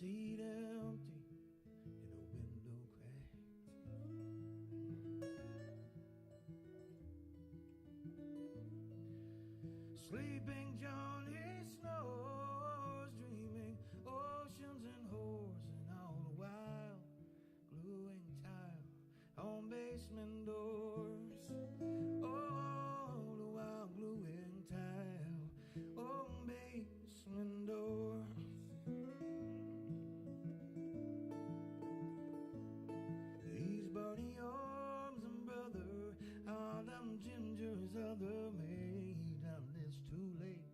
seat empty and a window cracked. Sleeping Johnny snores, dreaming oceans and whores, and all the while gluing tile on basement doors. All the while gluing tile on basement doors. These Barney arms and brother, all them gingers other made, and it's too late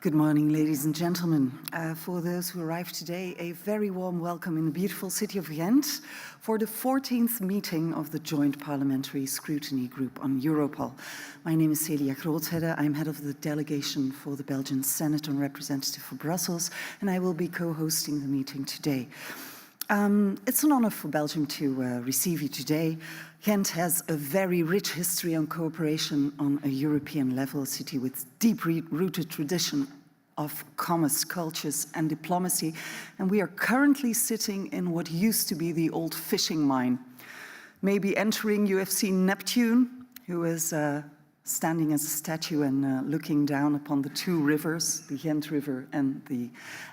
Good morning, ladies and gentlemen. For those who arrived today, a very warm welcome in the beautiful city of Ghent for the 14th meeting of the Joint Parliamentary Scrutiny Group on Europol. My name is Celia Groothede. I'm head of the delegation for the Belgian Senate and representative for Brussels, and I will be co-hosting the meeting today. It's an honor for Belgium to receive you today. Ghent has a very rich history on cooperation on a European level, a city with deep-rooted tradition of commerce, cultures and diplomacy. And we are currently sitting in what used to be the old fishing mine. Maybe entering, you have seen Neptune, who is standing as a statue and looking down upon the two rivers, the Ghent River and the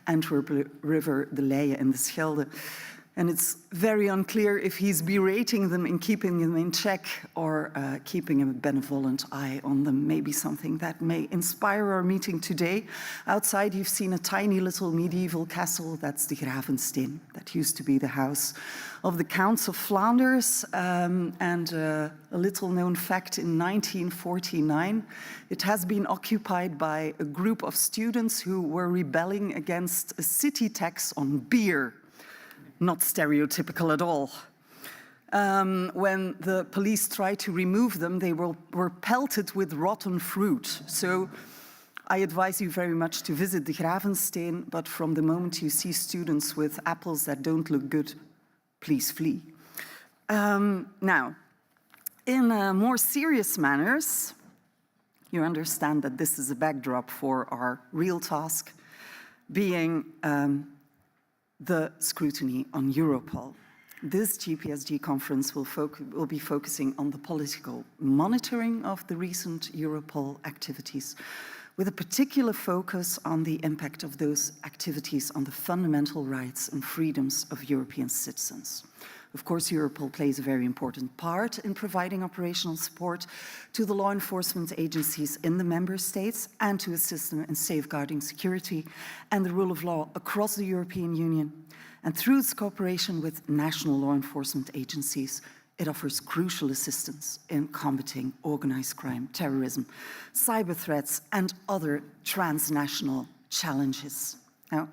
Antwerp River, the Leie and the Schelde. And it's very unclear if he's berating them and keeping them in check or keeping a benevolent eye on them, maybe something that may inspire our meeting today. Outside, you've seen a tiny little medieval castle. That's the Gravensteen. That used to be the house of the Counts of Flanders. And a little known fact, in 1949, it has been occupied by a group of students who were rebelling against a city tax on beer. Not stereotypical at all. When the police tried to remove them, they were pelted with rotten fruit. So I advise you very much to visit the Gravensteen, but from the moment you see students with apples that don't look good, please flee. Now, in more serious manners, you understand that this is a backdrop for our real task, being the scrutiny on Europol. This JPSG conference will be focusing on the political monitoring of the recent Europol activities, with a particular focus on the impact of those activities on the fundamental rights and freedoms of European citizens. Of course, Europol plays a very important part in providing operational support to the law enforcement agencies in the member states and to assist them in safeguarding security and the rule of law across the European Union. And through its cooperation with national law enforcement agencies, it offers crucial assistance in combating organized crime, terrorism, cyber threats, and other transnational challenges. Now,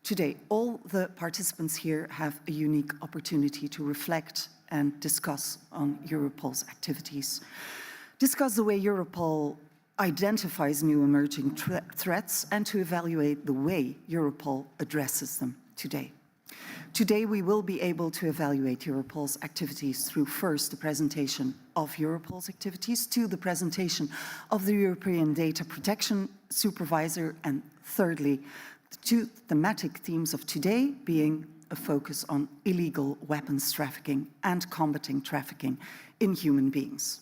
today, all the participants here have a unique opportunity to reflect and discuss on Europol's activities, discuss the way Europol identifies new emerging threats, and to evaluate the way Europol addresses them today. Today, we will be able to evaluate Europol's activities through first the presentation of Europol's activities, to the presentation of the European Data Protection Supervisor, and thirdly, the two thematic themes of today being a focus on illegal weapons trafficking and combating trafficking in human beings.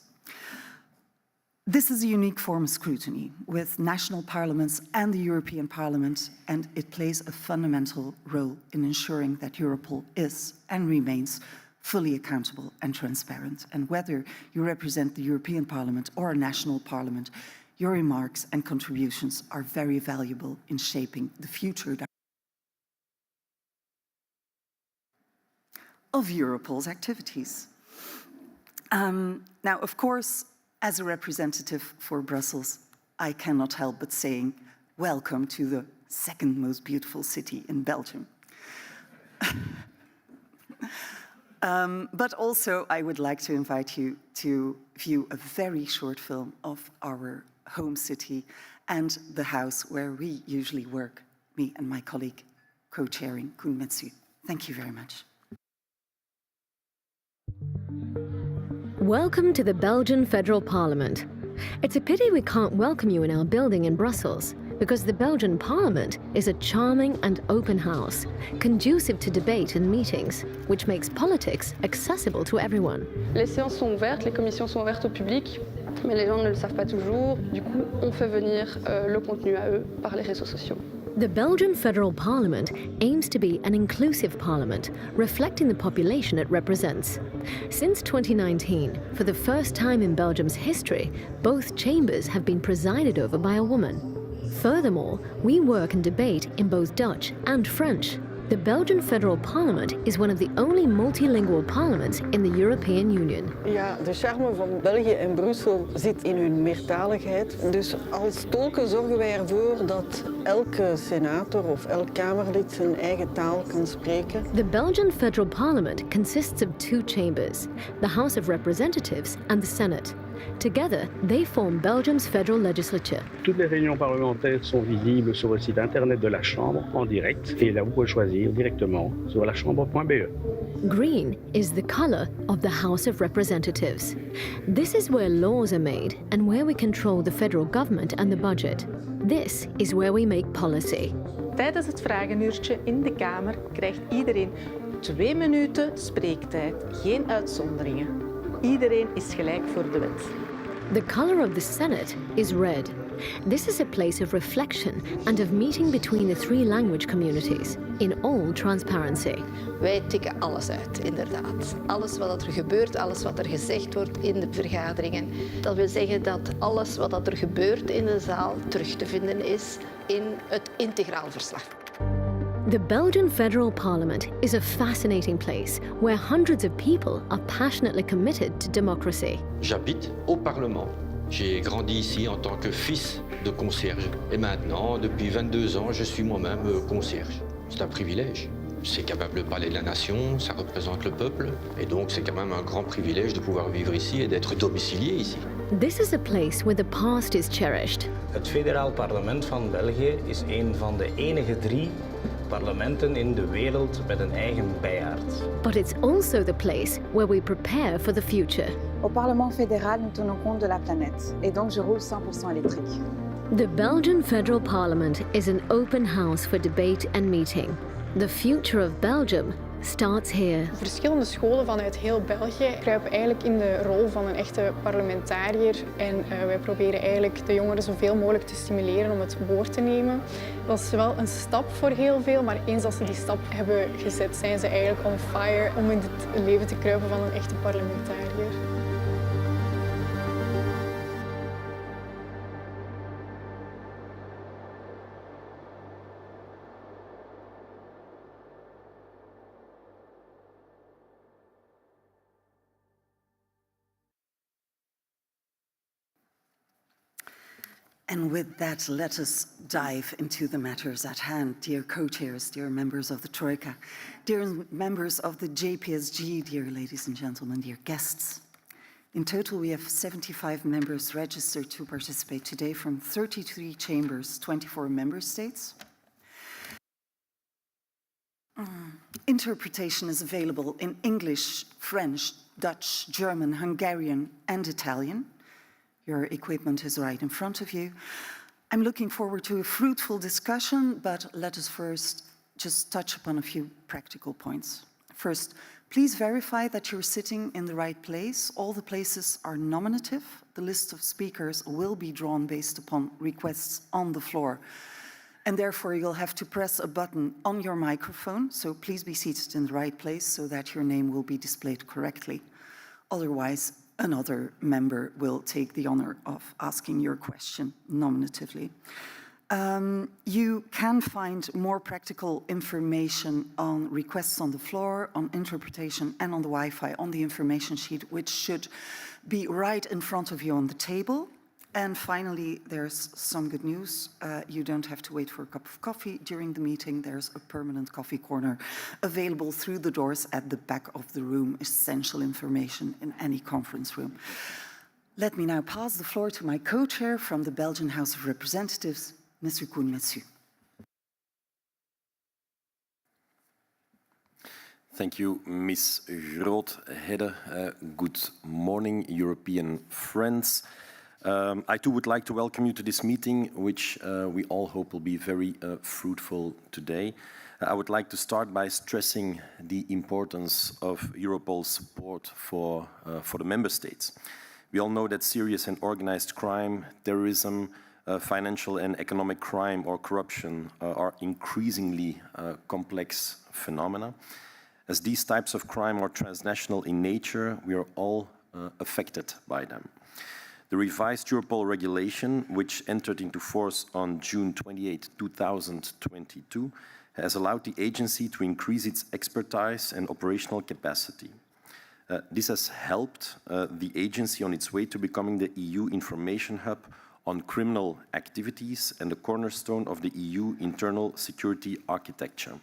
This is a unique form of scrutiny with national parliaments and the European Parliament, and it plays a fundamental role in ensuring that Europol is and remains fully accountable and transparent. And whether you represent the European Parliament or a national parliament, your remarks and contributions are very valuable in shaping the future of Europol's activities. Now, of course, as a representative for Brussels, I cannot help but saying, welcome to the second most beautiful city in Belgium. But also, I would like to invite you to view a very short film of our home city and the house where we usually work, me and my colleague co-chairing Koen Metsu. Thank you very much. Welcome to the Belgian Federal Parliament. It's a pity we can't welcome you in our building in Brussels, because the Belgian Parliament is a charming and open house, conducive to debate and meetings, which makes politics accessible to everyone. Les séances sont ouvertes, les commissions sont ouvertes au public, mais les gens ne le savent pas toujours. Du coup, on fait venir le contenu à eux par les réseaux sociaux. The Belgian Federal Parliament aims to be an inclusive parliament, reflecting the population it represents. Since 2019, for the first time in Belgium's history, both chambers have been presided over by a woman. Furthermore, we work and debate in both Dutch and French. The Belgian Federal Parliament is one of the only multilingual parliaments in the European Union. Ja, de charme van België en Brussel zit in hun meertaligheid. Dus als tolken zorgen wij ervoor dat elke senator of elk Kamerlid zijn eigen taal kan spreken. The Belgian Federal Parliament consists of two chambers, the House of Representatives and the Senate. Together, they form Belgium's federal legislature. Toutes les réunions parlementaires sont visibles sur le site internet de la Chambre en direct et là vous pouvez choisir directement sur lachambre.be. Green is the color of the House of Representatives. This is where laws are made and where we control the federal government and the budget. This is where we make policy. Tijdens het vragenuurtje in de Kamer krijgt iedereen 2 minuten spreektijd, geen uitzonderingen. Iedereen is gelijk voor de wet. The color of the Senate is red. This is a place of reflection and of meeting between the three language communities in all transparency. Wij tikken alles uit, inderdaad. Alles wat er gebeurt, alles wat er gezegd wordt in de vergaderingen. Dat wil zeggen dat alles wat er gebeurt in de zaal terug te vinden is in het integraal verslag. The Belgian Federal Parliament is a fascinating place where hundreds of people are passionately committed to democracy. J'habite au Parlement. J'ai grandi ici en tant que fils de concierge. Et maintenant, depuis 22 ans, je suis moi-même concierge. C'est un privilège. C'est capable de parler de la nation, ça représente le peuple. Et donc, c'est quand même un grand privilège de pouvoir vivre ici et d'être domicilié ici. This is a place where the past is cherished. Het federaal parlement van België is een van de enige 3 parlementen in de wereld met een eigen bijaard. But it's also the place where we prepare for the future. Au Parlement fédéral, nous tenons compte de la planète et donc je roule 100% électrique. The Belgian Federal Parliament is an open house for debate and meeting. The future of Belgium starts here. Verschillende scholen vanuit heel België kruipen eigenlijk in de rol van een echte parlementariër. En wij proberen eigenlijk de jongeren zoveel mogelijk te stimuleren om het woord te nemen. Dat is wel een stap voor heel veel, maar eens als ze die stap hebben gezet, zijn ze eigenlijk on fire om in het leven te kruipen van een echte parlementariër. And with that, let us dive into the matters at hand. Dear co-chairs, dear members of the Troika, dear members of the JPSG, dear ladies and gentlemen, dear guests. In total, we have 75 members registered to participate today from 33 chambers, 24 member states. Interpretation is available in English, French, Dutch, German, Hungarian, and Italian. Your equipment is right in front of you. I'm looking forward to a fruitful discussion, but let us first just touch upon a few practical points. First, please verify that you're sitting in the right place. All the places are nominative. The list of speakers will be drawn based upon requests on the floor. And therefore, you'll have to press a button on your microphone. So please be seated in the right place so that your name will be displayed correctly. Otherwise, another member will take the honor of asking your question nominatively. You can find more practical information on requests on the floor, on interpretation, and on the Wi-Fi on the information sheet, which should be right in front of you on the table. And finally, there's some good news. You don't have to wait for a cup of coffee during the meeting. There's a permanent coffee corner available through the doors at the back of the room, essential information in any conference room. Let me now pass the floor to my co-chair from the Belgian House of Representatives, Mr. Koen-Metsu. Thank you, Ms. Groothedde. Good morning, European friends. I too would like to welcome you to this meeting, which we all hope will be very fruitful today. I would like to start by stressing the importance of Europol's support for the member states. We all know that serious and organized crime, terrorism, financial and economic crime or corruption are increasingly complex phenomena. As these types of crime are transnational in nature, we are all affected by them. The revised Europol regulation, which entered into force on June 28, 2022, has allowed the agency to increase its expertise and operational capacity. This has helped the agency on its way to becoming the EU information hub on criminal activities and the cornerstone of the EU internal security architecture.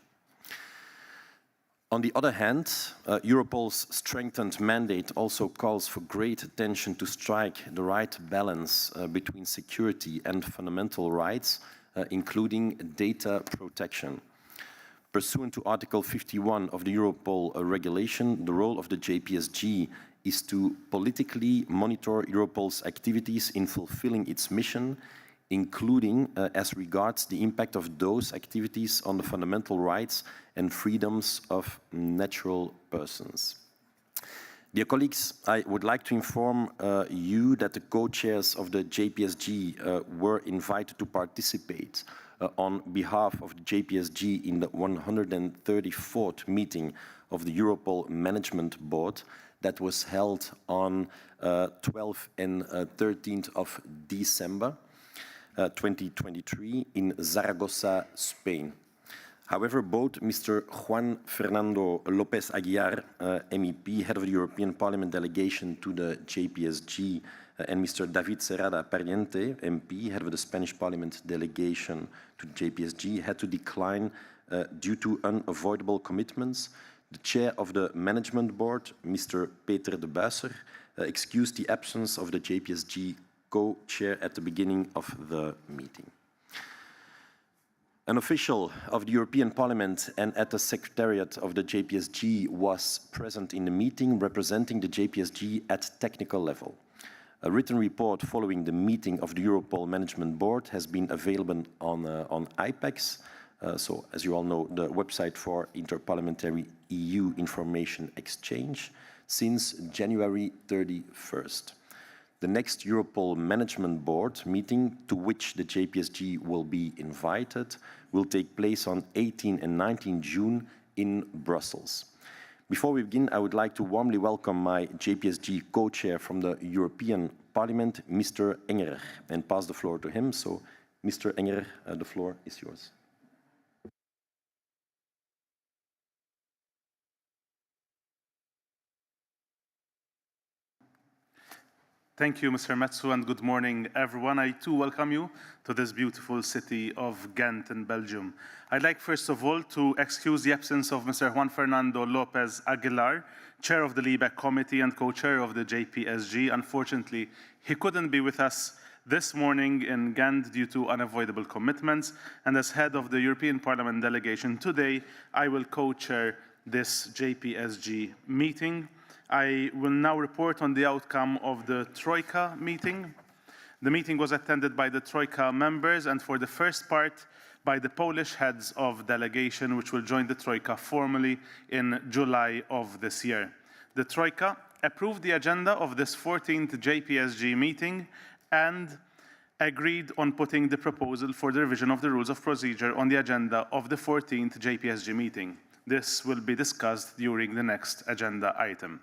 On the other hand, Europol's strengthened mandate also calls for great attention to strike the right balance between security and fundamental rights, including data protection. Pursuant to Article 51 of the Europol regulation, the role of the JPSG is to politically monitor Europol's activities in fulfilling its mission, including as regards the impact of those activities on the fundamental rights and freedoms of natural persons. Dear colleagues, I would like to inform you that the co-chairs of the JPSG were invited to participate on behalf of the JPSG in the 134th meeting of the Europol Management Board that was held on 12th and 13th of December 2023 in Zaragoza, Spain. However, both Mr. Juan Fernando López Aguilar, MEP, head of the European Parliament delegation to the JPSG, and Mr. David Serrada Pariente, MP, head of the Spanish Parliament delegation to the JPSG, had to decline due to unavoidable commitments. The chair of the management board, Mr. Peter de Buisser, excused the absence of the JPSG co-chair at the beginning of the meeting. An official of the European Parliament and at the Secretariat of the JPSG was present in the meeting representing the JPSG at technical level. A written report following the meeting of the Europol Management Board has been available on IPEX, so as you all know, the website for Interparliamentary EU Information Exchange, since January 31st. The next Europol Management Board meeting, to which the JPSG will be invited, will take place on 18 and 19 June in Brussels. Before we begin, I would like to warmly welcome my JPSG co-chair from the European Parliament, Mr. Engerer, and pass the floor to him. So, Mr. Engerer, the floor is yours. Thank you, Mr. Metsu, and good morning, everyone. I too welcome you to this beautiful city of Ghent in Belgium. I'd like, first of all, to excuse the absence of Mr. Juan Fernando López Aguilar, chair of the LIBE committee and co-chair of the JPSG. Unfortunately, he couldn't be with us this morning in Ghent due to unavoidable commitments, and as head of the European Parliament delegation today, I will co-chair this JPSG meeting. I will now report on the outcome of the Troika meeting. The meeting was attended by the Troika members and for the first part by the Polish heads of delegation, which will join the Troika formally in July of this year. The Troika approved the agenda of this 14th JPSG meeting and agreed on putting the proposal for the revision of the rules of procedure on the agenda of the 14th JPSG meeting. This will be discussed during the next agenda item.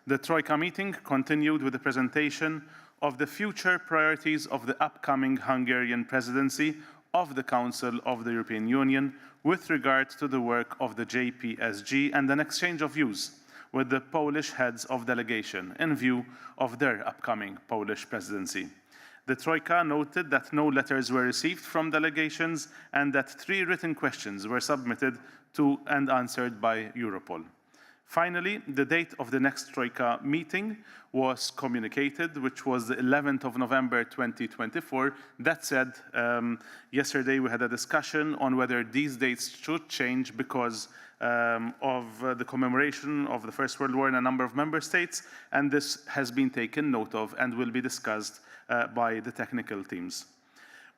The Troika meeting continued with the presentation of the future priorities of the upcoming Hungarian presidency of the Council of the European Union with regard to the work of the JPSG and an exchange of views with the Polish heads of delegation in view of their upcoming Polish presidency. The Troika noted that no letters were received from delegations and that 3 written questions were submitted to and answered by Europol. Finally, the date of the next Troika meeting was communicated, which was the 11th of November 2024. That said, yesterday we had a discussion on whether these dates should change because of the commemoration of the First World War in a number of member states, and this has been taken note of and will be discussed by the technical teams.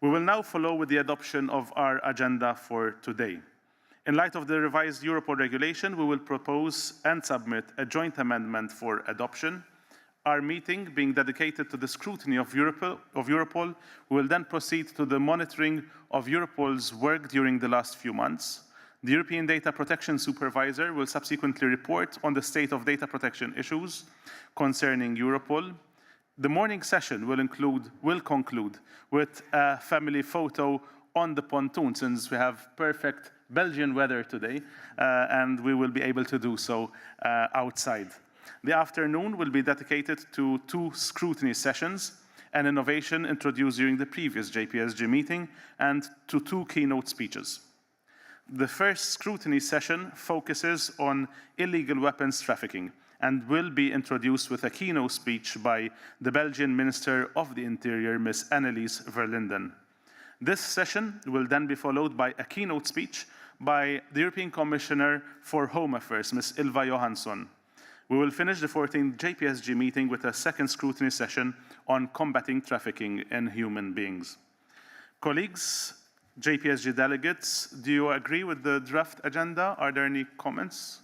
We will now follow with the adoption of our agenda for today. In light of the revised Europol regulation, we will propose and submit a joint amendment for adoption. Our meeting, being dedicated to the scrutiny of Europol, will then proceed to the monitoring of Europol's work during the last few months. The European Data Protection Supervisor will subsequently report on the state of data protection issues concerning Europol. The morning session will conclude with a family photo on the pontoon, since we have perfect Belgian weather today, and we will be able to do so outside. The afternoon will be dedicated to 2 scrutiny sessions, an innovation introduced during the previous JPSG meeting, and to 2 keynote speeches. The first scrutiny session focuses on illegal weapons trafficking and will be introduced with a keynote speech by the Belgian Minister of the Interior, Ms. Annelies Verlinden. This session will then be followed by a keynote speech by the European Commissioner for Home Affairs, Ms. Ylva Johansson. We will finish the 14th JPSG meeting with a second scrutiny session on combating trafficking in human beings. Colleagues, JPSG delegates, do you agree with the draft agenda? Are there any comments?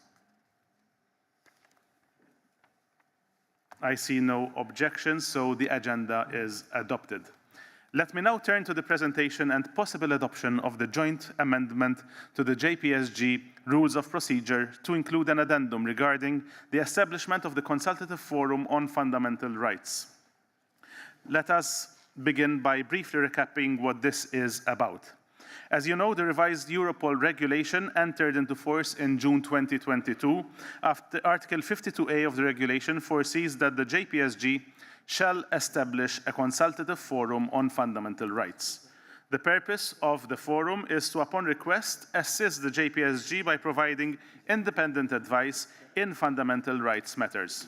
I see no objections, so the agenda is adopted. Let me now turn to the presentation and possible adoption of the joint amendment to the JPSG Rules of Procedure to include an addendum regarding the establishment of the Consultative Forum on Fundamental Rights. Let us begin by briefly recapping what this is about. As you know, the revised Europol regulation entered into force in June 2022. After Article 52A of the regulation foresees that the JPSG shall establish a consultative forum on fundamental rights. The purpose of the forum is to, upon request, assist the JPSG by providing independent advice in fundamental rights matters.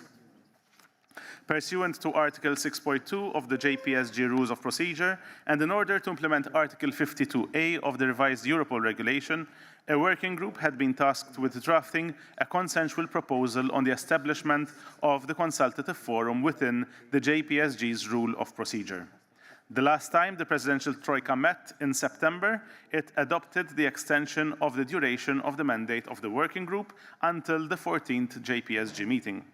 Pursuant to Article 6.2 of the JPSG Rules of Procedure, and in order to implement Article 52A of the revised Europol regulation, a working group had been tasked with drafting a consensual proposal on the establishment of the consultative forum within the JPSG's Rule of Procedure. The last time the Presidential Troika met in September, it adopted the extension of the duration of the mandate of the working group until the 14th JPSG meeting.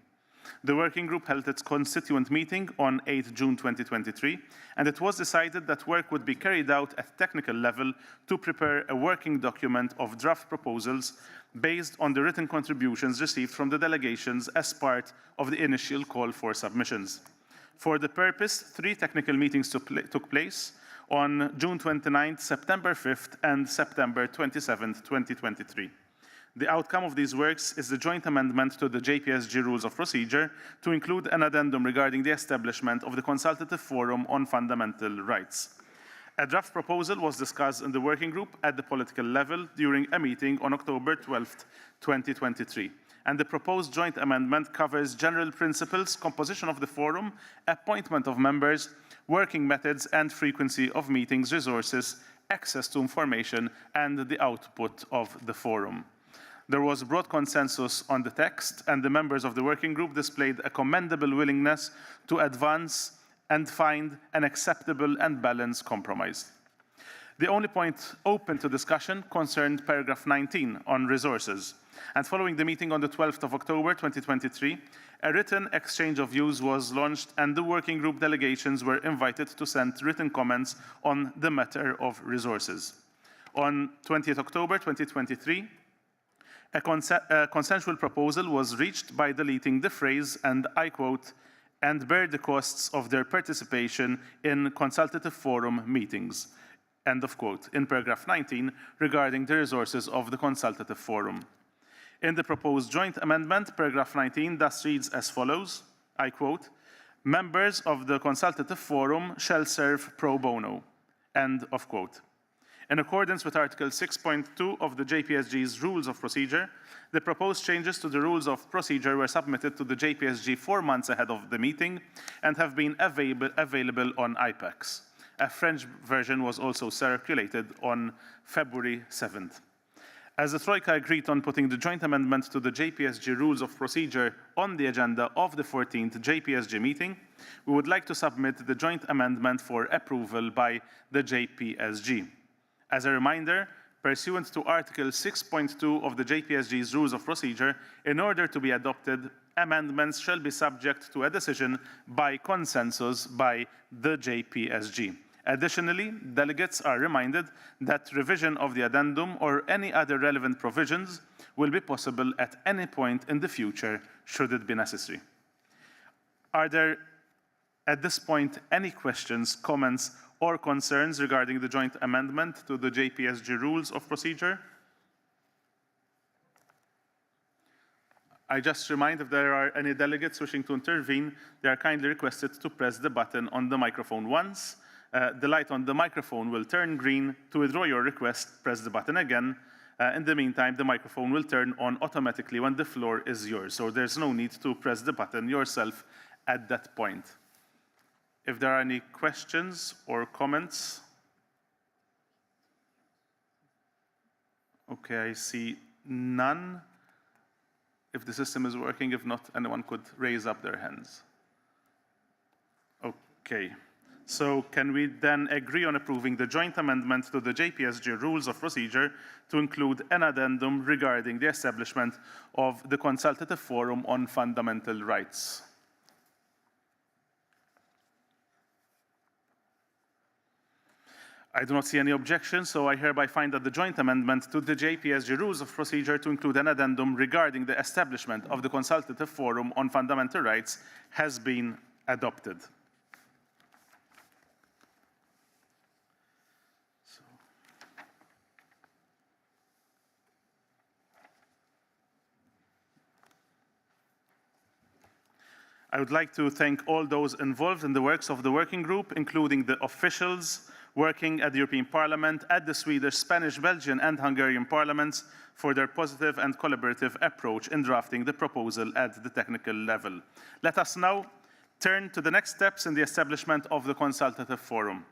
The working group held its constituent meeting on 8 June 2023, and it was decided that work would be carried out at technical level to prepare a working document of draft proposals based on the written contributions received from the delegations as part of the initial call for submissions. For the purpose, 3 technical meetings took place on June 29th, September 5th, and September 27th, 2023. The outcome of these works is the joint amendment to the JPSG Rules of Procedure to include an addendum regarding the establishment of the Consultative Forum on Fundamental Rights. A draft proposal was discussed in the working group at the political level during a meeting on October 12, 2023. And the proposed joint amendment covers general principles, composition of the forum, appointment of members, working methods and frequency of meetings, resources, access to information, and the output of the forum. There was broad consensus on the text, and the members of the working group displayed a commendable willingness to advance and find an acceptable and balanced compromise. The only point open to discussion concerned paragraph 19 on resources. And following the meeting on the 12th of October 2023, a written exchange of views was launched, and the working group delegations were invited to send written comments on the matter of resources. On 20th October 2023, a consensual proposal was reached by deleting the phrase, and I quote, "and bear the costs of their participation in consultative forum meetings," end of quote, in paragraph 19 regarding the resources of the consultative forum. In the proposed joint amendment, paragraph 19 thus reads as follows, I quote, "members of the consultative forum shall serve pro bono," end of quote. In accordance with Article 6.2 of the JPSG's Rules of Procedure, the proposed changes to the Rules of Procedure were submitted to the JPSG 4 months ahead of the meeting and have been available on IPEX. A French version was also circulated on February 7th. As the Troika agreed on putting the joint amendment to the JPSG Rules of Procedure on the agenda of the 14th JPSG meeting, we would like to submit the joint amendment for approval by the JPSG. As a reminder, pursuant to Article 6.2 of the JPSG's Rules of Procedure, in order to be adopted, amendments shall be subject to a decision by consensus by the JPSG. Additionally, delegates are reminded that revision of the addendum or any other relevant provisions will be possible at any point in the future, should it be necessary. Are there, at this point, any questions, comments, or concerns regarding the joint amendment to the JPSG Rules of Procedure? I just remind if there are any delegates wishing to intervene, they are kindly requested to press the button on the microphone once. The light on the microphone will turn green. To withdraw your request, press the button again. In the meantime, the microphone will turn on automatically when the floor is yours, so there's no need to press the button yourself at that point. If there are any questions or comments. Okay, I see none. If the system is working, if not, anyone could raise up their hands. Okay. So can we then agree on approving the joint amendment to the JPSG Rules of Procedure to include an addendum regarding the establishment of the Consultative Forum on Fundamental Rights? I do not see any objections, so I hereby find that the joint amendment to the JPSG Rules of Procedure to include an addendum regarding the establishment of the Consultative Forum on Fundamental Rights has been adopted. I would like to thank all those involved in the works of the working group, including the officials working at the European Parliament, at the Swedish, Spanish, Belgian, and Hungarian parliaments for their positive and collaborative approach in drafting the proposal at the technical level. Let us now turn to the next steps in the establishment of the Consultative Forum.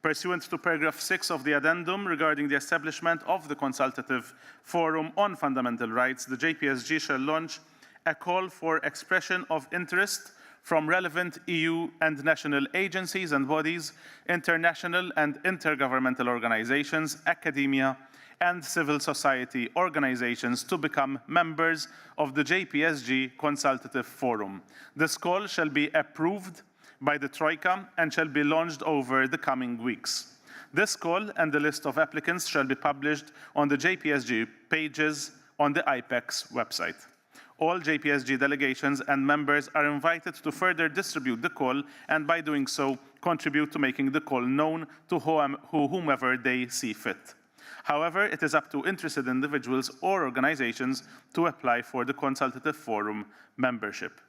Pursuant to paragraph 6 of the addendum regarding the establishment of the Consultative Forum on Fundamental Rights, the JPSG shall launch a call for expression of interest from relevant EU and national agencies and bodies, international and intergovernmental organizations, academia, and civil society organizations to become members of the JPSG Consultative Forum. This call shall be approved by the Troika and shall be launched over the coming weeks. This call and the list of applicants shall be published on the JPSG pages on the IPEX website. All JPSG delegations and members are invited to further distribute the call and by doing so contribute to making the call known to whomever they see fit. However, it is up to interested individuals or organizations to apply for the Consultative Forum membership.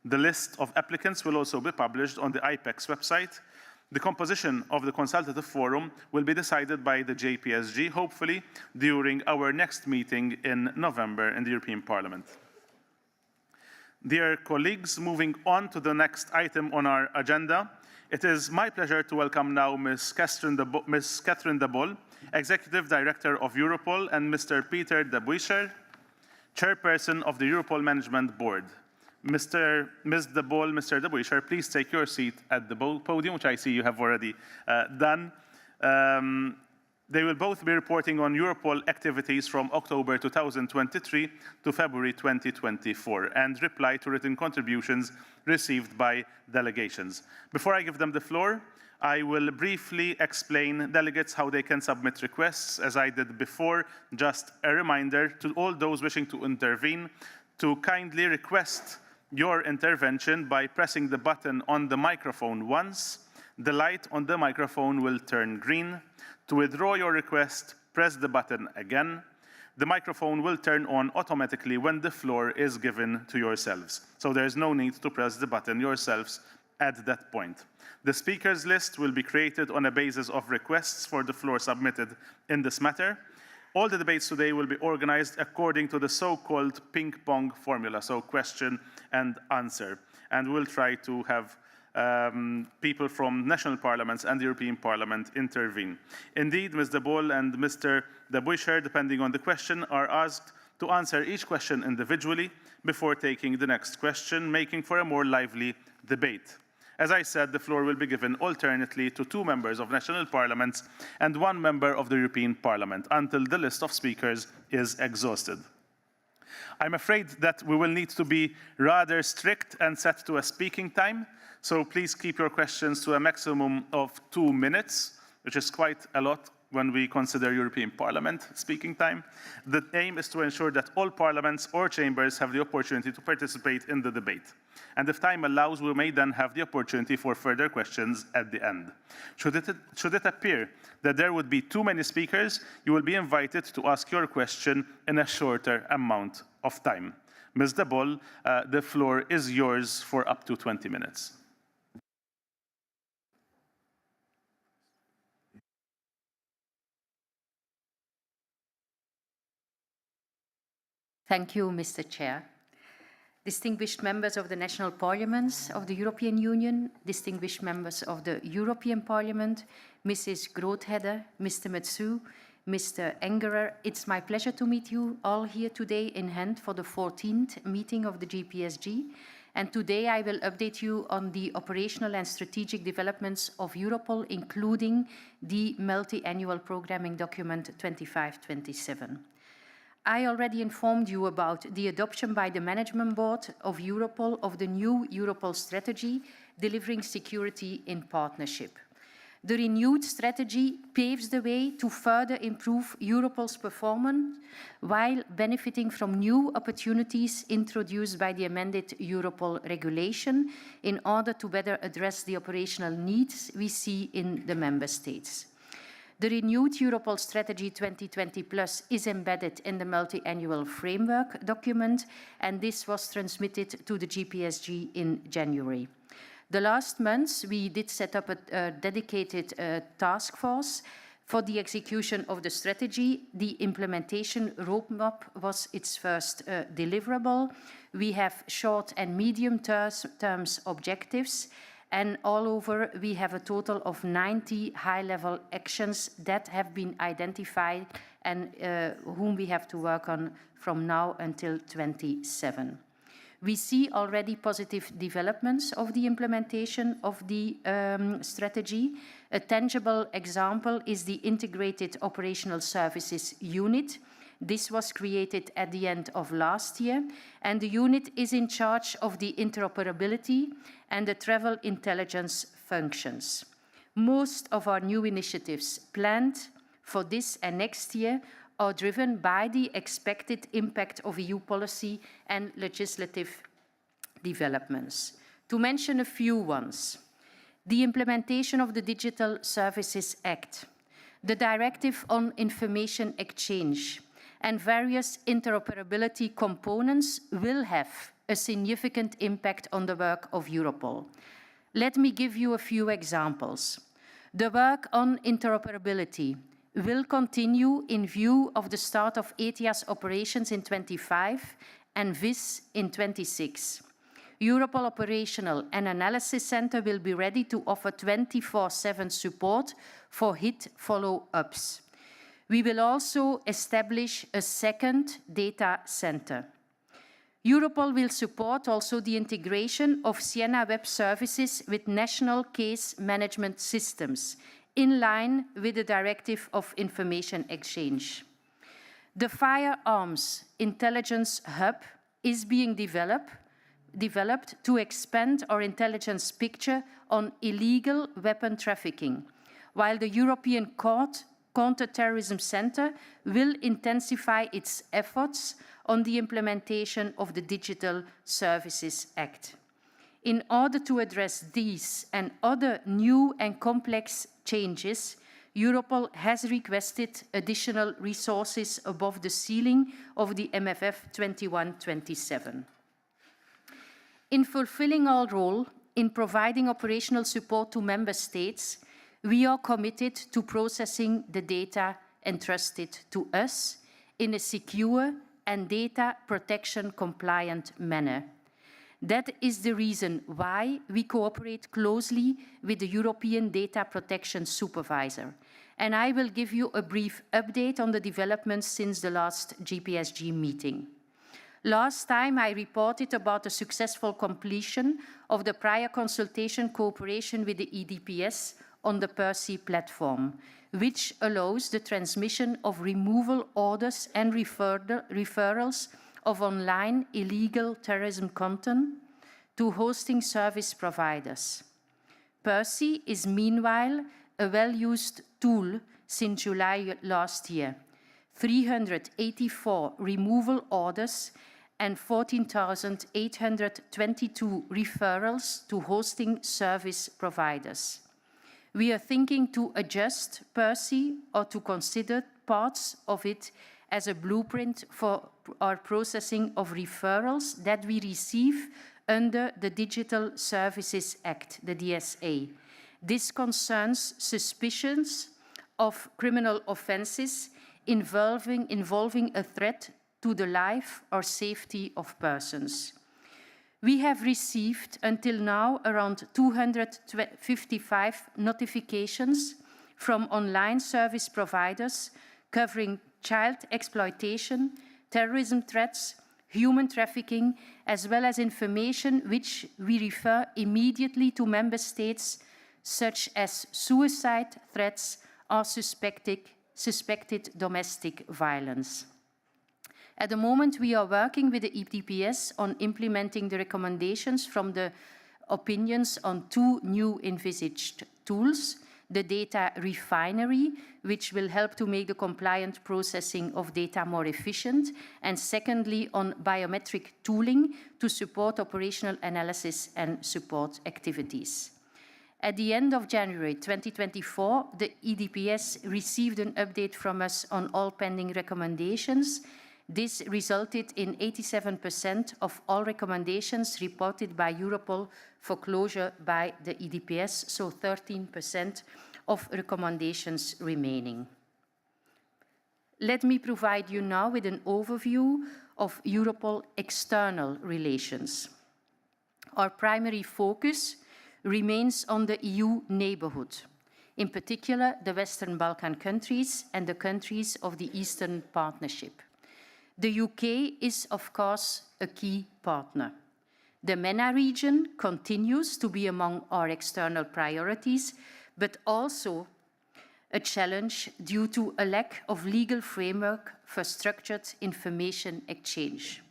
The list of applicants will also be published on the IPEX website. The composition of the Consultative Forum will be decided by the JPSG, hopefully during our next meeting in November in the European Parliament. Dear colleagues, moving on to the next item on our agenda, it is my pleasure to welcome now Ms. Catherine de Boll, Executive Director of Europol, and Mr. Peter de Buyscher, Chairperson of the Europol Management Board. Ms. de Boll, Mr. de Buyscher, please take your seat at the podium, which I see you have already done. They will both be reporting on Europol activities from October 2023 to February 2024 and reply to written contributions received by delegations. Before I give them the floor, I will briefly explain delegates how they can submit requests. As I did before, just a reminder to all those wishing to intervene to kindly request your intervention by pressing the button on the microphone once. The light on the microphone will turn green. To withdraw your request, press the button again. The microphone will turn on automatically when the floor is given to yourselves. So there is no need to press the button yourselves at that point. The speakers list will be created on a basis of requests for the floor submitted in this matter. All the debates today will be organized according to the so-called ping-pong formula, so question and answer. And we'll try to have people from national parliaments and the European Parliament intervene. Indeed, Ms. de Boll and Mr. de Buyscher, depending on the question, are asked to answer each question individually before taking the next question, making for a more lively debate. As I said, the floor will be given alternately to 2 members of national parliaments and 1 member of the European Parliament until the list of speakers is exhausted. I'm afraid that we will need to be rather strict and set to a speaking time, so please keep your questions to a maximum of 2 minutes, which is quite a lot when we consider European Parliament speaking time. The aim is to ensure that all parliaments or chambers have the opportunity to participate in the debate. And if time allows, we may then have the opportunity for further questions at the end. Should it appear that there would be too many speakers, you will be invited to ask your question in a shorter amount of time. Ms. De Bol, the floor is yours for up to 20 minutes. Thank you, Mr. Chair. Distinguished members of the national parliaments of the European Union, distinguished members of the European Parliament, Mrs. Groothedde, Mr. Metsu, Mr. Engerer, it's my pleasure to meet you all here today in Ghent for the 14th meeting of the JPSG. And today I will update you on the operational and strategic developments of Europol, including the multi-annual programming document 25-27. I already informed you about the adoption by the Management Board of Europol of the new Europol strategy, delivering security in partnership. The renewed strategy paves the way to further improve Europol's performance while benefiting from new opportunities introduced by the amended Europol regulation in order to better address the operational needs we see in the Member States. The renewed Europol Strategy 2020+ is embedded in the multi-annual framework document, and this was transmitted to the JPSG in January. The last months, we did set up a dedicated task force for the execution of the strategy. The implementation roadmap was its first deliverable. We have short and medium terms objectives, and all over, we have a total of 90 high-level actions that have been identified and whom we have to work on from now until 27. We see already positive developments of the implementation of the strategy. A tangible example is the Integrated Operational Services Unit. This was created at the end of last year, and the unit is in charge of the interoperability and the travel intelligence functions. Most of our new initiatives planned for this and next year are driven by the expected impact of EU policy and legislative developments. To mention a few ones, the implementation of the Digital Services Act, the Directive on Information Exchange, and various interoperability components will have a significant impact on the work of Europol. Let me give you a few examples. The work on interoperability will continue in view of the start of ETIAS operations in 25 and VIS in 26. Europol Operational and Analysis Center will be ready to offer 24/7 support for hit follow-ups. We will also establish a second data center. Europol will support also the integration of Siena Web Services with national case management systems, in line with the Directive of Information Exchange. The Firearms Intelligence Hub is being developed to expand our intelligence picture on illegal weapon trafficking, while the European Counter-Terrorism Center will intensify its efforts on the implementation of the Digital Services Act. In order to address these and other new and complex changes, Europol has requested additional resources above the ceiling of the MFF 21-27. In fulfilling our role in providing operational support to Member States, we are committed to processing the data entrusted to us in a secure and data protection compliant manner. That is the reason why we cooperate closely with the European Data Protection Supervisor. And I will give you a brief update on the developments since the last JPSG meeting. Last time I reported about the successful completion of the prior consultation cooperation with the EDPS on the PERSI platform, which allows the transmission of removal orders and referrals of online illegal terrorism content to hosting service providers. PERSI is meanwhile a well-used tool since July last year. 384 removal orders and 14,822 referrals to hosting service providers. We are thinking to adjust PERSI or to consider parts of it as a blueprint for our processing of referrals that we receive under the Digital Services Act, the DSA. This concerns suspicions of criminal offences involving a threat to the life or safety of persons. We have received until now around 255 notifications from online service providers covering child exploitation, terrorism threats, human trafficking, as well as information which we refer immediately to member states, such as suicide threats or suspected domestic violence. At the moment, we are working with the EDPS on implementing the recommendations from the opinions on 2 new envisaged tools: the data refinery, which will help to make the compliant processing of data more efficient, and secondly, on biometric tooling to support operational analysis and support activities. At the end of January 2024, the EDPS received an update from us on all pending recommendations. This resulted in 87% of all recommendations reported by Europol for closure by the EDPS, so 13% of recommendations remaining. Let me provide you now with an overview of Europol external relations. Our primary focus remains on the EU neighbourhood, in particular the Western Balkan countries and the countries of the Eastern Partnership. The UK is, of course, a key partner. The MENA region continues to be among our external priorities, but also a challenge due to a lack of legal framework for structured information exchange.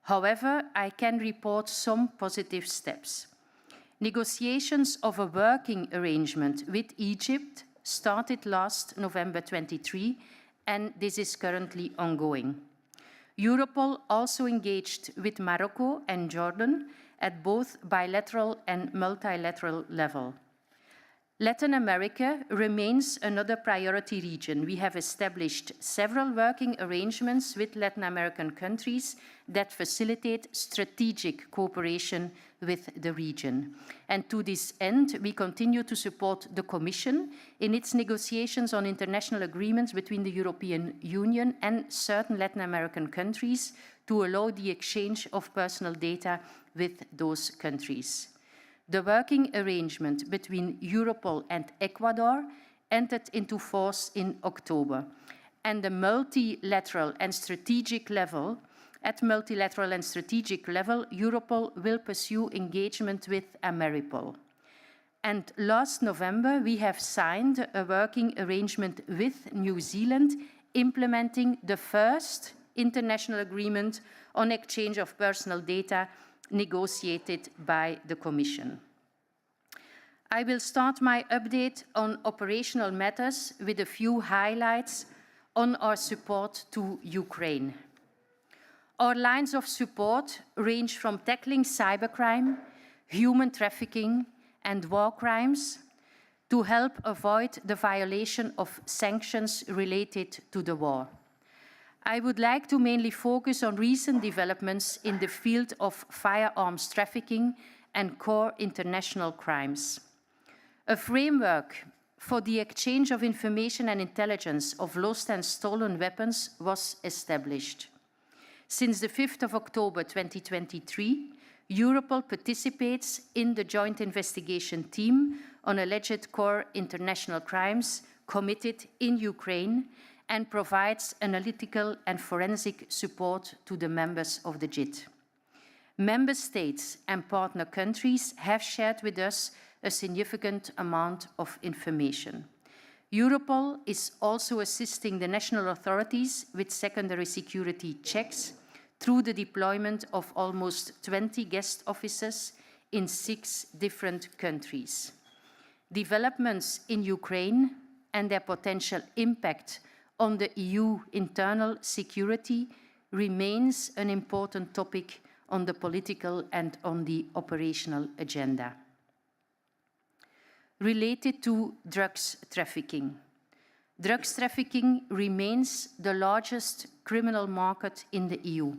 However, I can report some positive steps. Negotiations of a working arrangement with Egypt started last November 23, and this is currently ongoing. Europol also engaged with Morocco and Jordan at both bilateral and multilateral level. Latin America remains another priority region. We have established several working arrangements with Latin American countries that facilitate strategic cooperation with the region. And to this end, we continue to support the Commission in its negotiations on international agreements between the European Union and certain Latin American countries to allow the exchange of personal data with those countries. The working arrangement between Europol and Ecuador entered into force in October, and the multilateral and strategic level, Europol will pursue engagement with Ameripol. And last November, we have signed a working arrangement with New Zealand, implementing the first international agreement on exchange of personal data negotiated by the Commission. I will start my update on operational matters with a few highlights on our support to Ukraine. Our lines of support range from tackling cybercrime, human trafficking, and war crimes to help avoid the violation of sanctions related to the war. I would like to mainly focus on recent developments in the field of firearms trafficking and core international crimes. A framework for the exchange of information and intelligence of lost and stolen weapons was established. Since the 5th of October 2023, Europol participates in the joint investigation team on alleged core international crimes committed in Ukraine and provides analytical and forensic support to the members of the JIT. Member states and partner countries have shared with us a significant amount of information. Europol is also assisting the national authorities with secondary security checks through the deployment of almost 20 guest officers in 6 different countries. Developments in Ukraine and their potential impact on the EU internal security remains an important topic on the political and on the operational agenda. Related to drugs trafficking, Drugs trafficking remains the largest criminal market in the EU.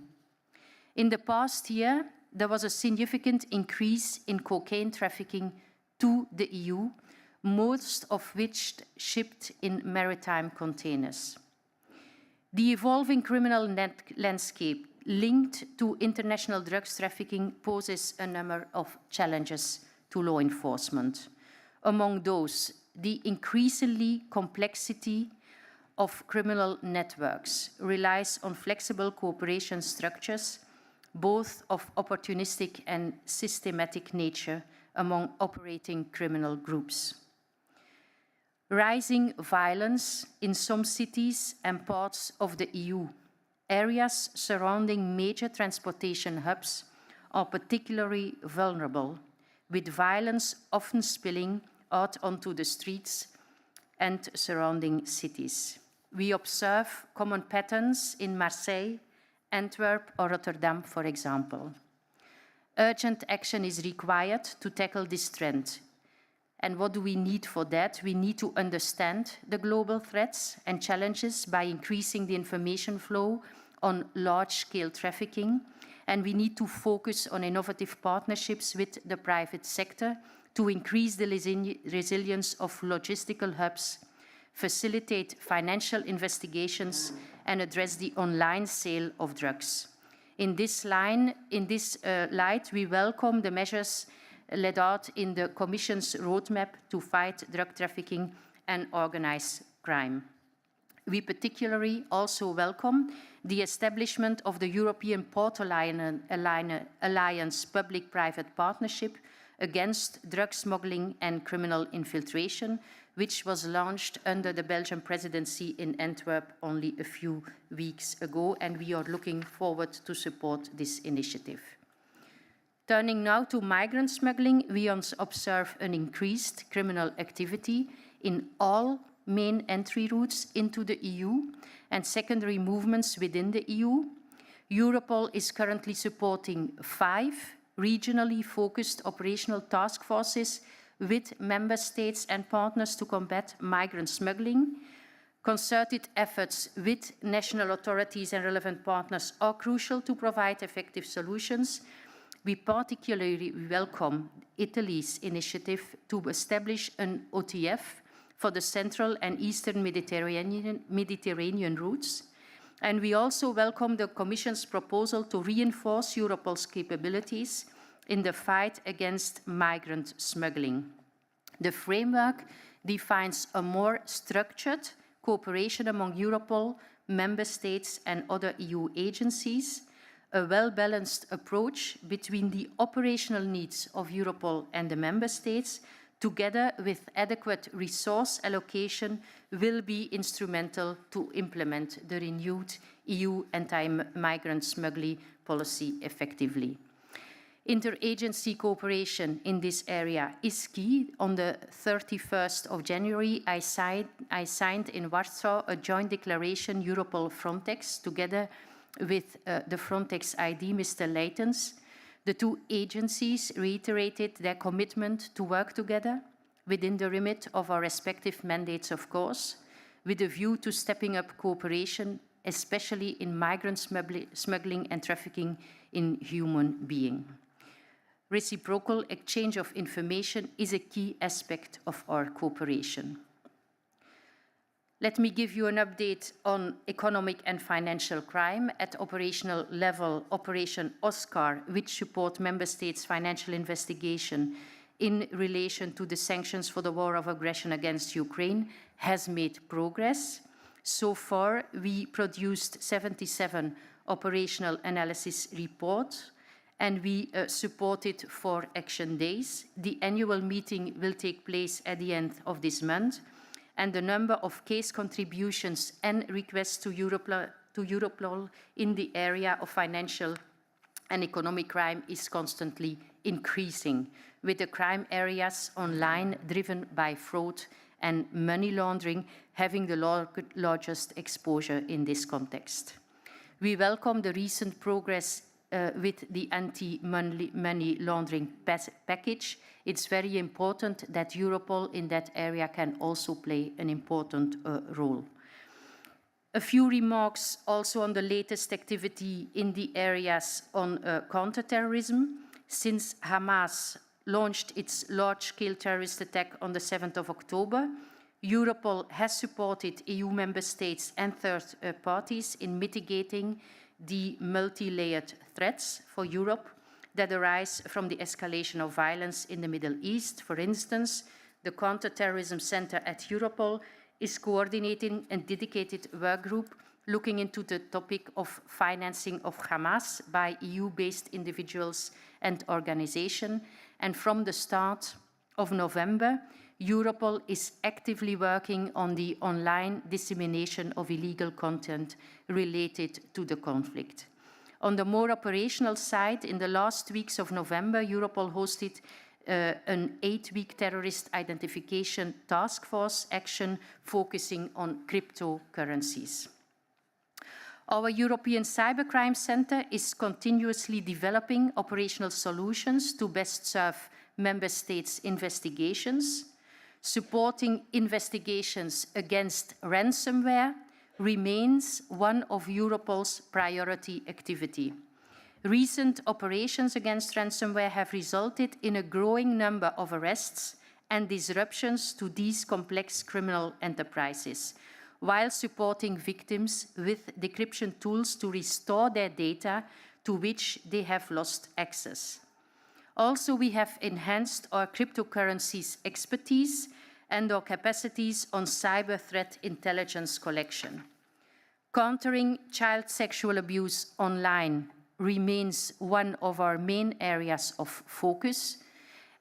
In the past year, there was a significant increase in cocaine trafficking to the EU, most of which shipped in maritime containers. The evolving criminal landscape linked to international drugs trafficking poses a number of challenges to law enforcement. Among those, the increasingly complexity of criminal networks relies on flexible cooperation structures, both of opportunistic and systematic nature among operating criminal groups. Rising violence in some cities and parts of the EU, areas surrounding major transportation hubs, are particularly vulnerable, with violence often spilling out onto the streets and surrounding cities. We observe common patterns in Marseille, Antwerp or Rotterdam, for example. Urgent action is required to tackle this trend. And what do we need for that? We need to understand the global threats and challenges by increasing the information flow on large-scale trafficking, and we need to focus on innovative partnerships with the private sector to increase the resilience of logistical hubs, facilitate financial investigations, and address the online sale of drugs. In this light, we welcome the measures laid out in the Commission's roadmap to fight drug trafficking and organized crime. We particularly also welcome the establishment of the European Port Alliance Public-Private Partnership against drug smuggling and criminal infiltration, which was launched under the Belgian presidency in Antwerp only a few weeks ago, and we are looking forward to support this initiative. Turning now to migrant smuggling, we observe an increased criminal activity in all main entry routes into the EU and secondary movements within the EU. Europol is currently supporting 5 regionally focused operational task forces with member states and partners to combat migrant smuggling. Concerted efforts with national authorities and relevant partners are crucial to provide effective solutions. We particularly welcome Italy's initiative to establish an OTF for the Central and Eastern Mediterranean routes. And we also welcome the Commission's proposal to reinforce Europol's capabilities in the fight against migrant smuggling. The framework defines a more structured cooperation among Europol, member states and other EU agencies, a well-balanced approach between the operational needs of Europol and the member states, together with adequate resource allocation, will be instrumental to implement the renewed EU anti-migrant smuggling policy effectively. Interagency cooperation in this area is key. On the 31st of January, I signed in Warsaw a joint declaration Europol-Frontex together with the Frontex ID, Mr. Leitens. The 2 agencies reiterated their commitment to work together within the remit of our respective mandates, of course, with a view to stepping up cooperation, especially in migrant smuggling and trafficking in human beings. Reciprocal exchange of information is a key aspect of our cooperation. Let me give you an update on economic and financial crime. At operational level, Operation Oscar, which supports member states' financial investigation in relation to the sanctions for the war of aggression against Ukraine, has made progress. So far, we produced 77 operational analysis reports, and we supported 4 action days. The annual meeting will take place at the end of this month, and the number of case contributions and requests to Europol in the area of financial and economic crime is constantly increasing, with the crime areas online driven by fraud and money laundering having the largest exposure in this context. We welcome the recent progress with the anti-money laundering package, it's very important that Europol in that area can also play an important role. A few remarks also on the latest activity in the areas on counterterrorism. Since Hamas launched its large-scale terrorist attack on the 7th of October, Europol has supported EU member states and third parties in mitigating the multi-layered threats for Europe that arise from the escalation of violence in the Middle East. For instance, the Counterterrorism Center at Europol is coordinating a dedicated work group looking into the topic of financing of Hamas by EU-based individuals and organizations. And from the start of November, Europol is actively working on the online dissemination of illegal content related to the conflict. On the more operational side, in the last weeks of November, Europol hosted an 8-week terrorist identification task force action focusing on cryptocurrencies. Our European Cybercrime Centre is continuously developing operational solutions to best serve member states' investigations. Supporting investigations against ransomware remains one of Europol's priority activity. Recent operations against ransomware have resulted in a growing number of arrests and disruptions to these complex criminal enterprises, while supporting victims with decryption tools to restore their data to which they have lost access. Also, we have enhanced our cryptocurrencies expertise and our capacities on cyber threat intelligence collection. Countering child sexual abuse online remains one of our main areas of focus.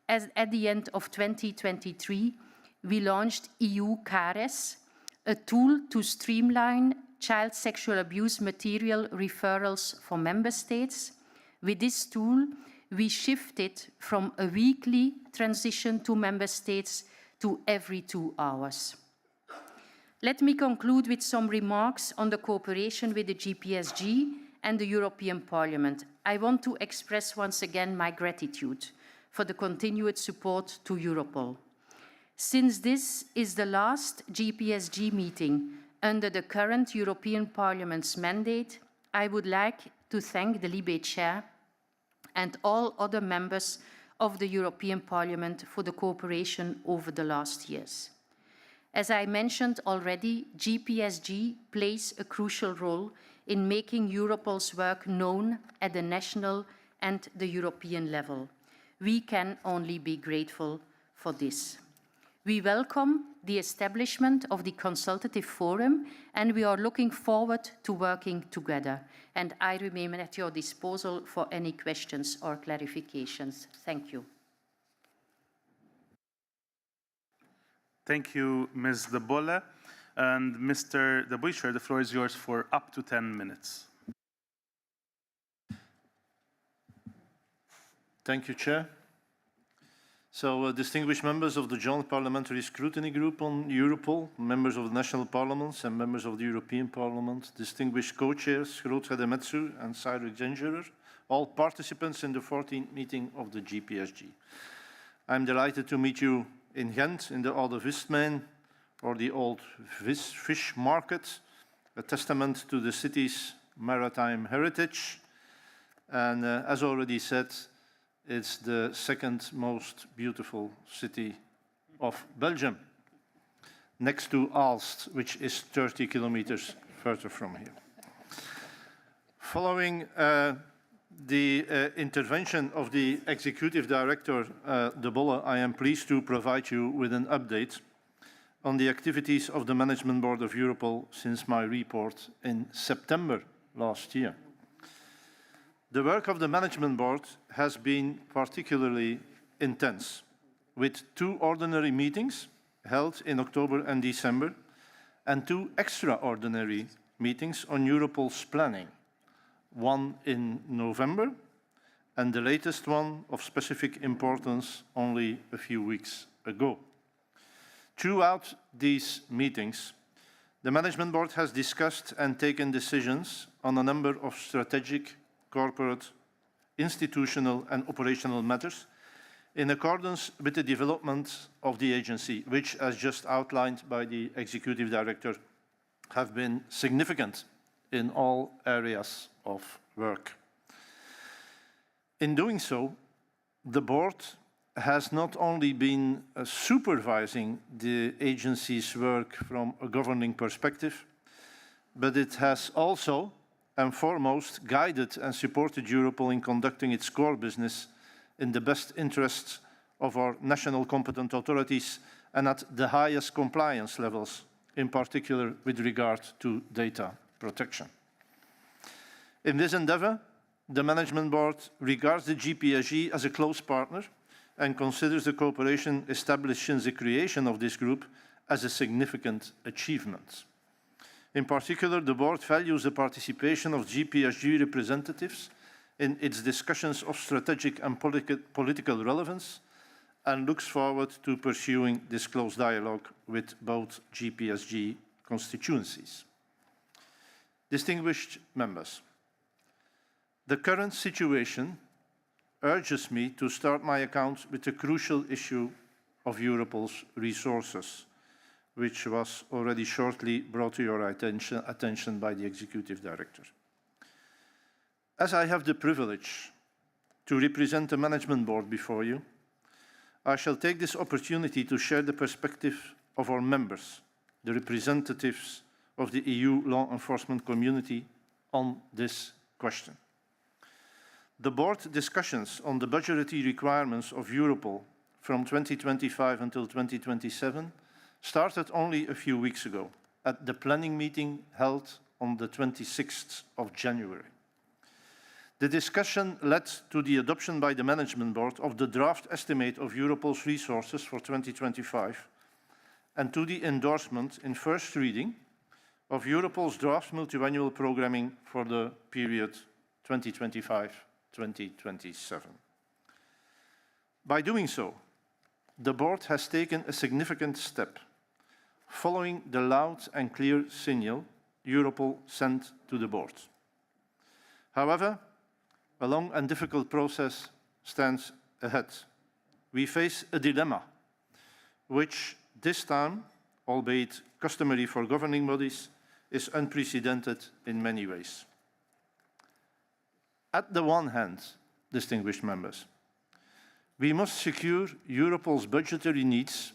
As at the end of 2023, we launched EU CARES, a tool to streamline child sexual abuse material referrals for member states. With this tool, we shifted from a weekly transition to member states to every 2 hours. Let me conclude with some remarks on the cooperation with the JPSG and the European Parliament. I want to express once again my gratitude for the continued support to Europol. Since this is the last JPSG meeting under the current European Parliament's mandate, I would like to thank the Libe Chair and all other members of the European Parliament for the cooperation over the last years. As I mentioned already, JPSG plays a crucial role in making Europol's work known at the national and the European level. We can only be grateful for this. We welcome the establishment of the Consultative Forum, and we are looking forward to working together. And I remain at your disposal for any questions or clarifications. Thank you. Thank you, Ms. De Bolle. And Mr. De Buyscher, the floor is yours for up to 10 minutes. Thank you, Chair. So, distinguished members of the Joint Parliamentary Scrutiny Group on Europol, members of the national parliaments and members of the European Parliament, distinguished co-chairs Groot-Hede Metsu and Cyril Gengerer, all participants in the 14th meeting of the JPSG. I'm delighted to meet you in Ghent, in the Oude Vismijn, or the Old Fish Market, a testament to the city's maritime heritage. And as already said, it's the second most beautiful city of Belgium, next to Aalst, which is 30 kilometers further from here. Following the intervention of the Executive Director, De Bolle, I am pleased to provide you with an update on the activities of the Management Board of Europol since my report in September last year. The work of the Management Board has been particularly intense, with 2 ordinary meetings held in October and December, and 2 extraordinary meetings on Europol's planning, one in November, and the latest one of specific importance only a few weeks ago. Throughout these meetings, the Management Board has discussed and taken decisions on a number of strategic, corporate institutional and operational matters in accordance with the development of the agency, which, as just outlined by the Executive Director, have been significant in all areas of work. In doing so, the board has not only been supervising the agency's work from a governing perspective, but it has also and foremost guided and supported Europol in conducting its core business in the best interests of our national competent authorities and at the highest compliance levels, in particular with regard to data protection. In this endeavour, the Management Board regards the JPSG as a close partner and considers the cooperation established since the creation of this group as a significant achievement. In particular, the Board values the participation of JPSG representatives in its discussions of strategic and political relevance and looks forward to pursuing this close dialogue with both JPSG constituencies. Distinguished members, the current situation urges me to start my account with the crucial issue of Europol's resources, which was already shortly brought to your attention by the Executive Director. As I have the privilege to represent the Management Board before you, I shall take this opportunity to share the perspective of our members, the representatives of the EU law enforcement community, on this question. The Board discussions on the budgetary requirements of Europol from 2025 until 2027 started only a few weeks ago at the planning meeting held on the 26th of January. The discussion led to the adoption by the Management Board of the draft estimate of Europol's resources for 2025 and to the endorsement in first reading of Europol's draft multi-annual programming for the period 2025-2027. By doing so, the Board has taken a significant step following the loud and clear signal Europol sent to the Board. However, a long and difficult process stands ahead. We face a dilemma, which this time, albeit customary for governing bodies, is unprecedented in many ways. At the one hand, distinguished members, we must secure Europol's budgetary needs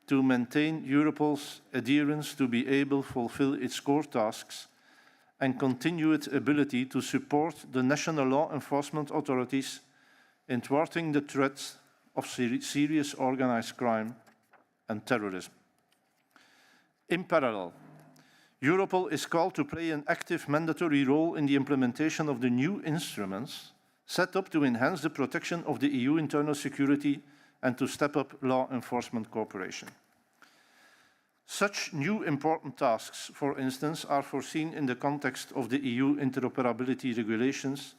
to maintain Europol's adherence to be able to fulfill its core tasks and continue its ability to support the national law enforcement authorities in thwarting the threats of serious organized crime and terrorism. In parallel, Europol is called to play an active mandatory role in the implementation of the new instruments set up to enhance the protection of the EU internal security and to step up law enforcement cooperation. Such new important tasks, for instance, are foreseen in the context of the EU interoperability regulations,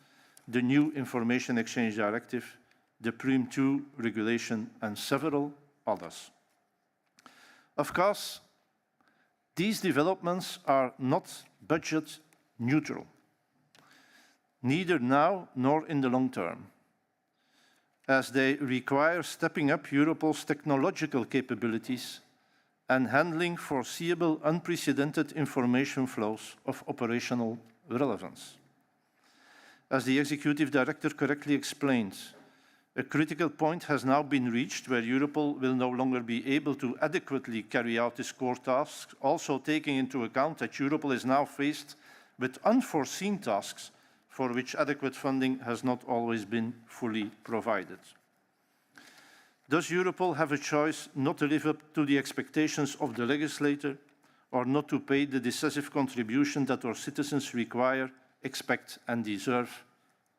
the new Information Exchange Directive, the PRIM II regulation, and several others. Of course, these developments are not budget neutral, neither now nor in the long term, as they require stepping up Europol's technological capabilities and handling foreseeable unprecedented information flows of operational relevance. As the Executive Director correctly explained, a critical point has now been reached where Europol will no longer be able to adequately carry out its core tasks, also taking into account that Europol is now faced with unforeseen tasks for which adequate funding has not always been fully provided. Does Europol have a choice not to live up to the expectations of the legislator or not to pay the decisive contribution that our citizens require, expect and deserve?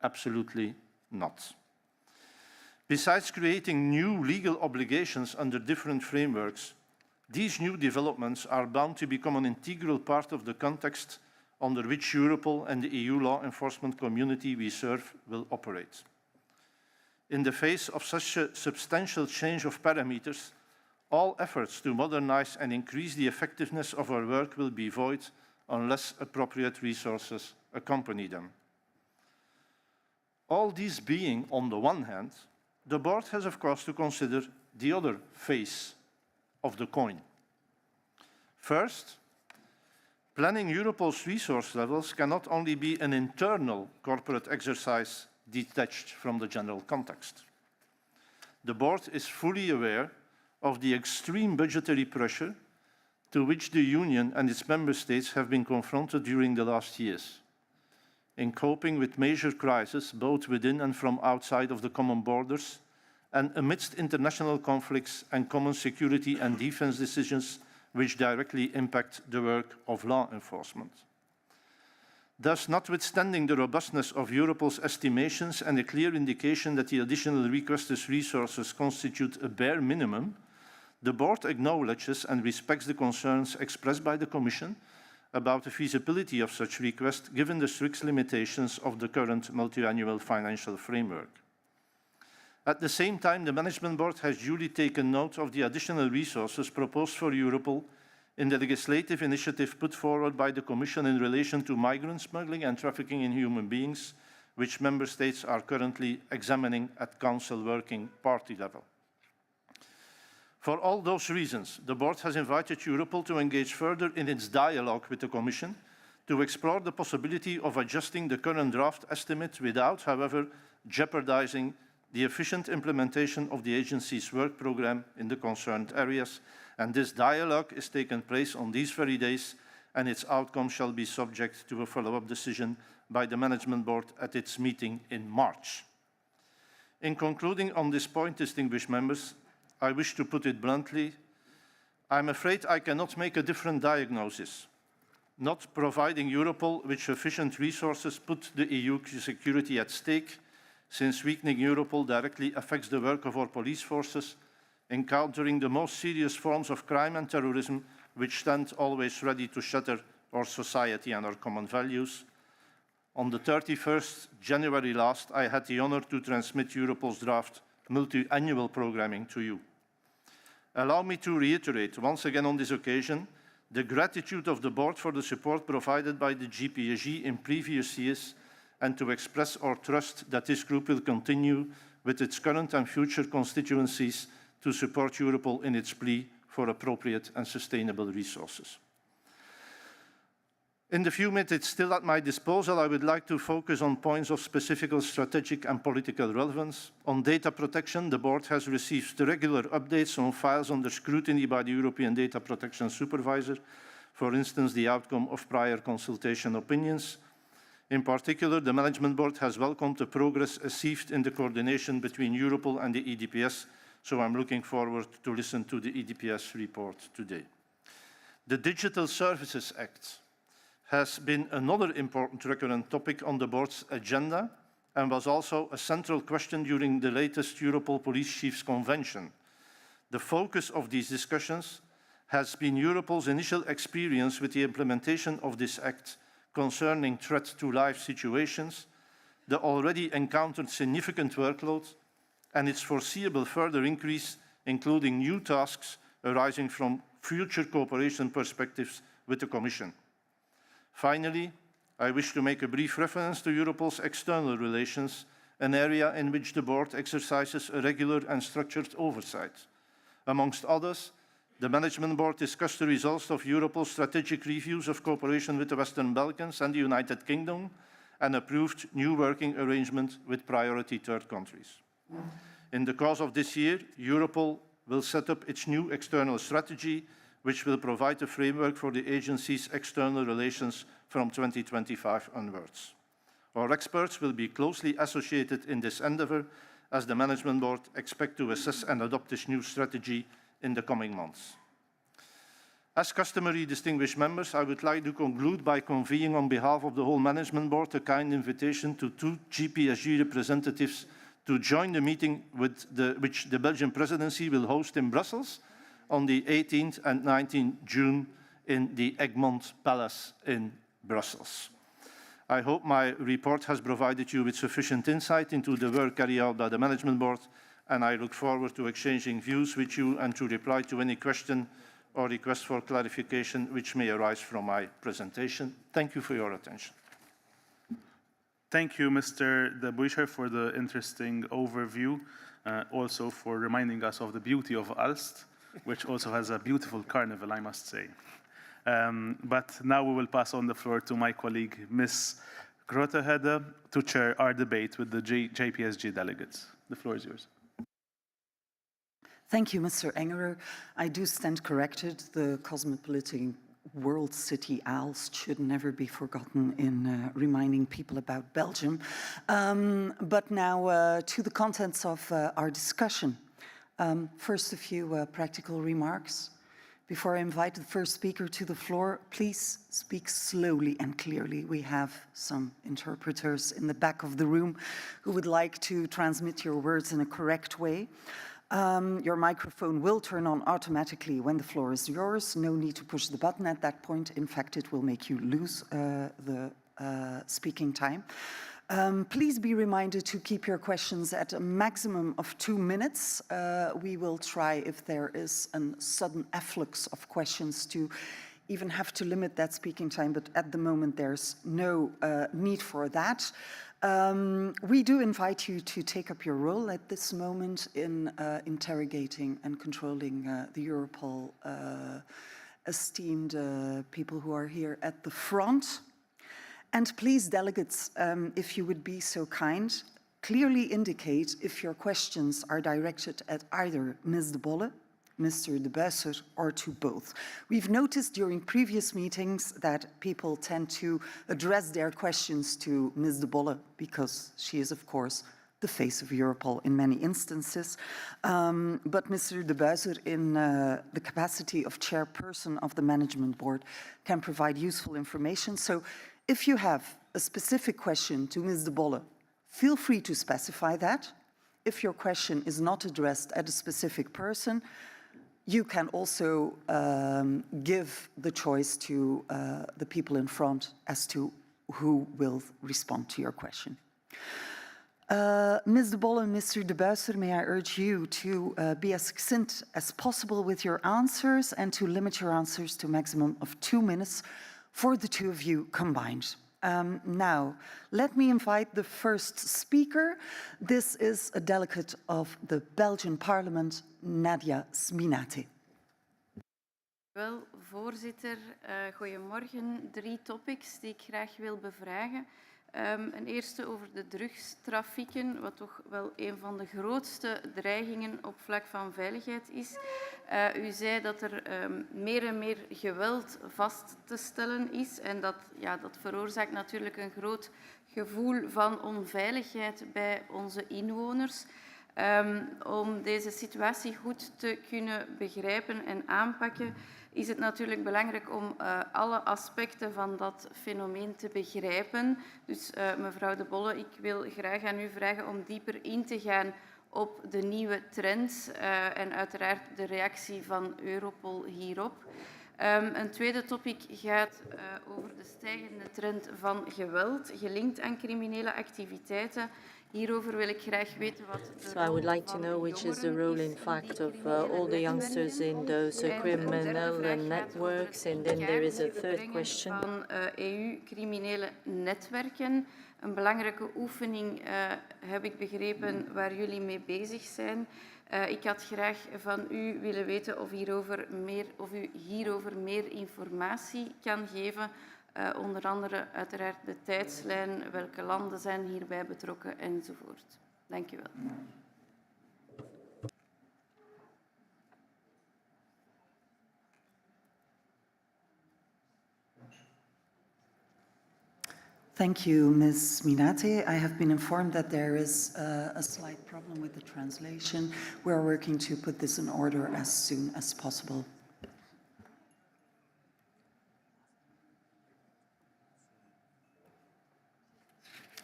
Absolutely not. Besides creating new legal obligations under different frameworks, these new developments are bound to become an integral part of the context under which Europol and the EU law enforcement community we serve will operate. In the face of such a substantial change of parameters, all efforts to modernize and increase the effectiveness of our work will be void unless appropriate resources accompany them. All these being on the one hand, the board has of course to consider the other face of the coin. First, planning Europol's resource levels cannot only be an internal corporate exercise detached from the general context. The board is fully aware of the extreme budgetary pressure to which the Union and its member states have been confronted during the last years. In coping with major crises, both within and from outside of the common borders, and amidst international conflicts and common security and defense decisions which directly impact the work of law enforcement. Thus, notwithstanding the robustness of Europol's estimations and a clear indication that the additional requested resources constitute a bare minimum, the board acknowledges and respects the concerns expressed by the Commission about the feasibility of such requests given the strict limitations of the current multi-annual financial framework. At the same time, the Management Board has duly taken note of the additional resources proposed for Europol in the legislative initiative put forward by the Commission in relation to migrant smuggling and trafficking in human beings, which Member States are currently examining at Council working party level. For all those reasons, the Board has invited Europol to engage further in its dialogue with the Commission to explore the possibility of adjusting the current draft estimate without, however, jeopardizing the efficient implementation of the agency's work programme in the concerned areas, and this dialogue is taking place on these very days, and its outcome shall be subject to a follow-up decision by the Management Board at its meeting in March. In concluding on this point, distinguished members, I wish to put it bluntly, I'm afraid I cannot make a different diagnosis. Not providing Europol with sufficient resources put the EU security at stake, since weakening Europol directly affects the work of our police forces, encountering the most serious forms of crime and terrorism, which stand always ready to shatter our society and our common values. On the 31st January last, I had the honor to transmit Europol's draft multi-annual programming to you. Allow me to reiterate once again on this occasion the gratitude of the Board for the support provided by the JPSG in previous years, and to express our trust that this group will continue with its current and future constituencies to support Europol in its plea for appropriate and sustainable resources. In the few minutes still at my disposal, I would like to focus on points of specific strategic and political relevance. On data protection, the Board has received regular updates on files under scrutiny by the European Data Protection Supervisor, for instance, the outcome of prior consultation opinions. In particular, the Management Board has welcomed the progress achieved in the coordination between Europol and the EDPS, so I'm looking forward to listen to the EDPS report today. The Digital Services Act has been another important recurrent topic on the Board's agenda and was also a central question during the latest Europol Police Chiefs Convention. The focus of these discussions has been Europol's initial experience with the implementation of this act concerning threat to life situations, the already encountered significant workload, and its foreseeable further increase, including new tasks arising from future cooperation perspectives with the Commission. Finally, I wish to make a brief reference to Europol's external relations, an area in which the Board exercises a regular and structured oversight. Amongst others, the Management Board discussed the results of Europol's strategic reviews of cooperation with the Western Balkans and the United Kingdom, and approved new working arrangements with priority third countries. In the course of this year, Europol will set up its new external strategy, which will provide a framework for the agency's external relations from 2025 onwards. Our experts will be closely associated in this endeavour, as the Management Board expects to assess and adopt this new strategy in the coming months. As customary, distinguished members, I would like to conclude by convening on behalf of the whole Management Board a kind invitation to two JPSG representatives to join the meeting which the Belgian Presidency will host in Brussels on the 18th and 19th June in the Egmont Palace in Brussels. I hope my report has provided you with sufficient insight into the work carried out by the Management Board, and I look forward to exchanging views with you and to reply to any question or request for clarification which may arise from my presentation. Thank you for your attention. Thank you, Mr. De Buischer, for the interesting overview, also for reminding us of the beauty of Aalst, which also has a beautiful carnival, I must say. But now we will pass on the floor to my colleague, Ms. Grotehede, to chair our debate with the JPSG delegates. The floor is yours. Thank you, Mr. Engerer. I do stand corrected. The cosmopolitan world city Aalst should never be forgotten in reminding people about Belgium. But now to the contents of our discussion. First, a few practical remarks. Before I invite the first speaker to the floor, please speak slowly and clearly. We have some interpreters in the back of the room who would like to transmit your words in a correct way. Your microphone will turn on automatically when the floor is yours. No need to push the button at that point. In fact, it will make you lose the speaking time. Please be reminded to keep your questions at a maximum of 2 minutes. We will try, if there is a sudden afflux of questions, to even have to limit that speaking time, but at the moment there's no need for that. We do invite you to take up your role at this moment in interrogating and controlling the Europol esteemed people who are here at the front. And please, delegates, if you would be so kind, clearly indicate if your questions are directed at either Ms. De Bolle, Mr. De Buisser, or to both. We've noticed during previous meetings that people tend to address their questions to Ms. De Bolle because she is, of course, the face of Europol in many instances. But Mr. De Buisser, in the capacity of chairperson of the management board, can provide useful information. So if you have a specific question to Ms. De Bolle, feel free to specify that. If your question is not addressed at a specific person, you can also give the choice to the people in front as to who will respond to your question. Ms. De Bolle and Mr. De Buisser, may I urge you to be as succinct as possible with your answers and to limit your answers to a maximum of 2 minutes for the two of you combined. Now, let me invite the first speaker. This is a delegate of the Belgian Parliament, Nadia Sminate. Wel, voorzitter, goedemorgen. 3 topics die ik graag wil bevragen. Een eerste over de drugstrafficken, wat toch wel een van de grootste dreigingen op vlak van veiligheid is. U zei dat er meer en meer geweld vast te stellen is en dat veroorzaakt natuurlijk een groot gevoel van onveiligheid bij onze inwoners. Om deze situatie goed te kunnen begrijpen en aanpakken, is het natuurlijk belangrijk om alle aspecten van dat fenomeen te begrijpen. Dus mevrouw De Bolle, ik wil graag aan u vragen om dieper in te gaan op de nieuwe trends en uiteraard de reactie van Europol hierop. Een tweede topic gaat over de stijgende trend van geweld, gelinkt aan criminele activiteiten. Hierover wil ik graag weten wat de So I would like to know which is the role, in fact, of all the youngsters in those criminal networks. And then there is a third question. Van EU-criminele netwerken. Een belangrijke oefening, heb ik begrepen, waar jullie mee bezig zijn. Ik had graag van u willen weten of u hierover meer informatie kan geven. Onder andere uiteraard de tijdslijn, welke landen zijn hierbij betrokken enzovoort. Dank u wel. Thank you, Ms. Minate. I have been informed that there is a slight problem with the translation. We are working to put this in order as soon as possible.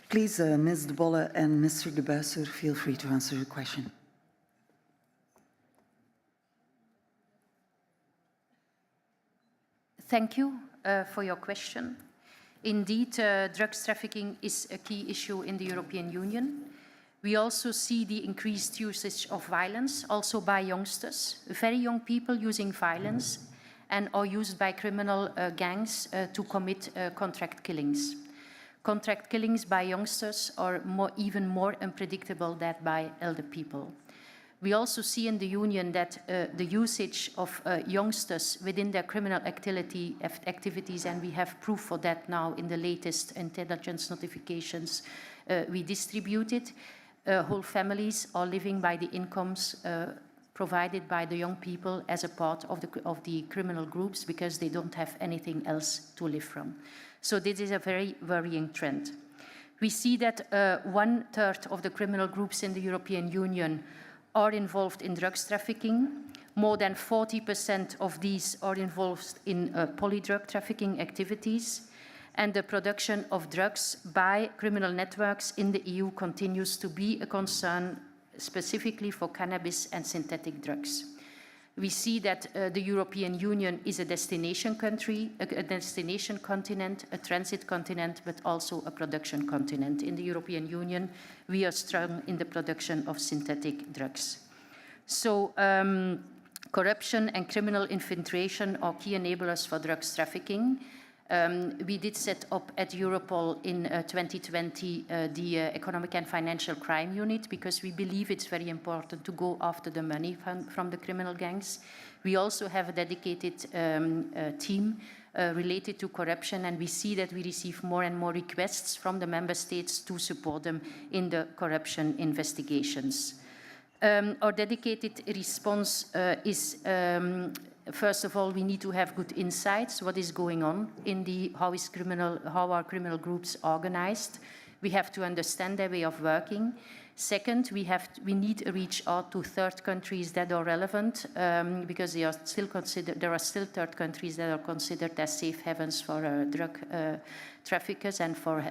Please, Ms. De Bolle and Mr. De Buisser, feel free to answer the question. Thank you for your question. Indeed, drugs trafficking is a key issue in the European Union. We also see the increased usage of violence, also by youngsters, very young people using violence and are used by criminal gangs to commit contract killings. Contract killings by youngsters are even more unpredictable than by elder people. We also see in the Union that the usage of youngsters within their criminal activities, and we have proof for that now in the latest intelligence notifications we distributed. Whole families are living by the incomes provided by the young people as a part of the criminal groups because they don't have anything else to live from. So this is a very worrying trend. We see that 1/3 of the criminal groups in the European Union are involved in drugs trafficking. More than 40% of these are involved in polydrug trafficking activities. And the production of drugs by criminal networks in the EU continues to be a concern, specifically for cannabis and synthetic drugs. We see that the European Union is a destination country, a destination continent, a transit continent, but also a production continent. In the European Union, we are strong in the production of synthetic drugs. So corruption and criminal infiltration are key enablers for drugs trafficking. We did set up at Europol in 2020 the Economic and Financial Crime Unit because we believe it's very important to go after the money from the criminal gangs. We also have a dedicated team related to corruption, and we see that we receive more and more requests from the member states to support them in the corruption investigations. Our dedicated response is first of all, we need to have good insights. What is going on in how are criminal groups organized? We have to understand their way of working. Second, we need to reach out to third countries that are relevant because there are still third countries that are considered as safe havens for drug traffickers and for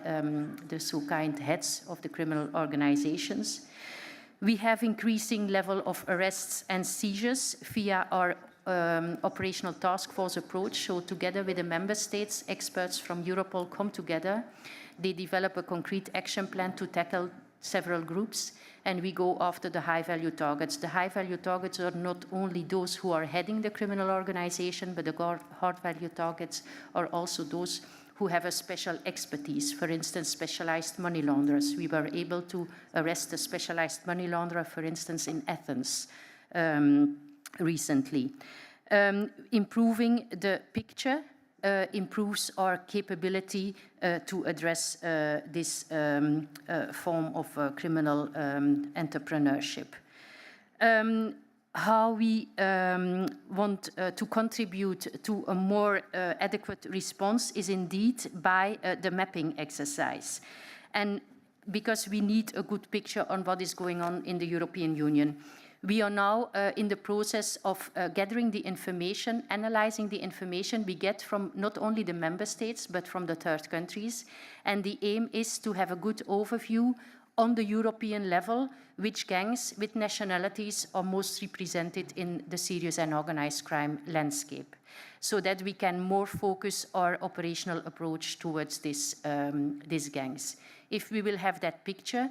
the so-called heads of the criminal organizations. We have increasing level of arrests and seizures via our operational task force approach. So together with the member states, experts from Europol come together. They develop a concrete action plan to tackle several groups, and we go after the high-value targets. The high-value targets are not only those who are heading the criminal organization, but the hard-value targets are also those who have a special expertise, for instance, specialized money launderers. We were able to arrest a specialized money launderer, for instance, in Athens recently. Improving the picture improves our capability to address this form of criminal entrepreneurship. How we want to contribute to a more adequate response is indeed by the mapping exercise. And because we need a good picture on what is going on in the European Union. We are now in the process of gathering the information, analyzing the information we get from not only the member states, but from the third countries. And the aim is to have a good overview on the European level, which gangs with nationalities are most represented in the serious and organized crime landscape, so that we can more focus our operational approach towards these gangs. If we will have that picture,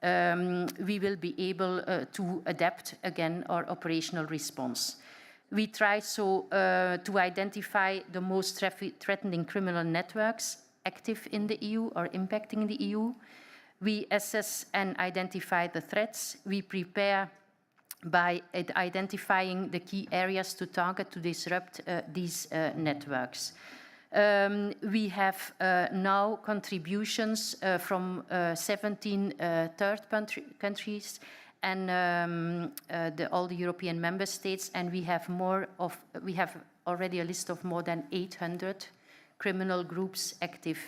we will be able to adapt again our operational response. We try to identify the most threatening criminal networks active in the EU or impacting the EU. We assess and identify the threats. We prepare by identifying the key areas to target to disrupt these networks. We have now contributions from 17 third countries and all the European member states, and we have already a list of more than 800 criminal groups active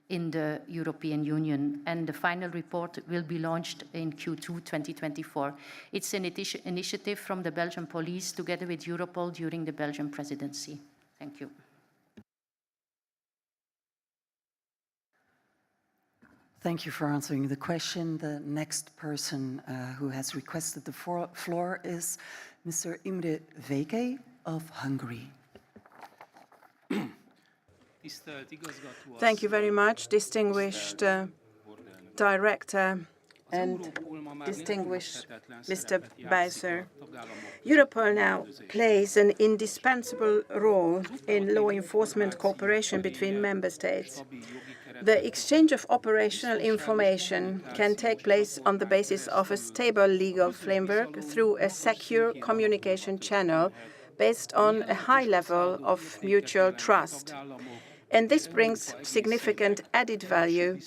in the European Union, and the final report will be launched in Q2 2024. It's an initiative from the Belgian police together with Europol during the Belgian presidency. Thank you. Thank you for answering the question. The next person who has requested the floor is Mr. Imre Veke of Hungary. Thank you very much, distinguished Director and distinguished Mr. Supervisor. Europol now plays an indispensable role in law enforcement cooperation between member states. The exchange of operational information can take place on the basis of a stable legal framework through a secure communication channel based on a high level of mutual trust. And this brings significant added value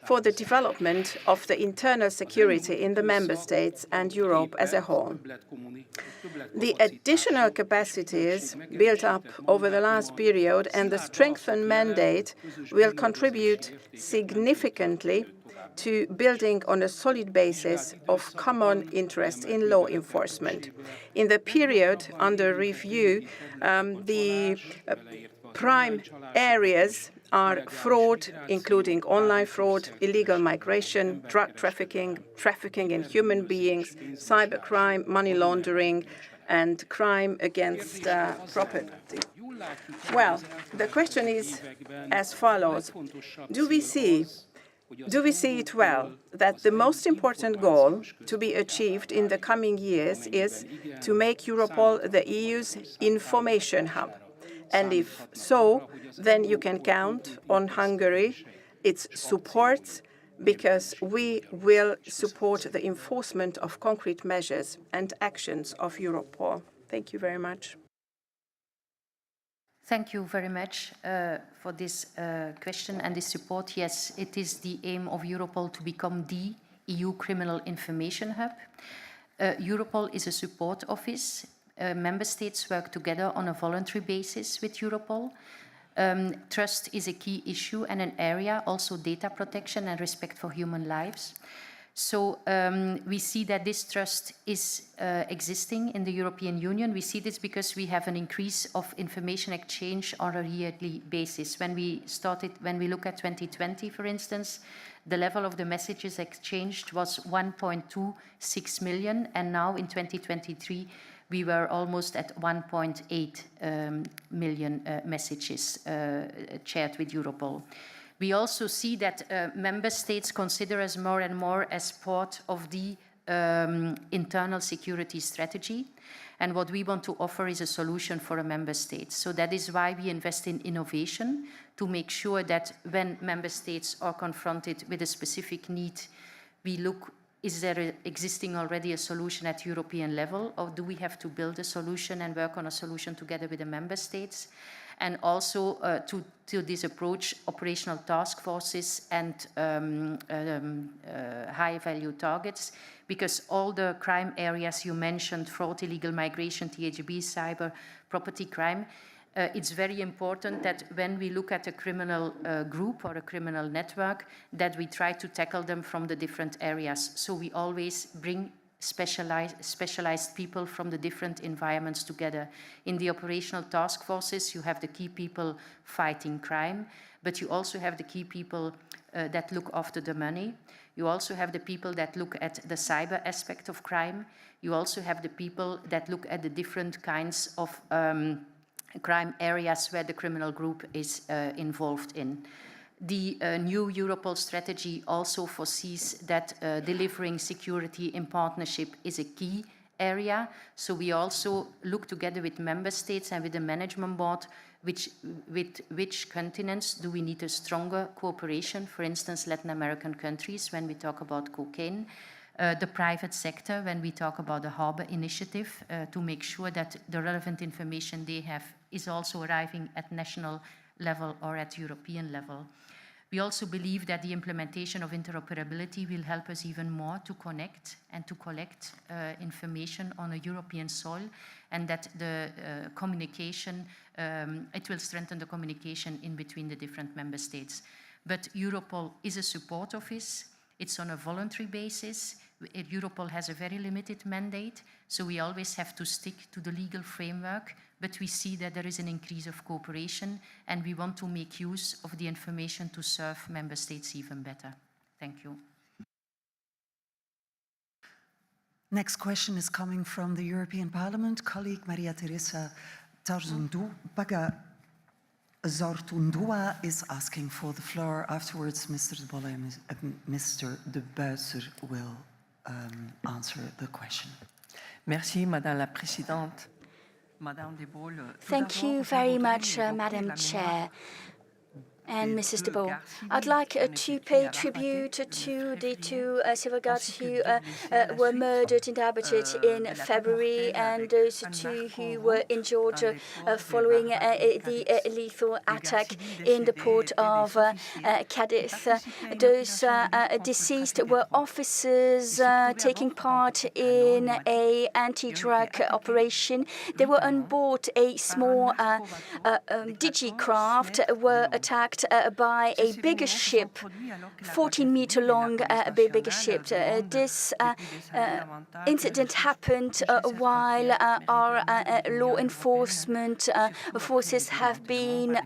for the development of the internal security in the member states and Europe as a whole. The additional capacities built up over the last period and the strengthened mandate will contribute significantly to building on a solid basis of common interest in law enforcement. In the period under review, the prime areas are fraud, including online fraud, illegal migration, drug trafficking, trafficking in human beings, cybercrime, money laundering, and crime against property. Well, the question is as follows. Do we see it well that the most important goal to be achieved in the coming years is to make Europol the EU's information hub? And if so, then you can count on Hungary, its support, because we will support the enforcement of concrete measures and actions of Europol. Thank you very much. Thank you very much for this question and this support. Yes, it is the aim of Europol to become the EU criminal information hub. Europol is a support office. Member states work together on a voluntary basis with Europol. Trust is a key issue and an area, also data protection and respect for human lives. So we see that this trust is existing in the European Union. We see this because we have an increase of information exchange on a yearly basis. When we look at 2020, for instance, the level of the messages exchanged was 1.26 million, and now in 2023, we were almost at 1.8 million messages shared with Europol. We also see that member states consider us more and more as part of the internal security strategy. And what we want to offer is a solution for a member state. So that is why we invest in innovation, to make sure that when member states are confronted with a specific need, we look, is there existing already a solution at European level, or do we have to build a solution and work on a solution together with the member states? And also to this approach, operational task forces and high-value targets, because all the crime areas you mentioned, fraud, illegal migration, THB, cyber, property crime, it's very important that when we look at a criminal group or a criminal network, that we try to tackle them from the different areas. So we always bring specialized people from the different environments together. In the operational task forces, you have the key people fighting crime, but you also have the key people that look after the money. You also have the people that look at the cyber aspect of crime. You also have the people that look at the different kinds of crime areas where the criminal group is involved in. The new Europol strategy also foresees that delivering security in partnership is a key area. So we also look together with member states and with the management board, with which continents do we need a stronger cooperation, for instance, Latin American countries when we talk about cocaine, the private sector when we talk about the Harbour Initiative, to make sure that the relevant information they have is also arriving at national level or at European level. We also believe that the implementation of interoperability will help us even more to connect and to collect information on a European soil, and that the communication, it will strengthen the communication in between the different member states. But Europol is a support office. It's on a voluntary basis. Europol has a very limited mandate, so we always have to stick to the legal framework, but we see that there is an increase of cooperation, and we want to make use of the information to serve member states even better. Thank you. Next question is coming from the European Parliament, colleague Maria Teresa Tarzundú. Zartundua is asking for the floor. Afterwards, Mr. De Bolle and Mr. De Buizer will answer the question. Merci, Madame la Présidente. Madame De Bolle. Thank you very much, Madam Chair. And Mrs. De Bolle, I'd like to pay tribute to the two civil guards who were murdered in Darbet in February, and those two who were injured following the lethal attack in the port of Cadiz. Those deceased were officers taking part in an anti-drug operation. They were on board a small digicraft, were attacked by a bigger ship, 14-meter long bigger ship. This incident happened while our law enforcement forces have been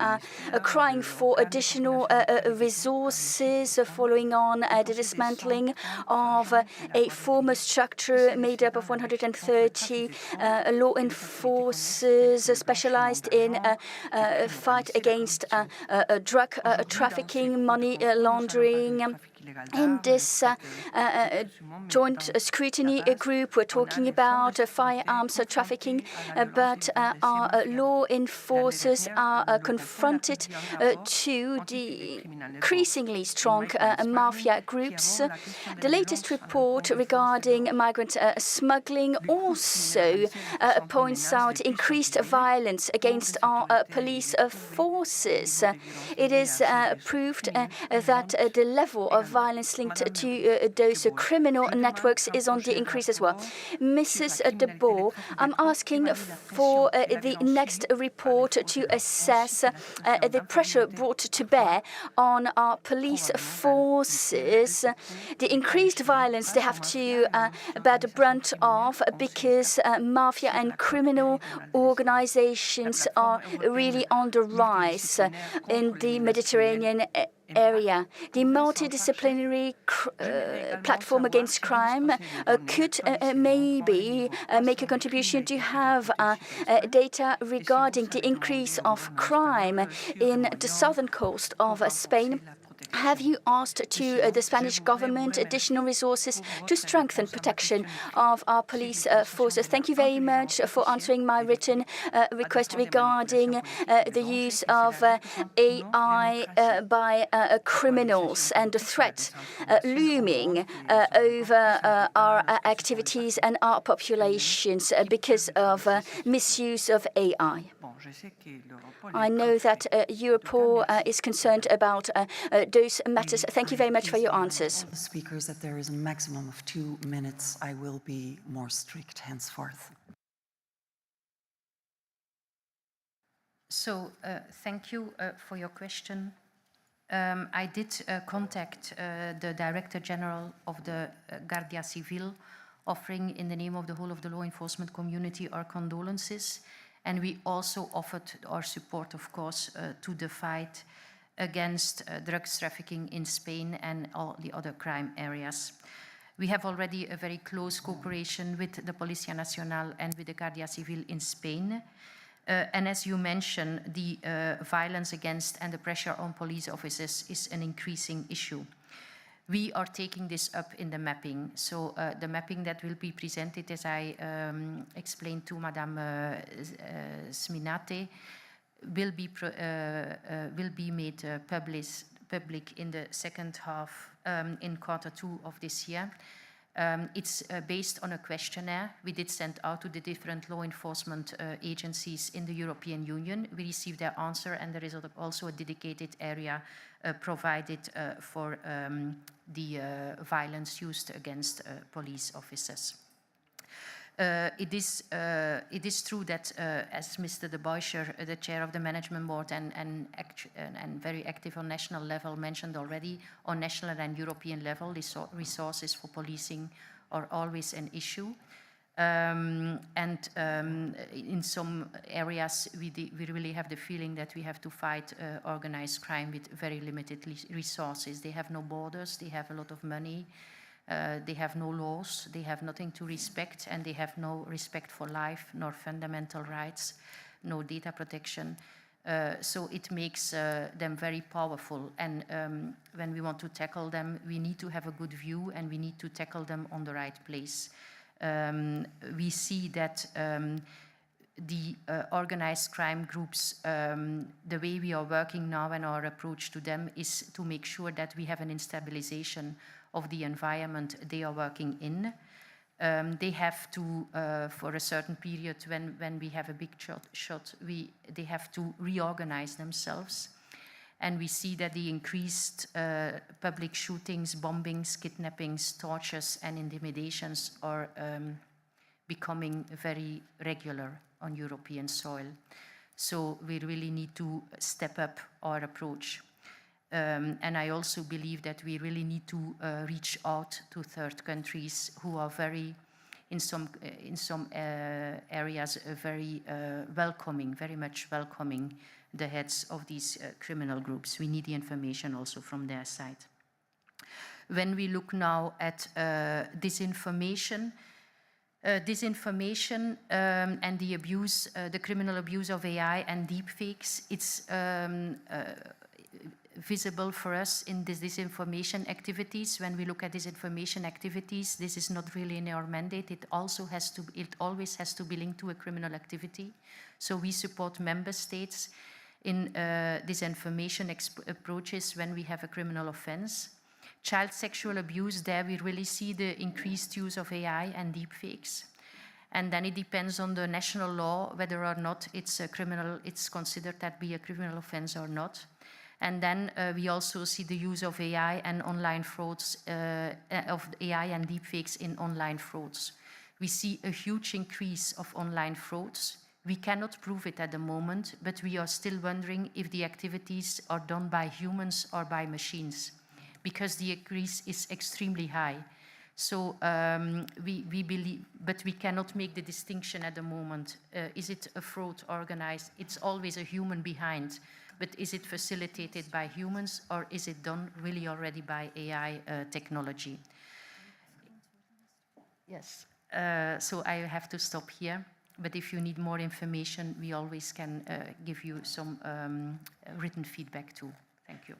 crying for additional resources following on the dismantling of a former structure made up of 130 law enforcers specialized in fight against drug trafficking, money laundering. In this joint scrutiny group, we're talking about firearms trafficking, but our law enforcers are confronted to the increasingly strong mafia groups. The latest report regarding migrant smuggling also points out increased violence against our police forces. It is proved that the level of violence linked to those criminal networks is on the increase as well. Mrs. De Bolle, I'm asking for the next report to assess the pressure brought to bear on our police forces, the increased violence they have to bear the brunt of because mafia and criminal organizations are really on the rise in the Mediterranean area. The multidisciplinary platform against crime could maybe make a contribution to have data regarding the increase of crime in the southern coast of Spain. Have you asked to the Spanish government additional resources to strengthen protection of our police forces? Thank you very much for answering my written request regarding the use of AI by criminals and the threat looming over our activities and our populations because of misuse of AI. I know that Europol is concerned about those matters. Thank you very much for your answers. The speakers that there is a maximum of 2 minutes. I will be more strict henceforth. So, thank you for your question. I did contact the Director General of the Guardia Civil, offering in the name of the whole of the law enforcement community our condolences. And we also offered our support, of course, to the fight against drugs trafficking in Spain and all the other crime areas. We have already a very close cooperation with the Policía Nacional and with the Guardia Civil in Spain. And as you mentioned, the violence against and the pressure on police officers is an increasing issue. We are taking this up in the mapping. So the mapping that will be presented, as I explained to Madame Sminate, will be made public in the second half, in Q2 of this year. It's based on a questionnaire we did send out to the different law enforcement agencies in the European Union. We received their answer, and there is also a dedicated area provided for the violence used against police officers. It is true that, as Mr. De Buyscher, the chair of the management board and very active on national level, mentioned already, on national and European level, resources for policing are always an issue. In some areas, we really have the feeling that we have to fight organized crime with very limited resources. They have no borders, they have a lot of money. They have no laws, they have nothing to respect, and they have no respect for life, nor fundamental rights, no data protection. So it makes them very powerful. And when we want to tackle them, we need to have a good view and we need to tackle them on the right place. We see that the organized crime groups, the way we are working now and our approach to them is to make sure that we have an instabilization of the environment they are working in. They have to, for a certain period, when we have a big shot, they have to reorganize themselves. And we see that the increased public shootings, bombings, kidnappings, tortures, and intimidations are becoming very regular on European soil. So we really need to step up our approach. And I also believe that we really need to reach out to third countries who are very, in some areas, very welcoming, very much welcoming the heads of these criminal groups. We need the information also from their side. When we look now at disinformation, and the abuse, the criminal abuse of AI and deepfakes, it's visible for us in these disinformation activities. When we look at disinformation activities, this is not really in our mandate. It always has to be linked to a criminal activity. So we support member states in disinformation approaches when we have a criminal offense. Child sexual abuse, there we really see the increased use of AI and deepfakes. And then it depends on the national law whether or not it's considered that be a criminal offense or not. And then we also see the use of AI and online frauds, of AI and deepfakes in online frauds. We see a huge increase of online frauds. We cannot prove it at the moment, but we are still wondering if the activities are done by humans or by machines, because the increase is extremely high. So we believe, but we cannot make the distinction at the moment. Is it a fraud organized? It's always a human behind, but is it facilitated by humans or is it done really already by AI technology? Yes, so I have to stop here. But if you need more information, we always can give you some written feedback too. Thank you.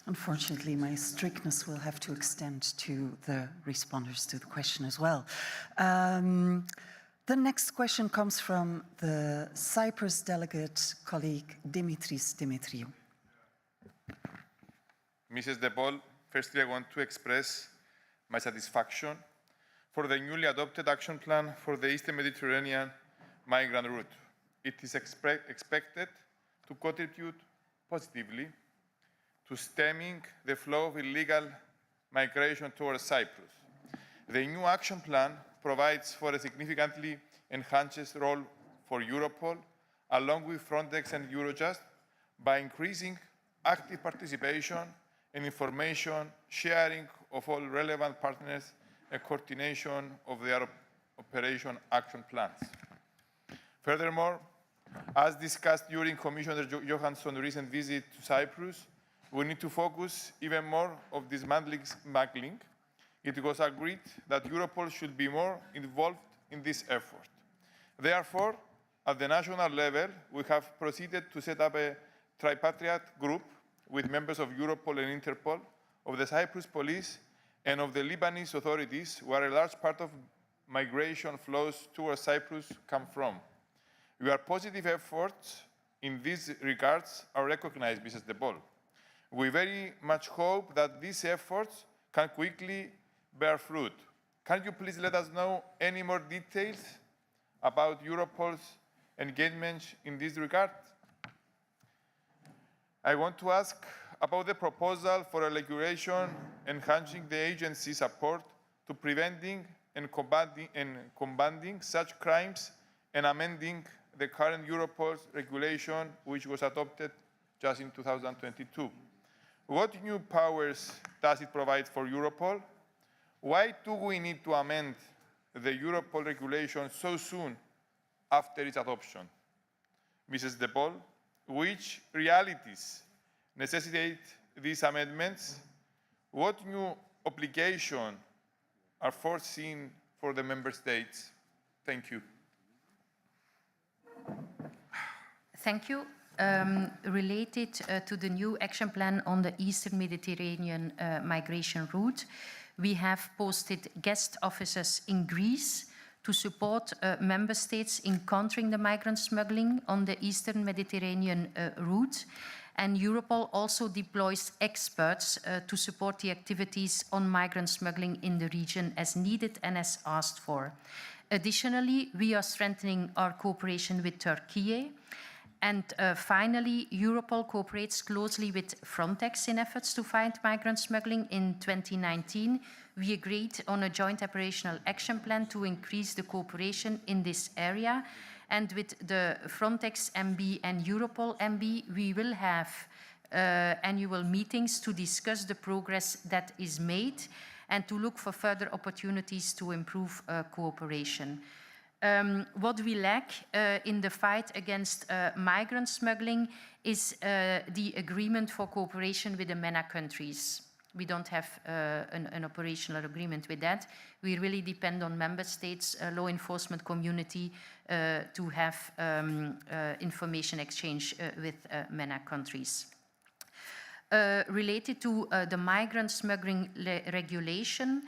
Unfortunately, my strictness will have to extend to the responders to the question as well. The next question comes from the Cyprus delegate, colleague Dimitris Dimitriou. Mrs. De Paul, firstly, I want to express my satisfaction for the newly adopted action plan for the Eastern Mediterranean migrant route. It is expected to contribute positively to stemming the flow of illegal migration towards Cyprus. The new action plan provides for a significantly enhanced role for Europol, along with Frontex and Eurojust, by increasing active participation and information sharing of all relevant partners and coordination of their operation action plans. Furthermore, as discussed during Commissioner Johansson's recent visit to Cyprus, we need to focus even more on dismantling smuggling. It was agreed that Europol should be more involved in this effort. Therefore, at the national level, we have proceeded to set up a tripartite group with members of Europol and Interpol, of the Cyprus police, and of the Lebanese authorities, where a large part of migration flows towards Cyprus come from. Your positive efforts in these regards are recognized, Mrs. De Paul. We very much hope that these efforts can quickly bear fruit. Can you please let us know any more details about Europol's engagement in this regard? I want to ask about the proposal for a regulation enhancing the agency's support to preventing and combating such crimes and amending the current Europol regulation, which was adopted just in 2022. What new powers does it provide for Europol? Why do we need to amend the Europol regulation so soon after its adoption? Mrs. De Paul, which realities necessitate these amendments? What new obligations are foreseen for the member states? Thank you. Thank you. Related to the new action plan on the Eastern Mediterranean migration route, we have posted guest officers in Greece to support member states in countering the migrant smuggling on the Eastern Mediterranean route. And Europol also deploys experts to support the activities on migrant smuggling in the region as needed and as asked for. Additionally, we are strengthening our cooperation with Turkey. And finally, Europol cooperates closely with Frontex in efforts to fight migrant smuggling. In 2019, we agreed on a joint operational action plan to increase the cooperation in this area. And with the Frontex MB and Europol MB, we will have annual meetings to discuss the progress that is made and to look for further opportunities to improve cooperation. What we lack in the fight against migrant smuggling is the agreement for cooperation with the MENA countries. We don't have an operational agreement with that. We really depend on member states, law enforcement community to have information exchange with MENA countries. Related to the migrant smuggling regulation,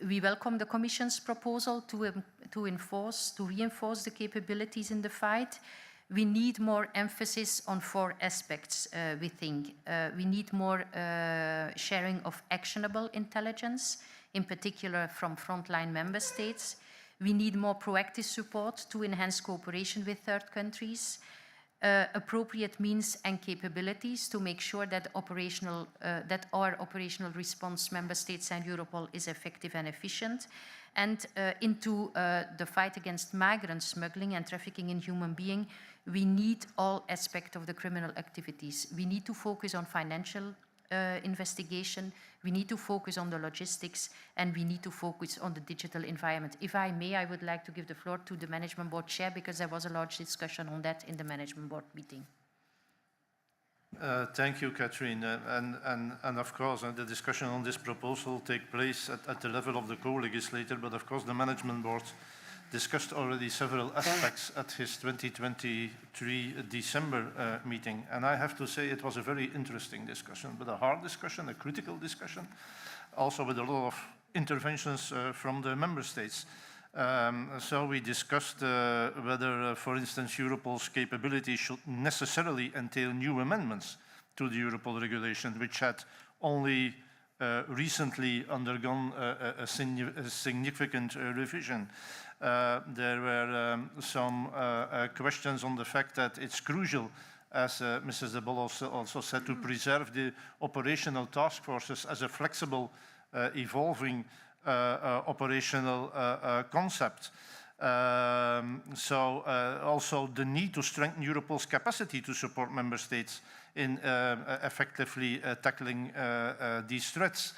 we welcome the Commission's proposal to reinforce the capabilities in the fight. We need more emphasis on 4 aspects, we think. We need more sharing of actionable intelligence, in particular from frontline member states. We need more proactive support to enhance cooperation with third countries. Appropriate means and capabilities to make sure that our operational response, member states and Europol, is effective and efficient. And into the fight against migrant smuggling and trafficking in human beings, we need all aspects of the criminal activities. We need to focus on financial investigation, we need to focus on the logistics, and we need to focus on the digital environment. If I may, I would like to give the floor to the Management Board Chair, because there was a large discussion on that in the Management Board meeting. Thank you, Catherine. And of course, the discussion on this proposal takes place at the level of the co-legislator, but of course the Management Board discussed already several aspects at his 2023 December meeting. And I have to say it was a very interesting discussion, but a hard discussion, a critical discussion, also with a lot of interventions from the member states. So we discussed whether, for instance, Europol's capability should necessarily entail new amendments to the Europol regulation, which had only recently undergone a significant revision. There were some questions on the fact that it's crucial, as Mrs. de Bolle also said, to preserve the operational task forces as a flexible, evolving operational concept. Also the need to strengthen Europol's capacity to support member states in effectively tackling these threats.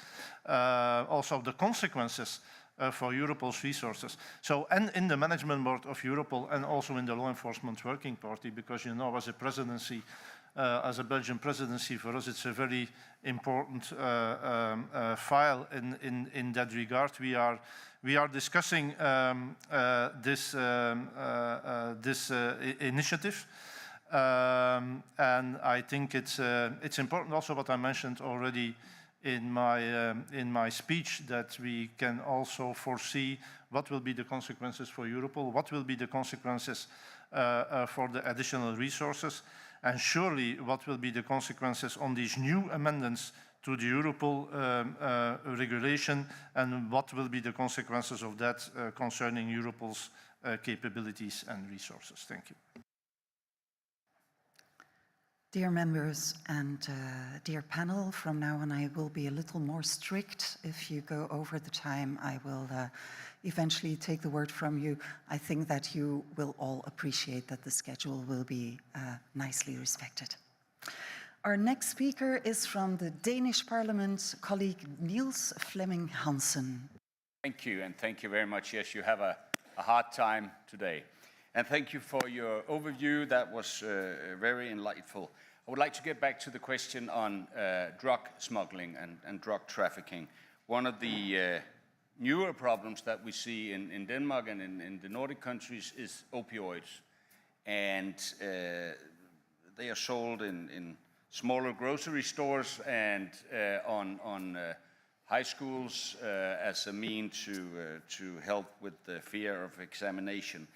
Also the consequences for Europol's resources. And in the Management Board of Europol, and also in the Law Enforcement Working Party, because you know, as a presidency, as a Belgian presidency, for us it's a very important file in that regard. We are discussing this initiative, and I think it's important also what I mentioned already in my speech, that we can also foresee what will be the consequences for Europol, what will be the consequences for the additional resources, and surely what will be the consequences on these new amendments to the Europol regulation, and what will be the consequences of that concerning Europol's capabilities and resources. Thank you. Dear members and dear panel, from now on I will be a little more strict. If you go over the time, I will eventually take the word from you. I think that you will all appreciate that the schedule will be nicely respected. Our next speaker is from the Danish Parliament, colleague Niels Flemming Hansen. Thank you, and thank you very much. Yes, you have a hard time today. And thank you for your overview. That was very enlightful. I would like to get back to the question on drug smuggling and drug trafficking. One of the newer problems that we see in Denmark and in the Nordic countries is opioids. and they are sold in smaller grocery stores and on high schools as a means to help with the fear of examination.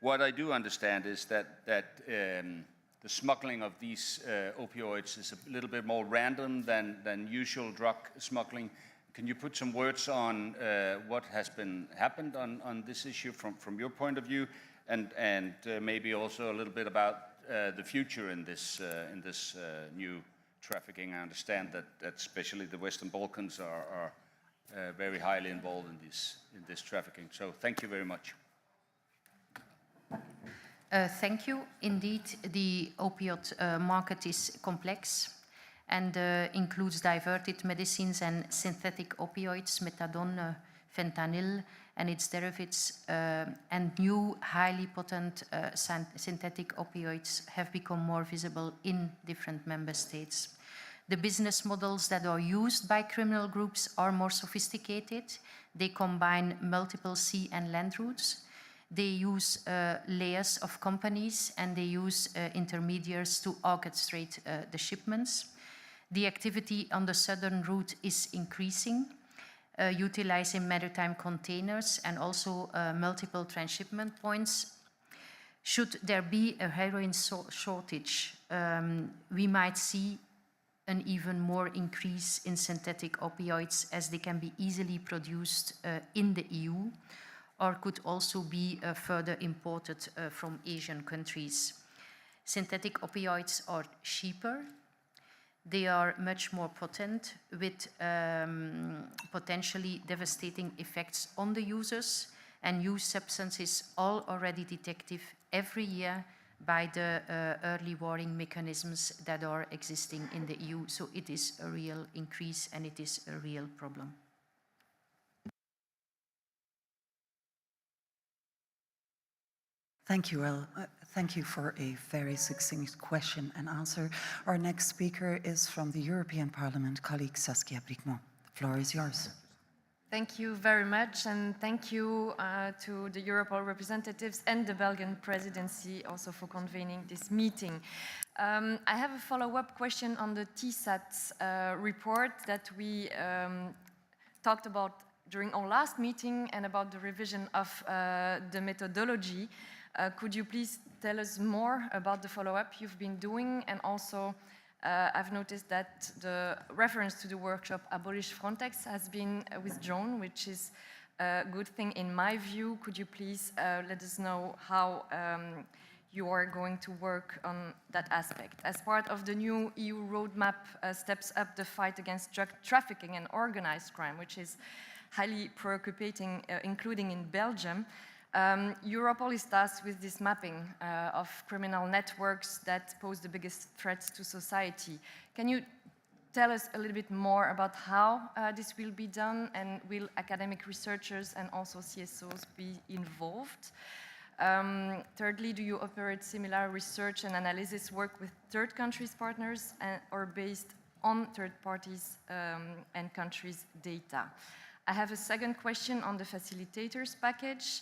What I do understand is that the smuggling of these opioids is a little bit more random than usual drug smuggling. Can you put some words on what has happened on this issue from your point of view, and maybe also a little bit about the future in this new trafficking? I understand that especially the Western Balkans are very highly involved in this trafficking. So thank you very much. Thank you. Indeed, the opioid market is complex and includes diverted medicines and synthetic opioids, methadone, fentanyl, and its derivatives, and new highly potent synthetic opioids have become more visible in different member states. The business models that are used by criminal groups are more sophisticated. They combine multiple sea and land routes. They use layers of companies, and they use intermediaries to orchestrate the shipments. The activity on the southern route is increasing, utilizing maritime containers and also multiple transshipment points. Should there be a heroin shortage, we might see an even more increase in synthetic opioids, as they can be easily produced in the EU, or could also be further imported from Asian countries. Synthetic opioids are cheaper. They are much more potent, with potentially devastating effects on the users, and use substances all already detected every year by the early warning mechanisms that are existing in the EU. So it is a real increase, and it is a real problem. Thank you, El. Thank you for a very succinct question and answer. Our next speaker is from the European Parliament, colleague Saskia Brikmont. The floor is yours. Thank you very much, and thank you to the Europol representatives and the Belgian presidency also for convening this meeting. I have a follow-up question on the TSAT report that we talked about during our last meeting, and about the revision of the methodology. Could you please tell us more about the follow-up you've been doing? And also, I've noticed that the reference to the workshop Abolish Frontex has been withdrawn, which is a good thing in my view. Could you please let us know how you are going to work on that aspect? As part of the new EU roadmap steps up the fight against drug trafficking and organized crime, which is highly preoccupating, including in Belgium. Europol is tasked with this mapping of criminal networks that pose the biggest threats to society. Can you tell us a little bit more about how this will be done, and will academic researchers and also CSOs be involved? Thirdly, do you operate similar research and analysis work with third countries partners, or based on third parties and countries' data? I have a second question on the facilitators package.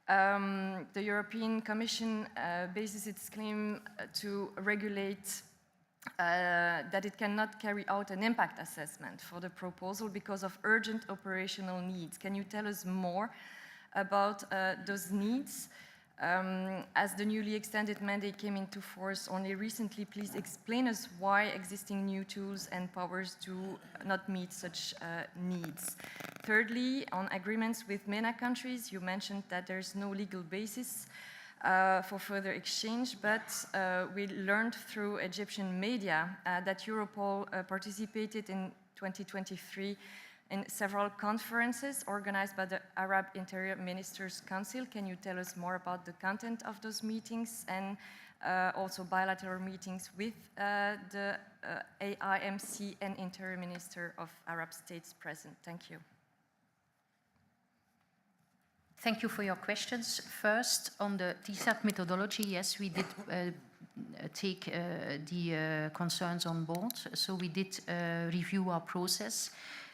The European Commission bases its claim to regulate that it cannot carry out an impact assessment for the proposal because of urgent operational needs. Can you tell us more about those needs? As the newly extended mandate came into force only recently, please explain us why existing new tools and powers do not meet such needs. Thirdly, on agreements with MENA countries, you mentioned that there's no legal basis for further exchange, but we learned through Egyptian media that Europol participated in 2023 in several conferences organized by the Arab Interior Ministers Council. Can you tell us more about the content of those meetings, and also bilateral meetings with the AIMC and Interior Minister of Arab States present? Thank you. Thank you for your questions. First, on the TSAT methodology, yes, we did take the concerns on board. So we did review our process.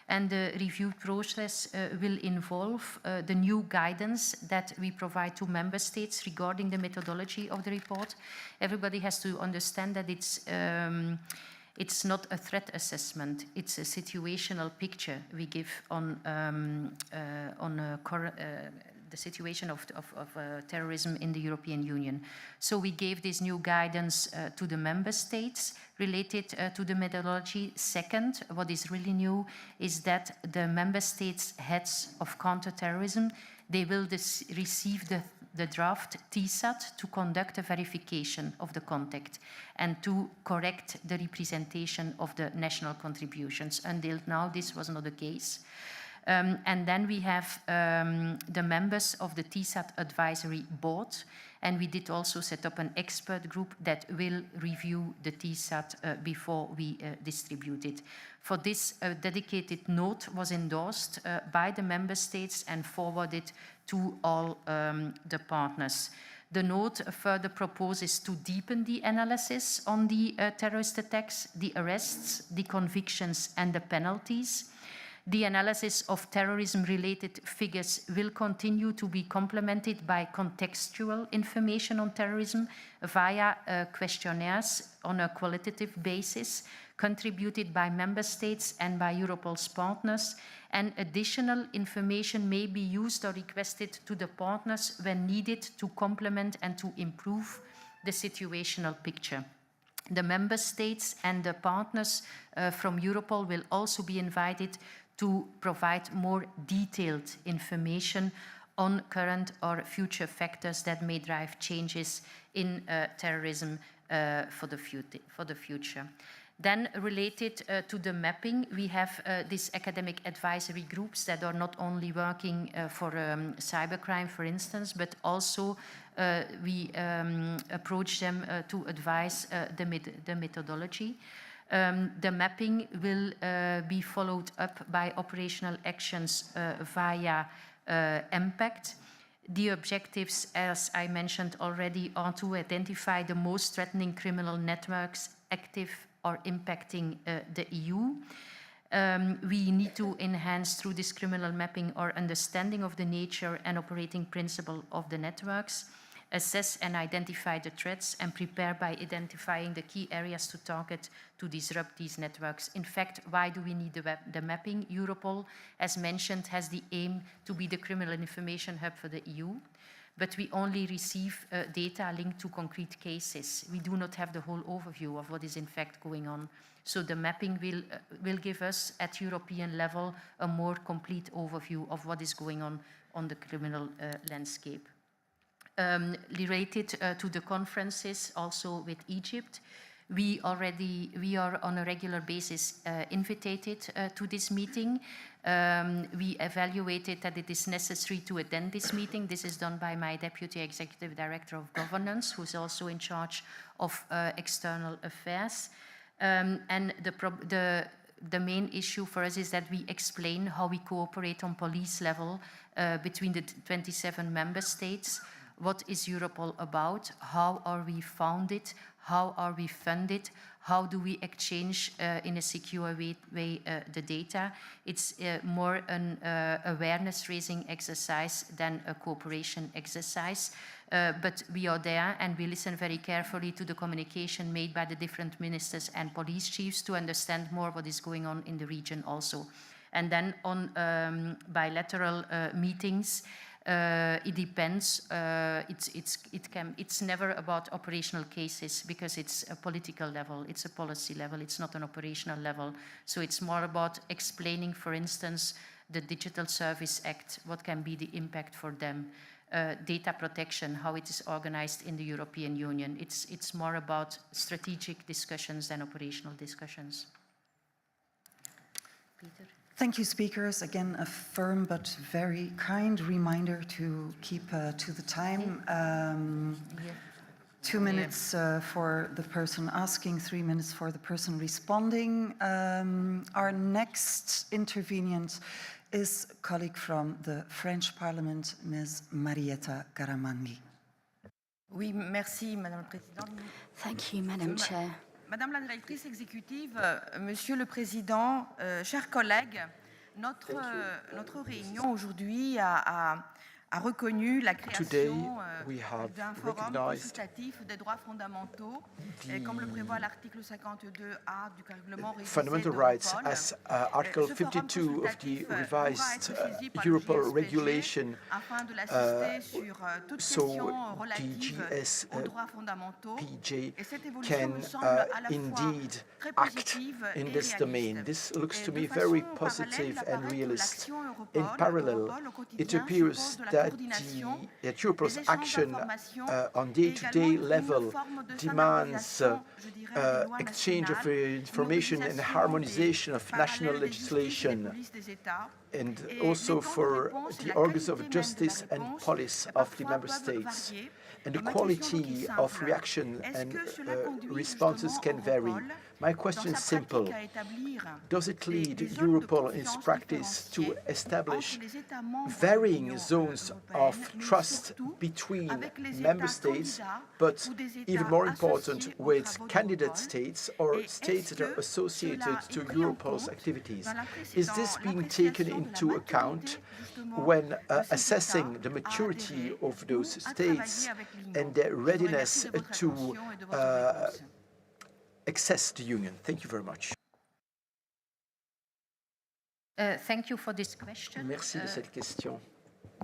And the review process will involve the new guidance that we provide to member states regarding the methodology of the report. Everybody has to understand that it's not a threat assessment, it's a situational picture we give on the situation of terrorism in the European Union. So we gave this new guidance to the member states related to the methodology. Second, what is really new is that the member states heads of counterterrorism, they will receive the draft TSAT to conduct a verification of the contact and to correct the representation of the national contributions. Until now, this was not the case. And then we have the members of the TSAT Advisory Board, and we did also set up an expert group that will review the TSAT before we distribute it. For this, a dedicated note was endorsed by the member states and forwarded to all the partners. The note further proposes to deepen the analysis on the terrorist attacks, the arrests, the convictions and the penalties. The analysis of terrorism-related figures will continue to be complemented by contextual information on terrorism via questionnaires on a qualitative basis, contributed by member states and by Europol's partners, and additional information may be used or requested to the partners when needed to complement and to improve the situational picture. The member states and the partners from Europol will also be invited to provide more detailed information on current or future factors that may drive changes in terrorism for the future. Then related to the mapping, we have these academic advisory groups that are not only working for cybercrime, for instance, but also we approach them to advise the methodology. The mapping will be followed up by operational actions via impact. The objectives, as I mentioned already, are to identify the most threatening criminal networks active or impacting the EU. We need to enhance through this criminal mapping our understanding of the nature and operating principle of the networks, assess and identify the threats, and prepare by identifying the key areas to target to disrupt these networks. In fact, why do we need the mapping? Europol, as mentioned, has the aim to be the criminal information hub for the EU, but we only receive data linked to concrete cases. We do not have the whole overview of what is in fact going on. So the mapping will give us, at European level, a more complete overview of what is going on the criminal landscape. Related to the conferences, also with Egypt, we are on a regular basis invited to this meeting. We evaluated that it is necessary to attend this meeting. This is done by my Deputy Executive Director of Governance, who is also in charge of external affairs. And the main issue for us is that we explain how we cooperate on police level between the 27 member states. What is Europol about? How are we founded? How are we funded? How do we exchange in a secure way the data? It's more an awareness-raising exercise than a cooperation exercise. But we are there and we listen very carefully to the communication made by the different ministers and police chiefs to understand more what is going on in the region also. And then on bilateral meetings, it depends. It's never about operational cases because it's a political level, it's a policy level, it's not an operational level. So it's more about explaining, for instance, the Digital Service Act, what can be the impact for them, data protection, how it is organized in the European Union. It's more about strategic discussions than operational discussions. Peter? Thank you, speakers. Again, a firm but very kind reminder to keep to the time. 2 minutes for the person asking, 3 minutes for the person responding. Our next intervenient is a colleague from the French Parliament, Ms. Marietta Garamandi. Oui, merci, Madame la Présidente. Thank you, Madam Chair. Madame la Directrice Exécutive, Monsieur le Président, chers collègues, Notre réunion aujourd'hui a reconnu la création d'un forum consultatif des droits fondamentaux, comme le prévoit l'article 52A du règlement révisé fundamental rights as Article 52 of the revised Europol regulation. So the GSPJ can indeed act in this domain. This looks to me very positive and realistic. In parallel, it appears that Europol's action on day-to-day level demands exchange of information and harmonization of national legislation, and also for the organs of justice and police of the member states. And the quality of reaction and responses can vary. My question is simple. Does it lead Europol in its practice to establish varying zones of trust between member states, but even more important, with candidate states or states that are associated to Europol's activities? Is this being taken into account when assessing the maturity of those states and their readiness to access the Union? Thank you very much. Thank you for this question. Merci de cette question.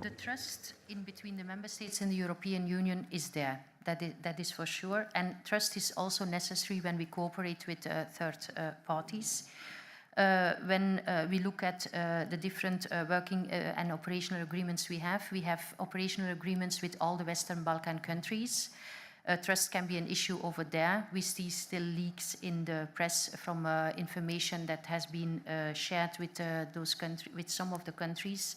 The trust in between the member states and the European Union is there. That is for sure. And trust is also necessary when we cooperate with third parties. When we look at the different working and operational agreements we have operational agreements with all the Western Balkan countries. Trust can be an issue over there. We see still leaks in the press from information that has been shared with with some of the countries.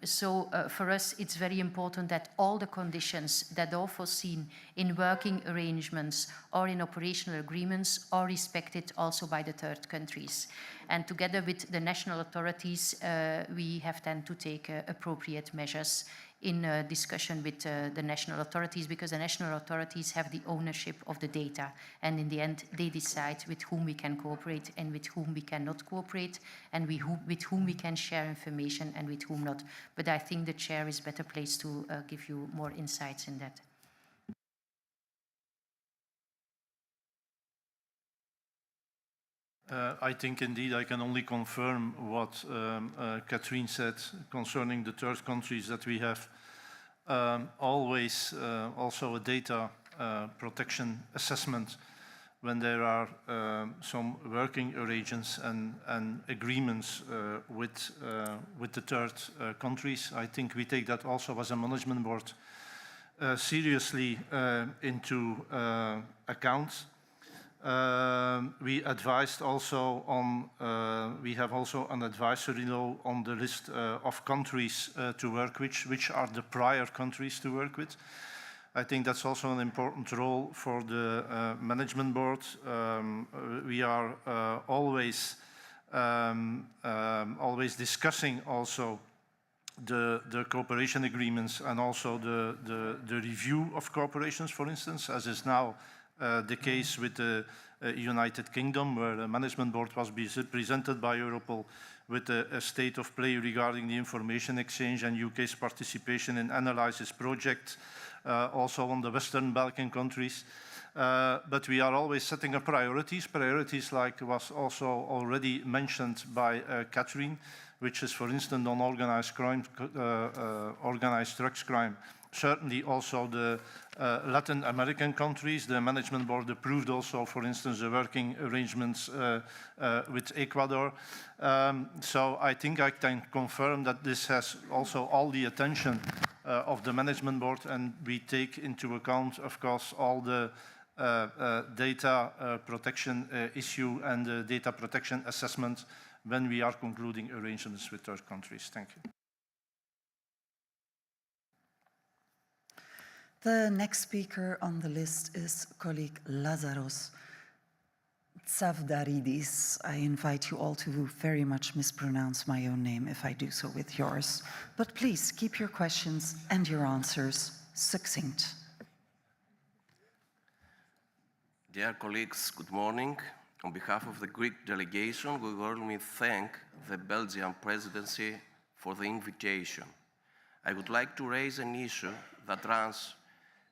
So for us, it's very important that all the conditions that are foreseen in working arrangements or in operational agreements are respected also by the third countries. And together with the national authorities, we have then to take appropriate measures in discussion with the national authorities, because the national authorities have the ownership of the data. And in the end, they decide with whom we can cooperate and with whom we cannot cooperate, and with whom we can share information and with whom not. But I think the chair is better placed to give you more insights in that. I think indeed I can only confirm what Catherine said concerning the third countries, that we have always also a data protection assessment when there are some working arrangements and agreements with the third countries. I think we take that also as a management board seriously into account. We advised also on, we have also an advisory law on the list of countries to work with, which are the prior countries to work with. I think that's also an important role for the management board. We are always discussing also the cooperation agreements and also the review of cooperations, for instance, as is now the case with the United Kingdom, where the management board was presented by Europol with a state of play regarding the information exchange and UK's participation in Analysis project, also on the Western Balkan countries. But we are always setting up priorities like was also already mentioned by Catherine, which is, for instance, on organized crime, organized drugs crime. Certainly also the Latin American countries. The management board approved also, for instance, the working arrangements with Ecuador. So I think I can confirm that this has also all the attention of the management board, and we take into account, of course, all the data protection issue and the data protection assessment when we are concluding arrangements with third countries. Thank you. The next speaker on the list is colleague Lazaros Tsavdaridis. I invite you all to very much mispronounce my own name if I do so with yours. But please keep your questions and your answers succinct. Dear colleagues, good morning. On behalf of the Greek delegation, we warmly thank the Belgian presidency for the invitation. I would like to raise an issue that runs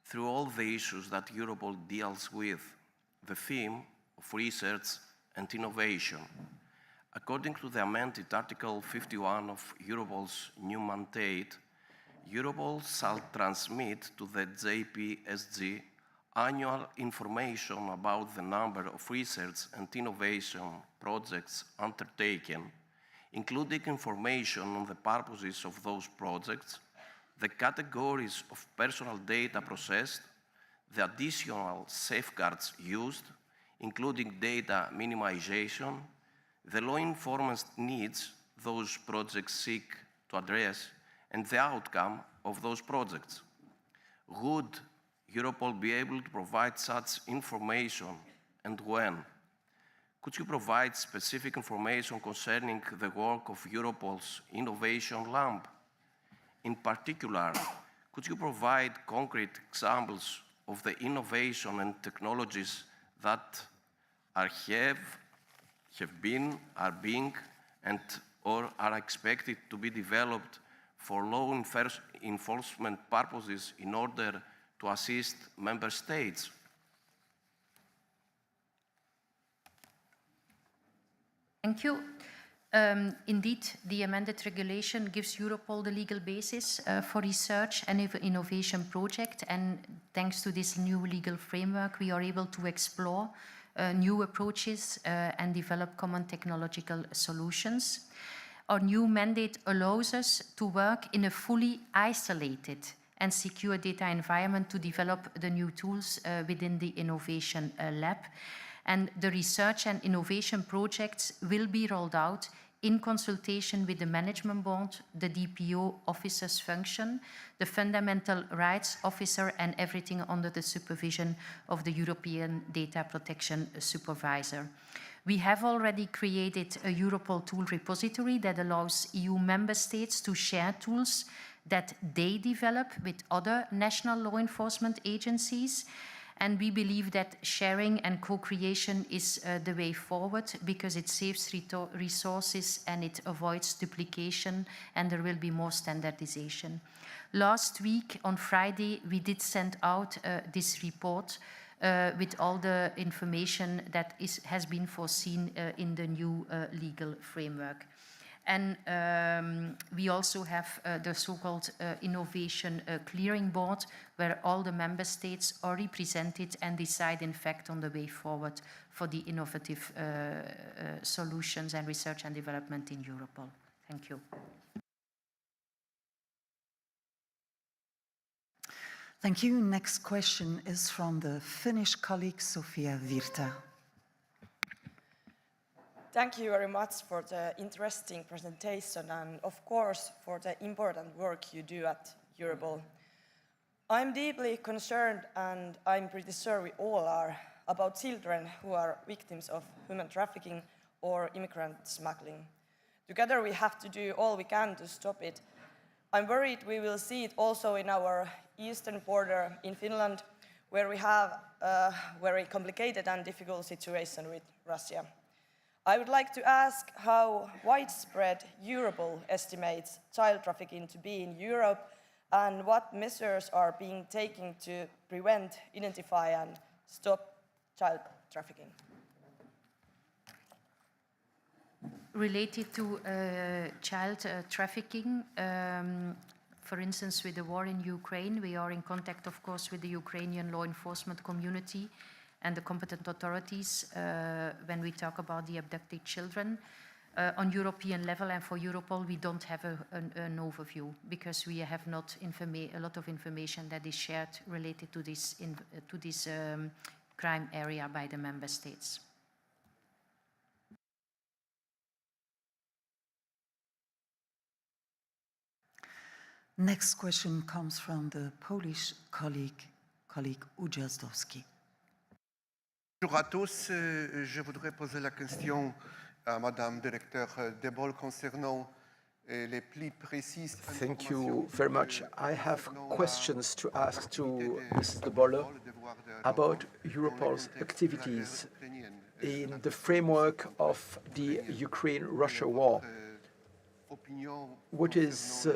through all the issues that Europol deals with, the theme of research and innovation. According to the amended Article 51 of Europol's new mandate, Europol shall transmit to the JPSG annual information about the number of research and innovation projects undertaken, including information on the purposes of those projects, the categories of personal data processed, the additional safeguards used, including data minimization, the law enforcement needs those projects seek to address, and the outcome of those projects. Would Europol be able to provide such information, and when? Could you provide specific information concerning the work of Europol's Innovation Lab? In particular, could you provide concrete examples of the innovation and technologies that have been, are being, and or are expected to be developed for law enforcement purposes in order to assist member states? Thank you. Indeed, the amended regulation gives Europol the legal basis for research and innovation project, and thanks to this new legal framework, we are able to explore new approaches and develop common technological solutions. Our new mandate allows us to work in a fully isolated and secure data environment to develop the new tools within the Innovation Lab. And the research and innovation projects will be rolled out in consultation with the Management Board, the DPO officer's function, the Fundamental Rights Officer, and everything under the supervision of the European Data Protection Supervisor. We have already created a Europol tool repository that allows EU member states to share tools that they develop with other national law enforcement agencies. And we believe that sharing and co-creation is the way forward because it saves resources and it avoids duplication, and there will be more standardization. Last week, on Friday, we did send out this report with all the information that has been foreseen in the new legal framework. And we also have the so-called Innovation Clearing Board, where all the member states are represented and decide, in fact, on the way forward for the innovative solutions and research and development in Europol. Thank you. Thank you. Next question is from the Finnish colleague, Sofia Virta. Thank you very much for the interesting presentation and, of course, for the important work you do at Europol. I'm deeply concerned, and I'm pretty sure we all are, about children who are victims of human trafficking or immigrant smuggling. Together we have to do all we can to stop it. I'm worried we will see it also in our eastern border in Finland, where we have a very complicated and difficult situation with Russia. I would like to ask how widespread Europol estimates child trafficking to be in Europe, and what measures are being taken to prevent, identify, and stop child trafficking. Related to child trafficking, for instance, with the war in Ukraine, we are in contact, of course, with the Ukrainian law enforcement community and the competent authorities when we talk about the abducted children. On European level and for Europol, we don't have an overview because we have not a lot of information that is shared related to this crime area by the member states. Next question comes from the Polish colleague Ujazdowski. Bonjour à tous. Je voudrais poser la question à Madame Directeur Debol concernant les plus précises. Thank you very much. I have questions to ask to Mrs. de Bolle about Europol's activities in the framework of the Ukraine-Russia war. What is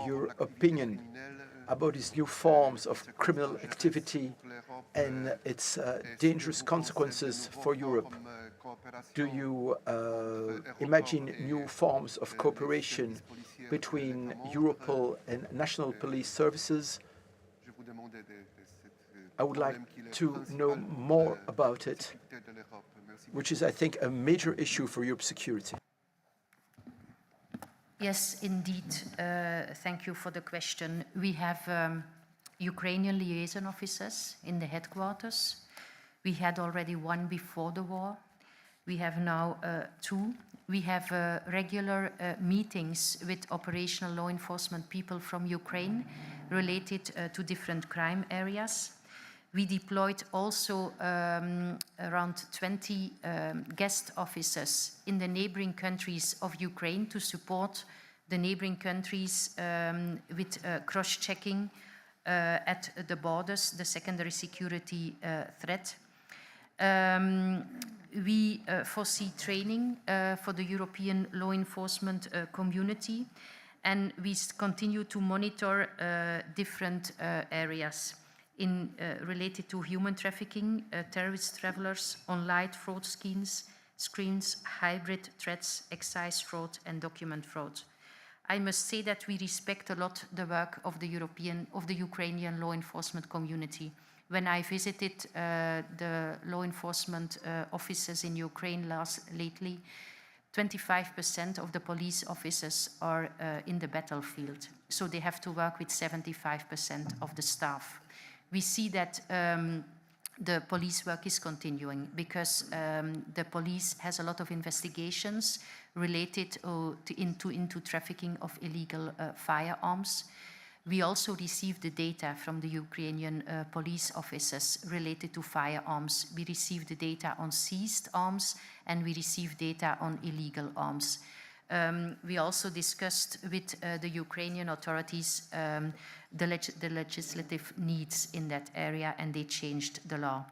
your opinion about these new forms of criminal activity and its dangerous consequences for Europe? Do you imagine new forms of cooperation between Europol and national police services? I would like to know more about it, which is, I think, a major issue for Europe's security. Yes, indeed. Thank you for the question. We have Ukrainian liaison officers in the headquarters. We had already one before the war. We have now two. We have regular meetings with operational law enforcement people from Ukraine related to different crime areas. We deployed also around 20 guest officers in the neighboring countries of Ukraine to support the neighboring countries with cross-checking at the borders, the secondary security threat. We foresee training for the European law enforcement community, and we continue to monitor different areas related to human trafficking, terrorist travelers, online fraud screens, hybrid threats, excise fraud, and document fraud. I must say that we respect a lot the work of the Ukrainian law enforcement community. When I visited the law enforcement officers in Ukraine lately, 25% of the police officers are in the battlefield, so they have to work with 75% of the staff. We see that the police work is continuing because the police has a lot of investigations related into trafficking of illegal firearms. We also receive the data from the Ukrainian police officers related to firearms. We receive the data on seized arms and we receive data on illegal arms. We also discussed with the Ukrainian authorities the legislative needs in that area, and they changed the law.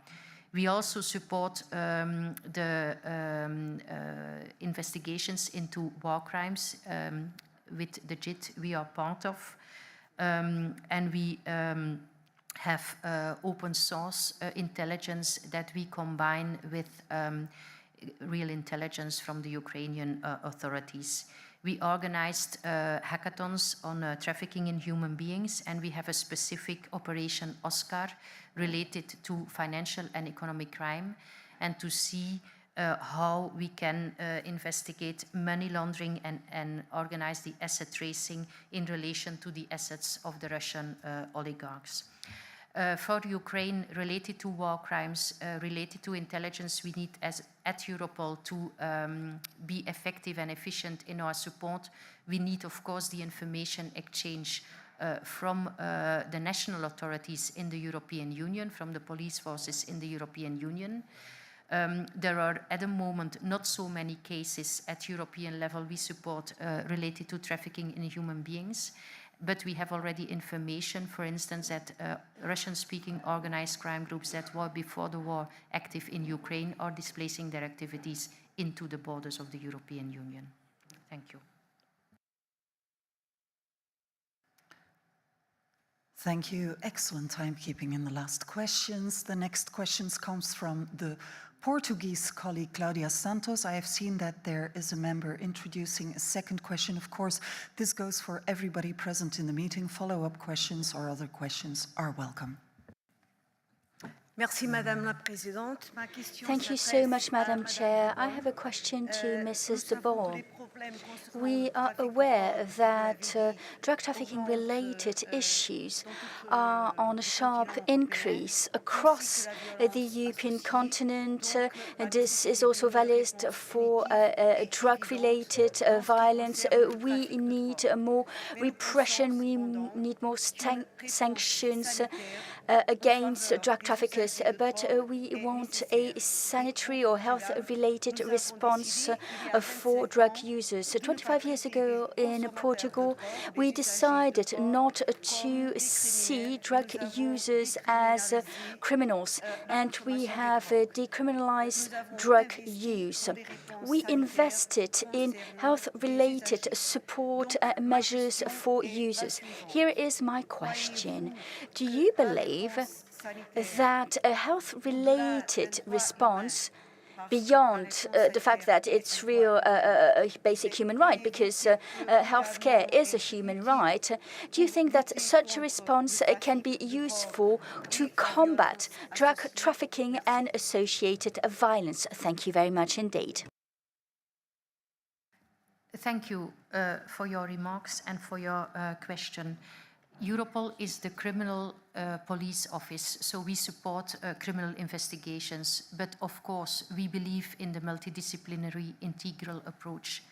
We also support the investigations into war crimes with the JIT we are part of. And we have open source intelligence that we combine with real intelligence from the Ukrainian authorities. We organized hackathons on trafficking in human beings, and we have a specific Operation Oscar related to financial and economic crime, and to see how we can investigate money laundering and organize the asset tracing in relation to the assets of the Russian oligarchs. For Ukraine, related to war crimes, related to intelligence, we need at Europol to be effective and efficient in our support. We need, of course, the information exchange from the national authorities in the European Union, from the police forces in the European Union. There are, at the moment, not so many cases at European level we support related to trafficking in human beings. But we have already information, for instance, that Russian-speaking organized crime groups that were before the war active in Ukraine are displacing their activities into the borders of the European Union. Thank you. Thank you. Excellent timekeeping in the last questions. The next questions comes from the Portuguese colleague Claudia Santos. I have seen that there is a member introducing a second question. Of course, this goes for everybody present in the meeting. Follow-up questions or other questions are welcome. Thank you so much, Madam Chair. I have a question to Mrs. de Boer. We are aware that drug trafficking-related issues are on a sharp increase across the European continent. This is also valid for drug-related violence. We need more repression. We need more sanctions. against drug traffickers, but we want a sanitary or health-related response for drug users. 25 years ago in Portugal, we decided not to see drug users as criminals, and we have decriminalized drug use. We invested in health-related support measures for users. Here is my question. Do you believe that a health-related response, beyond the fact that it's a basic human right, because healthcare is a human right, do you think that such a response can be useful to combat drug trafficking and associated violence? Thank you very much indeed. Thank you for your remarks and for your question. Europol is the criminal police office, so we support criminal investigations. But of course, we believe in the multidisciplinary integral approach.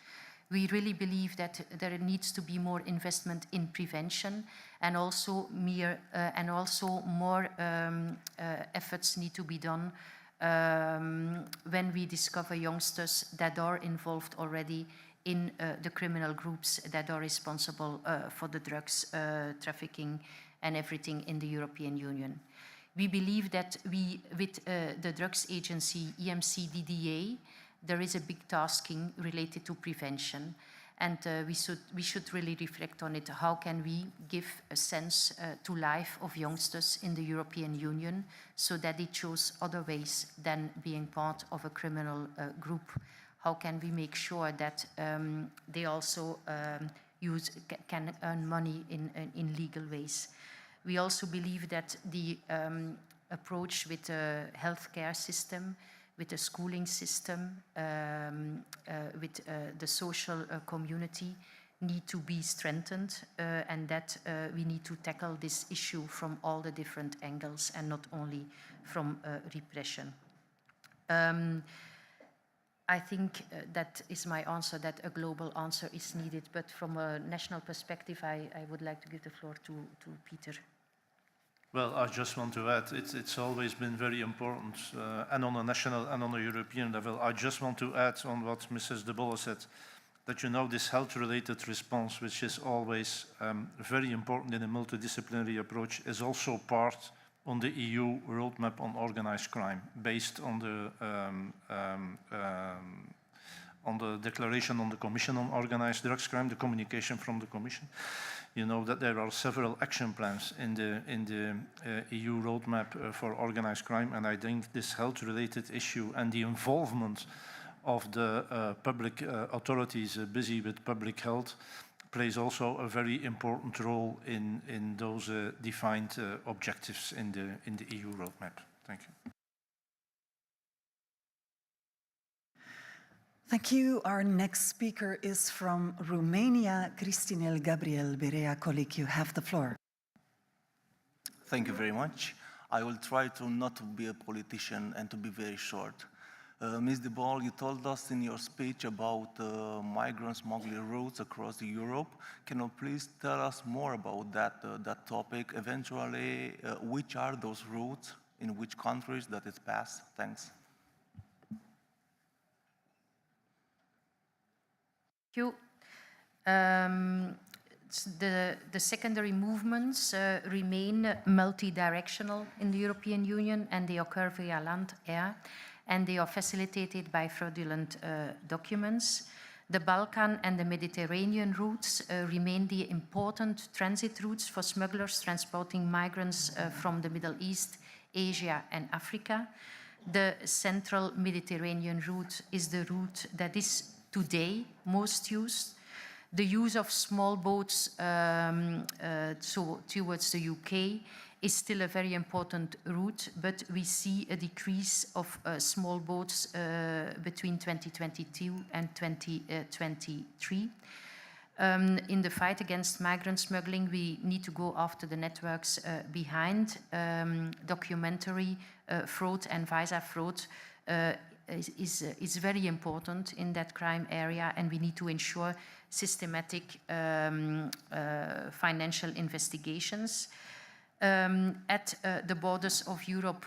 We really believe that there needs to be more investment in prevention, and also more efforts need to be done when we discover youngsters that are involved already in the criminal groups that are responsible for the drugs trafficking and everything in the European Union. We believe that with the drugs agency EMCDDA, there is a big tasking related to prevention, and we should really reflect on it. How can we give a sense to life of youngsters in the European Union so that they choose other ways than being part of a criminal group? How can we make sure that they also can earn money in legal ways? We also believe that the approach with the healthcare system, with the schooling system, with the social community need to be strengthened, and that we need to tackle this issue from all the different angles and not only from repression. I think that is my answer, that a global answer is needed. But from a national perspective, I would like to give the floor to Peter. Well, I just want to add, it's always been very important, and on a national and on a European level. I just want to add on what Mrs. De Bolle said, that this health-related response, which is always very important in a multidisciplinary approach, is also part on the EU roadmap on organized crime, based on the declaration on the Commission on Organized Drugs Crime, the communication from the Commission. You know that there are several action plans in the EU roadmap for organized crime, and I think this health-related issue and the involvement of the public authorities busy with public health plays also a very important role in those defined objectives in the EU roadmap. Thank you. Thank you. Our next speaker is from Romania, Cristinel Gabriel Berea. Colleague, you have the floor. Thank you very much. I will try to not be a politician and to be very short. Ms. De Bolle, you told us in your speech about migrant smuggling routes across Europe. Can you please tell us more about that topic? Eventually, which are those routes, in which countries that it's passed? Thanks. Thank you. The secondary movements remain multi-directional in the European Union, and they occur via land, air, and they are facilitated by fraudulent documents. The Balkan and the Mediterranean routes remain the important transit routes for smugglers transporting migrants from the Middle East, Asia, and Africa. The central Mediterranean route is the route that is today most used. The use of small boats towards the UK is still a very important route, but we see a decrease of small boats between 2022 and 2023. In the fight against migrant smuggling, we need to go after the networks behind. Documentary fraud and visa fraud is very important in that crime area, and we need to ensure systematic financial investigations. at the borders of Europe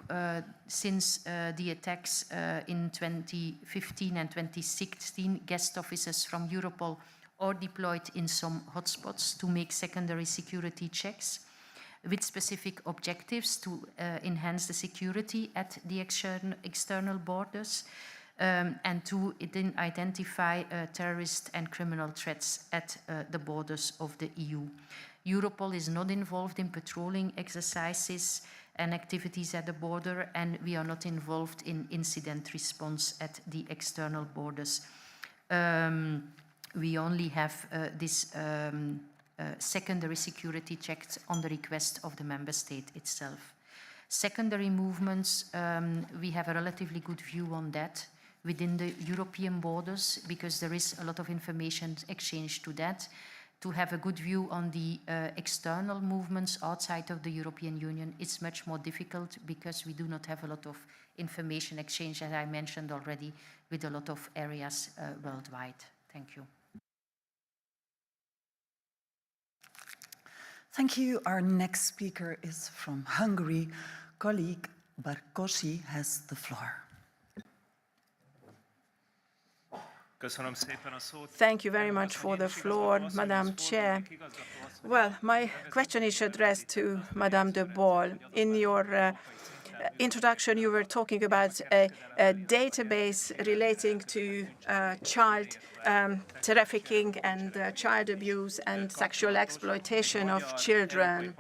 since the attacks in 2015 and 2016. Guest officers from Europol are deployed in some hotspots to make secondary security checks with specific objectives to enhance the security at the external borders and to identify terrorist and criminal threats at the borders of the EU. Europol is not involved in patrolling exercises and activities at the border, and we are not involved in incident response at the external borders. We only have this secondary security checks on the request of the member state itself. Secondary movements, we have a relatively good view on that within the European borders because there is a lot of information exchange to that. To have a good view on the external movements outside of the European Union, it's much more difficult because we do not have a lot of information exchange, as I mentioned already, with a lot of areas worldwide. Thank you. Thank you. Our next speaker is from Hungary. Colleague Barkosi has the floor. Thank you very much for the floor, Madam Chair. Well, my question is addressed to Madame de Boll. In your introduction, you were talking about a database relating to child trafficking and child abuse and sexual exploitation of children.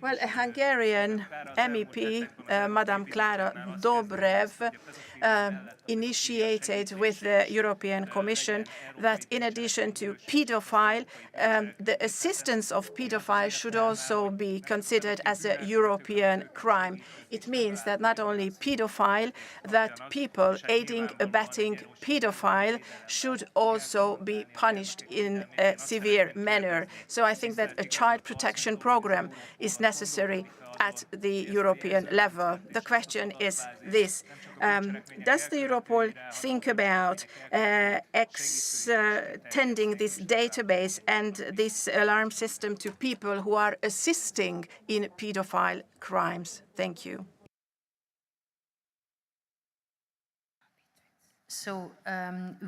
Well, a Hungarian MEP, Madame Klára Dobrev, initiated with the European Commission that in addition to pedophile, the assistance of pedophiles should also be considered as a European crime. It means that not only pedophile, that people aiding, abetting pedophile should also be punished in a severe manner. So I think that a child protection program is necessary at the European level. The question is this. Does the Europol think about extending this database and this alarm system to people who are assisting in pedophile crimes? Thank you. So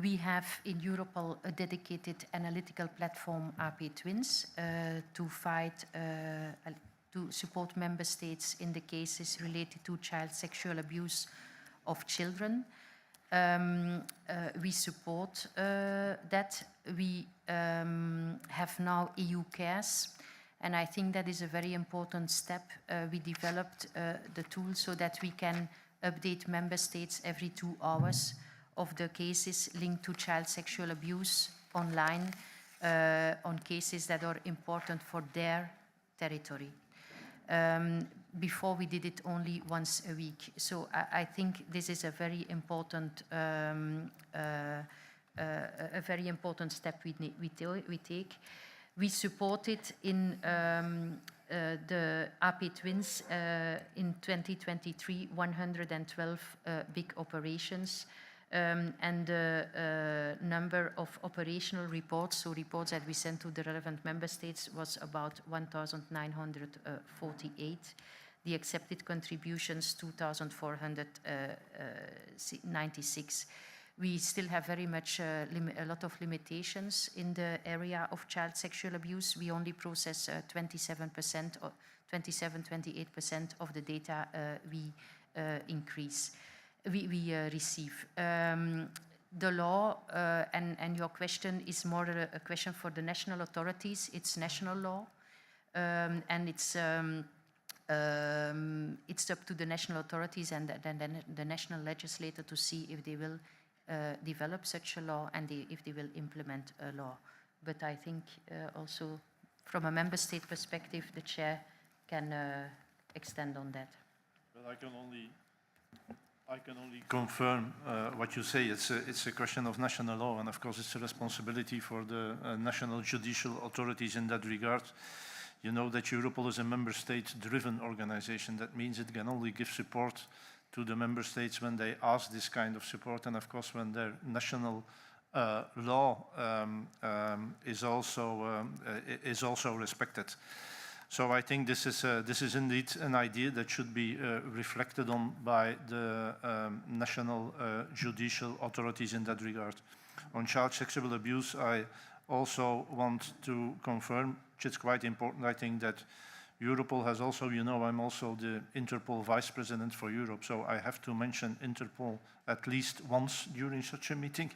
we have in Europol a dedicated analytical platform, AP Twins, to fight to support member states in the cases related to child sexual abuse of children. We support that. We have now EU Cares, and I think that is a very important step. We developed the tool so that we can update member states every 2 hours of the cases linked to child sexual abuse online on cases that are important for their territory. Before we did it only once a week. So I think this is a very important step we take. We supported in the AP Twins in 2023 112 big operations. And the number of operational reports, so reports that we sent to the relevant member states, was about 1,948. The accepted contributions, 2,496. We still have very much a lot of limitations in the area of child sexual abuse. We only process 27% or 28% of the data we receive. The law, and your question is more a question for the national authorities. It's national law, and it's up to the national authorities and then the national legislator to see if they will develop such a law and if they will implement a law. But I think also from a member state perspective, the chair can extend on that. Well, I can only confirm what you say. It's a question of national law, and of course it's a responsibility for the national judicial authorities in that regard. You know that Europol is a member state-driven organization. That means it can only give support to the member states when they ask this kind of support, and of course when their national law is also respected. So I think this is indeed an idea that should be reflected on by the national judicial authorities in that regard. On child sexual abuse, I also want to confirm, which is quite important, I think, that Europol has also, you know, I'm also the Interpol Vice President for Europe, so I have to mention Interpol at least once during such a meeting,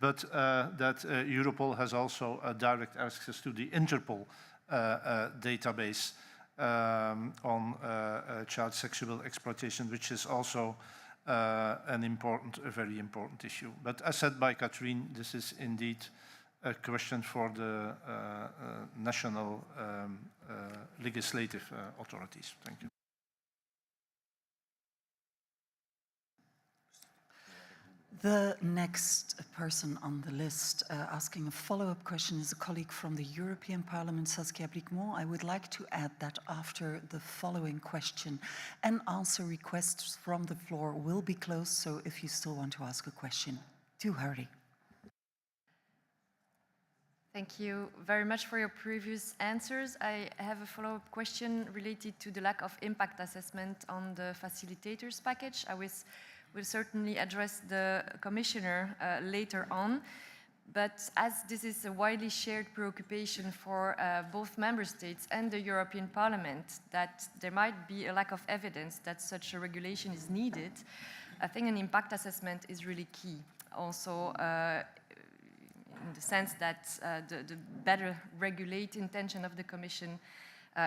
but that Europol has also direct access to the Interpol database on child sexual exploitation, which is also a very important issue. But as said by Catherine, this is indeed a question for the national legislative authorities. Thank you. The next person on the list asking a follow-up question is a colleague from the European Parliament, Saskia Bricmont. I would like to add that after the following question and answer, requests from the floor will be closed, so if you still want to ask a question, do hurry. Thank you very much for your previous answers. I have a follow-up question related to the lack of impact assessment on the facilitators package. I will certainly address the Commissioner later on, but as this is a widely shared preoccupation for both Member States and the European Parliament, that there might be a lack of evidence that such a regulation is needed, I think an impact assessment is really key. Also, in the sense that the better regulate intention of the Commission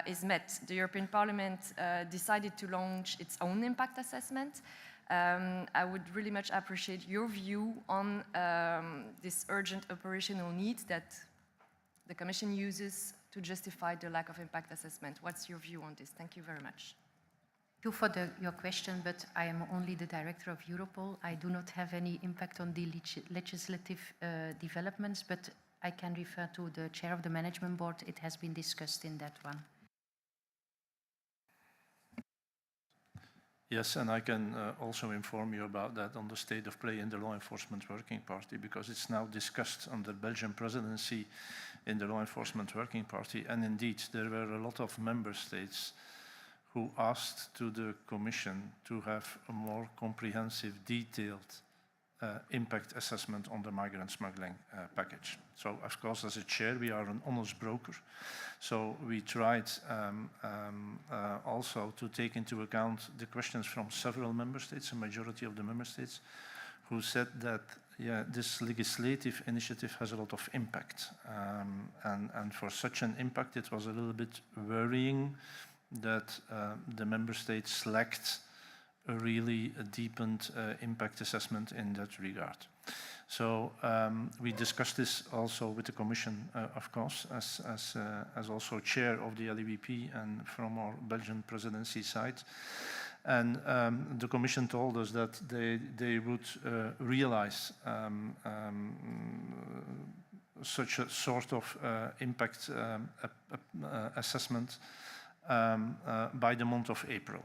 is met. The European Parliament decided to launch its own impact assessment. I would really much appreciate your view on this urgent operational need that the Commission uses to justify the lack of impact assessment. What's your view on this? Thank you very much. Thank you for your question, but I am only the director of Europol. I do not have any impact on the legislative developments, but I can refer to the chair of the management board. It has been discussed in that one. Yes, and I can also inform you about that on the state of play in the Law Enforcement Working Party, because it's now discussed under Belgian presidency in the Law Enforcement Working Party. And indeed, there were a lot of member states who asked to the Commission to have a more comprehensive, detailed impact assessment on the migrant smuggling package. So, of course, as a chair, we are an honest broker. So we tried also to take into account the questions from several member states, a majority of the member states, who said that, yeah, this legislative initiative has a lot of impact. And for such an impact, it was a little bit worrying that the member states lacked a really deepened impact assessment in that regard. So we discussed this also with the Commission, of course, as also chair of the LEVP and from our Belgian presidency side. And the Commission told us that they would realize such a sort of impact assessment by the month of April.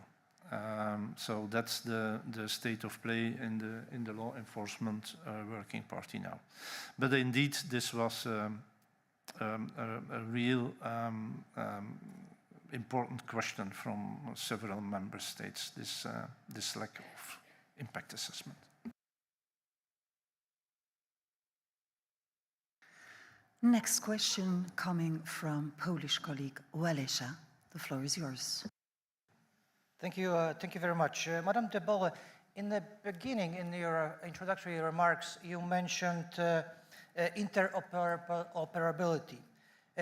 So that's the state of play in the Law Enforcement Working Party now. But indeed, this was a real important question from several member states, this lack of impact assessment. Next question coming from Polish colleague Walesa. The floor is yours. Thank you very much. Madame de Bolle, in the beginning, in your introductory remarks, you mentioned interoperability,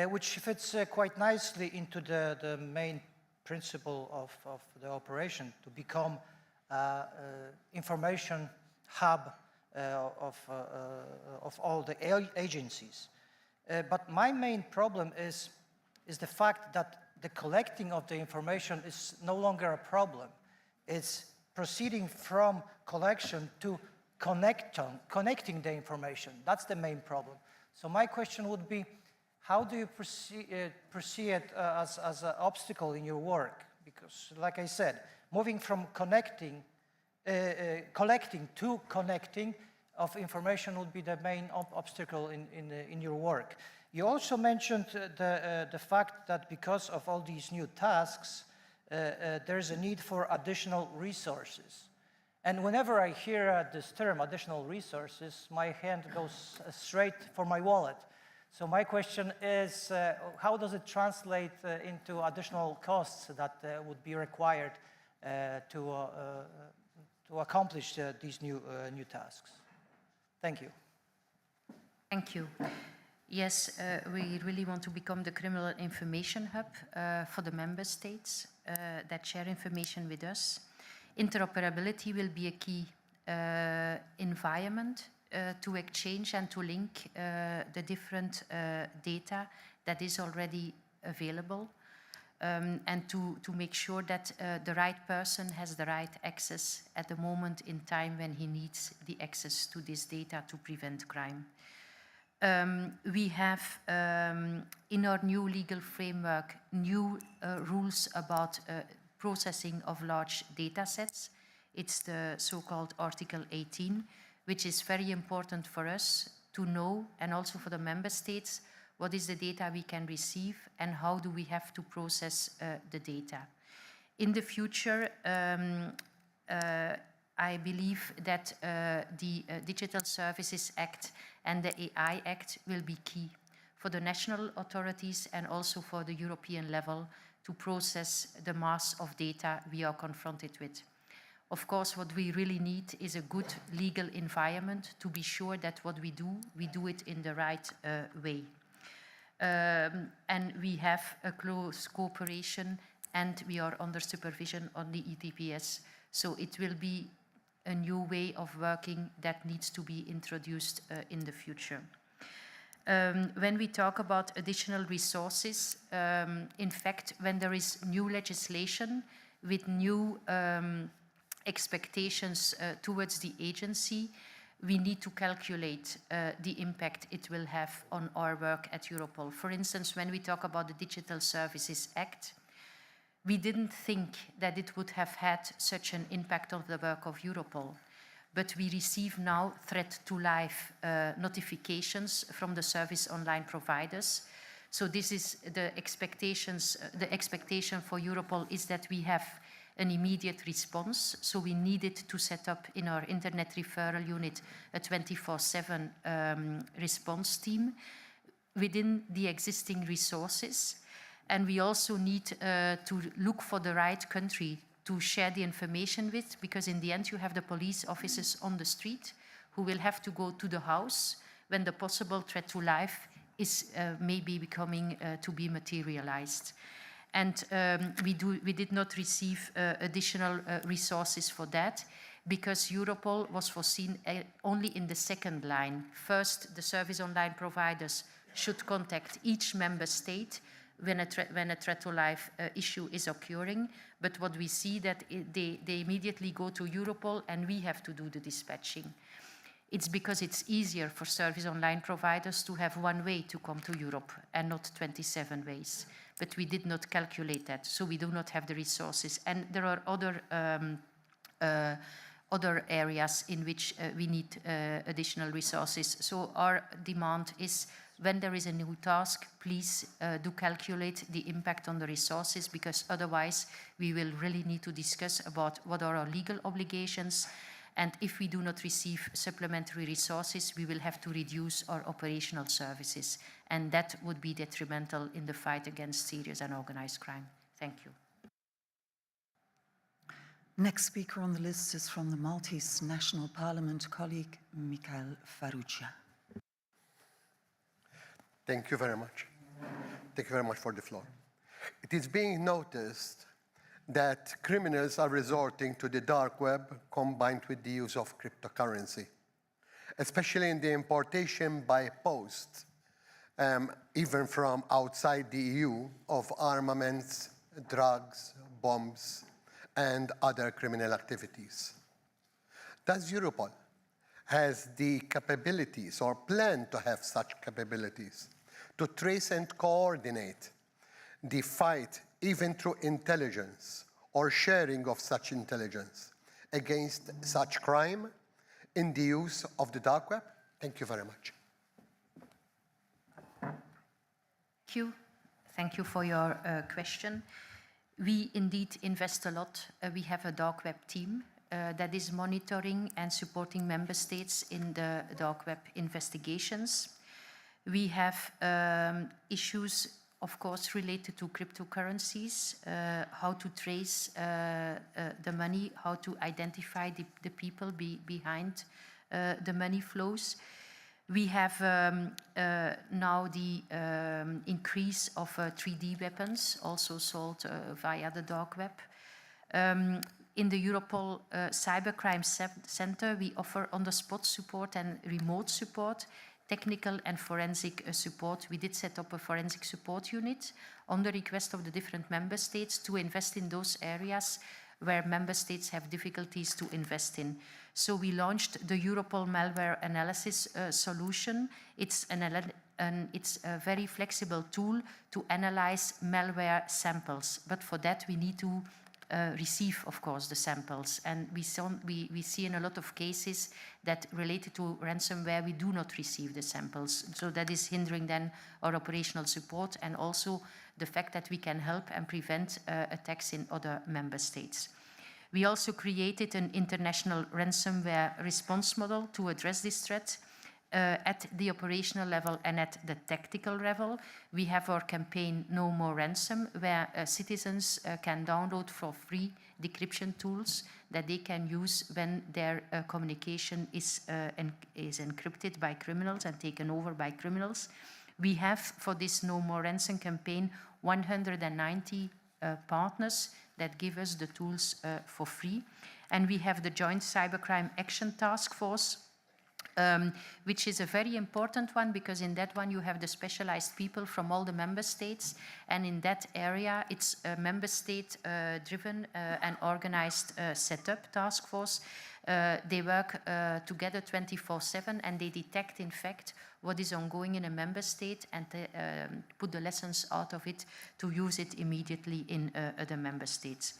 which fits quite nicely into the main principle of the operation, to become information hub of all the agencies. But my main problem is the fact that the collecting of the information is no longer a problem. It's proceeding from collection to connecting the information. That's the main problem. So my question would be, how do you perceive it as an obstacle in your work? Because, like I said, moving from collecting to connecting, of information would be the main obstacle in your work. You also mentioned the fact that because of all these new tasks, there's a need for additional resources. And whenever I hear this term, additional resources, my hand goes straight for my wallet. So my question is, how does it translate into additional costs that would be required to accomplish these new tasks? Thank you. Thank you. Yes, we really want to become the criminal information hub for the member states that share information with us. Interoperability will be a key environment to exchange and to link the different data that is already available and to make sure that the right person has the right access at the moment in time when he needs the access to this data to prevent crime. We have in our new legal framework new rules about processing of large data sets. It's the so-called Article 18, which is very important for us to know, and also for the member states, what is the data we can receive and how do we have to process the data. In the future, I believe that the Digital Services Act and the AI Act will be key for the national authorities and also for the European level to process the mass of data we are confronted with. Of course, what we really need is a good legal environment to be sure that what we do it in the right way. And we have a close cooperation and we are under supervision on the ETPS. So it will be a new way of working that needs to be introduced in the future. When we talk about additional resources, in fact, when there is new legislation with new expectations towards the agency, we need to calculate the impact it will have on our work at Europol. For instance, when we talk about the Digital Services Act, we didn't think that it would have had such an impact on the work of Europol. But we receive now threat to life notifications from the service online providers. So this is the expectations. The expectation for Europol is that we have an immediate response. So we needed to set up in our internet referral unit a 24/7 response team within the existing resources. And we also need to look for the right country to share the information with, because in the end you have the police officers on the street who will have to go to the house when the possible threat to life is maybe becoming to be materialized. And we did not receive additional resources for that, because Europol was foreseen only in the second line. First, the service online providers should contact each member state when a threat to life issue is occurring. But what we see that they immediately go to Europol and we have to do the dispatching. It's because it's easier for service online providers to have one way to come to Europe and not 27 ways. But we did not calculate that, so we do not have the resources. And there are other areas in which we need additional resources. So our demand is, when there is a new task, please do calculate the impact on the resources, because otherwise we will really need to discuss about what are our legal obligations. And if we do not receive supplementary resources, we will have to reduce our operational services. And that would be detrimental in the fight against serious and organized crime. Thank you. Next speaker on the list is from the Maltese National Parliament, colleague Mikhail Farrugia. Thank you very much. Thank you very much for the floor. It is being noticed that criminals are resorting to the dark web combined with the use of cryptocurrency, especially in the importation by post, even from outside the EU, of armaments, drugs, bombs, and other criminal activities. Does Europol has the capabilities or plan to have such capabilities to trace and coordinate the fight, even through intelligence or sharing of such intelligence, against such crime in the use of the dark web? Thank you very much. Thank you. Thank you for your question. We indeed invest a lot. We have a dark web team that is monitoring and supporting member states in the dark web investigations. We have issues, of course, related to cryptocurrencies, how to trace the money, how to identify the people behind the money flows. We have now the increase of 3D weapons, also sold via the dark web. In the Europol Cybercrime Center, we offer on-the-spot support and remote support, technical and forensic support. We did set up a forensic support unit on the request of the different member states to invest in those areas where member states have difficulties to invest in. So we launched the Europol malware analysis solution. It's a very flexible tool to analyze malware samples. But for that, we need to receive, of course, the samples. And we see in a lot of cases that related to ransomware, we do not receive the samples. So that is hindering then our operational support and also the fact that we can help and prevent attacks in other member states. We also created an international ransomware response model to address this threat at the operational level and at the tactical level. We have our campaign No More Ransom, where citizens can download for free decryption tools that they can use when their communication is encrypted by criminals and taken over by criminals. We have, for this No More Ransom campaign, 190 partners that give us the tools for free. And we have the Joint Cybercrime Action Task Force, which is a very important one because in that one you have the specialized people from all the member states, and in that area it's a member state driven and organized setup task force. They work together 24/7 and they detect in fact what is ongoing in a member state and put the lessons out of it to use it immediately in other member states.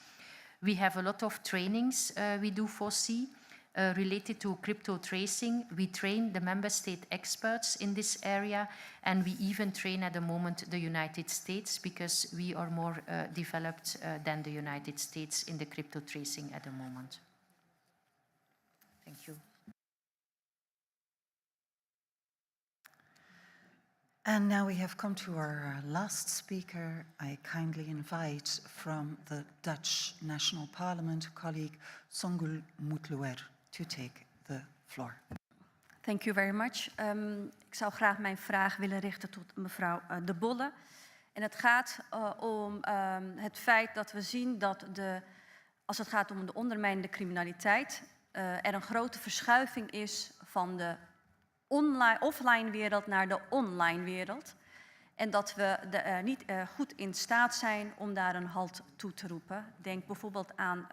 We have a lot of trainings we do foresee. Related to crypto tracing, we train the member state experts in this area, and we even train at the moment the United States because we are more developed than the United States in the crypto tracing at the moment. Thank you. And now we have come to our last speaker. I kindly invite from the Dutch National Parliament colleague Songül Mutluer to take the floor. Thank you very much. Ik zou graag mijn vraag willen richten tot mevrouw De Bolle. En het gaat om het feit dat we zien dat als het gaat om de ondermijnende criminaliteit, er een grote verschuiving is van de offline wereld naar de online wereld. En dat we niet goed in staat zijn om daar een halt toe te roepen. Denk bijvoorbeeld aan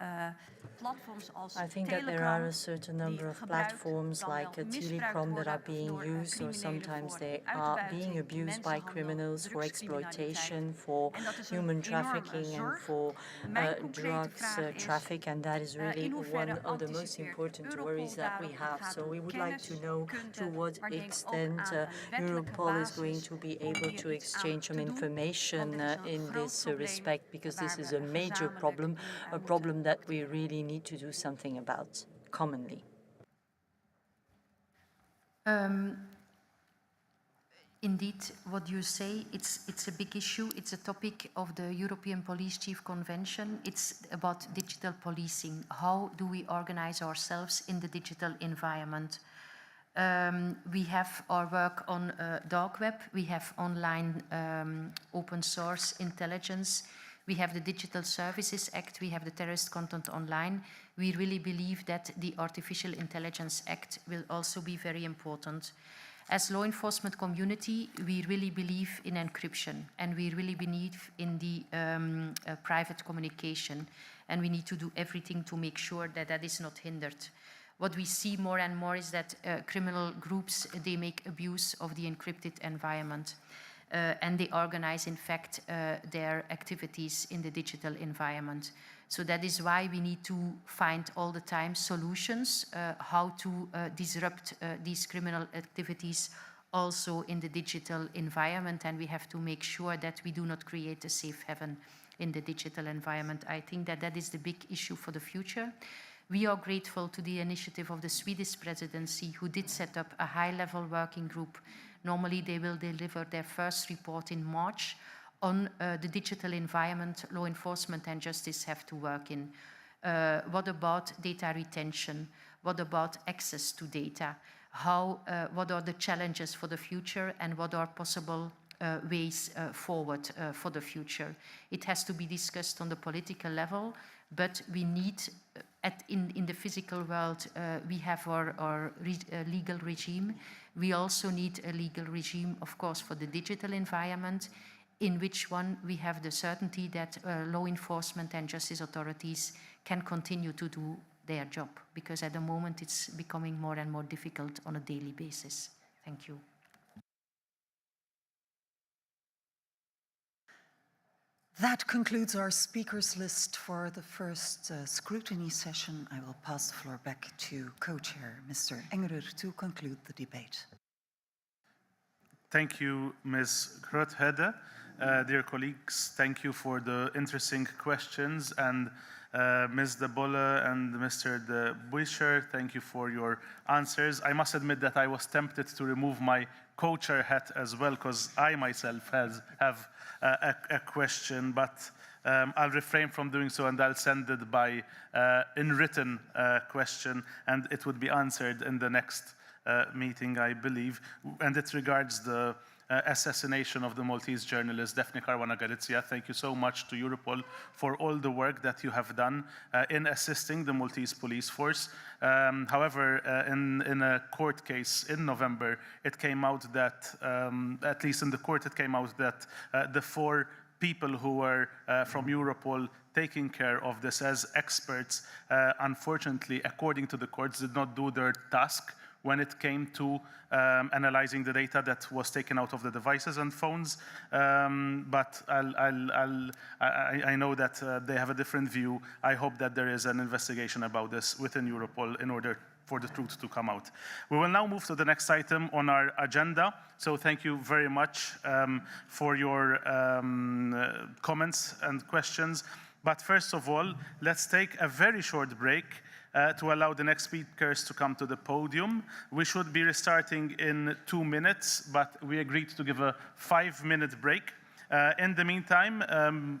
platforms als I think that there are a certain number of platforms like Telecom that are being used, or sometimes they are being abused by criminals for exploitation, for human trafficking and for drugs traffic, and that is really one of the most important worries that we have. So we would like to know to what extent Europol is going to be able to exchange some information in this respect, because this is a major problem, a problem that we really need to do something about commonly. Indeed, what you say, it's a big issue. It's a topic of the European Police Chief Convention. It's about digital policing. How do we organize ourselves in the digital environment? We have our work on dark web. We have online open source intelligence. We have the Digital Services Act. We have the Terrorist Content Online. We really believe that the Artificial Intelligence Act will also be very important. As law enforcement community, we really believe in encryption, and we really believe in the private communication, and we need to do everything to make sure that that is not hindered. What we see more and more is that criminal groups, they make abuse of the encrypted environment. and they organize, in fact, their activities in the digital environment. So that is why we need to find all the time solutions, how to disrupt these criminal activities also in the digital environment, and we have to make sure that we do not create a safe haven in the digital environment. I think that that is the big issue for the future. We are grateful to the initiative of the Swedish presidency, who did set up a high-level working group. Normally, they will deliver their first report in March on the digital environment law enforcement and justice have to work in. What about data retention? What about access to data? What are the challenges for the future, and what are possible ways forward for the future? It has to be discussed on the political level, but we need, in the physical world, we have our legal regime. We also need a legal regime, of course, for the digital environment, in which one we have the certainty that law enforcement and justice authorities can continue to do their job, because at the moment it's becoming more and more difficult on a daily basis. Thank you. That concludes our speakers list for the first scrutiny session. I will pass the floor back to co-chair Mr. Engerer to conclude the debate. Thank you, Ms. Grothede. Dear colleagues, thank you for the interesting questions, and Ms. De Bolle and Mr. De Buischer, thank you for your answers. I must admit that I was tempted to remove my co-chair hat as well, because I myself have a question, but I'll refrain from doing so, and I'll send it by in written question, and it would be answered in the next meeting, I believe, and it regards the assassination of the Maltese journalist Daphne Caruana Galizia. Thank you so much to Europol for all the work that you have done in assisting the Maltese police force. However, in a court case in November, it came out that, at least in the court, it came out that the 4 people who were from Europol taking care of this as experts, unfortunately, according to the courts, did not do their task when it came to analyzing the data that was taken out of the devices and phones. But I know that they have a different view. I hope that there is an investigation about this within Europol in order for the truth to come out. We will now move to the next item on our agenda. So thank you very much for your comments and questions. But first of all, let's take a very short break to allow the next speakers to come to the podium. We should be restarting in 2 minutes, but we agreed to give a 5-minute break. In the meantime,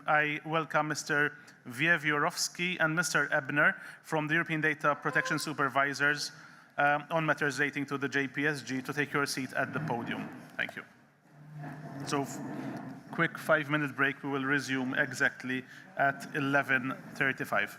I welcome Mr. Wiewiorowski and Mr. Ebner from the European Data Protection Supervisors on matters relating to the JPSG to take your seat at the podium. Thank you. So, quick 5-minute break. We will resume exactly at 11:35.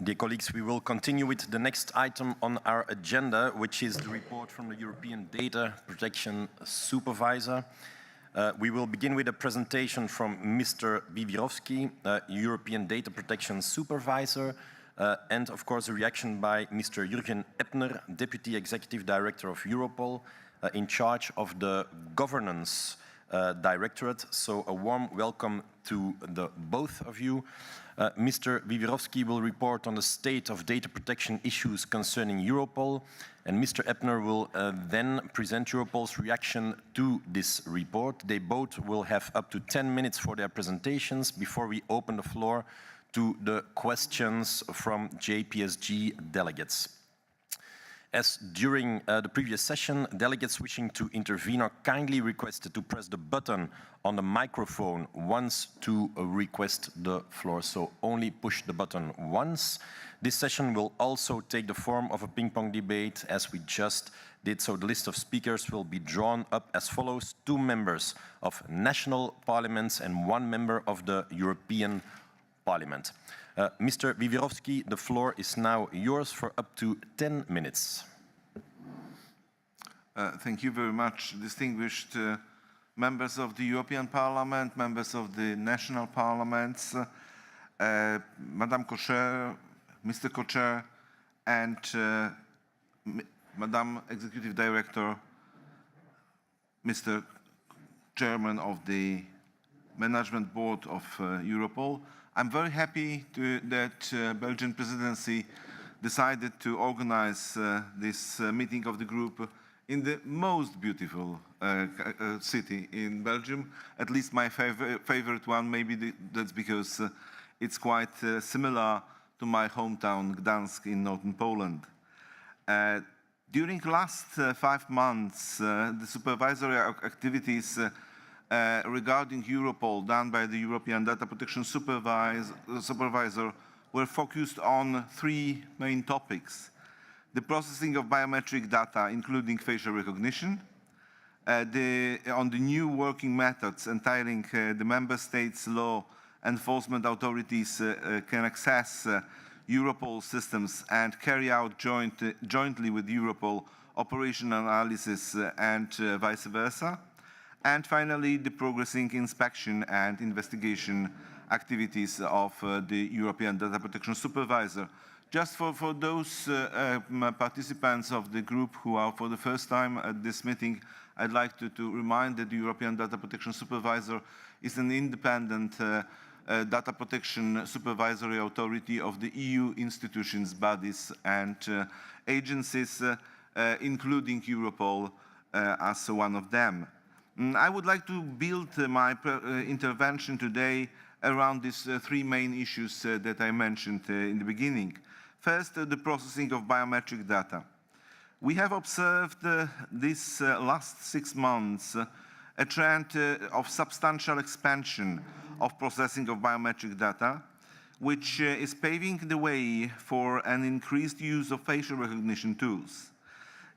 Dear colleagues, we will continue with the next item on our agenda, which is the report from the European Data Protection Supervisor. We will begin with a presentation from Mr. Wiewiorowski, European Data Protection Supervisor, and of course a reaction by Mr. Jürgen Eppner, Deputy Executive Director of Europol, in charge of the Governance Directorate. So a warm welcome to the both of you. Mr. Wiewiorowski will report on the state of data protection issues concerning Europol, and Mr. Eppner will then present Europol's reaction to this report. They both will have up to 10 minutes for their presentations before we open the floor to the questions from JPSG delegates. As during the previous session, delegates wishing to intervene are kindly requested to press the button on the microphone once to request the floor. So only push the button once. This session will also take the form of a ping-pong debate, as we just did. So the list of speakers will be drawn up as follows: 2 members of national parliaments and 1 member of the European Parliament. Mr. Wiewiorowski, the floor is now yours for up to 10 minutes. Thank you very much, distinguished members of the European Parliament, members of the national parliaments, Madam Co-Chair, Mr. Co-Chair, and Madam Executive Director, Mr. Chairman of the Management Board of Europol. I'm very happy that Belgian presidency decided to organize this meeting of the group in the most beautiful city in Belgium, at least my favorite one. Maybe that's because it's quite similar to my hometown, Gdansk, in northern Poland. During the last 5 months, the supervisory activities regarding Europol done by the European Data Protection Supervisor were focused on 3 main topics: the processing of biometric data, including facial recognition, on the new working methods entailing the member states' law enforcement authorities can access Europol systems and carry out jointly with Europol operational analysis and vice versa. And finally, the progressing inspection and investigation activities of the European Data Protection Supervisor. Just for those participants of the group who are for the first time at this meeting, I'd like to remind that the European Data Protection Supervisor is an independent data protection supervisory authority of the EU institutions, bodies, and agencies, including Europol as one of them. I would like to build my intervention today around these 3 main issues that I mentioned in the beginning. First, the processing of biometric data. We have observed this last 6 months a trend of substantial expansion of processing of biometric data, which is paving the way for an increased use of facial recognition tools.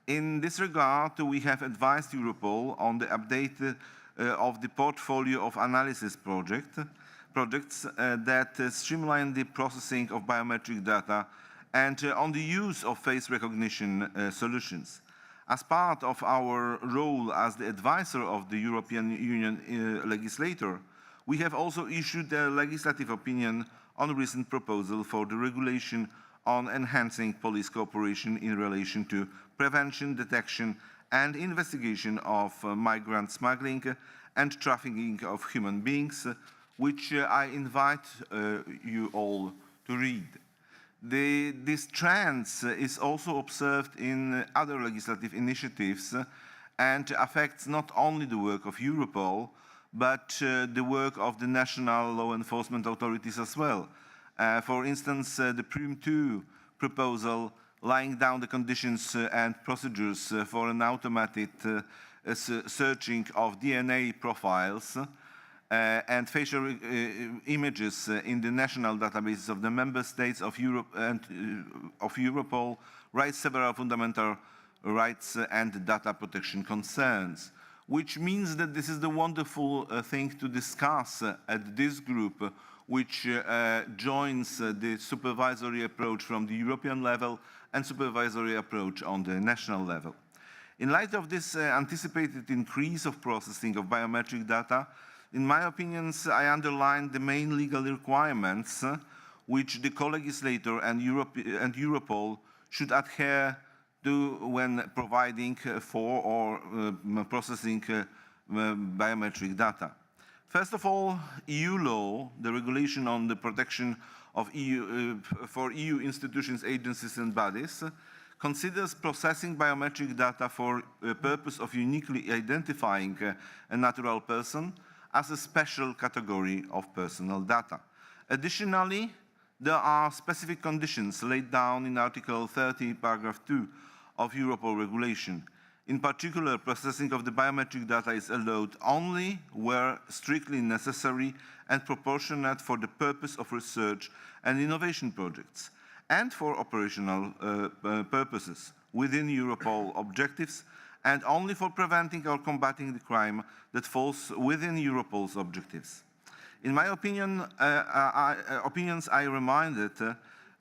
In this regard, we have advised Europol on the update of the portfolio of analysis projects that streamline the processing of biometric data and on the use of face recognition solutions. As part of our role as the advisor of the European Union legislator, we have also issued a legislative opinion on a recent proposal for the regulation on enhancing police cooperation in relation to prevention, detection, and investigation of migrant smuggling and trafficking of human beings, which I invite you all to read. This trend is also observed in other legislative initiatives and affects not only the work of Europol, but the work of the national law enforcement authorities as well. For instance, the Prüm 2 proposal laying down the conditions and procedures for an automated searching of DNA profiles and facial images in the national databases of the member states of Europe and of Europol raise several fundamental rights and data protection concerns, which means that this is the wonderful thing to discuss at this group which joins the supervisory approach from the European level and supervisory approach on the national level. In light of this anticipated increase of processing of biometric data, in my opinions, I underline the main legal requirements which the co-legislator and Europol should adhere to when providing for or processing biometric data. First of all, EU law, the regulation on the protection of for EU institutions, agencies and bodies, considers processing biometric data for the purpose of uniquely identifying a natural person as a special category of personal data. Additionally, there are specific conditions laid down in Article 30, paragraph 2 of Europol regulation. In particular, processing of the biometric data is allowed only where strictly necessary and proportionate for the purpose of research and innovation projects, and for operational purposes within Europol objectives, and only for preventing or combating the crime that falls within Europol's objectives. In my opinion, I reminded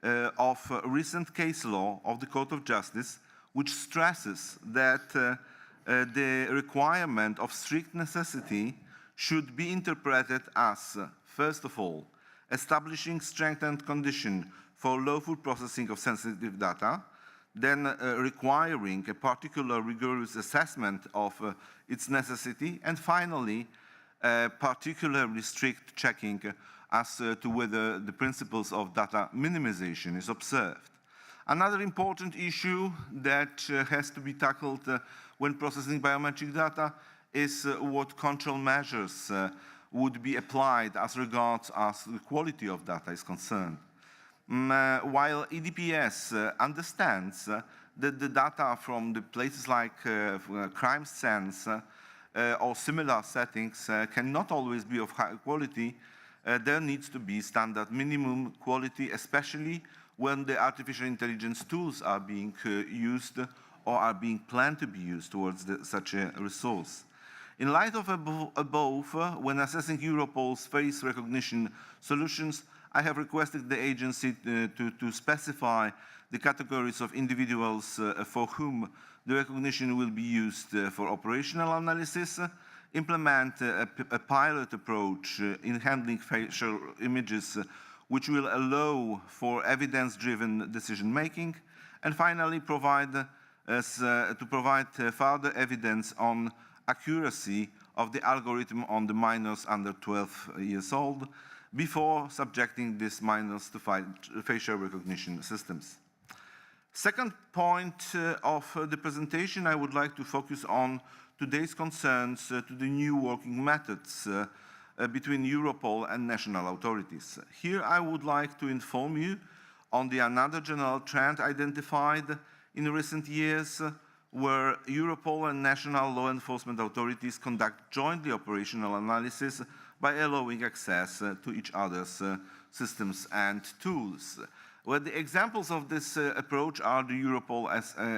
of recent case law of the Court of Justice, which stresses that the requirement of strict necessity should be interpreted as, first of all, establishing strengthened condition for lawful processing of sensitive data, then requiring a particular rigorous assessment of its necessity, and finally, particularly strict checking as to whether the principles of data minimization is observed. Another important issue that has to be tackled when processing biometric data is what control measures would be applied as regards the quality of data is concerned. While EDPS understands that the data from the places like crime scenes or similar settings cannot always be of high quality, there needs to be standard minimum quality, especially when the artificial intelligence tools are being used or are being planned to be used towards such a resource. In light of above, when assessing Europol's face recognition solutions, I have requested the agency to specify the categories of individuals for whom the recognition will be used for operational analysis, implement a pilot approach in handling facial images which will allow for evidence-driven decision-making, and finally provide further evidence on accuracy of the algorithm on the minors under 12 years old before subjecting these minors to facial recognition systems. Second point of the presentation, I would like to focus on today's concerns to the new working methods between Europol and national authorities. Here I would like to inform you on another general trend identified in recent years where Europol and national law enforcement authorities conduct jointly operational analysis by allowing access to each other's systems and tools. Well, the examples of this approach are the Europol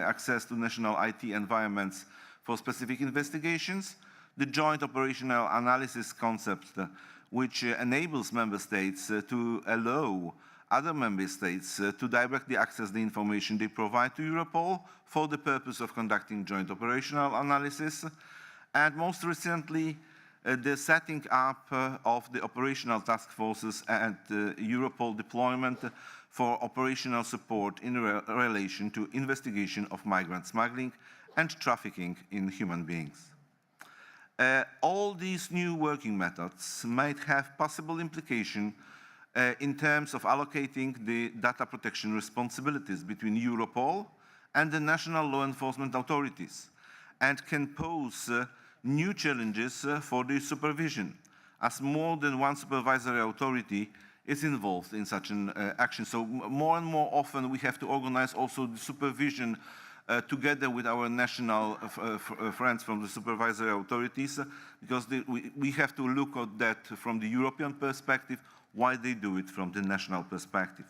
access to national IT environments for specific investigations, the joint operational analysis concept, which enables member states to allow other member states to directly access the information they provide to Europol for the purpose of conducting joint operational analysis, and most recently, the setting up of the operational task forces and Europol deployment for operational support in relation to investigation of migrant smuggling and trafficking in human beings. All these new working methods might have possible implication in terms of allocating the data protection responsibilities between Europol and the national law enforcement authorities, and can pose new challenges for the supervision, as more than one supervisory authority is involved in such an action. So more and more often we have to organize also the supervision together with our national friends from the supervisory authorities, because we have to look at that from the European perspective, why they do it from the national perspective.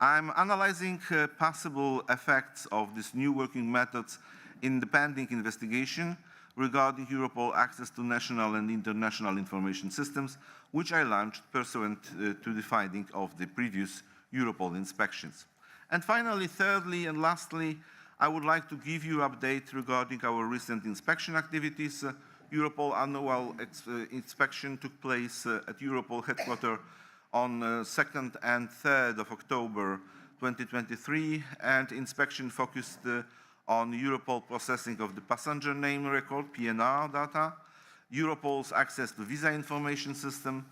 I'm analyzing possible effects of these new working methods in the pending investigation, regarding Europol access to national and international information systems, which I launched pursuant to the finding of the previous Europol inspections. And finally, thirdly and lastly, I would like to give you an update regarding our recent inspection activities. Europol annual inspection took place at Europol headquarters on 2nd and 3rd of October 2023, and inspection focused on Europol processing of the passenger name record, PNR data, Europol's access to visa information system,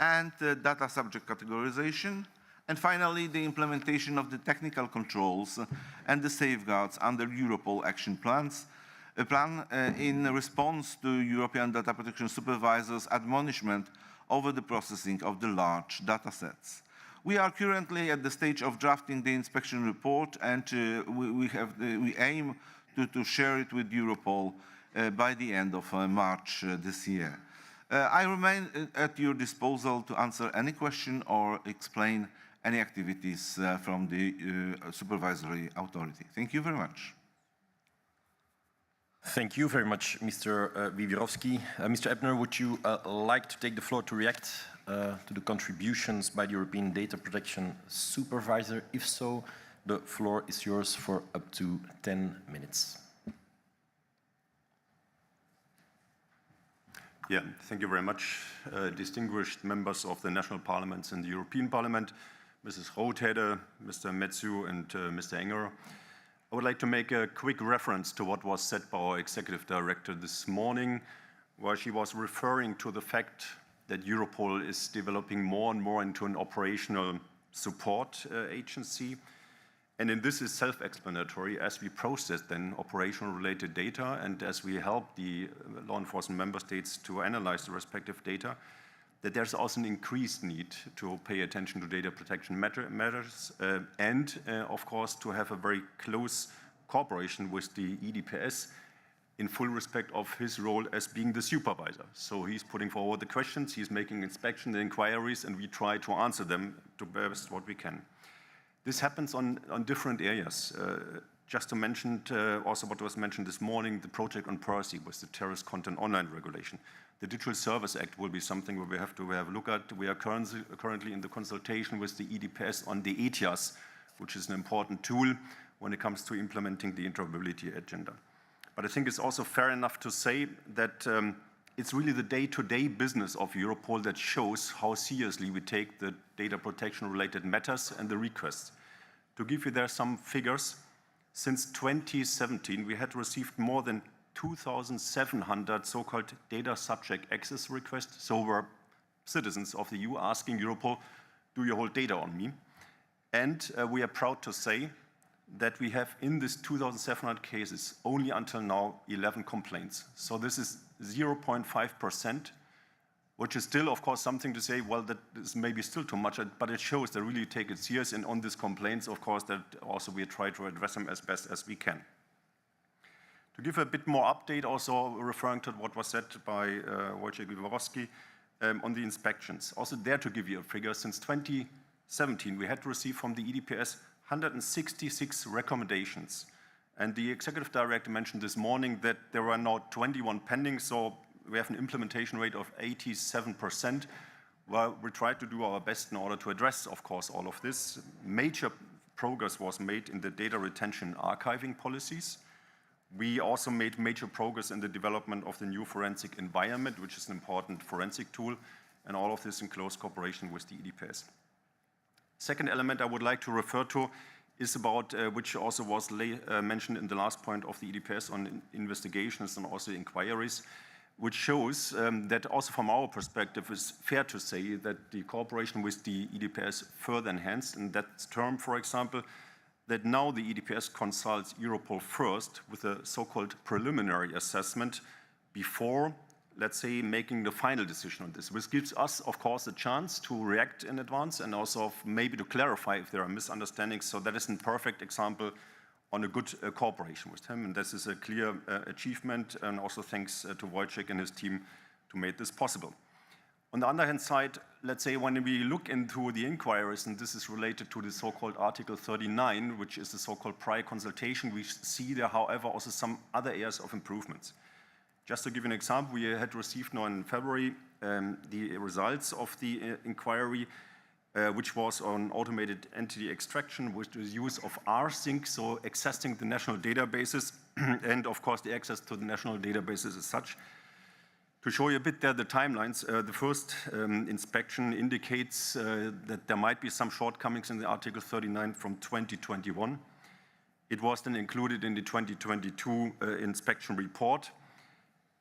and data subject categorization, and finally the implementation of the technical controls and the safeguards under Europol action plans, a plan in response to European Data Protection Supervisor's admonishment over the processing of the large data sets. We are currently at the stage of drafting the inspection report, and we aim to share it with Europol by the end of March this year. I remain at your disposal to answer any question or explain any activities from the supervisory authority. Thank you very much. Thank you very much, Mr. Wiewiórowski. Mr. Ebner, would you like to take the floor to react to the contributions by the European Data Protection Supervisor? If so, the floor is yours for up to 10 minutes. Yeah, thank you very much, distinguished members of the national parliaments and the European Parliament, Mrs. Rothede, Mr. Metsu, and Mr. Enger. I would like to make a quick reference to what was said by our Executive Director this morning, where she was referring to the fact that Europol is developing more and more into an operational support agency. And in this is self-explanatory as we process then operational related data and as we help the law enforcement member states to analyze the respective data, that there's also an increased need to pay attention to data protection matters and of course to have a very close cooperation with the EDPS in full respect of his role as being the supervisor. So he's putting forward the questions, he's making inspection and inquiries, and we try to answer them to best what we can. This happens on different areas. Just to mention also what was mentioned this morning, the project on Percy with the Terrorist Content Online Regulation. The Digital Service Act will be something where we have to have a look at. We are currently in the consultation with the EDPS on the ETIAS, which is an important tool when it comes to implementing the interoperability agenda. But I think it's also fair enough to say that it's really the day-to-day business of Europol that shows how seriously we take the data protection-related matters and the requests. To give you there some figures, since 2017, we had received more than 2,700 so-called data subject access requests. So were citizens of the EU asking Europol, do you hold data on me? And we are proud to say that we have in this 2,700 cases only until now 11 complaints. So this is 0.5%, which is still, of course, something to say, well, that is maybe still too much, but it shows they really take it serious. And on these complaints, of course, that also we try to address them as best as we can. To give a bit more update, also referring to what was said by Wojciech Wiewiórowski on the inspections. Also there to give you a figure, since 2017, we had received from the EDPS 166 recommendations. And the Executive Director mentioned this morning that there are now 21 pending, so we have an implementation rate of 87%. Well, we try to do our best in order to address, of course, all of this. Major progress was made in the data retention archiving policies. We also made major progress in the development of the new forensic environment, which is an important forensic tool, and all of this in close cooperation with the EDPS. Second element I would like to refer to is about, which also was mentioned in the last point of the EDPS on investigations and also inquiries, which shows that also from our perspective it's fair to say that the cooperation with the EDPS further enhanced. In that term, for example, that now the EDPS consults Europol first with a so-called preliminary assessment before, let's say, making the final decision on this, which gives us, of course, a chance to react in advance and also maybe to clarify if there are misunderstandings. So that is a perfect example on a good cooperation with him. And this is a clear achievement, and also thanks to Wojciech and his team to make this possible. On the other hand side, let's say when we look into the inquiries, and this is related to the so-called Article 39, which is the so-called prior consultation, we see there, however, also some other areas of improvements. Just to give you an example, we had received now in February the results of the inquiry, which was on automated entity extraction with the use of rsync, so accessing the national databases, and of course the access to the national databases as such. To show you a bit there the timelines, the first inspection indicates that there might be some shortcomings in the Article 39 from 2021. It was then included in the 2022 inspection report.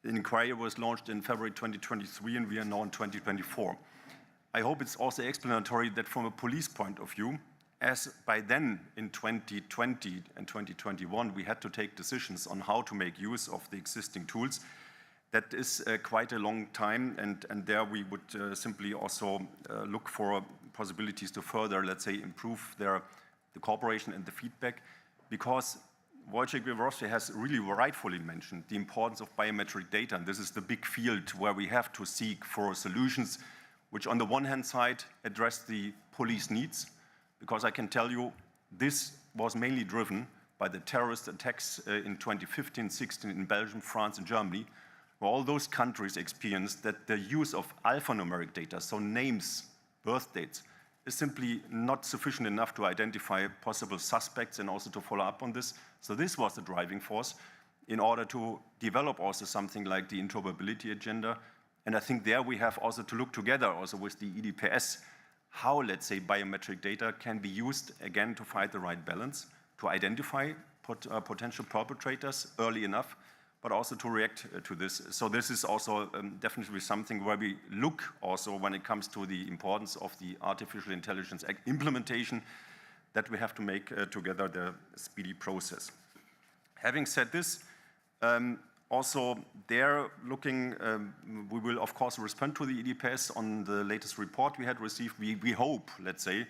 The inquiry was launched in February 2023, and we are now in 2024. I hope it's also explanatory that from a police point of view, as by then in 2020 and 2021, we had to take decisions on how to make use of the existing tools. That is quite a long time, and there we would simply also look for possibilities to further, let's say, improve the cooperation and the feedback, because Wojciech Wieworowski has really rightfully mentioned the importance of biometric data, and this is the big field where we have to seek for solutions which on the one hand side address the police needs, because I can tell you this was mainly driven by the terrorist attacks in 2015-16 in Belgium, France and Germany, where all those countries experienced that the use of alphanumeric data, so names, birth dates, is simply not sufficient enough to identify possible suspects and also to follow up on this. So this was the driving force in order to develop also something like the interoperability agenda. And I think there we have also to look together also with the EDPS, how, let's say, biometric data can be used again to find the right balance, to identify potential perpetrators early enough, but also to react to this. So this is also definitely something where we look also when it comes to the importance of the artificial intelligence implementation, that we have to make together the speedy process. Having said this, also there looking, we will of course respond to the EDPS on the latest report we had received. We hope, let's say,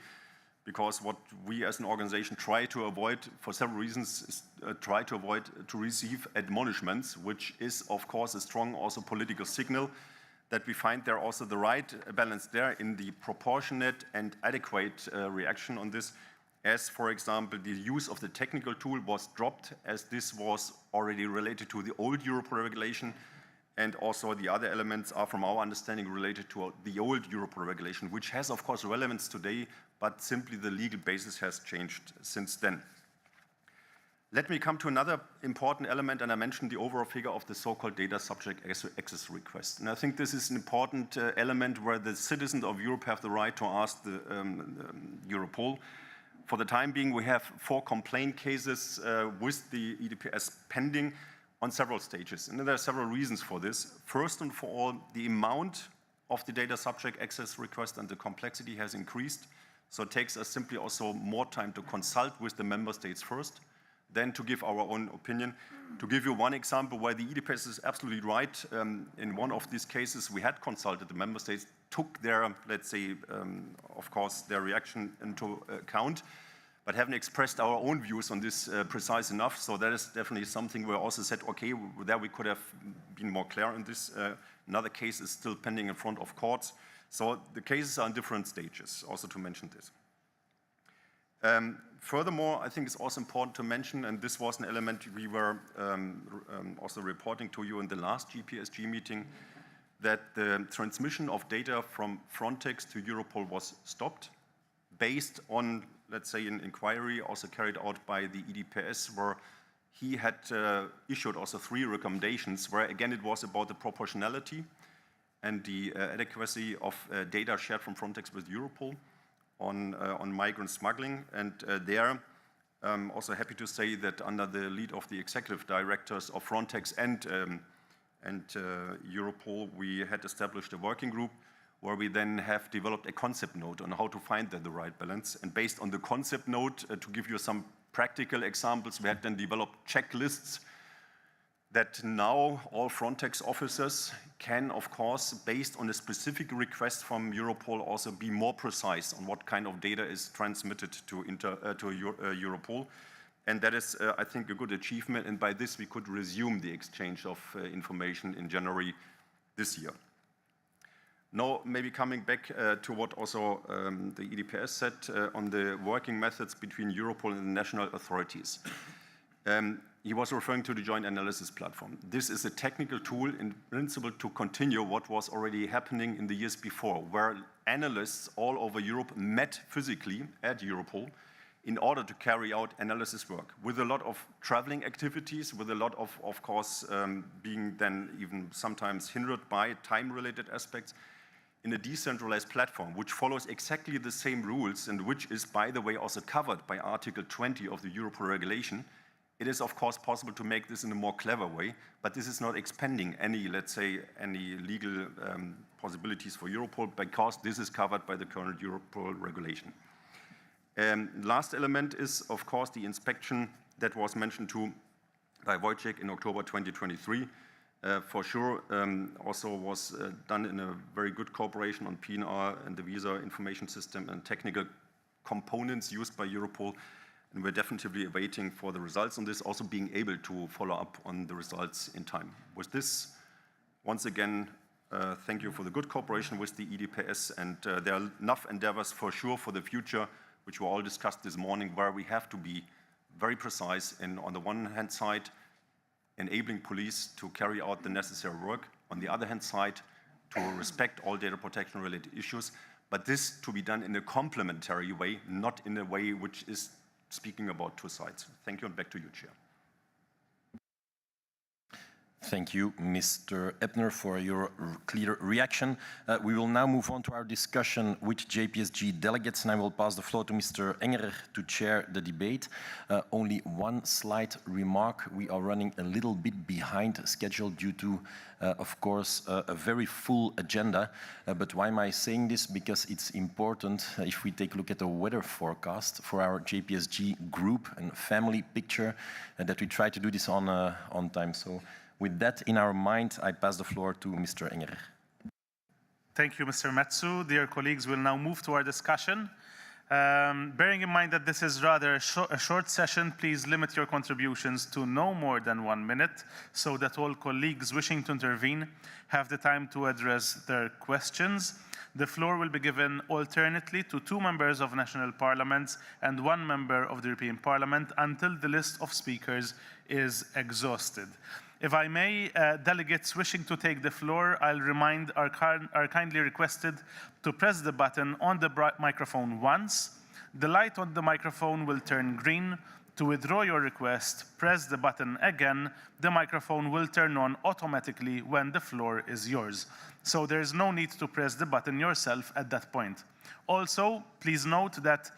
because what we as an organization try to avoid for several reasons is try to avoid to receive admonishments, which is of course a strong also political signal that we find there also the right balance there in the proportionate and adequate reaction on this. As for example, the use of the technical tool was dropped as this was already related to the old Europol regulation, and also the other elements are from our understanding related to the old Europol regulation, which has of course relevance today, but simply the legal basis has changed since then. Let me come to another important element, and I mentioned the overall figure of the so-called data subject access request. And I think this is an important element where the citizens of Europe have the right to ask the Europol. For the time being, we have 4 complaint cases with the EDPS pending on several stages. And there are several reasons for this. First and for all, the amount of the data subject access request and the complexity has increased. So it takes us simply also more time to consult with the member states first, then to give our own opinion. To give you one example where the EDPS is absolutely right, in one of these cases we had consulted the member states, took their, let's say, of course, their reaction into account, but haven't expressed our own views on this precise enough. So that is definitely something we also said, okay, there we could have been more clear on this. Another case is still pending in front of courts. So the cases are in different stages, also to mention this. Furthermore, I think it's also important to mention, and this was an element we were also reporting to you in the last JPSG meeting, that the transmission of data from Frontex to Europol was stopped based on, let's say, an inquiry also carried out by the EDPS, where he had issued also 3 recommendations, where again it was about the proportionality and the adequacy of data shared from Frontex with Europol on migrant smuggling. And there, I'm also happy to say that under the lead of the executive directors of Frontex and Europol, we had established a working group where we then have developed a concept note on how to find the right balance. And based on the concept note, to give you some practical examples, we had then developed checklists that now all Frontex officers can, of course, based on a specific request from Europol, also be more precise on what kind of data is transmitted to Europol. And that is, I think, a good achievement. And by this, we could resume the exchange of information in January this year. Now, maybe coming back to what also the EDPS said on the working methods between Europol and the national authorities. He was referring to the Joint Analysis Platform. This is a technical tool in principle to continue what was already happening in the years before, where analysts all over Europe met physically at Europol in order to carry out analysis work, with a lot of traveling activities, with a lot of course, being then even sometimes hindered by time-related aspects, in a decentralized platform, which follows exactly the same rules and which is, by the way, also covered by Article 20 of the Europol regulation. It is, of course, possible to make this in a more clever way, but this is not expanding any, let's say, any legal possibilities for Europol, because this is covered by the current Europol regulation. Last element is, of course, the inspection that was mentioned too by Wojciech in October 2023. For sure, also was done in a very good cooperation on PNR and the visa information system and technical components used by Europol. And we're definitely waiting for the results on this, also being able to follow up on the results in time. With this, once again, thank you for the good cooperation with the EDPS, and there are enough endeavors for sure for the future, which were all discussed this morning, where we have to be very precise in, on the one hand side, enabling police to carry out the necessary work, on the other hand side, to respect all data protection related issues, but this to be done in a complementary way, not in a way which is speaking about two sides. Thank you, and back to you, Chair. Thank you, Mr. Ebner, for your clear reaction. We will now move on to our discussion with JPSG delegates, and I will pass the floor to Mr. Engerer to chair the debate. Only one slight remark. We are running a little bit behind schedule due to, of course, a very full agenda. But why am I saying this? Because it's important, if we take a look at the weather forecast for our JPSG group and family picture, that we try to do this on time. So, with that in our mind, I pass the floor to Mr. Engerer. Thank you, Mr. Metsu. Dear colleagues, we'll now move to our discussion. Bearing in mind that this is rather a short session, please limit your contributions to no more than 1 minute, so that all colleagues wishing to intervene have the time to address their questions. The floor will be given alternately to 2 members of national parliaments and 1 member of the European Parliament until the list of speakers is exhausted. If I may, delegates wishing to take the floor, I'll remind are kindly requested to press the button on the microphone once. The light on the microphone will turn green. To withdraw your request, press the button again. The microphone will turn on automatically when the floor is yours. So there is no need to press the button yourself at that point. Also, please note that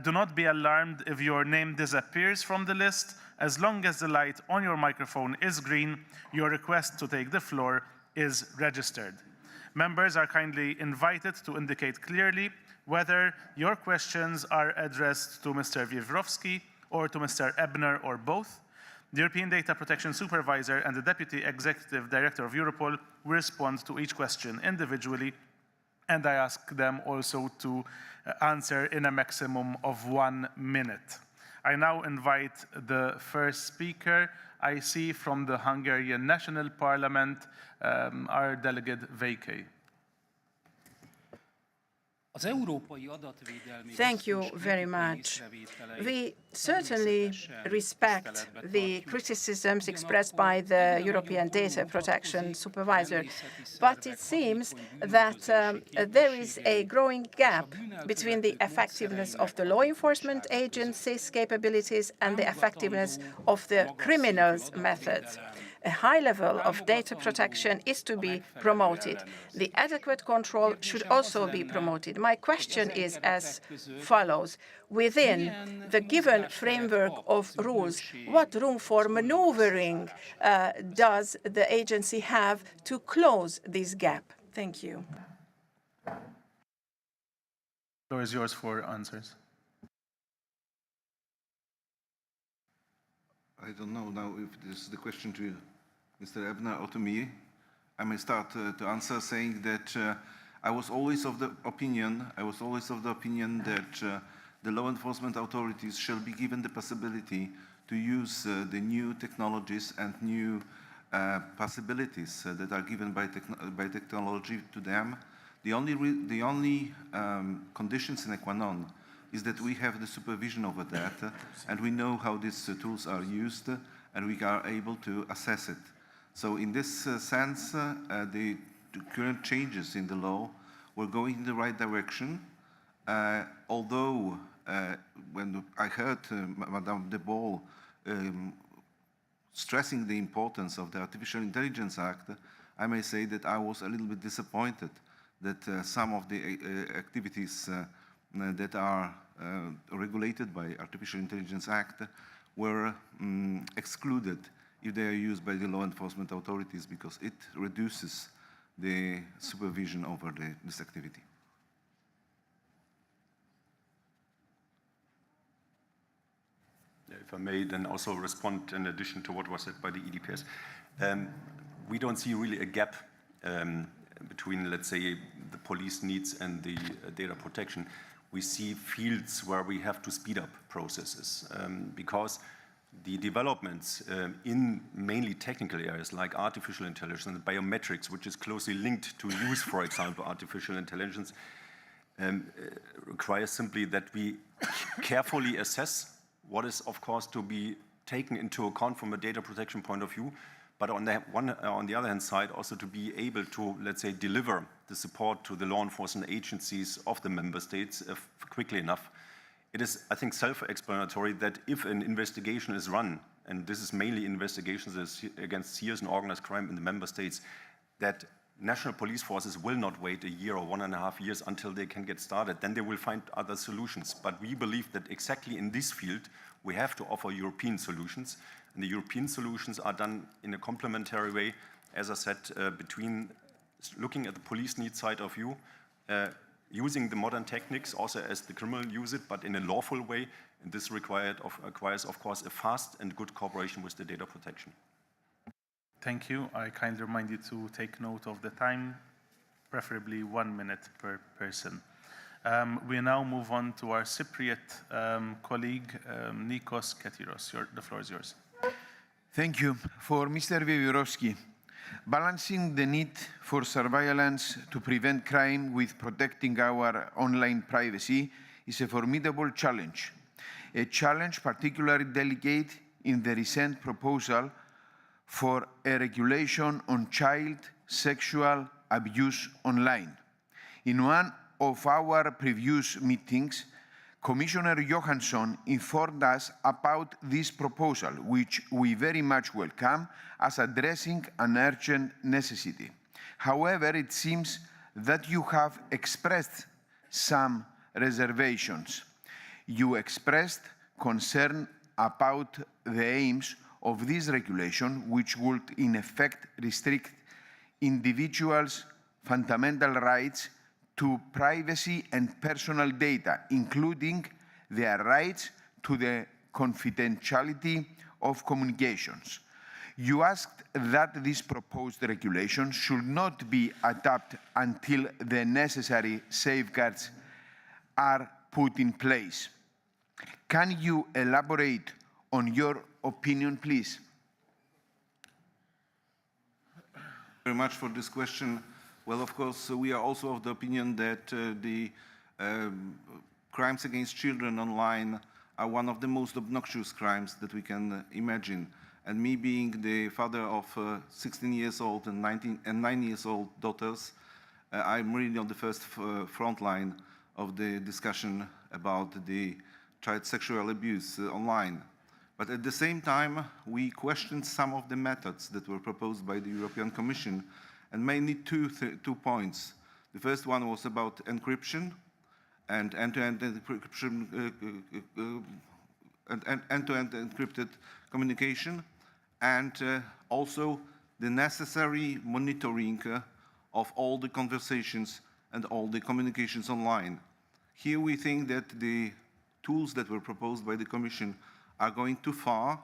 do not be alarmed if your name disappears from the list. As long as the light on your microphone is green, your request to take the floor is registered. Members are kindly invited to indicate clearly whether your questions are addressed to Mr. Wiewrowski or to Mr. Ebner or both. The European Data Protection Supervisor and the Deputy Executive Director of Europol will respond to each question individually, and I ask them also to answer in a maximum of 1 minute. I now invite the first speaker. I see from the Hungarian National Parliament our delegate Vejkely. Thank you very much. We certainly respect the criticisms expressed by the European Data Protection Supervisor, but it seems that there is a growing gap between the effectiveness of the law enforcement agencies' capabilities and the effectiveness of the criminals' methods. A high level of data protection is to be promoted. The adequate control should also be promoted. My question is as follows. Within the given framework of rules, what room for maneuvering does the agency have to close this gap? Thank you. The floor is yours for answers. I don't know now if this is the question to Mr. Ebner or to me. I may start to answer saying that I was always of the opinion that the law enforcement authorities shall be given the possibility to use the new technologies and new possibilities that are given by technology to them. The only condition sine qua non is that we have the supervision over that, and we know how these tools are used, and we are able to assess it. So in this sense, the current changes in the law were going in the right direction, although when I heard Madame de Boll stressing the importance of the Artificial Intelligence Act, I may say that I was a little bit disappointed that some of the activities that are regulated by Artificial Intelligence Act were excluded if they are used by the law enforcement authorities, because it reduces the supervision over this activity. If I may then also respond in addition to what was said by the EDPS. We don't see really a gap between, let's say, the police needs and the data protection. We see fields where we have to speed up processes because the developments in mainly technical areas like artificial intelligence and biometrics, which is closely linked to use, for example, artificial intelligence, requires simply that we carefully assess what is, of course, to be taken into account from a data protection point of view, but on the other hand side, also to be able to, let's say, deliver the support to the law enforcement agencies of the member states quickly enough. It is, I think, self-explanatory that if an investigation is run, and this is mainly investigations against serious and organized crime in the member states, that national police forces will not wait a year or 1.5 years until they can get started. Then they will find other solutions. But we believe that exactly in this field, we have to offer European solutions. And the European solutions are done in a complementary way, as I said, between looking at the police needs side of view, using the modern techniques also as the criminal use it, but in a lawful way. And this requires, of course, a fast and good cooperation with the data protection. Thank you. I kindly remind you to take note of the time, preferably 1 minute per person. We now move on to our Cypriot colleague, Nikos Ketiros. The floor is yours. Thank you. For Mr. Wiewiórowski, balancing the need for surveillance to prevent crime with protecting our online privacy is a formidable challenge. A challenge particularly delicate in the recent proposal for a regulation on child sexual abuse online. In one of our previous meetings, Commissioner Johansson informed us about this proposal, which we very much welcome as addressing an urgent necessity. However, it seems that you have expressed some reservations. You expressed concern about the aims of this regulation, which would in effect restrict individuals' fundamental rights to privacy and personal data, including their rights to the confidentiality of communications. You asked that this proposed regulation should not be adopted until the necessary safeguards are put in place. Can you elaborate on your opinion, please? Very much for this question. Well, of course, we are also of the opinion that the crimes against children online are one of the most obnoxious crimes that we can imagine. And me being the father of 16 years old and 9 years old daughters, I'm really on the first front line of the discussion about the child sexual abuse online. But at the same time, we questioned some of the methods that were proposed by the European Commission, and mainly two points. The first one was about encryption and end-to-end encryption, end-to-end encrypted communication, and also the necessary monitoring of all the conversations and all the communications online. Here we think that the tools that were proposed by the Commission are going too far,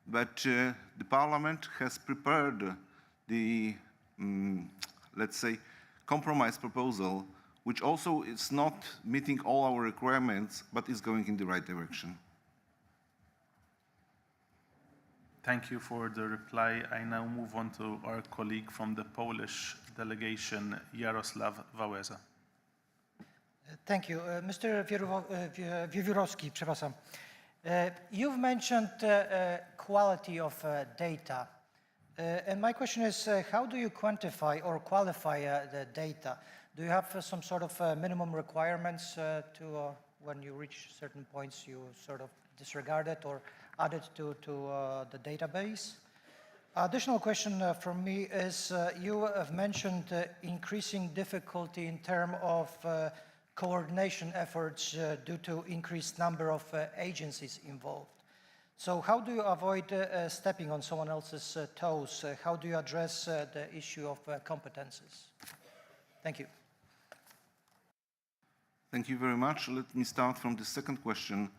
but the Parliament has prepared the let's say, compromise proposal, which also is not meeting all our requirements, but is going in the right direction. Thank you for the reply. I now move on to our colleague from the Polish delegation, Jarosław Wałęsa. Thank you. Mr. Wiewiórowski, przepraszam. You've mentioned quality of data. And my question is, how do you quantify or qualify the data? Do you have some sort of minimum requirements to, when you reach certain points, you sort of disregard it or add it to the database? Additional question from me is, you have mentioned increasing difficulty in terms of coordination efforts due to increased number of agencies involved. So how do you avoid stepping on someone else's toes? How do you address the issue of competences? Thank you. Thank you very much. Let me start from the second question.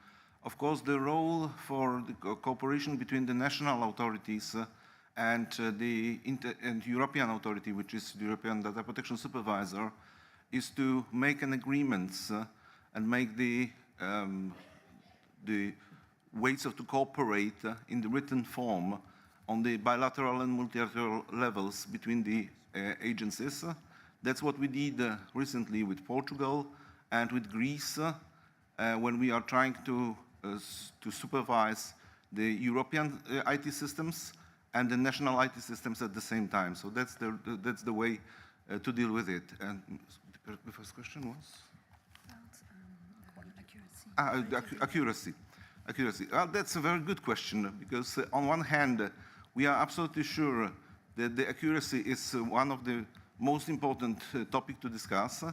Of course, the role for the cooperation between the national authorities and the European authority, which is the European Data Protection Supervisor, is to make an agreement and make the ways to cooperate in the written form on the bilateral and multilateral levels between the agencies. That's what we did recently with Portugal and with Greece when we are trying to supervise the European IT systems and the national IT systems at the same time. So that's the way to deal with it. And the first question was? Accuracy. Accuracy. That's a very good question, because on one hand, we are absolutely sure that the accuracy is one of the most important topics to discuss.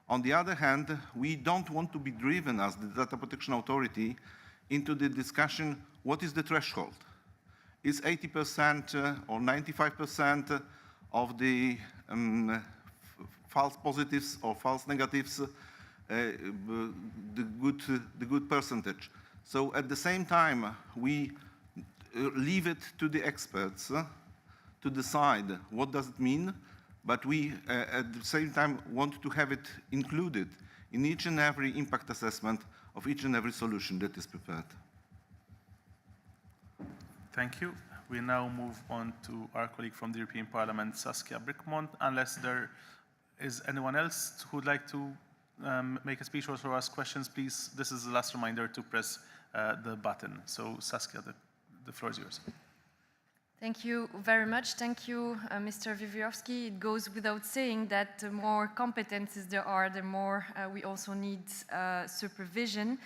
On the other hand, we don't want to be driven as the Data Protection Authority into the discussion, what is the threshold? Is 80% or 95% of the false positives or false negatives the good percentage? So at the same time, we leave it to the experts to decide what does it mean, but we at the same time want to have it included in each and every impact assessment of each and every solution that is prepared. Thank you. We now move on to our colleague from the European Parliament, Saskia Brickmont. Unless there is anyone else who would like to make a speech or ask questions, please, this is the last reminder to press the button. So Saskia, the floor is yours. Thank you very much. Thank you, Mr. Wiewiórowski. It goes without saying that the more competences there are, the more we also need supervision.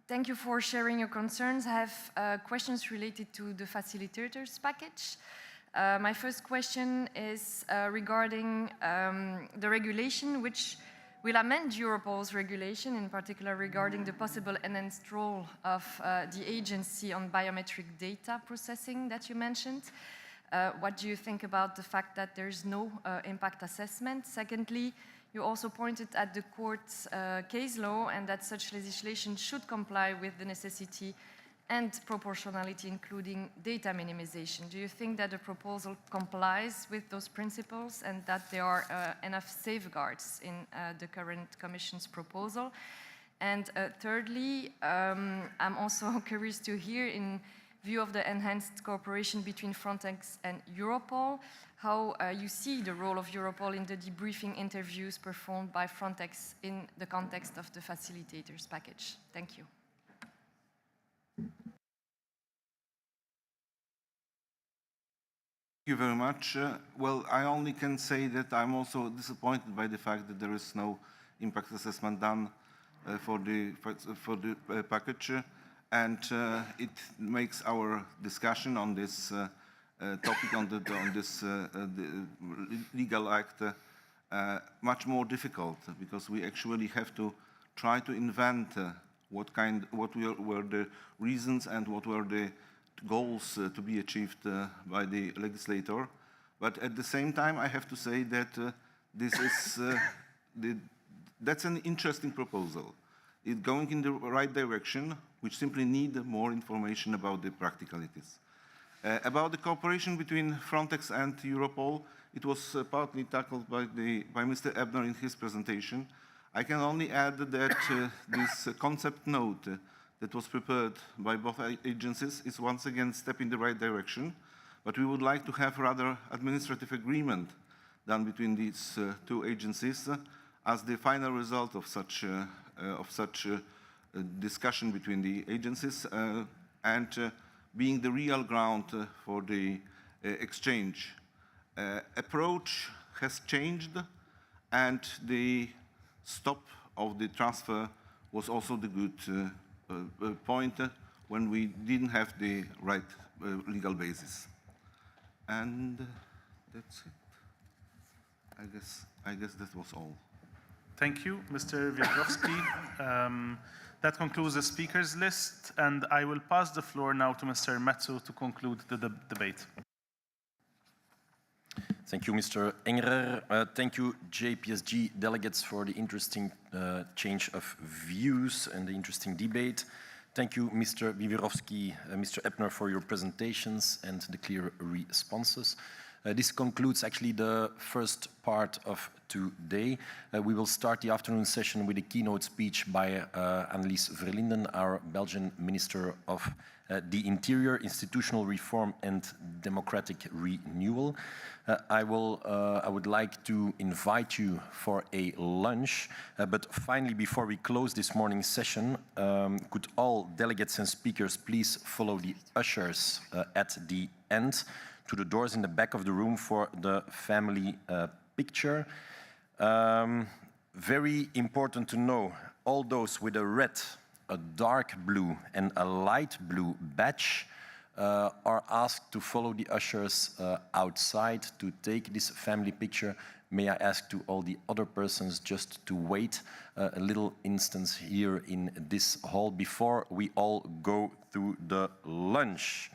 Thank you for sharing your concerns. I have questions related to the facilitators package. My first question is regarding the regulation, which will amend Europol's regulation, in particular regarding the possible enhanced role of the agency on biometric data processing that you mentioned. What do you think about the fact that there is no impact assessment? Secondly, you also pointed at the court's case law and that such legislation should comply with the necessity and proportionality, including data minimization. Do you think that the proposal complies with those principles and that there are enough safeguards in the current Commission's proposal? And thirdly, I'm also curious to hear, in view of the enhanced cooperation between Frontex and Europol, how you see the role of Europol in the debriefing interviews performed by Frontex in the context of the facilitators package. Thank you. Thank you very much. Well, I only can say that I'm also disappointed by the fact that there is no impact assessment done for the package, and it makes our discussion on this topic, on this legal act, much more difficult, because we actually have to try to invent what were the reasons and what were the goals to be achieved by the legislator. But at the same time, I have to say that this is that's an interesting proposal. It's going in the right direction. We simply need more information about the practicalities. About the cooperation between Frontex and Europol, it was partly tackled by Mr. Ebner in his presentation. I can only add that this concept note that was prepared by both agencies is once again a step in the right direction, but we would like to have rather administrative agreement done between these two agencies. as the final result of such discussion between the agencies and being the real ground for the exchange. Approach has changed, and the stop of the transfer was also the good point when we didn't have the right legal basis. And that's it. I guess that was all. Thank you, Mr. Wiatrowski. That concludes the speakers list, and I will pass the floor now to Mr. Metsu to conclude the debate. Thank you, Mr. Engerer. Thank you, JPSG delegates, for the interesting change of views and the interesting debate. Thank you, Mr. Wiatrowski, Mr. Ebner, for your presentations and the clear responses. This concludes actually the first part of today. We will start the afternoon session with a keynote speech by Annelies Verlinden, our Belgian Minister of the Interior, Institutional Reform and Democratic Renewal. I would like to invite you for a lunch, but finally, before we close this morning's session, could all delegates and speakers please follow the ushers at the end to the doors in the back of the room for the family picture. Very important to know, all those with a red, a dark blue and a light blue badge are asked to follow the ushers outside to take this family picture. May I ask to all the other persons just to wait a little instance here in this hall before we all go to the lunch.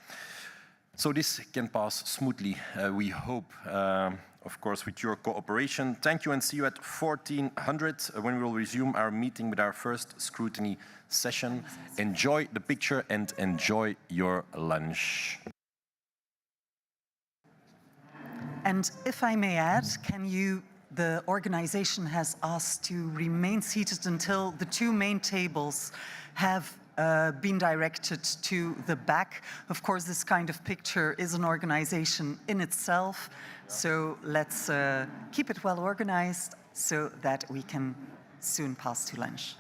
So this can pass smoothly, we hope, of course, with your cooperation. Thank you and see you at 1400 when we will resume our meeting with our first scrutiny session. Enjoy the picture and enjoy your lunch. And if I may add, the organization has asked to remain seated until the two main tables have been directed to the back. Of course, this kind of picture is an organization in itself, so let's keep it well organized so that we can soon pass to lunch.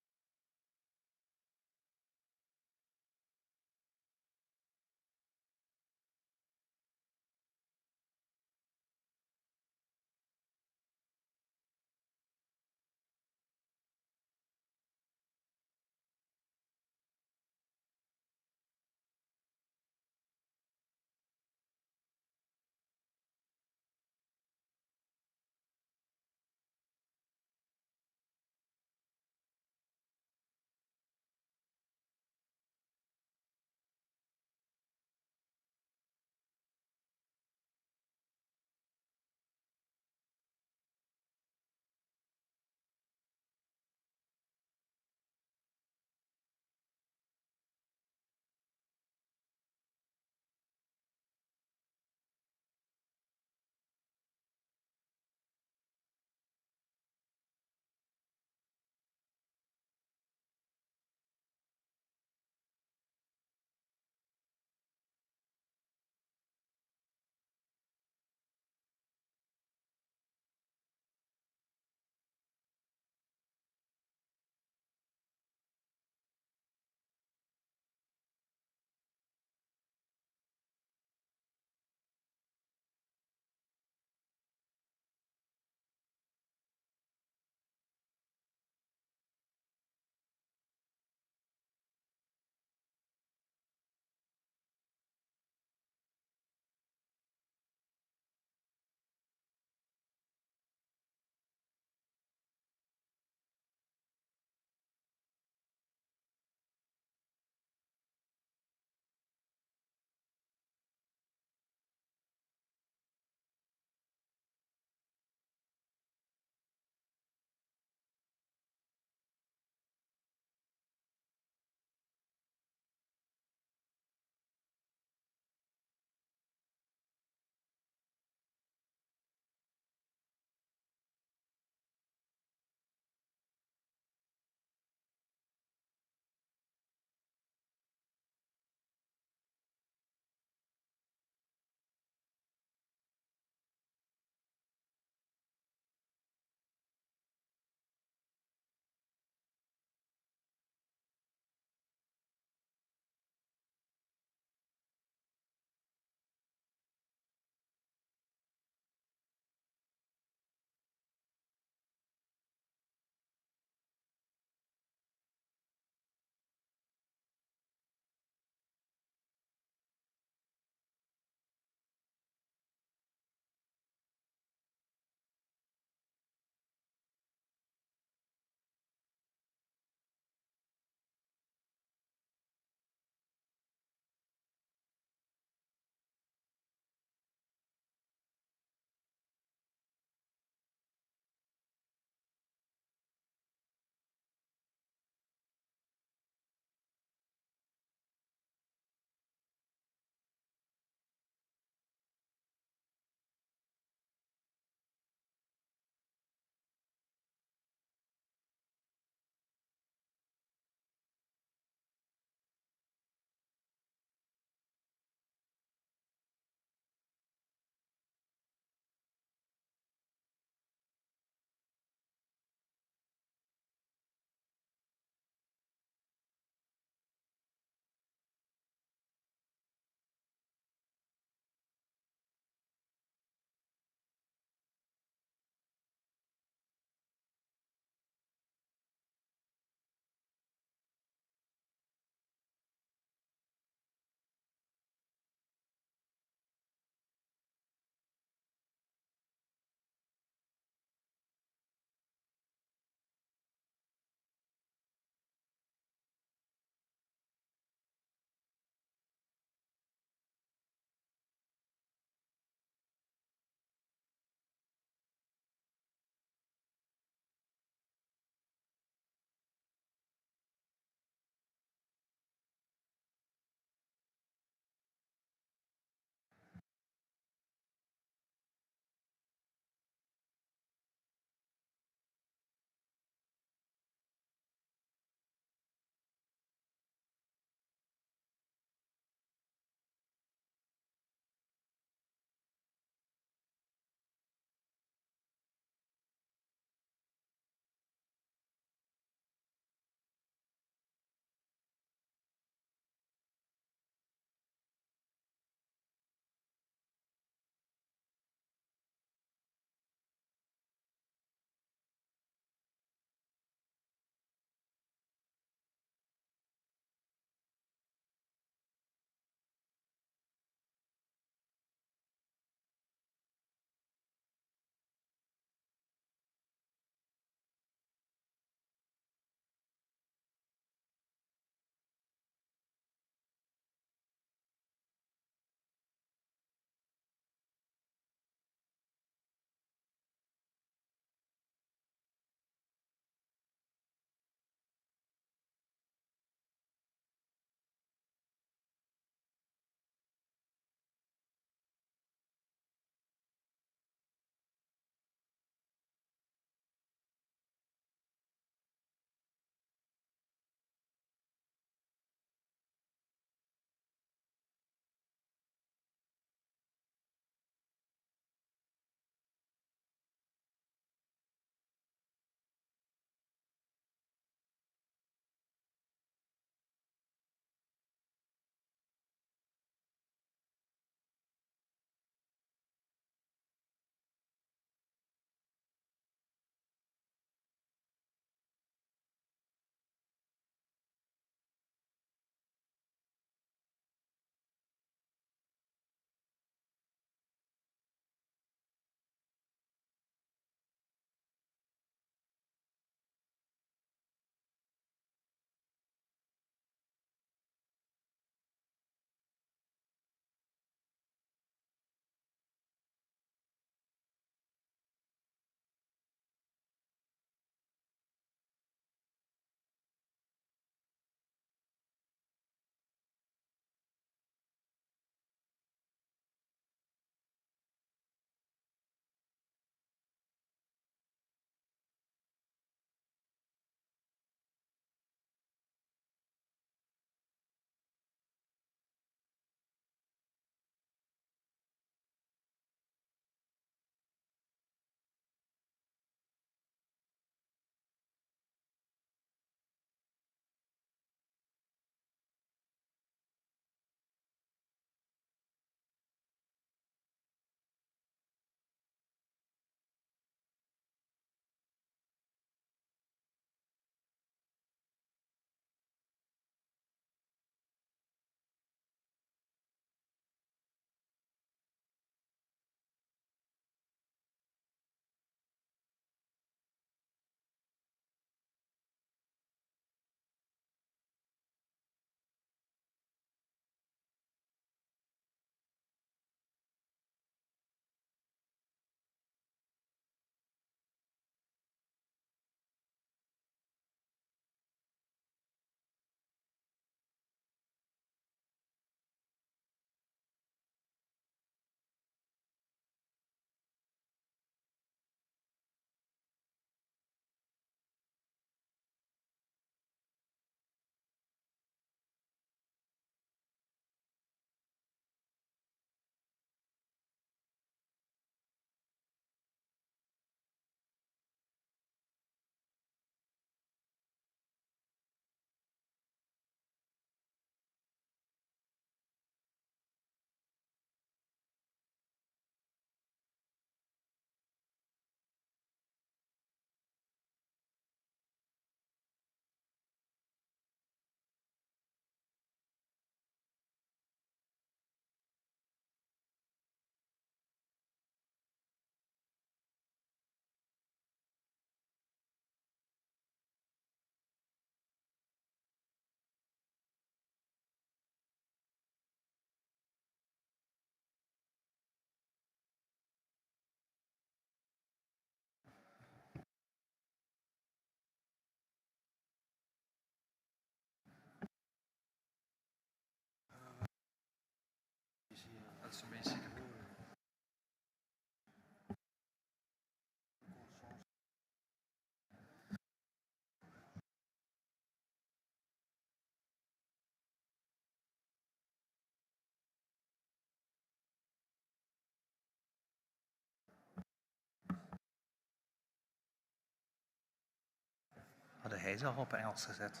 Hadden hij ze al op Engels gezet?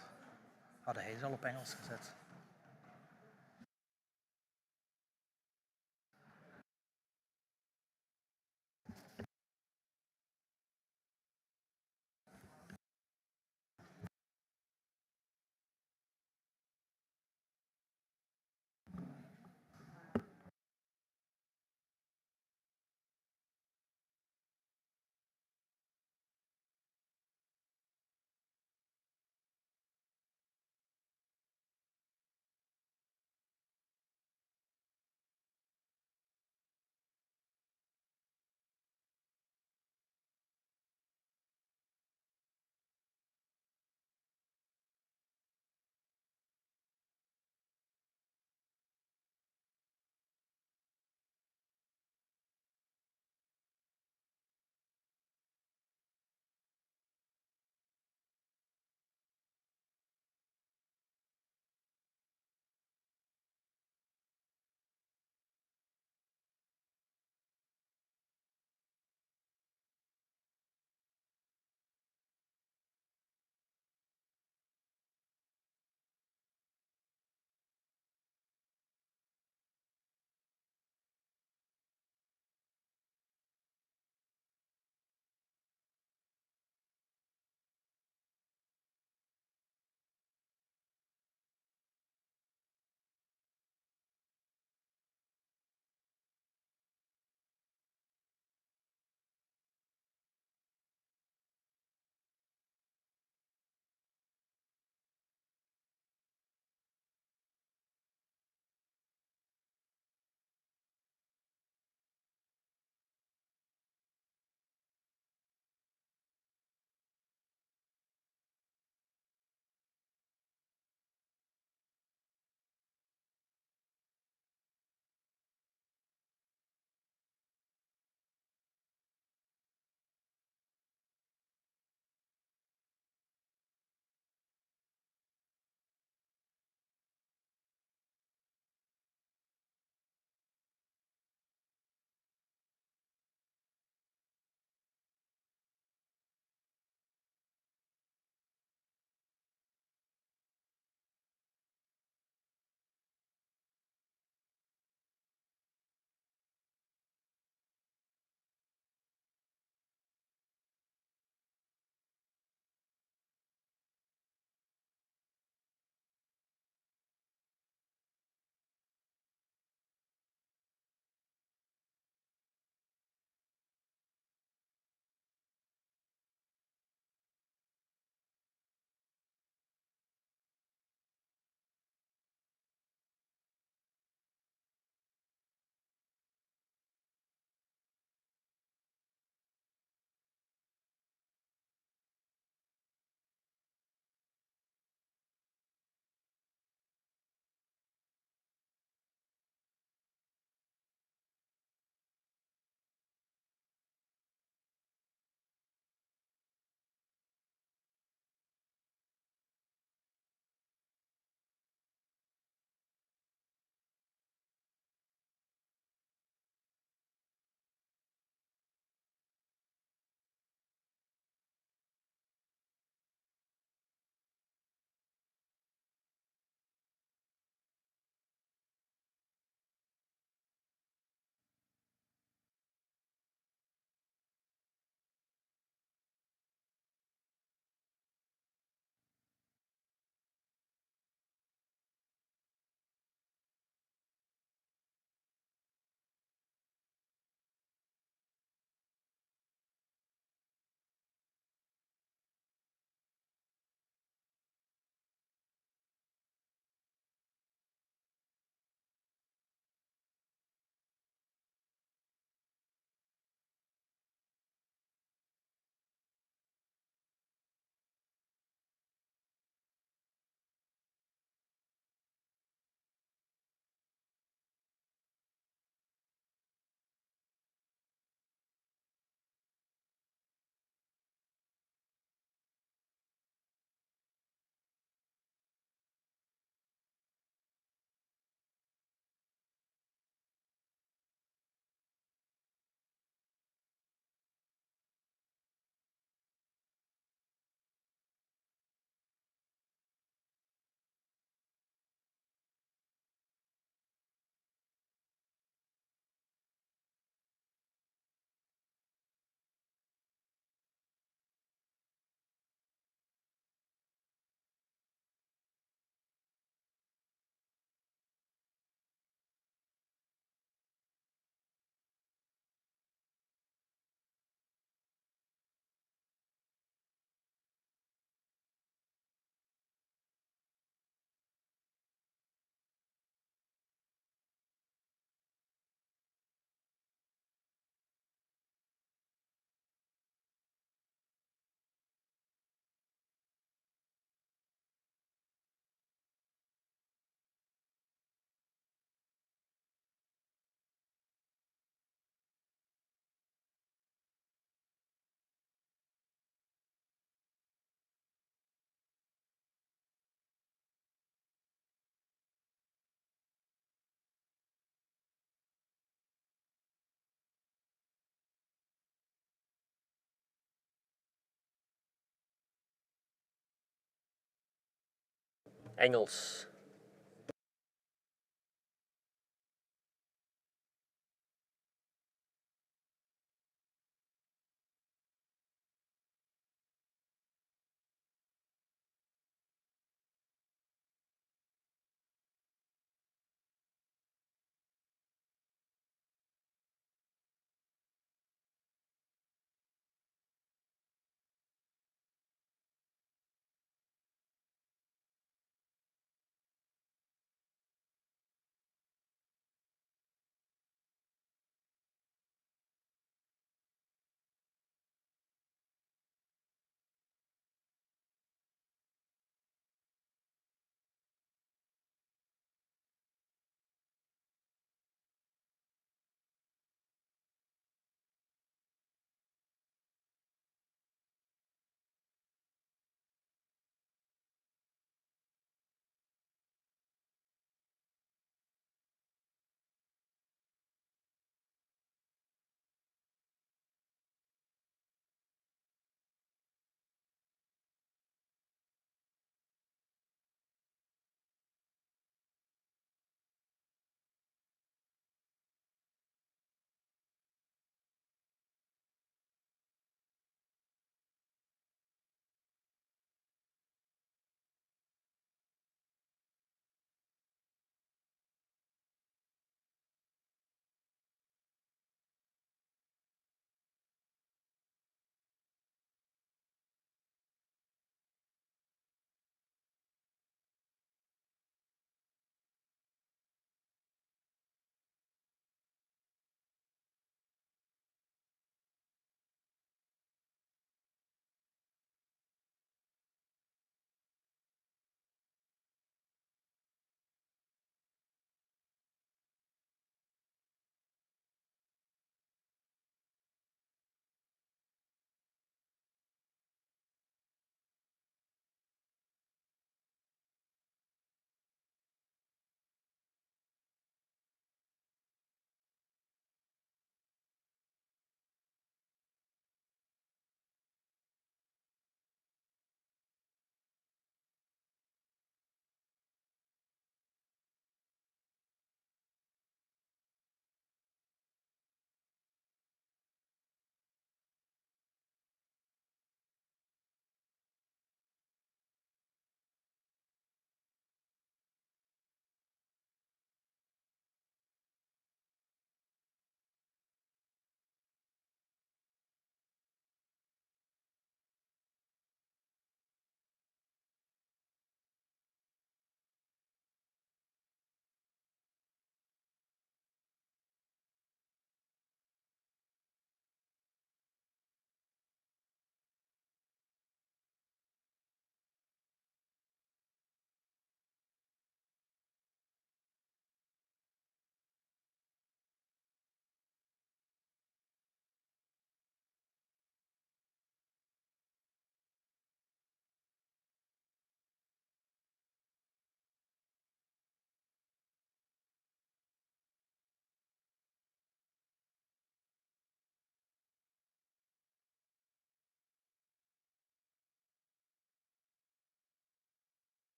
Hadden hij ze al op Engels gezet? Engels.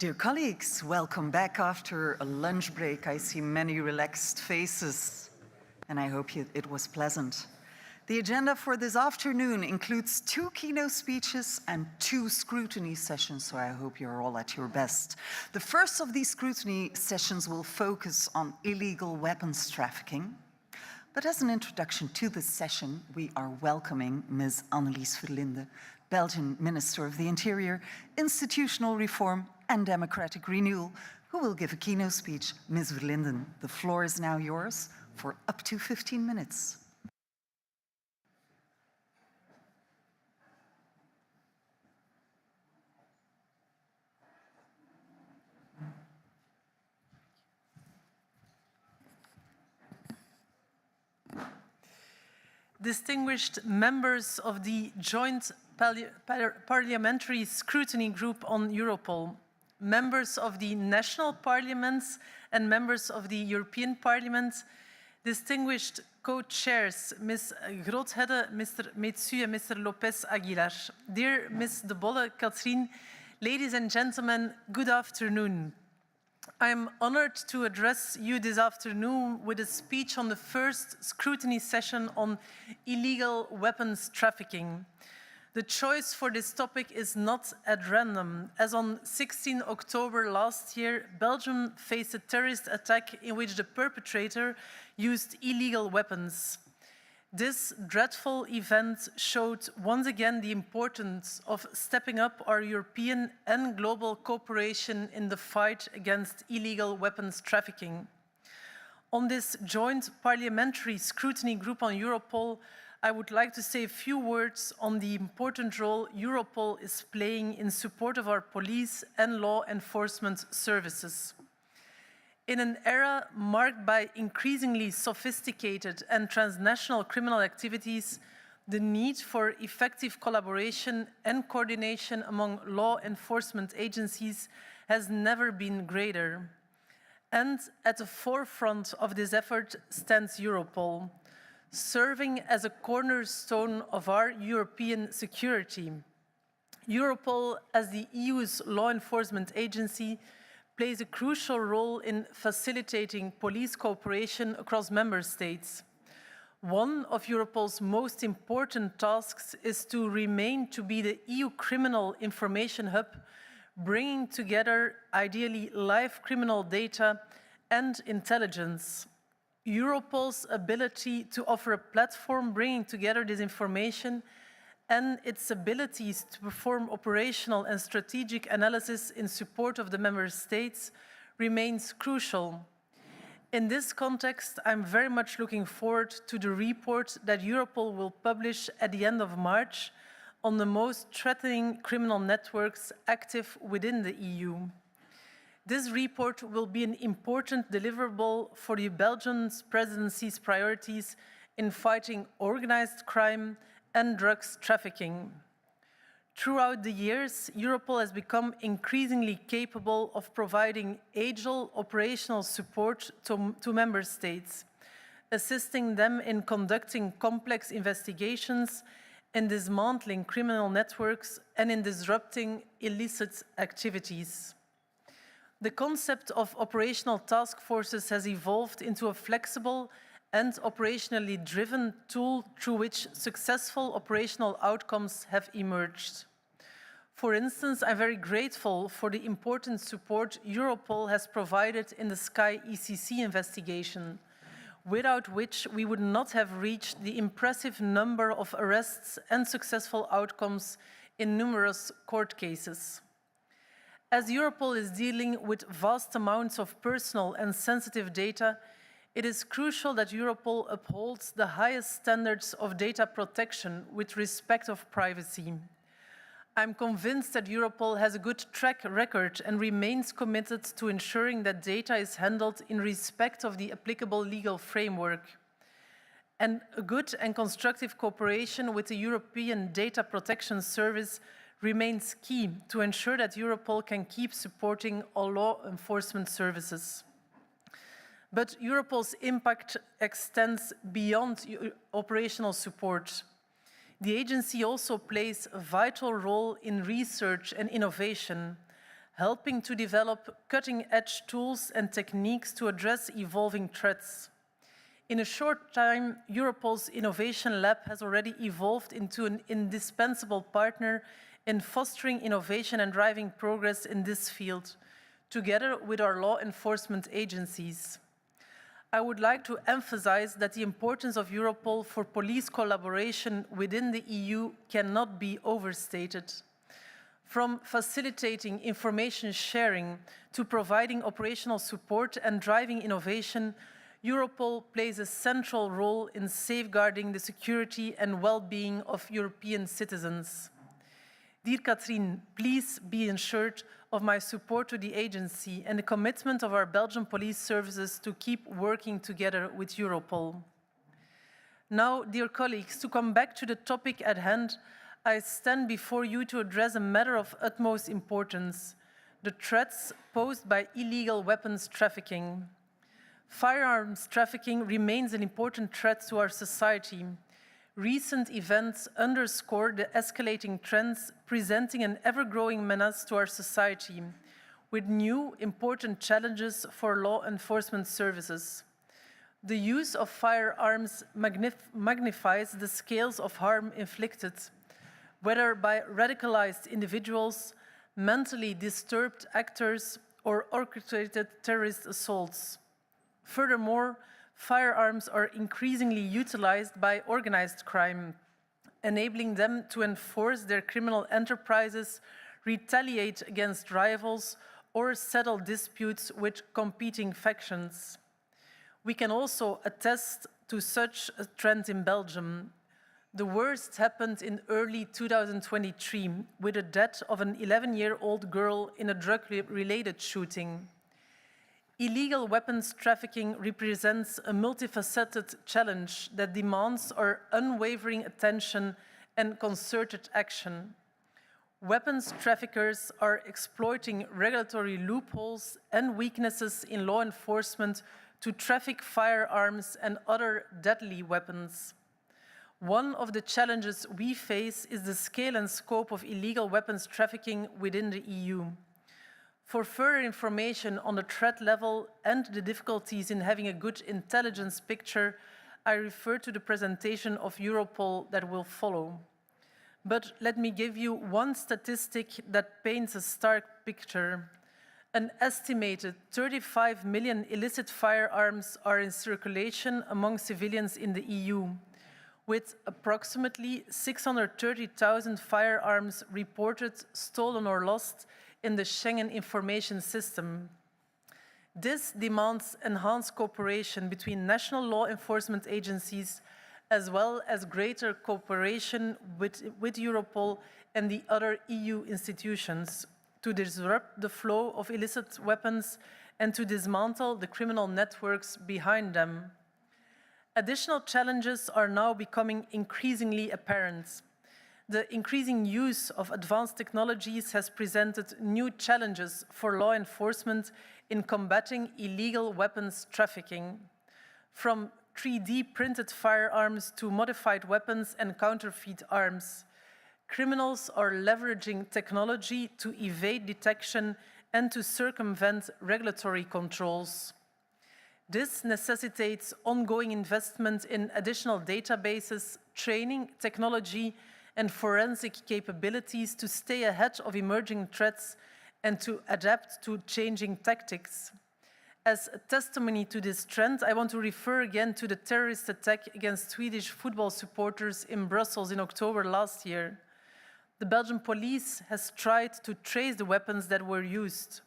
Dear colleagues, welcome back after a lunch break. I see many relaxed faces, and I hope it was pleasant. The agenda for this afternoon includes 2 keynote speeches and 2 scrutiny sessions, so I hope you're all at your best. The first of these scrutiny sessions will focus on illegal weapons trafficking. But as an introduction to this session, we are welcoming Ms. Annelies Verlinde, Belgian Minister of the Interior, Institutional Reform and Democratic Renewal, who will give a keynote speech. Ms. Verlinden, the floor is now yours for up to 15 minutes. Distinguished members of the Joint Parliamentary Scrutiny Group on Europol, members of the national parliaments and members of the European Parliament, distinguished co-chairs, Ms. Groothedde, Mr. Metsu and Mr. Lopez Aguilar, dear Ms. De Bolle, Catherine, ladies and gentlemen, good afternoon. I am honored to address you this afternoon with a speech on the first scrutiny session on illegal weapons trafficking. The choice for this topic is not at random, as on 16 October last year, Belgium faced a terrorist attack in which the perpetrator used illegal weapons. This dreadful event showed once again the importance of stepping up our European and global cooperation in the fight against illegal weapons trafficking. On this Joint Parliamentary Scrutiny Group on Europol, I would like to say a few words on the important role Europol is playing in support of our police and law enforcement services. In an era marked by increasingly sophisticated and transnational criminal activities, the need for effective collaboration and coordination among law enforcement agencies has never been greater. And at the forefront of this effort stands Europol, serving as a cornerstone of our European security. Europol, as the EU's law enforcement agency, plays a crucial role in facilitating police cooperation across member states. One of Europol's most important tasks is to remain to be the EU criminal information hub, bringing together ideally live criminal data and intelligence. Europol's ability to offer a platform bringing together this information and its abilities to perform operational and strategic analysis in support of the member states remains crucial. In this context, I'm very much looking forward to the report that Europol will publish at the end of March on the most threatening criminal networks active within the EU. This report will be an important deliverable for the Belgian presidency's priorities in fighting organized crime and drugs trafficking. Throughout the years, Europol has become increasingly capable of providing agile operational support to member states, assisting them in conducting complex investigations, in dismantling criminal networks, and in disrupting illicit activities. The concept of operational task forces has evolved into a flexible and operationally driven tool through which successful operational outcomes have emerged. For instance, I'm very grateful for the important support Europol has provided in the Sky ECC investigation, without which we would not have reached the impressive number of arrests and successful outcomes in numerous court cases. As Europol is dealing with vast amounts of personal and sensitive data, it is crucial that Europol upholds the highest standards of data protection with respect of privacy. I'm convinced that Europol has a good track record and remains committed to ensuring that data is handled in respect of the applicable legal framework. And a good and constructive cooperation with the European Data Protection Service remains key to ensure that Europol can keep supporting all law enforcement services. But Europol's impact extends beyond operational support. The agency also plays a vital role in research and innovation, helping to develop cutting-edge tools and techniques to address evolving threats. In a short time, Europol's Innovation Lab has already evolved into an indispensable partner in fostering innovation and driving progress in this field, together with our law enforcement agencies. I would like to emphasize that the importance of Europol for police collaboration within the EU cannot be overstated. From facilitating information sharing to providing operational support and driving innovation, Europol plays a central role in safeguarding the security and well-being of European citizens. Dear Catherine, please be assured of my support to the agency and the commitment of our Belgian police services to keep working together with Europol. Now, dear colleagues, to come back to the topic at hand, I stand before you to address a matter of utmost importance: the threats posed by illegal weapons trafficking. Firearms trafficking remains an important threat to our society. Recent events underscore the escalating trends, presenting an ever-growing menace to our society, with new important challenges for law enforcement services. The use of firearms magnifies the scales of harm inflicted, whether by radicalized individuals, mentally disturbed actors, or orchestrated terrorist assaults. Furthermore, firearms are increasingly utilized by organized crime, enabling them to enforce their criminal enterprises, retaliate against rivals, or settle disputes with competing factions. We can also attest to such a trend in Belgium. The worst happened in early 2023 with the death of an 11-year-old girl in a drug-related shooting. Illegal weapons trafficking represents a multifaceted challenge that demands our unwavering attention and concerted action. Weapons traffickers are exploiting regulatory loopholes and weaknesses in law enforcement to traffic firearms and other deadly weapons. One of the challenges we face is the scale and scope of illegal weapons trafficking within the EU. For further information on the threat level and the difficulties in having a good intelligence picture, I refer to the presentation of Europol that will follow. But let me give you one statistic that paints a stark picture. An estimated 35 million illicit firearms are in circulation among civilians in the EU, with approximately 630,000 firearms reported stolen or lost in the Schengen Information System. This demands enhanced cooperation between national law enforcement agencies, as well as greater cooperation with Europol and the other EU institutions to disrupt the flow of illicit weapons and to dismantle the criminal networks behind them. Additional challenges are now becoming increasingly apparent. The increasing use of advanced technologies has presented new challenges for law enforcement in combating illegal weapons trafficking. From 3D printed firearms to modified weapons and counterfeit arms, criminals are leveraging technology to evade detection and to circumvent regulatory controls. This necessitates ongoing investment in additional databases, training, technology, and forensic capabilities to stay ahead of emerging threats and to adapt to changing tactics. As a testimony to this trend, I want to refer again to the terrorist attack against Swedish football supporters in Brussels in October last year. The Belgian police has tried to trace the weapons that were used.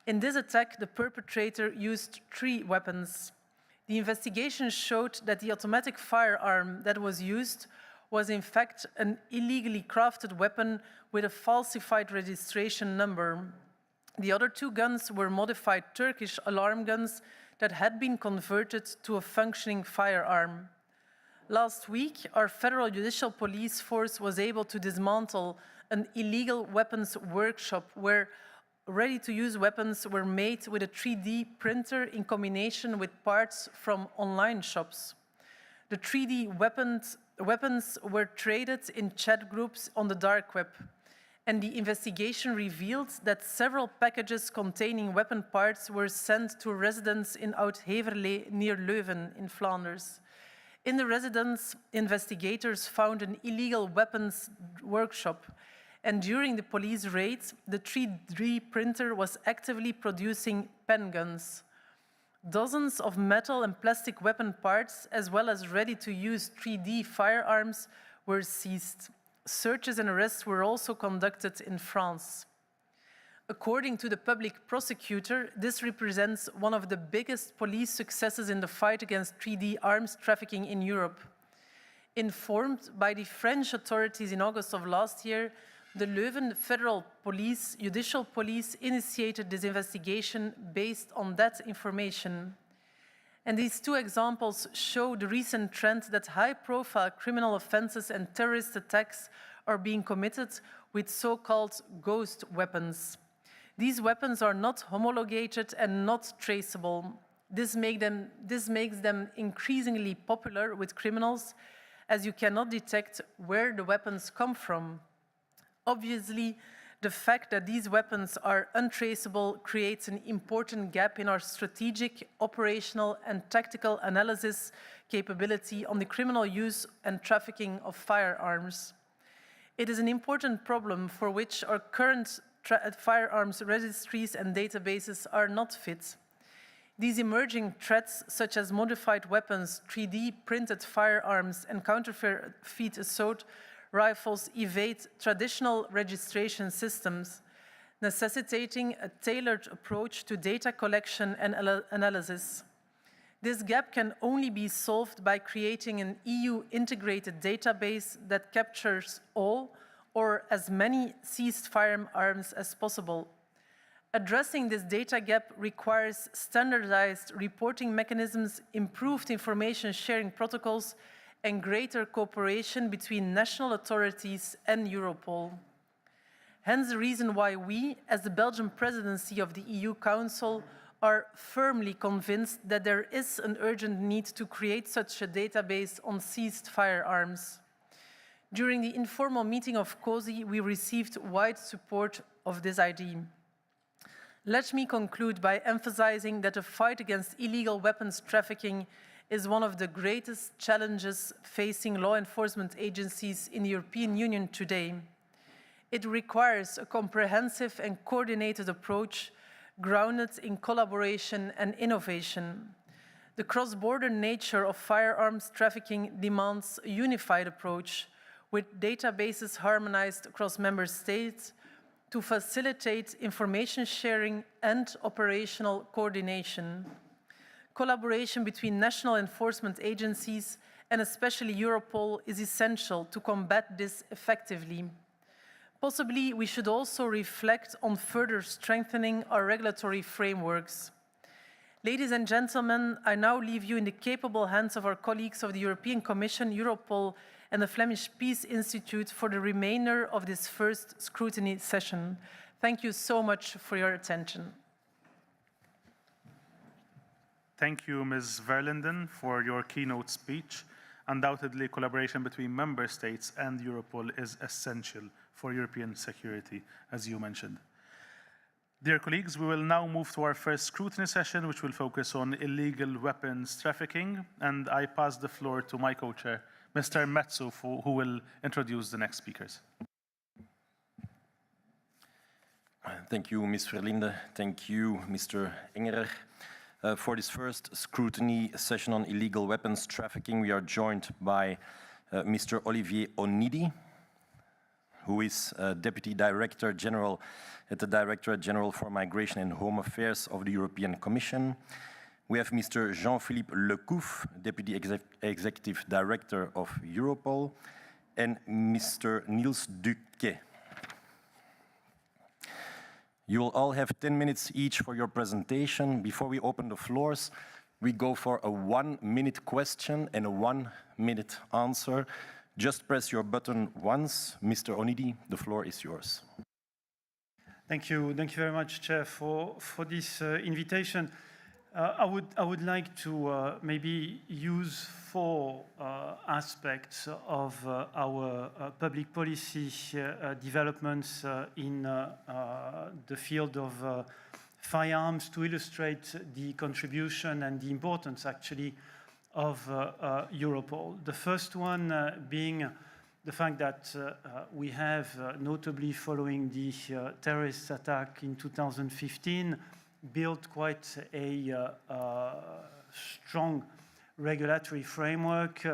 In this attack, the perpetrator used 3 weapons. The investigation showed that the automatic firearm that was used was in fact an illegally crafted weapon with a falsified registration number. The other 2 guns were modified Turkish alarm guns that had been converted to a functioning firearm. Last week, our Federal Judicial Police Force was able to dismantle an illegal weapons workshop where ready-to-use weapons were made with a 3D printer in combination with parts from online shops. The 3D weapons were traded in chat groups on the dark web, and the investigation revealed that several packages containing weapon parts were sent to a residence in Oud-Heverlee near Leuven in Flanders. In the residence, investigators found an illegal weapons workshop, and during the police raid, the 3D printer was actively producing pen guns. Dozens of metal and plastic weapon parts, as well as ready-to-use 3D firearms, were seized. Searches and arrests were also conducted in France. According to the public prosecutor, this represents one of the biggest police successes in the fight against 3D arms trafficking in Europe. Informed by the French authorities in August of last year, the Leuven Federal Police, Judicial Police, initiated this investigation based on that information. And these two examples show the recent trend that high-profile criminal offenses and terrorist attacks are being committed with so-called ghost weapons. These weapons are not homologated and not traceable. This makes them increasingly popular with criminals, as you cannot detect where the weapons come from. Obviously, the fact that these weapons are untraceable creates an important gap in our strategic, operational, and tactical analysis capability on the criminal use and trafficking of firearms. It is an important problem for which our current firearms registries and databases are not fit. These emerging threats, such as modified weapons, 3D printed firearms, and counterfeit assault rifles, evade traditional registration systems, necessitating a tailored approach to data collection and analysis. This gap can only be solved by creating an EU integrated database that captures all or as many seized firearms as possible. Addressing this data gap requires standardized reporting mechanisms, improved information sharing protocols, and greater cooperation between national authorities and Europol. Hence the reason why we, as the Belgian presidency of the EU Council, are firmly convinced that there is an urgent need to create such a database on seized firearms. During the informal meeting of COSI, we received wide support of this idea. Let me conclude by emphasizing that the fight against illegal weapons trafficking is one of the greatest challenges facing law enforcement agencies in the European Union today. It requires a comprehensive and coordinated approach grounded in collaboration and innovation. The cross-border nature of firearms trafficking demands a unified approach, with databases harmonized across member states to facilitate information sharing and operational coordination. Collaboration between national enforcement agencies and especially Europol is essential to combat this effectively. Possibly, we should also reflect on further strengthening our regulatory frameworks. Ladies and gentlemen, I now leave you in the capable hands of our colleagues of the European Commission, Europol, and the Flemish Peace Institute for the remainder of this first scrutiny session. Thank you so much for your attention. Thank you, Ms. Verlinden, for your keynote speech. Undoubtedly, collaboration between member states and Europol is essential for European security, as you mentioned. Dear colleagues, we will now move to our first scrutiny session, which will focus on illegal weapons trafficking. And I pass the floor to my co-chair, Mr. Metsu, who will introduce the next speakers. Thank you, Ms. Verlinde. Thank you, Mr. Engerer. For this first scrutiny session on illegal weapons trafficking, we are joined by Mr. Olivier Onidi, who is Deputy Director General at the Directorate General for Migration and Home Affairs of the European Commission. We have Mr. Jean-Philippe Lecouf, Deputy Executive Director of Europol, and Mr. Niels Duquet. You will all have 10 minutes each for your presentation. Before we open the floors, we go for a 1-minute question and a 1-minute answer. Just press your button once. Mr. Onidi, the floor is yours. Thank you very much, Chair, for this invitation. I would like to maybe use four aspects of our public policy developments in the field of firearms to illustrate the contribution and the importance actually of Europol. The first one being the fact that we have, notably following the terrorist attack in 2015, built quite a strong regulatory framework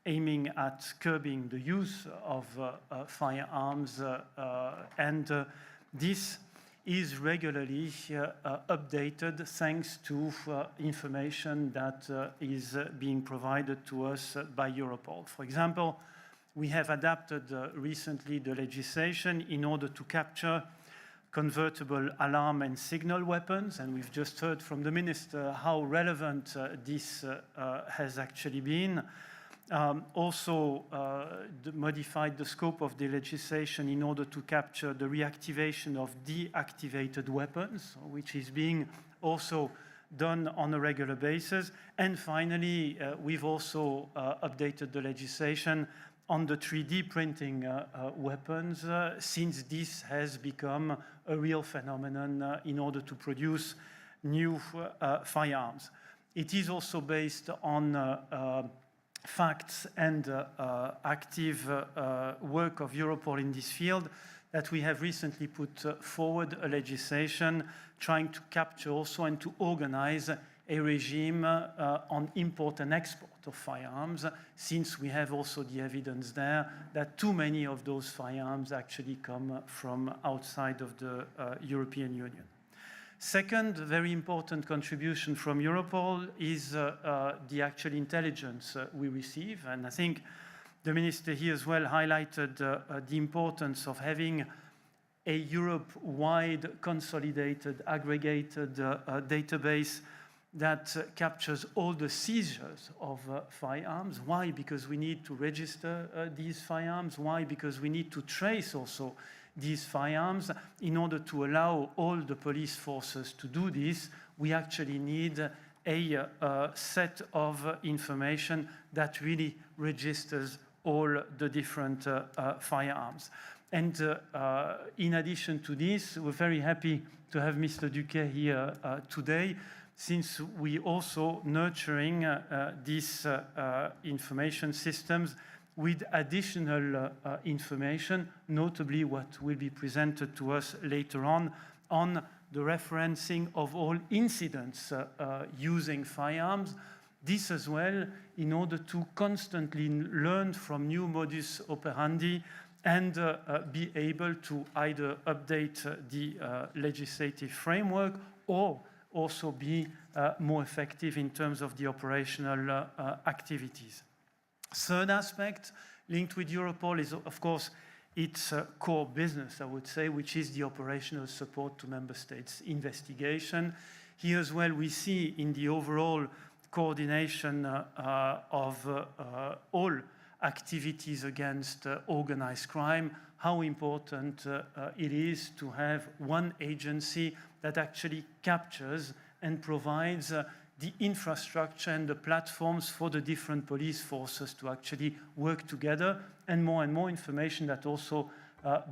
aiming at curbing the use of firearms, and this is regularly updated thanks to information that is being provided to us by Europol. For example, we have adapted recently the legislation in order to capture convertible alarm and signal weapons, and we've just heard from the Minister how relevant this has actually been. Also modified the scope of the legislation in order to capture the reactivation of deactivated weapons, which is being also done on a regular basis. And finally, we've also updated the legislation on the 3D printing weapons, since this has become a real phenomenon in order to produce new firearms. It is also based on facts and active work of Europol in this field that we have recently put forward a legislation trying to capture also and to organize a regime on import and export of firearms, since we have also the evidence there that too many of those firearms actually come from outside of the European Union. Second, very important contribution from Europol is the actual intelligence we receive. And I think the Minister here as well highlighted the importance of having a Europe-wide consolidated, aggregated database that captures all the seizures of firearms. Why? Because we need to register these firearms. Why? Because we need to trace also these firearms. In order to allow all the police forces to do this, we actually need a set of information that really registers all the different firearms. And in addition to this, we're very happy to have Mr. Duquet here today, since we also nurturing these information systems with additional information, notably what will be presented to us later on the referencing of all incidents using firearms. This as well in order to constantly learn from new modus operandi and be able to either update the legislative framework or also be more effective in terms of the operational activities. Third aspect linked with Europol is, of course, its core business, I would say, which is the operational support to member states' investigation. Here as well, we see in the overall coordination of all activities against organized crime, how important it is to have one agency that actually captures and provides the infrastructure and the platforms for the different police forces to actually work together, and more information that also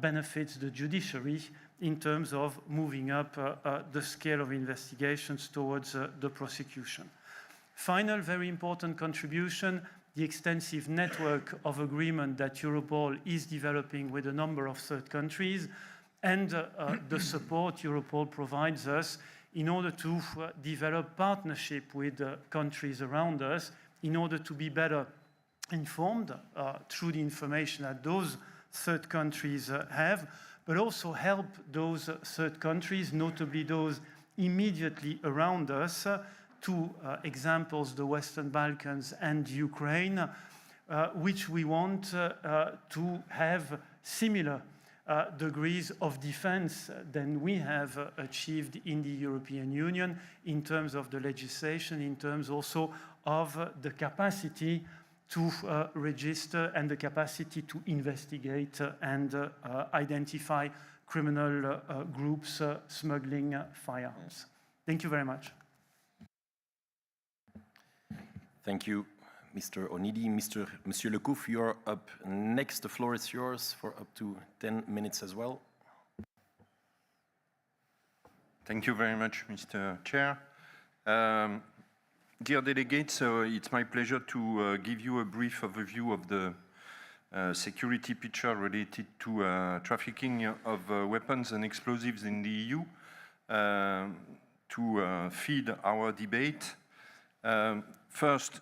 benefits the judiciary in terms of moving up the scale of investigations towards the prosecution. Final very important contribution, the extensive network of agreement that Europol is developing with a number of third countries, and the support Europol provides us in order to develop partnership with countries around us in order to be better informed through the information that those third countries have, but also help those third countries, notably those immediately around us. Two examples, the Western Balkans and Ukraine, which we want to have similar degrees of defense than we have achieved in the European Union in terms of the legislation, in terms also of the capacity to register and the capacity to investigate and identify criminal groups smuggling firearms. Thank you very much. Thank you, Mr. Onidi. Monsieur Lecouf, you're up next. The floor is yours for up to 10 minutes as well. Thank you very much, Mr. Chair. Dear delegates, it's my pleasure to give you a brief overview of the security picture related to trafficking of weapons and explosives in the EU to feed our debate. First,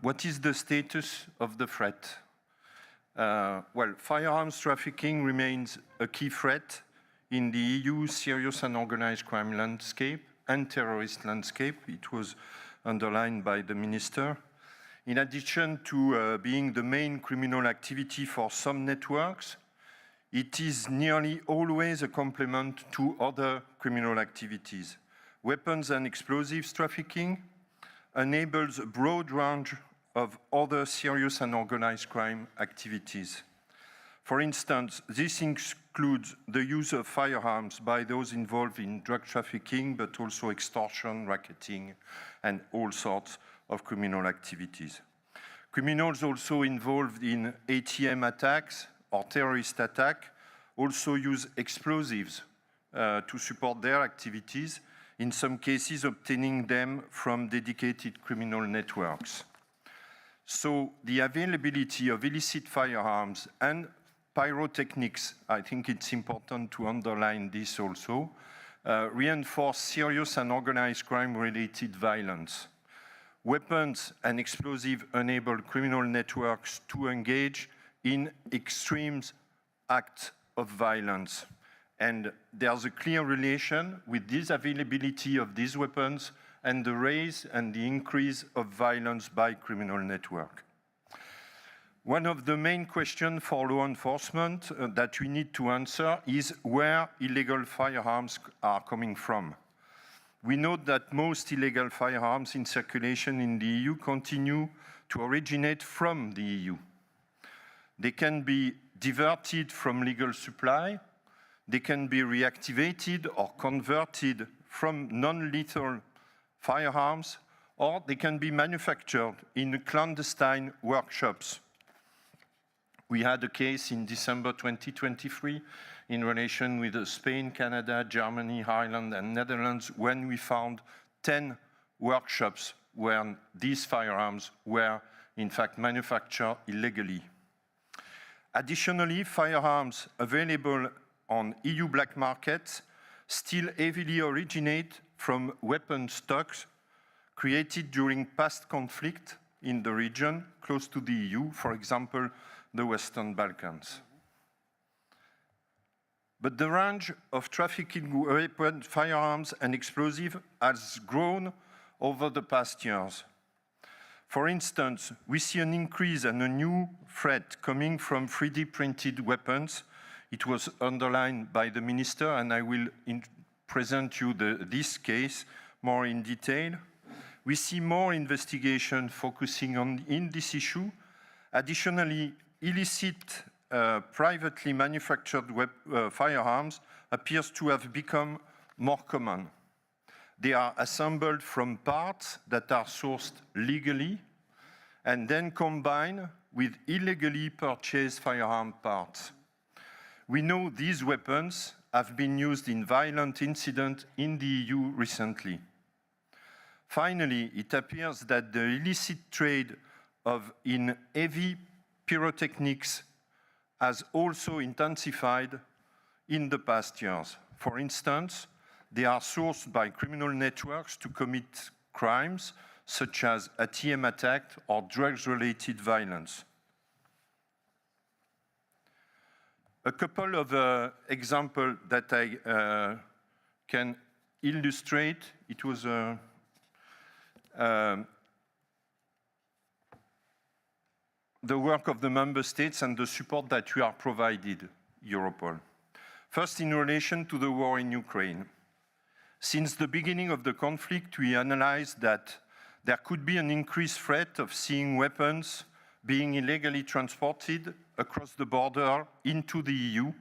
what is the status of the threat? Well, firearms trafficking remains a key threat in the EU serious and organized crime landscape and terrorist landscape. It was underlined by the Minister. In addition to being the main criminal activity for some networks, it is nearly always a complement to other criminal activities. Weapons and explosives trafficking enables a broad range of other serious and organized crime activities. For instance, this includes the use of firearms by those involved in drug trafficking, but also extortion, racketing, and all sorts of criminal activities. Criminals also involved in ATM attacks or terrorist attack also use explosives to support their activities, in some cases obtaining them from dedicated criminal networks. So the availability of illicit firearms and pyrotechnics, I think it's important to underline this also, reinforce serious and organized crime-related violence. Weapons and explosives enable criminal networks to engage in extreme acts of violence. And there's a clear relation with this availability of these weapons and the rise and the increase of violence by criminal networks. One of the main questions for law enforcement that we need to answer is where illegal firearms are coming from. We note that most illegal firearms in circulation in the EU continue to originate from the EU. They can be diverted from legal supply, they can be reactivated or converted from non-lethal firearms, or they can be manufactured in clandestine workshops. We had a case in December 2023 in relation with Spain, Canada, Germany, Ireland, and Netherlands when we found 10 workshops where these firearms were in fact manufactured illegally. Additionally, firearms available on EU black markets still heavily originate from weapon stocks created during past conflict in the region close to the EU, for example, the Western Balkans. But the range of trafficking weapons, firearms, and explosives has grown over the past years. For instance, we see an increase and a new threat coming from 3D printed weapons. It was underlined by the Minister, and I will present you this case more in detail. We see more investigation focusing on this issue. Additionally, illicit privately manufactured firearms appears to have become more common. They are assembled from parts that are sourced legally and then combined with illegally purchased firearm parts. We know these weapons have been used in violent incidents in the EU recently. Finally, it appears that the illicit trade in heavy pyrotechnics has also intensified in the past years. For instance, they are sourced by criminal networks to commit crimes such as ATM attack or drugs-related violence. A couple of examples that I can illustrate. It was the work of the member states and the support that we are provided, Europol. First, in relation to the war in Ukraine. Since the beginning of the conflict, we analyzed that there could be an increased threat of seeing weapons being illegally transported across the border into the EU.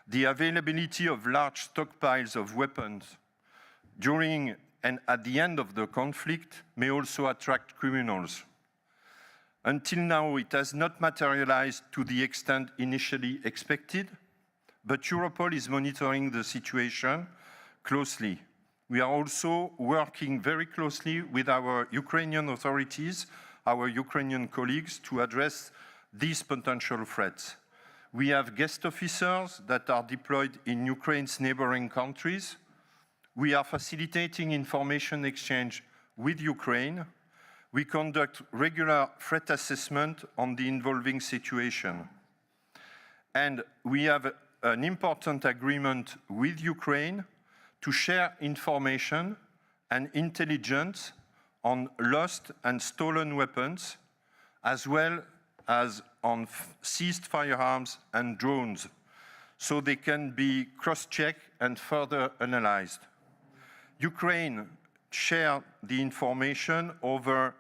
The availability of large stockpiles of weapons during and at the end of the conflict may also attract criminals. Until now, it has not materialized to the extent initially expected, but Europol is monitoring the situation closely. We are also working very closely with our Ukrainian authorities, our Ukrainian colleagues, to address these potential threats. We have guest officers that are deployed in Ukraine's neighboring countries. We are facilitating information exchange with Ukraine. We conduct regular threat assessment on the evolving situation. And we have an important agreement with Ukraine to share information and intelligence on lost and stolen weapons, as well as on seized firearms and drones, so they can be cross-checked and further analyzed. Ukraine shared the information over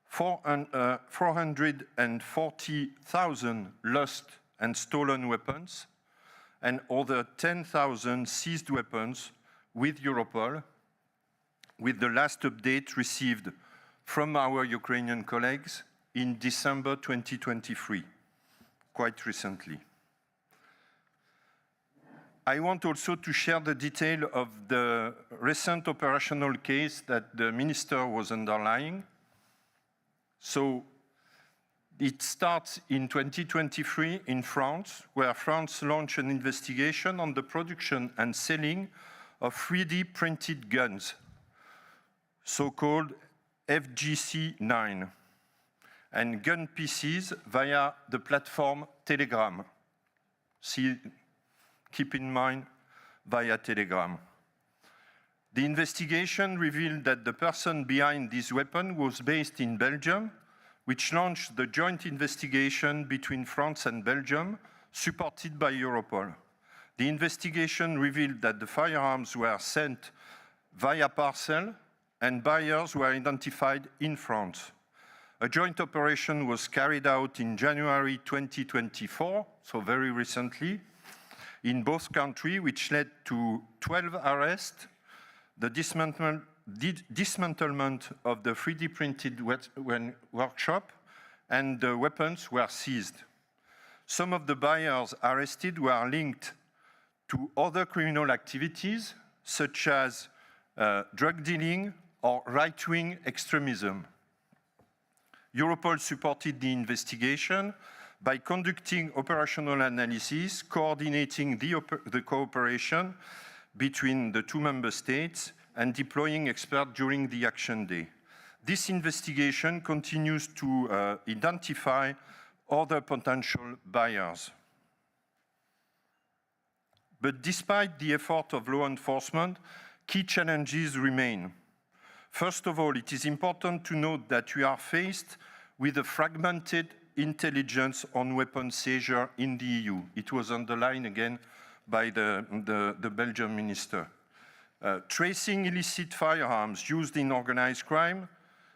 440,000 lost and stolen weapons and over 10,000 seized weapons with Europol, with the last update received from our Ukrainian colleagues in December 2023, quite recently. I want also to share the detail of the recent operational case that the minister was underlying. So it starts in 2023 in France, where France launched an investigation on the production and selling of 3D printed guns, so-called FGC-9, and gun pieces via the platform Telegram. Keep in mind, via Telegram. The investigation revealed that the person behind this weapon was based in Belgium, which launched the joint investigation between France and Belgium, supported by Europol. The investigation revealed that the firearms were sent via parcel and buyers were identified in France. A joint operation was carried out in January 2024, so very recently, in both countries, which led to 12 arrests, the dismantlement of the 3D printed workshop, and the weapons were seized. Some of the buyers arrested were linked to other criminal activities, such as drug dealing or right-wing extremism. Europol supported the investigation by conducting operational analysis, coordinating the cooperation between the two member states, and deploying experts during the action day. This investigation continues to identify other potential buyers. But despite the effort of law enforcement, key challenges remain. First of all, it is important to note that we are faced with a fragmented intelligence on weapons seizure in the EU. It was underlined again by the Belgian minister. Tracing illicit firearms used in organized crime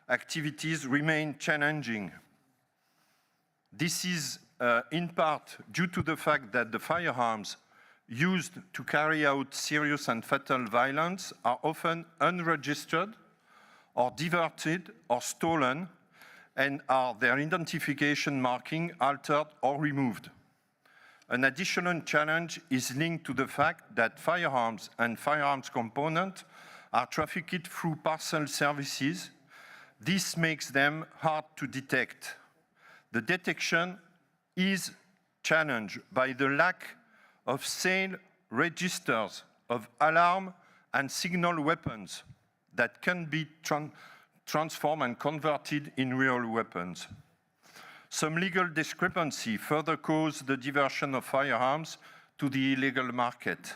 activities remain challenging. This is in part due to the fact that the firearms used to carry out serious and fatal violence are often unregistered or diverted or stolen, and are their identification marking altered or removed. An additional challenge is linked to the fact that firearms and firearms components are trafficked through parcel services. This makes them hard to detect. The detection is challenged by the lack of sale registers of alarm and signal weapons that can be transformed and converted in real weapons. Some legal discrepancy further cause the diversion of firearms to the illegal market.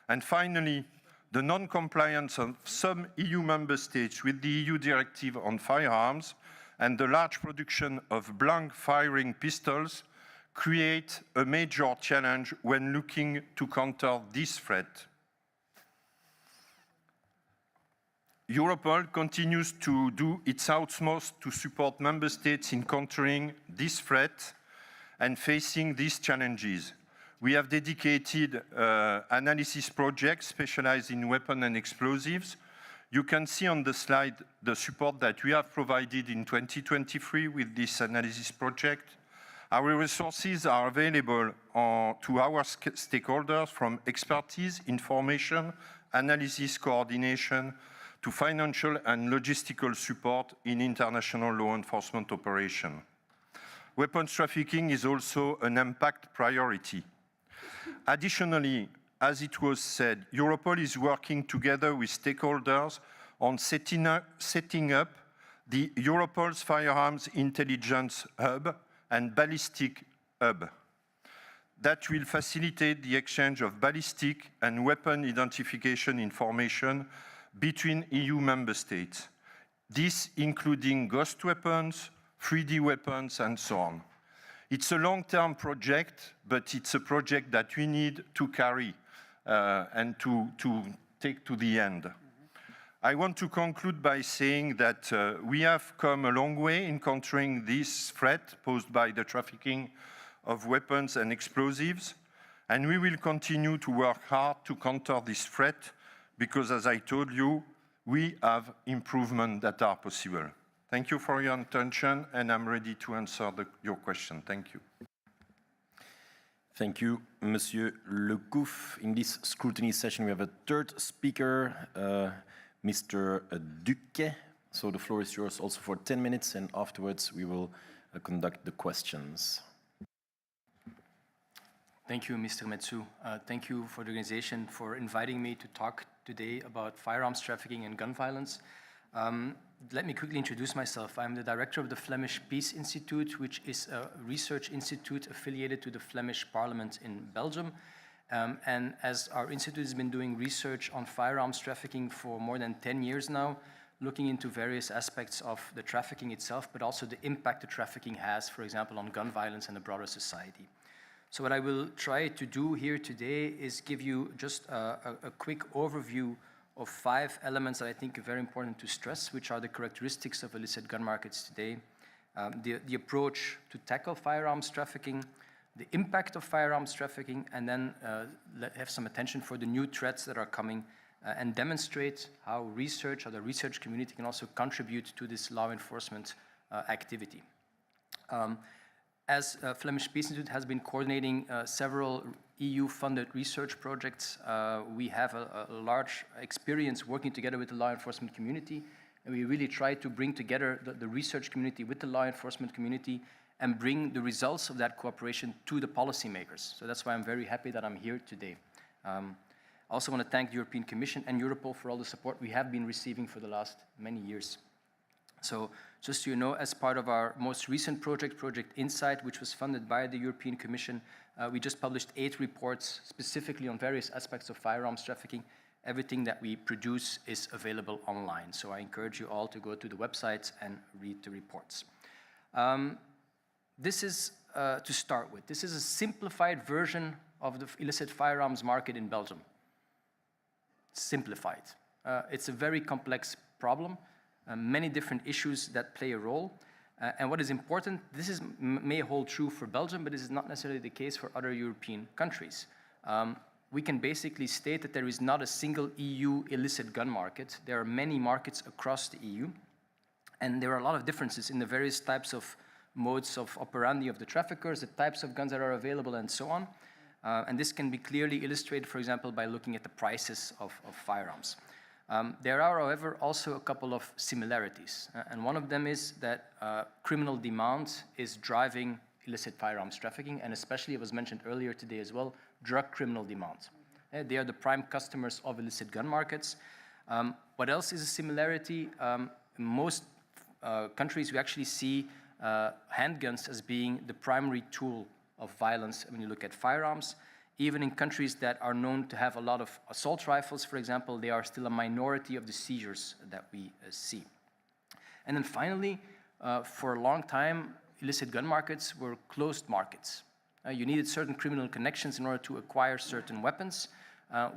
And finally, the non-compliance of some EU member states with the EU directive on firearms and the large production of blank firing pistols create a major challenge when looking to counter this threat. Europol continues to do its utmost to support member states in countering this threat and facing these challenges. We have dedicated analysis projects specialized in weapons and explosives You can see on the slide the support that we have provided in 2023 with this analysis project. Our resources are available to our stakeholders from expertise, information, analysis, coordination, to financial and logistical support in international law enforcement operations. Weapons trafficking is also an impact priority. Additionally, as it was said, Europol is working together with stakeholders on setting up the Europol's Firearms Intelligence Hub and Ballistic Hub that will facilitate the exchange of ballistic and weapon identification information between EU member states. This including ghost weapons, 3D weapons, and so on. It's a long-term project, but it's a project that we need to carry and to take to the end. I want to conclude by saying that we have come a long way in countering this threat posed by the trafficking of weapons and explosives, and we will continue to work hard to counter this threat because, as I told you, we have improvements that are possible. Thank you for your attention, and I'm ready to answer your question. Thank you. Thank you, Monsieur Lecouf. In this scrutiny session, we have a third speaker, Mr. Duque. So the floor is yours also for 10 minutes, and afterwards we will conduct the questions. Thank you, Mr. Metsu. Thank you for the organization for inviting me to talk today about firearms trafficking and gun violence. Let me quickly introduce myself. I'm the director of the Flemish Peace Institute, which is a research institute affiliated to the Flemish Parliament in Belgium. And as our institute has been doing research on firearms trafficking for more than 10 years now, looking into various aspects of the trafficking itself, but also the impact the trafficking has, for example, on gun violence and the broader society. So what I will try to do here today is give you just a quick overview of 5 elements that I think are very important to stress, which are the characteristics of illicit gun markets today, the approach to tackle firearms trafficking, the impact of firearms trafficking, and then have some attention for the new threats that are coming and demonstrate how the research community can also contribute to this law enforcement activity. As Flemish Peace Institute has been coordinating several EU-funded research projects, we have a large experience working together with the law enforcement community, and we really try to bring together the research community with the law enforcement community and bring the results of that cooperation to the policymakers. So that's why I'm very happy that I'm here today. I also want to thank the European Commission and Europol for all the support we have been receiving for the last many years. So just so you know, as part of our most recent project, Project Insight, which was funded by the European Commission, we just published 8 reports specifically on various aspects of firearms trafficking. Everything that we produce is available online. So I encourage you all to go to the websites and read the reports. This is, to start with, this is a simplified version of the illicit firearms market in Belgium. Simplified. It's a very complex problem. Many different issues that play a role. And what is important, this may hold true for Belgium, but this is not necessarily the case for other European countries. We can basically state that there is not a single EU illicit gun market. There are many markets across the EU, and there are a lot of differences in the various types of modes of operandi of the traffickers, the types of guns that are available, and so on. And this can be clearly illustrated, for example, by looking at the prices of firearms. There are, however, also a couple of similarities. And one of them is that criminal demand is driving illicit firearms trafficking, and especially, it was mentioned earlier today as well, drug criminal demand. They are the prime customers of illicit gun markets. What else is a similarity? In most countries, we actually see handguns as being the primary tool of violence when you look at firearms. Even in countries that are known to have a lot of assault rifles, for example, they are still a minority of the seizures that we see. And then finally, for a long time, illicit gun markets were closed markets. You needed certain criminal connections in order to acquire certain weapons.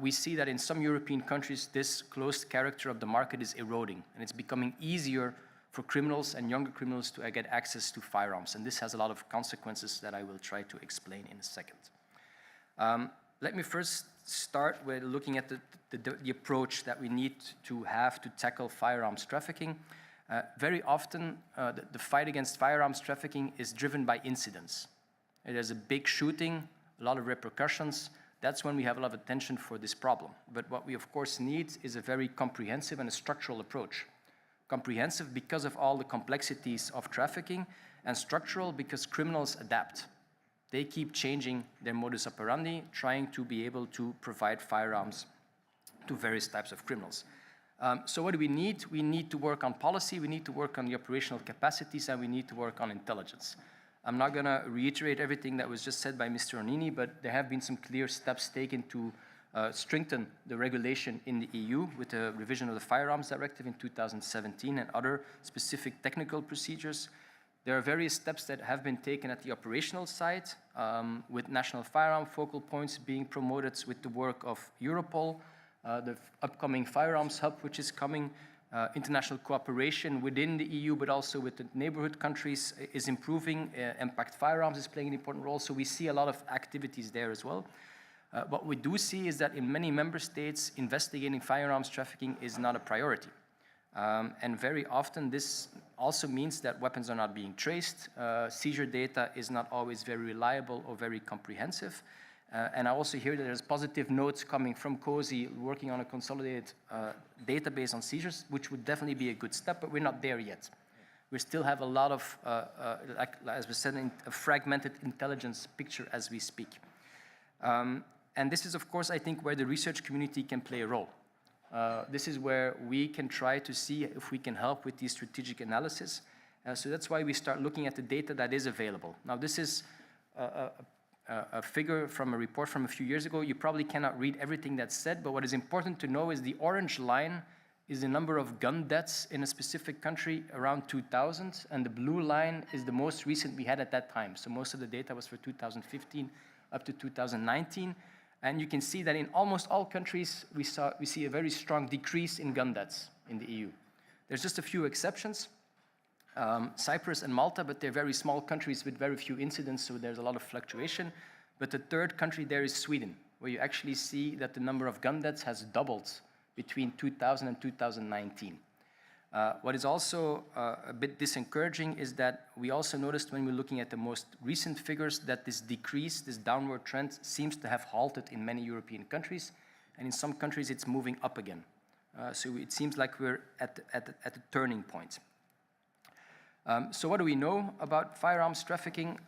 We see that in some European countries, this closed character of the market is eroding, and it's becoming easier for criminals and younger criminals to get access to firearms. And this has a lot of consequences that I will try to explain in a second. Let me first start with looking at the approach that we need to have to tackle firearms trafficking. Very often, the fight against firearms trafficking is driven by incidents. There's a big shooting, a lot of repercussions. That's when we have a lot of attention for this problem. But what we, of course, need is a very comprehensive and a structural approach. Comprehensive because of all the complexities of trafficking, and structural because criminals adapt. They keep changing their modus operandi, trying to be able to provide firearms to various types of criminals. So what do we need? We need to work on policy, we need to work on the operational capacities, and we need to work on intelligence. I'm not going to reiterate everything that was just said by Mr. Onini, but there have been some clear steps taken to strengthen the regulation in the EU with the revision of the Firearms Directive in 2017 and other specific technical procedures. There are various steps that have been taken at the operational side, with national firearm focal points being promoted with the work of Europol, the upcoming firearms hub, which is coming, international cooperation within the EU, but also with the neighborhood countries is improving. Impact Firearms is playing an important role, so we see a lot of activities there as well. What we do see is that in many member states, investigating firearms trafficking is not a priority. And very often this also means that weapons are not being traced. Seizure data is not always very reliable or very comprehensive. And I also hear that there's positive notes coming from COSI working on a consolidated database on seizures, which would definitely be a good step, but we're not there yet. We still have a lot of, as we said, a fragmented intelligence picture as we speak. And this is, of course, I think, where the research community can play a role. This is where we can try to see if we can help with the strategic analysis. So that's why we start looking at the data that is available. Now, this is a figure from a report from a few years ago. You probably cannot read everything that's said, but what is important to know is the orange line is the number of gun deaths in a specific country around 2000, and the blue line is the most recent we had at that time. So most of the data was for 2015 up to 2019. And you can see that in almost all countries, we see a very strong decrease in gun deaths in the EU. There's just a few exceptions, Cyprus and Malta, but they're very small countries with very few incidents, so there's a lot of fluctuation. But the third country there is Sweden, where you actually see that the number of gun deaths has doubled between 2000 and 2019. What is also a bit disencouraging is that we also noticed when we're looking at the most recent figures that this decrease, this downward trend, seems to have halted in many European countries, and in some countries it's moving up again. So it seems like we're at the turning point. So what do we know about firearms trafficking?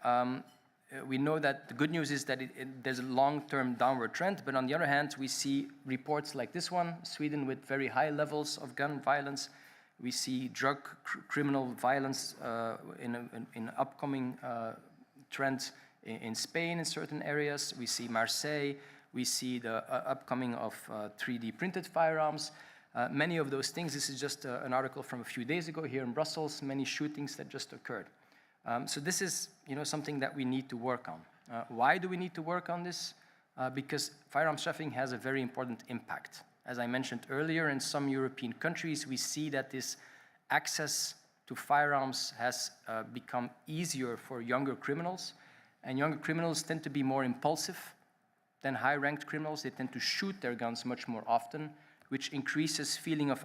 We know that the good news is that there's a long-term downward trend, but on the other hand, we see reports like this one, Sweden with very high levels of gun violence. We see drug criminal violence in upcoming trends in Spain in certain areas. We see Marseille. We see the upcoming of 3D printed firearms. Many of those things, this is just an article from a few days ago here in Brussels, many shootings that just occurred. So this is something that we need to work on. Why do we need to work on this? Because firearms trafficking has a very important impact. As I mentioned earlier, in some European countries, we see that this access to firearms has become easier for younger criminals. And younger criminals tend to be more impulsive than high-ranked criminals. They tend to shoot their guns much more often, which increases feeling of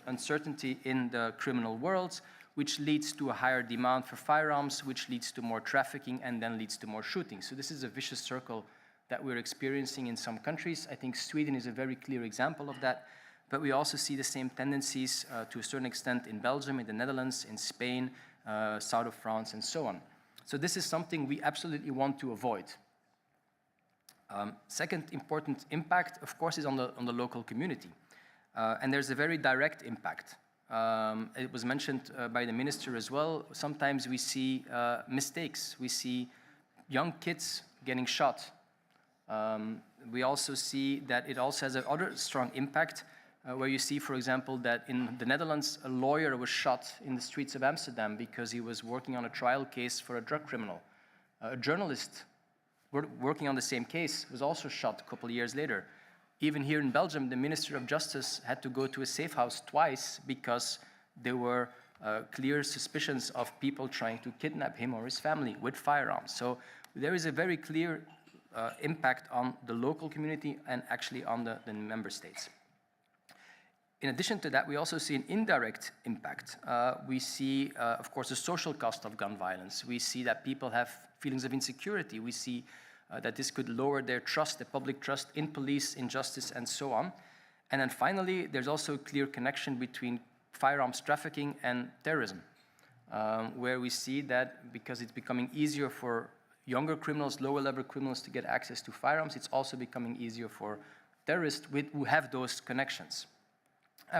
uncertainty in the criminal world, which leads to a higher demand for firearms, which leads to more trafficking and then leads to more shooting. So this is a vicious circle that we're experiencing in some countries. I think Sweden is a very clear example of that, but we also see the same tendencies to a certain extent in Belgium, in the Netherlands, in Spain, south of France, and so on. So this is something we absolutely want to avoid. Second important impact, of course, is on the local community. And there's a very direct impact. It was mentioned by the minister as well. Sometimes we see mistakes. We see young kids getting shot. We also see that it also has another strong impact where you see, for example, that in the Netherlands, a lawyer was shot in the streets of Amsterdam because he was working on a trial case for a drug criminal. A journalist working on the same case was also shot a couple of years later. Even here in Belgium, the Minister of Justice had to go to a safe house twice because there were clear suspicions of people trying to kidnap him or his family with firearms. So there is a very clear impact on the local community and actually on the member states. In addition to that, we also see an indirect impact. We see, of course, the social cost of gun violence. We see that people have feelings of insecurity. We see that this could lower their trust, the public trust in police, in justice, and so on. And then finally, there's also a clear connection between firearms trafficking and terrorism, where we see that because it's becoming easier for younger criminals, lower-level criminals to get access to firearms, it's also becoming easier for terrorists who have those connections.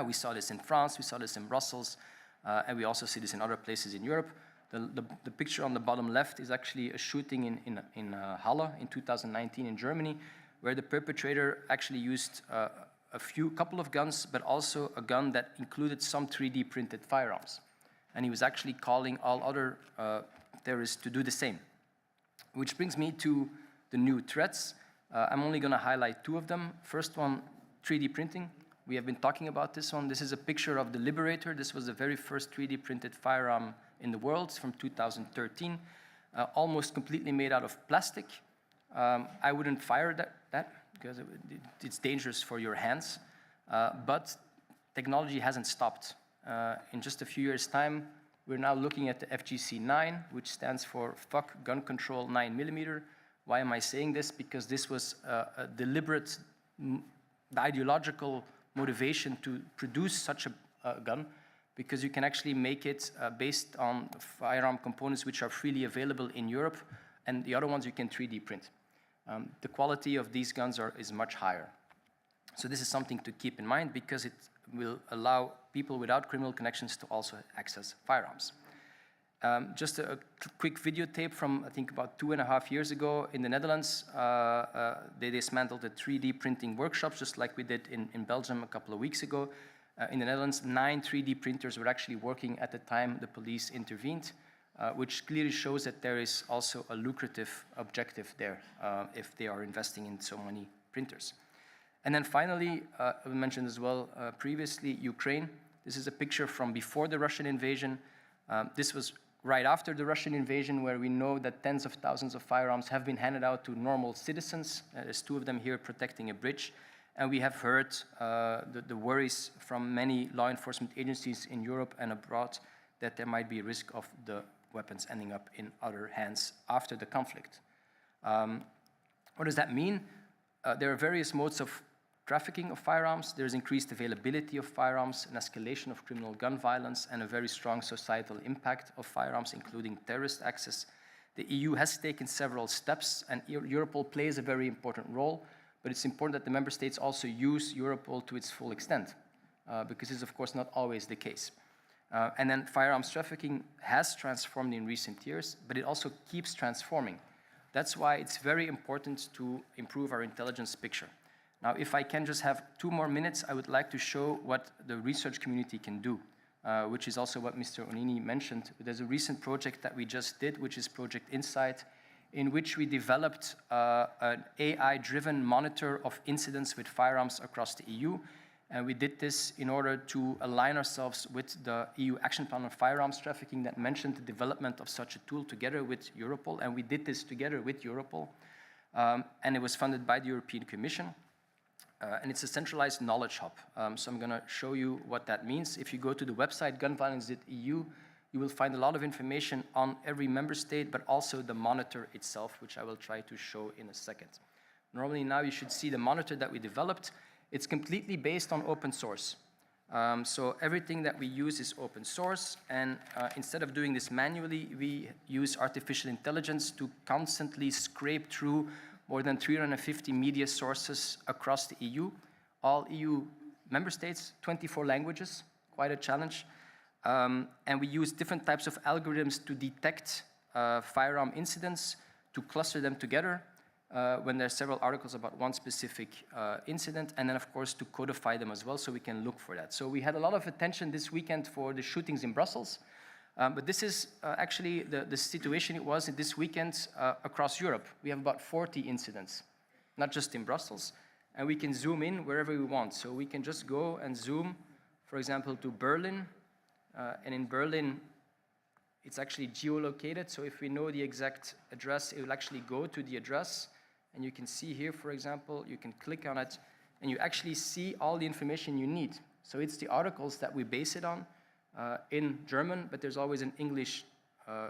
We saw this in France, we saw this in Brussels, and we also see this in other places in Europe. The picture on the bottom left is actually a shooting in Halle in 2019 in Germany, where the perpetrator actually used a couple of guns, but also a gun that included some 3D printed firearms. And he was actually calling all other terrorists to do the same. Which brings me to the new threats. I'm only going to highlight two of them. First one, 3D printing. We have been talking about this one. This is a picture of the Liberator. This was the very first 3D printed firearm in the world from 2013, almost completely made out of plastic. I wouldn't fire that because it's dangerous for your hands, but technology hasn't stopped. In just a few years' time, we're now looking at the FGC-9, which stands for Fuck Gun Control 9mm. Why am I saying this? Because this was a deliberate, ideological motivation to produce such a gun, because you can actually make it based on firearm components which are freely available in Europe, and the other ones you can 3D print. The quality of these guns is much higher. So this is something to keep in mind, because it will allow people without criminal connections to also access firearms. Just a quick videotape from, I think, about 2.5 years ago in the Netherlands. They dismantled the 3D printing workshops, just like we did in Belgium a couple of weeks ago. In the Netherlands, 9 3D printers were actually working at the time the police intervened, which clearly shows that there is also a lucrative objective there if they are investing in so many printers. And then finally, we mentioned as well previously, Ukraine. This is a picture from before the Russian invasion. This was right after the Russian invasion, where we know that tens of thousands of firearms have been handed out to normal citizens. There's 2 of them here protecting a bridge. And we have heard the worries from many law enforcement agencies in Europe and abroad that there might be a risk of the weapons ending up in other hands after the conflict. What does that mean? There are various modes of trafficking of firearms. There's increased availability of firearms, an escalation of criminal gun violence, and a very strong societal impact of firearms, including terrorist access. The EU has taken several steps, and Europol plays a very important role, but it's important that the member states also use Europol to its full extent, because this is, of course, not always the case. And then firearms trafficking has transformed in recent years, but it also keeps transforming. That's why it's very important to improve our intelligence picture. Now, if I can just have 2 more minutes, I would like to show what the research community can do, which is also what Mr. Onini mentioned. There's a recent project that we just did, which is Project Insight, in which we developed an AI-driven monitor of incidents with firearms across the EU. And we did this in order to align ourselves with the EU Action Plan on Firearms Trafficking that mentioned the development of such a tool together with Europol. And we did this together with Europol. And it was funded by the European Commission. And it's a centralized knowledge hub. So I'm going to show you what that means. If you go to the website gunviolence.eu, you will find a lot of information on every member state, but also the monitor itself, which I will try to show in a second. Normally now you should see the monitor that we developed. It's completely based on open source. So everything that we use is open source, and instead of doing this manually, we use artificial intelligence to constantly scrape through more than 350 media sources across the EU, all EU member states, 24 languages, quite a challenge. And we use different types of algorithms to detect firearm incidents, to cluster them together when there are several articles about one specific incident, and then of course to codify them as well so we can look for that. So we had a lot of attention this weekend for the shootings in Brussels, but this is actually the situation it was this weekend across Europe. We have about 40 incidents, not just in Brussels, and we can zoom in wherever we want. So we can just go and zoom, for example, to Berlin, and in Berlin, it's actually geolocated, so if we know the exact address, it will actually go to the address, And you can see here, for example, you can click on it, and you actually see all the information you need. So it's the articles that we base it on in German, but there's always an English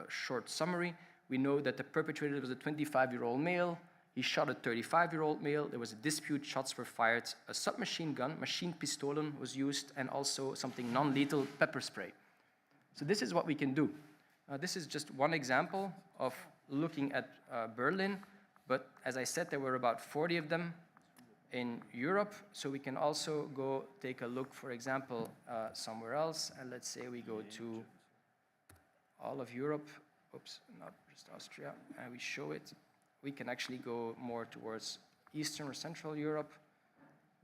short summary. We know that the perpetrator was a 25-year-old male. He shot a 35-year-old male. There was a dispute, shots were fired. A submachine gun, machine pistolen, was used, and also something non-lethal, pepper spray. So this is what we can do. This is just one example of looking at Berlin, but as I said, there were about 40 of them in Europe, so we can also go take a look, for example, somewhere else, and let's say we go to all of Europe, oops, not just Austria, and we show it. We can actually go more towards Eastern or Central Europe.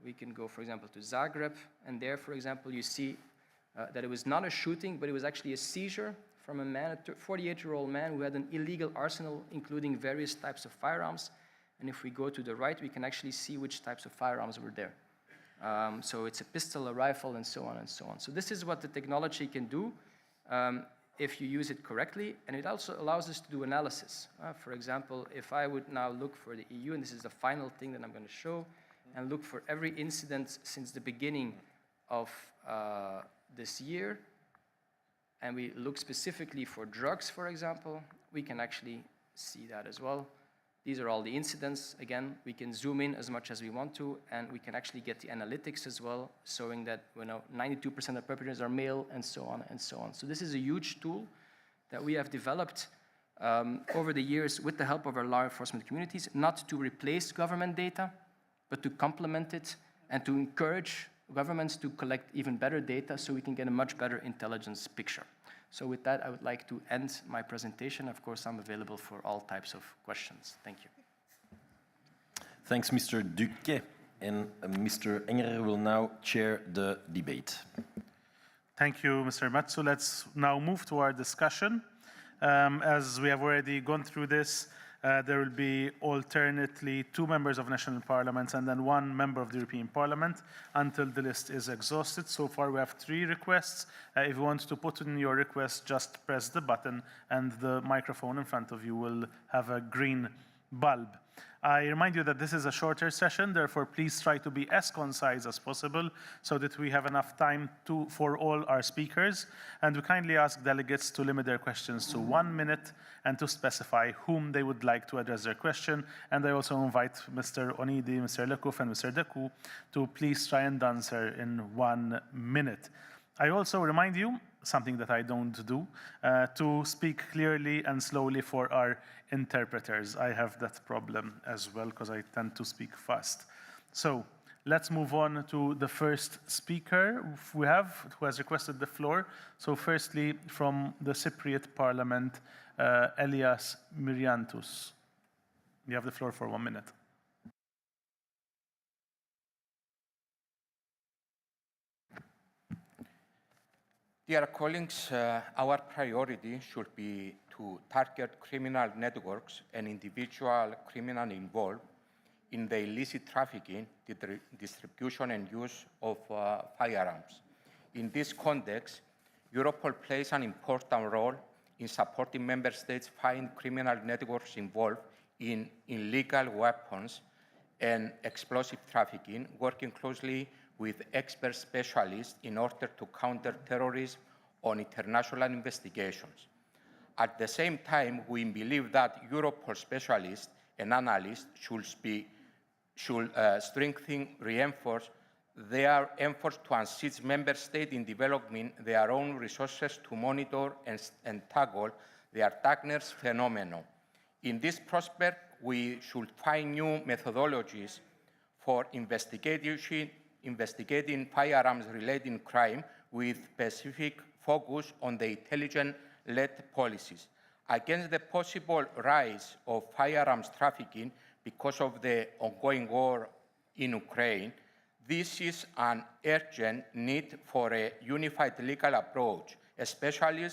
We can go, for example, to Zagreb, and there, for example, you see that it was not a shooting, but it was actually a seizure from a man, a 48-year-old man who had an illegal arsenal, including various types of firearms. And if we go to the right, we can actually see which types of firearms were there. So it's a pistol, a rifle, and so on and so on. So this is what the technology can do if you use it correctly, and it also allows us to do analysis. For example, if I would now look for the EU, and this is the final thing that I'm going to show, and look for every incident since the beginning of this year, and we look specifically for drugs, for example, we can actually see that as well. These are all the incidents. Again, we can zoom in as much as we want to, and we can actually get the analytics as well, showing that 92% of perpetrators are male, and so on and so on. So this is a huge tool that we have developed over the years with the help of our law enforcement communities, not to replace government data, but to complement it and to encourage governments to collect even better data so we can get a much better intelligence picture. So with that, I would like to end my presentation. Of course, I'm available for all types of questions. Thank you. Thanks, Mr. Duque. And Mr. Enger will now chair the debate. Thank you, Mr. Metsu. Let's now move to our discussion. As we have already gone through this, there will be alternately 2 members of national parliaments and then 1 member of the European Parliament until the list is exhausted. So far, we have 3 requests. If you want to put in your request, just press the button and the microphone in front of you will have a green bulb. I remind you that this is a shorter session, therefore please try to be as concise as possible so that we have enough time for all our speakers. And we kindly ask delegates to limit their questions to 1 minute and to specify whom they would like to address their question. And I also invite Mr. Onidi, Mr. Lekouf, and Mr. Dekou to please try and answer in 1 minute. I also remind you, something that I don't do, to speak clearly and slowly for our interpreters. I have that problem as well because I tend to speak fast. So let's move on to the first speaker we have, who has requested the floor. So firstly, from the Cypriot Parliament, Elias Myriantos. You have the floor for 1 minute. Dear colleagues, our priority should be to target criminal networks and individual criminals involved in the illicit trafficking, distribution and use of firearms. In this context, Europol plays an important role in supporting member states find criminal networks involved in illegal weapons and explosive trafficking, working closely with expert specialists in order to counter terrorism on international investigations. At the same time, we believe that Europol specialists and analysts should strengthen, reinforce their efforts to assist member states in developing their own resources to monitor and tackle the darkness phenomenon. In this prospect, we should find new methodologies for investigating firearms-related crime with specific focus on the intelligence-led policies. Against the possible rise of firearms trafficking because of the ongoing war in Ukraine, this is an urgent need for a unified legal approach, especially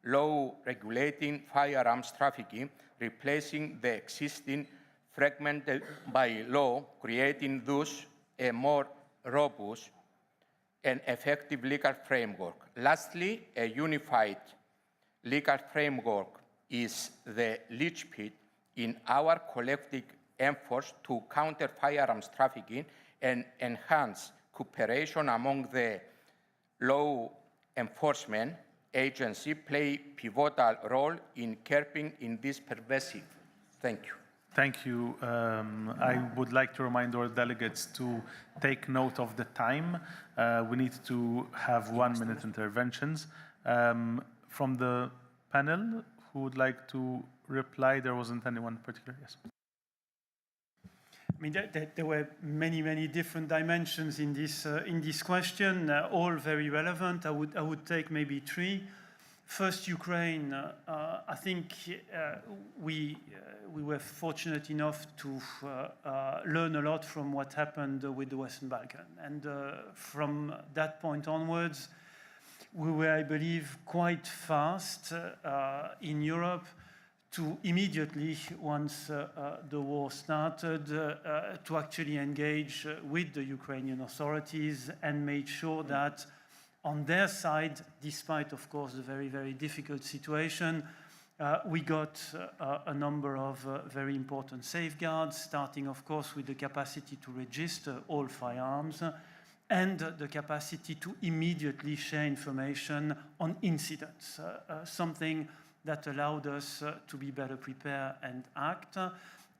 law regulating firearms trafficking, replacing the existing fragmented by law, creating thus a more robust and effective legal framework. Lastly, a unified legal framework is the linchpin in our collective enforced to counter firearms trafficking and enhance cooperation among the law enforcement agency play pivotal role in curbing in this pervasive. Thank you. Thank you. I would like to remind our delegates to take note of the time. We need to have 1-minute interventions. From the panel, who would like to reply? There wasn't anyone particular. Yes. I mean, there were many different dimensions in this question, all very relevant. I would take maybe 3. First, Ukraine. I think we were fortunate enough to learn a lot from what happened with the Western Balkans, and from that point onwards, we were, I believe, quite fast in Europe to immediately, once the war started, to actually engage with the Ukrainian authorities and made sure that on their side, despite, of course, the very difficult situation, we got a number of very important safeguards, starting, of course, with the capacity to register all firearms and the capacity to immediately share information on incidents, something that allowed us to be better prepared and act.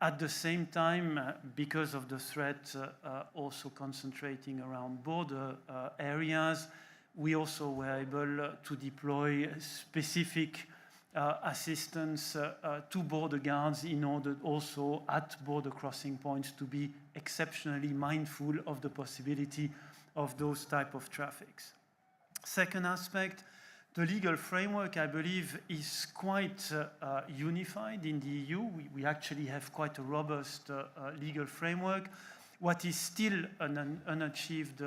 At the same time, because of the threat also concentrating around border areas, we also were able to deploy specific assistance to border guards in order also at border crossing points to be exceptionally mindful of the possibility of those type of traffics. Second aspect, the legal framework, I believe, is quite unified in the EU. We actually have quite a robust legal framework. What is still an unachieved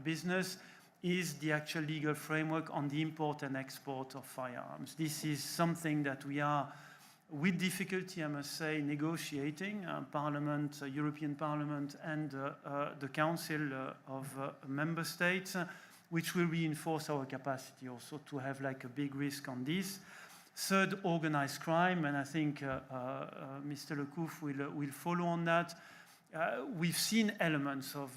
business is the actual legal framework on the import and export of firearms. This is something that we are, with difficulty, I must say, negotiating. Parliament, European Parliament, and the Council of Member States, which will reinforce our capacity also to have like a big risk on this. Third, organized crime, and I think Mr. Lecouf will follow on that. We've seen elements of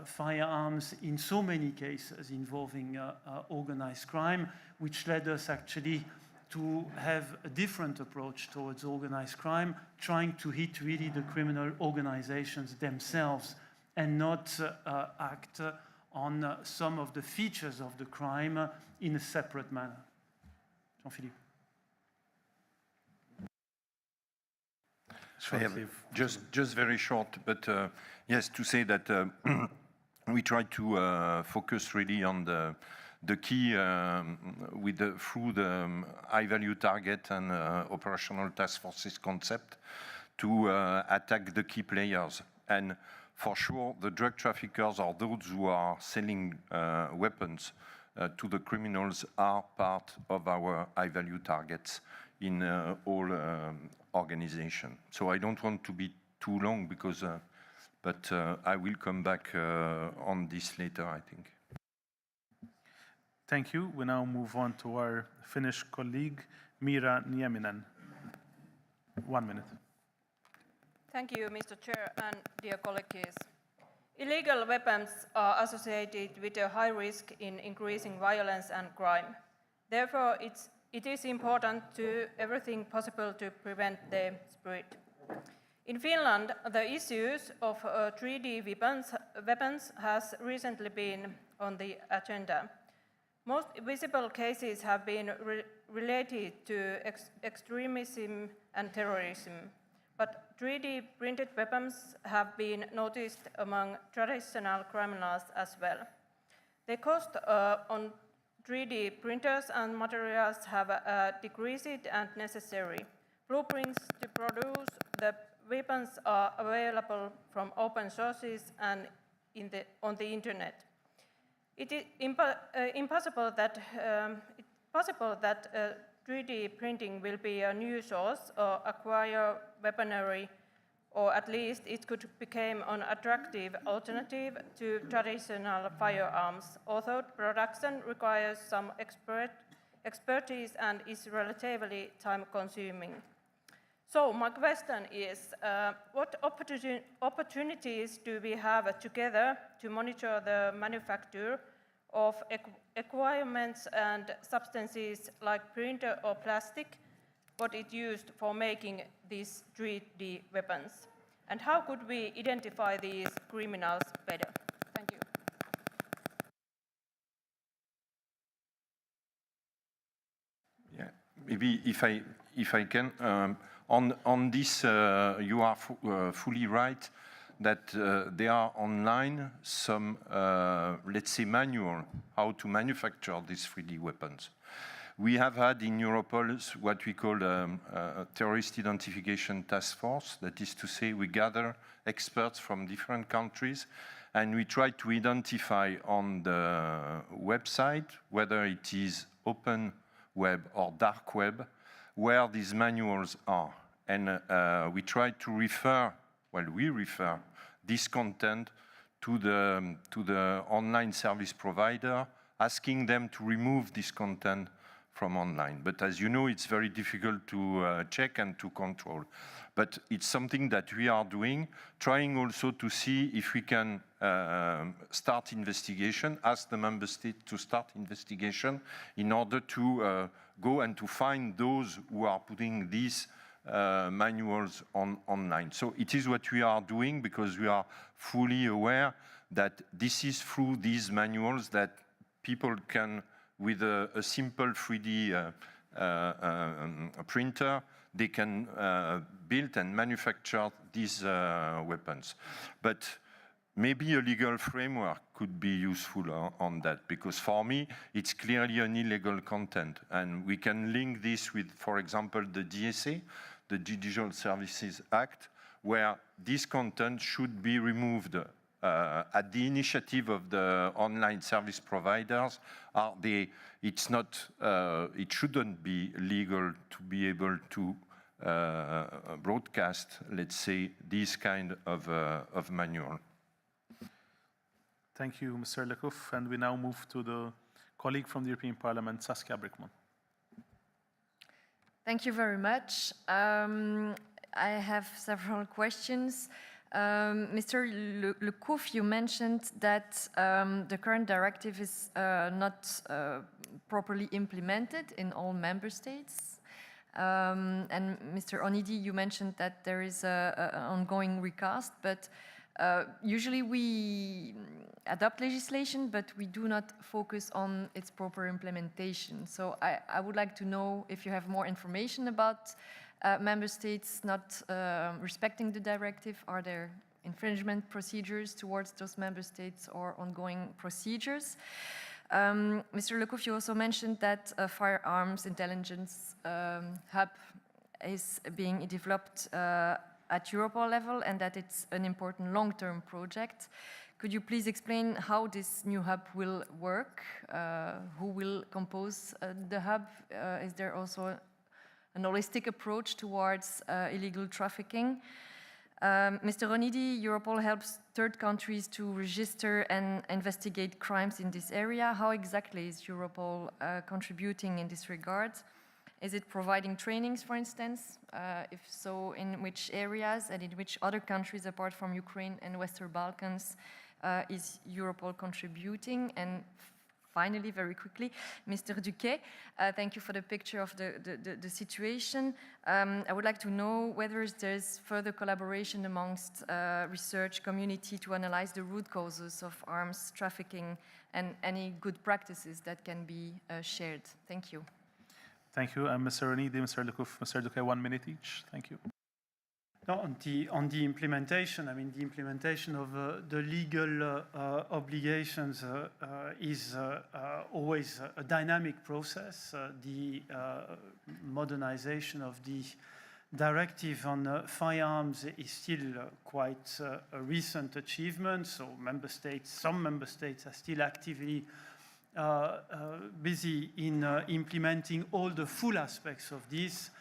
firearms in so many cases involving organized crime, which led us actually to have a different approach towards organized crime, trying to hit really the criminal organizations themselves and not act on some of the features of the crime in a separate manner. Jean-Philippe. Just very short, but yes, to say that we try to focus really on the key through the high-value target and operational task forces concept to attack the key players. And for sure, the drug traffickers or those who are selling weapons to the criminals are part of our high-value targets in all organizations. So I don't want to be too long because, but I will come back on this later, I think. Thank you. We now move on to our Finnish colleague, Mira Nieminen. 1 minute. Thank you, Mr. Chair and dear colleagues. Illegal weapons are associated with a high risk in increasing violence and crime. Therefore, it is important to do everything possible to prevent their spread. In Finland, the issues of 3D weapons has recently been on the agenda. Most visible cases have been related to extremism and terrorism, but 3D printed weapons have been noticed among traditional criminals as well. The cost on 3D printers and materials have decreased and necessary. Blueprints to produce the weapons are available from open sources and on the internet. It is possible that 3D printing will be a new source or acquire weaponry, or at least it could become an attractive alternative to traditional firearms, although production requires some expertise and is relatively time-consuming. So my question is, what opportunities do we have together to monitor the manufacture of equipment and substances like printer or plastic, what it used for making these 3D weapons? And how could we identify these criminals better? Thank you. Yeah, maybe if I can, on this, you are fully right that there are online some, let's say, manual how to manufacture these 3D weapons. We have had in Europol what we call a terrorist identification task force. That is to say, we gather experts from different countries and we try to identify on the website, whether it is open web or dark web, where these manuals are. And we try to refer, we refer this content to the online service provider, asking them to remove this content from online. But as you know, it's very difficult to check and to control. But it's something that we are doing, trying also to see if we can start investigation, ask the member state to start investigation in order to go and to find those who are putting these manuals online. So it is what we are doing because we are fully aware that this is through these manuals that people can, with a simple 3D printer, they can build and manufacture these weapons. But maybe a legal framework could be useful on that, because for me, it's clearly an illegal content. And we can link this with, for example, the DSA, the Digital Services Act, where this content should be removed at the initiative of the online service providers. It shouldn't be legal to be able to broadcast, let's say, this kind of manual. Thank you, Mr. Lekouf. And we now move to the colleague from the European Parliament, Saskia Brickman. Thank you very much. I have several questions. Mr. Lekouf, you mentioned that the current directive is not properly implemented in all member states. And Mr. Onidi, you mentioned that there is an ongoing recast, but usually we adopt legislation, but we do not focus on its proper implementation. So I would like to know if you have more information about member states not respecting the directive. Are there infringement procedures towards those member states or ongoing procedures? Mr. Lekouf, you also mentioned that a firearms intelligence hub is being developed at Europol level and that it's an important long-term project. Could you please explain how this new hub will work? Who will compose the hub? Is there also an holistic approach towards illegal trafficking? Mr. Onidi, Europol helps third countries to register and investigate crimes in this area. How exactly is Europol contributing in this regard? Is it providing trainings, for instance? If so, in which areas and in which other countries apart from Ukraine and Western Balkans is Europol contributing? And finally, very quickly, Mr. Duquet, thank you for the picture of the situation. I would like to know whether there's further collaboration amongst research community to analyze the root causes of arms trafficking and any good practices that can be shared. Thank you. Thank you. Mr. Onidi, Mr. Lekouf, Mr. Duquet, 1 minute each. Thank you. No, on the implementation, I mean, the implementation of the legal obligations is always a dynamic process. The modernization of the directive on firearms is still quite a recent achievement. So some member states are still actively busy in implementing all the full aspects of this.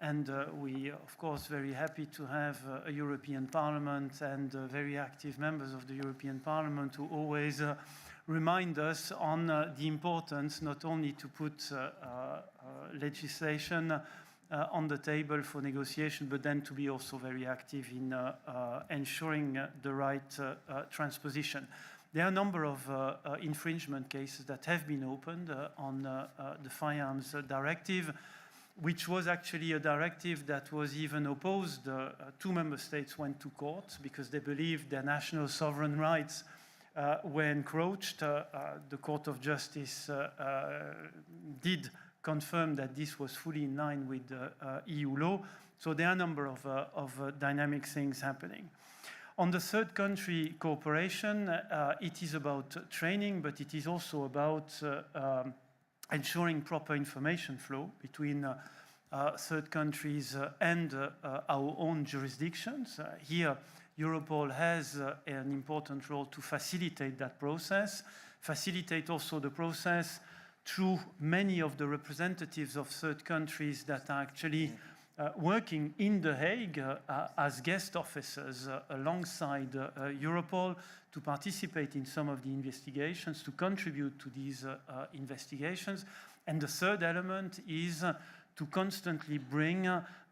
And we, of course, very happy to have a European Parliament and very active members of the European Parliament who always remind us on the importance not only to put legislation on the table for negotiation, but then to be also very active in ensuring the right transposition. There are a number of infringement cases that have been opened on the Firearms Directive, which was actually a directive that was even opposed. 2 member states went to court because they believed their national sovereign rights were encroached. The Court of Justice did confirm that this was fully in line with EU law. So there are a number of dynamic things happening. On the third country cooperation, it is about training, but it is also about ensuring proper information flow between third countries and our own jurisdictions. Here, Europol has an important role to facilitate that process, facilitate also the process through many of the representatives of third countries that are actually working in The Hague as guest officers alongside Europol to participate in some of the investigations, to contribute to these investigations. And the third element is to constantly bring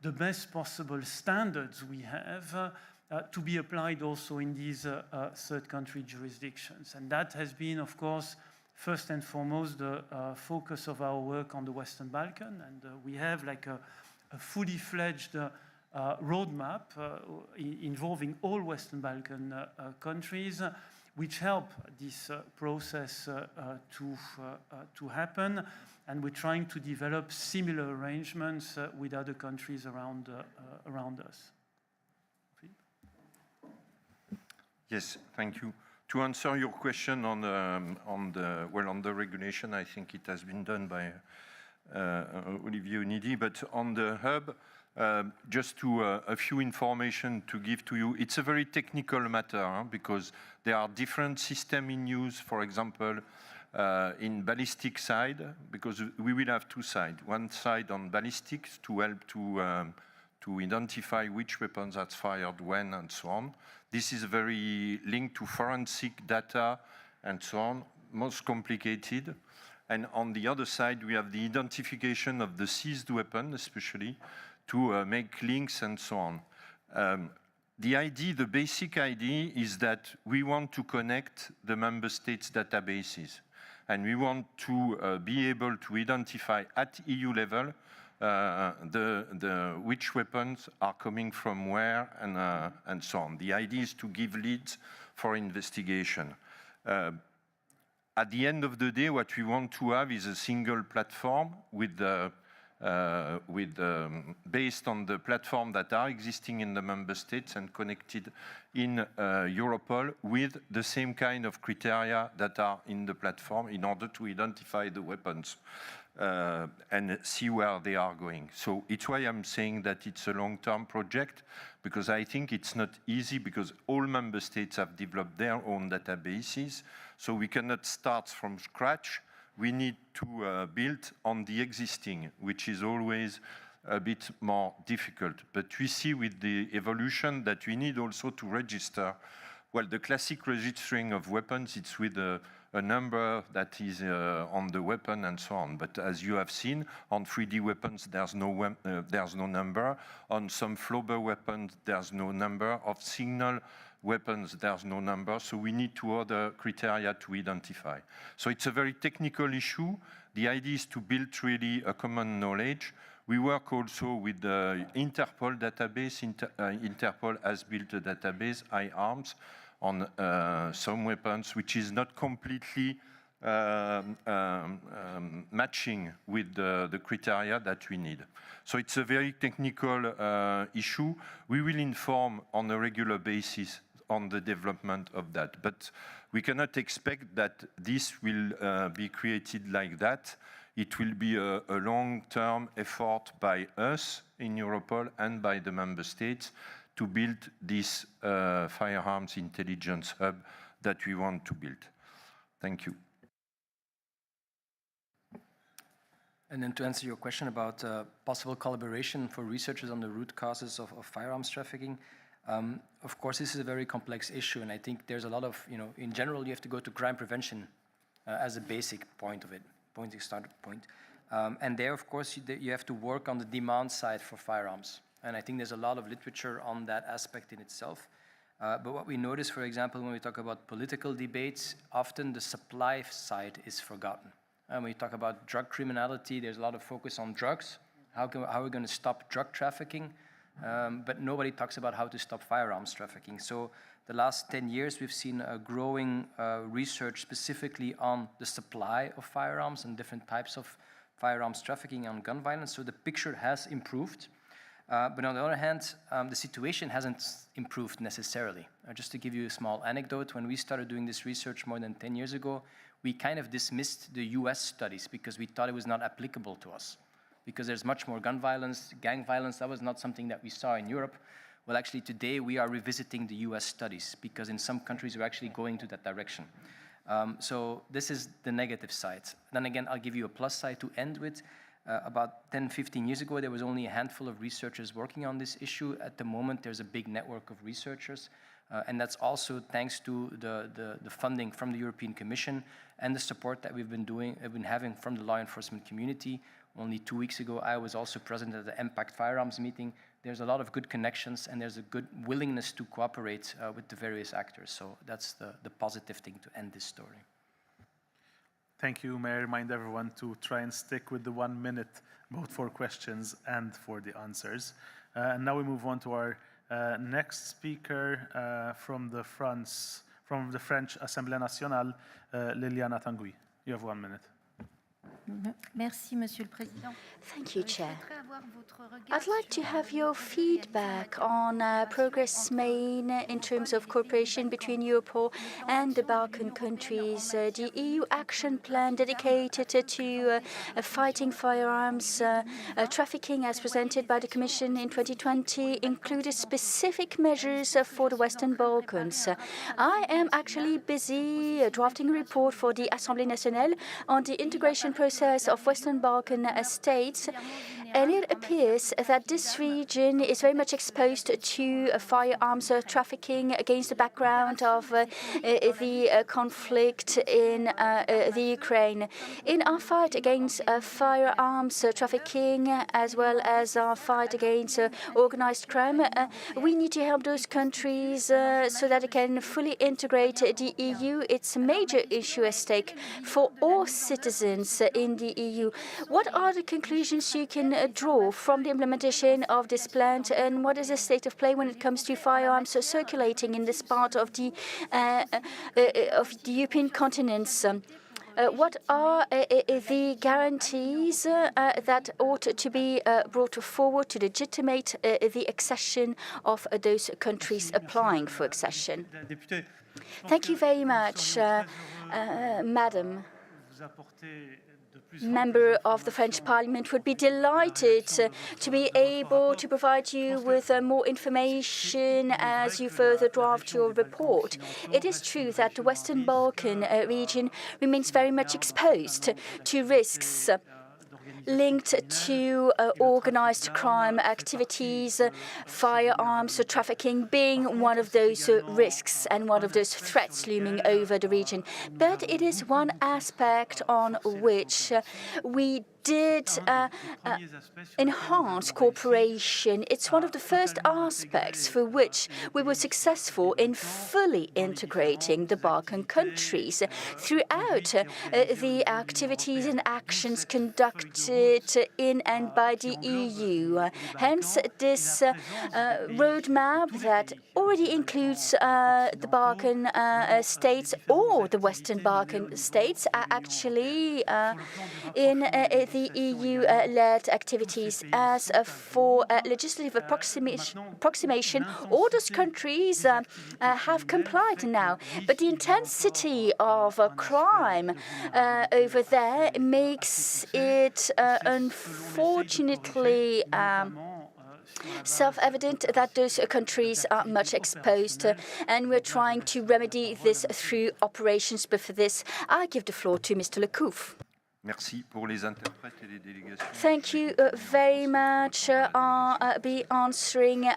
the best possible standards we have to be applied also in these third country jurisdictions. And that has been, of course, first and foremost, the focus of our work on the Western Balkans. And we have like a fully fledged roadmap involving all Western Balkan countries, which help this process to happen. And we're trying to develop similar arrangements with other countries around us. Yes, thank you. To answer your question on the regulation, I think it has been done by Olivier Onidi, but on the hub, just a few information to give to you. It's a very technical matter because there are different systems in use. For example, in ballistic side, because we will have 2 sides. One side on ballistics to help to identify which weapons are fired when and so on. This is very linked to forensic data and so on, most complicated. And on the other side, we have the identification of the seized weapon, especially, to make links and so on. The basic idea is that we want to connect the member states' databases. And we want to be able to identify at EU level which weapons are coming from where and so on. The idea is to give leads for investigation. At the end of the day, what we want to have is a single platform based on the platform that are existing in the member states and connected in Europol with the same kind of criteria that are in the platform in order to identify the weapons and see where they are going. So it's why I'm saying that it's a long-term project, because I think it's not easy, because all member states have developed their own databases, so we cannot start from scratch. We need to build on the existing, which is always a bit more difficult. But we see with the evolution that we need also to register. Well, the classic registering of weapons, it's with a number that is on the weapon and so on. But as you have seen, on 3D weapons, there's no number. On some Flober weapons, there's no number. Of signal weapons, there's no number. So we need two other criteria to identify. So it's a very technical issue. The idea is to build really a common knowledge. We work also with the Interpol database. Interpol has built a database, iArms, on some weapons, which is not completely matching with the criteria that we need. So it's a very technical issue. We will inform on a regular basis on the development of that. But we cannot expect that this will be created like that. It will be a long-term effort by us in Europol and by the member states to build this firearms intelligence hub that we want to build. Thank you. And then to answer your question about possible collaboration for researchers on the root causes of firearms trafficking, of course, this is a very complex issue, and I think there's a lot of, in general, you have to go to crime prevention as a basic point of it, starting point. And there, of course, you have to work on the demand side for firearms. And I think there's a lot of literature on that aspect in itself. But what we notice, for example, when we talk about political debates, often the supply side is forgotten. And when we talk about drug criminality, there's a lot of focus on drugs. How are we going to stop drug trafficking? But nobody talks about how to stop firearms trafficking. So the last 10 years, we've seen a growing research specifically on the supply of firearms and different types of firearms trafficking and gun violence. So the picture has improved. But on the other hand, the situation hasn't improved necessarily. Just to give you a small anecdote, when we started doing this research more than 10 years ago, we kind of dismissed the US studies because we thought it was not applicable to us. Because there's much more gun violence, gang violence, that was not something that we saw in Europe. Well, actually today we are revisiting the US studies because in some countries we're actually going to that direction. So this is the negative side. Then again, I'll give you a plus side to end with. About 10, 15 years ago, there was only a handful of researchers working on this issue. At the moment, there's a big network of researchers. And that's also thanks to the funding from the European Commission and the support that we've been having from the law enforcement community. Only 2 weeks ago, I was also present at the Impact Firearms meeting. There's a lot of good connections and there's a good willingness to cooperate with the various actors. So that's the positive thing to end this story. Thank you. May I remind everyone to try and stick with the 1 minute, both for questions and for the answers. And now we move on to our next speaker from the French Assemblée Nationale, Liliana Tanguy. You have 1 minute. Merci, Monsieur le Président. Thank you, Chair. I'd like to have your feedback on progress made in terms of cooperation between Europol and the Balkan countries. The EU action plan dedicated to fighting firearms trafficking as presented by the Commission in 2020 included specific measures for the Western Balkans. I am actually busy drafting a report for the Assemblée Nationale on the integration process of Western Balkan states, and it appears that this region is very much exposed to firearms trafficking against the background of the conflict in the Ukraine. In our fight against firearms trafficking, as well as our fight against organized crime, we need to help those countries so that they can fully integrate the EU. It's a major issue at stake for all citizens in the EU. What are the conclusions you can draw from the implementation of this plan, and what is the state of play when it comes to firearms circulating in this part of the European continent? What are the guarantees that ought to be brought forward to legitimate the accession of those countries applying for accession? Thank you very much, Madam. Member of the French Parliament would be delighted to be able to provide you with more information as you further draft your report. It is true that the Western Balkan region remains very much exposed to risks linked to organized crime activities, firearms trafficking being one of those risks and one of those threats looming over the region. But it is one aspect on which we did enhance cooperation. It's one of the first aspects for which we were successful in fully integrating the Balkan countries throughout the activities and actions conducted in and by the EU. Hence, this roadmap that already includes the Balkan states or the Western Balkan states are actually in the EU-led activities. As for legislative approximation, all those countries have complied now. But the intensity of crime over there makes it unfortunately self-evident that those countries are much exposed, and we're trying to remedy this through operations. But for this, I give the floor to Mr. Lecouf. Merci pour les interprètes et les délégations. Thank you very much. I'll be answering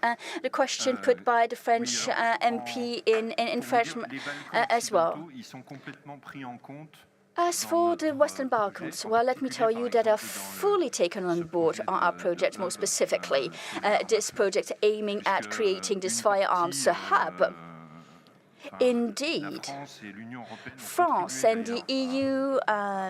the question put by the French MP in French as well. Ils sont complètement pris en compte As for the Western Balkans, well, let me tell you that I've fully taken on board our project, more specifically, this project aiming at creating this firearms hub. Indeed, France and the EU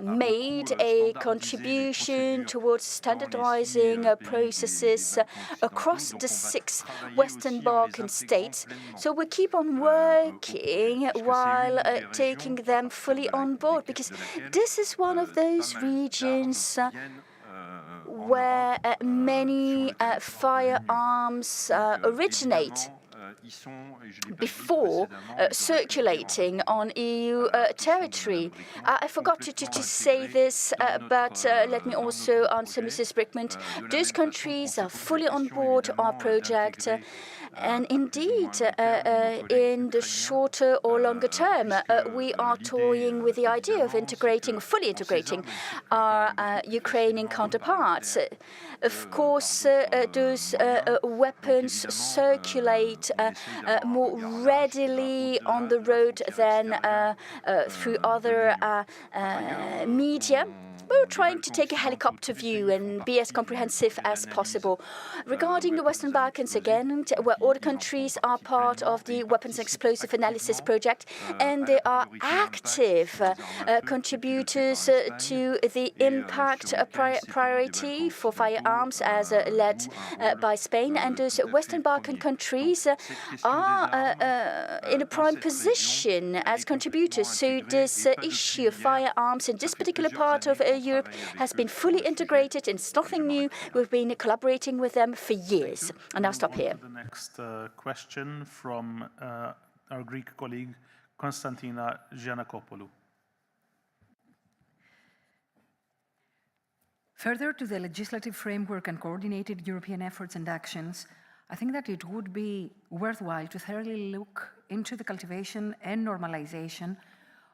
made a contribution towards standardizing processes across the 6 Western Balkan states. So we keep on working while taking them fully on board, because this is one of those regions where many firearms originate before circulating on EU territory. I forgot to say this, but let me also answer Mrs. Brickman. Those countries are fully on board our project. And indeed, in the shorter or longer term, we are toying with the idea of fully integrating our Ukrainian counterparts. Of course, those weapons circulate more readily on the road than through other media. We're trying to take a helicopter view and be as comprehensive as possible. Regarding the Western Balkans, again, where all the countries are part of the Weapons and Explosive Analysis Project, and they are active contributors to the impact priority for firearms as led by Spain. And those Western Balkan countries are in a prime position as contributors. So this issue of firearms in this particular part of Europe has been fully integrated, and it's nothing new. We've been collaborating with them for years. And I'll stop here. The next question from our Greek colleague, Konstantina Giannakopoulou. Further to the legislative framework and coordinated European efforts and actions, I think that it would be worthwhile to thoroughly look into the cultivation and normalization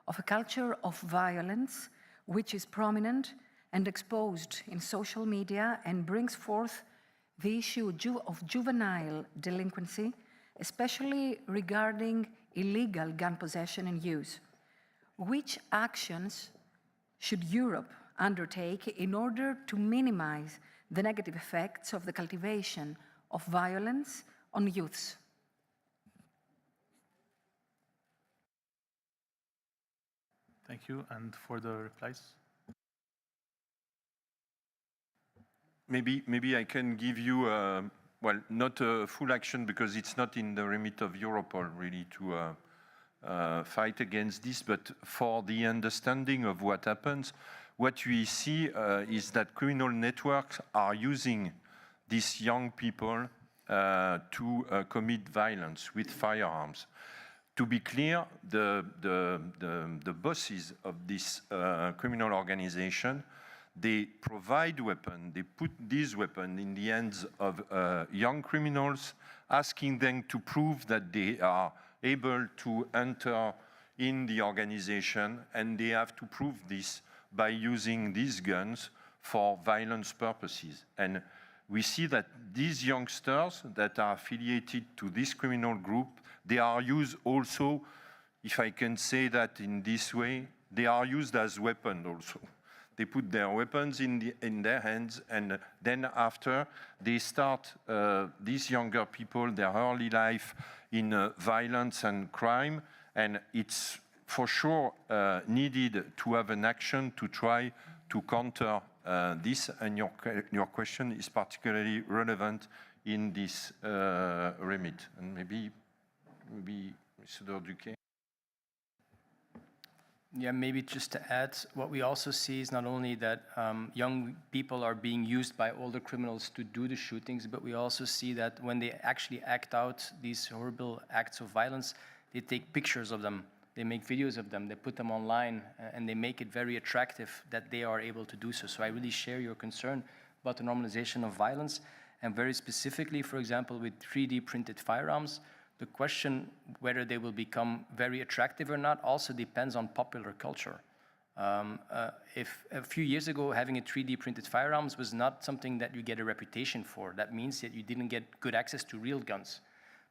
of a culture of violence which is prominent and exposed in social media and brings forth the issue of juvenile delinquency, especially regarding illegal gun possession and use. Which actions should Europe undertake in order to minimize the negative effects of the cultivation of violence on youths? Thank you. And for the replies? Maybe I can give you, well, not a full action because it's not in the remit of Europol really to fight against this, but for the understanding of what happens, what we see is that criminal networks are using these young people to commit violence with firearms. To be clear, the bosses of this criminal organization, they provide weapons, they put these weapons in the hands of young criminals, asking them to prove that they are able to enter in the organization, and they have to prove this by using these guns for violence purposes. And we see that these youngsters that are affiliated to this criminal group, they are used also, if I can say that in this way, they are used as weapons also. They put their weapons in their hands, and then after they start, these younger people, their early life in violence and crime, and it's for sure needed to have an action to try to counter this, and your question is particularly relevant in this remit. And maybe Mr. Duque. Yeah, maybe just to add, what we also see is not only that young people are being used by older criminals to do the shootings, but we also see that when they actually act out these horrible acts of violence, they take pictures of them, they make videos of them, they put them online, and they make it very attractive that they are able to do so. So I really share your concern about the normalization of violence, and very specifically, for example, with 3D printed firearms, the question whether they will become very attractive or not also depends on popular culture. If a few years ago having a 3D printed firearms was not something that you get a reputation for, that means that you didn't get good access to real guns.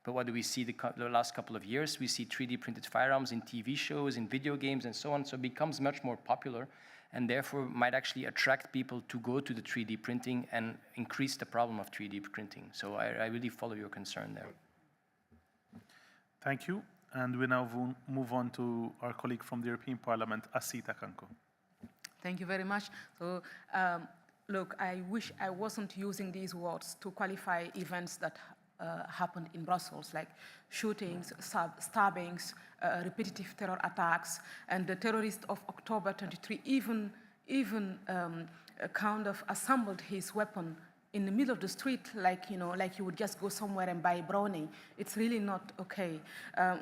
But what do we see the last couple of years? We see 3D printed firearms in TV shows, in video games, and so on. So it becomes much more popular, and therefore might actually attract people to go to the 3D printing and increase the problem of 3D printing. So I really follow your concern there. Thank you. And we now move on to our colleague from the European Parliament, Asita Kanko. Thank you very much. So, look, I wish I wasn't using these words to qualify events that happened in Brussels, like shootings, stabbings, repetitive terror attacks, and the terrorist of October 23 even kind of assembled his weapon in the middle of the street, like you would just go somewhere and buy a brownie. It's really not okay.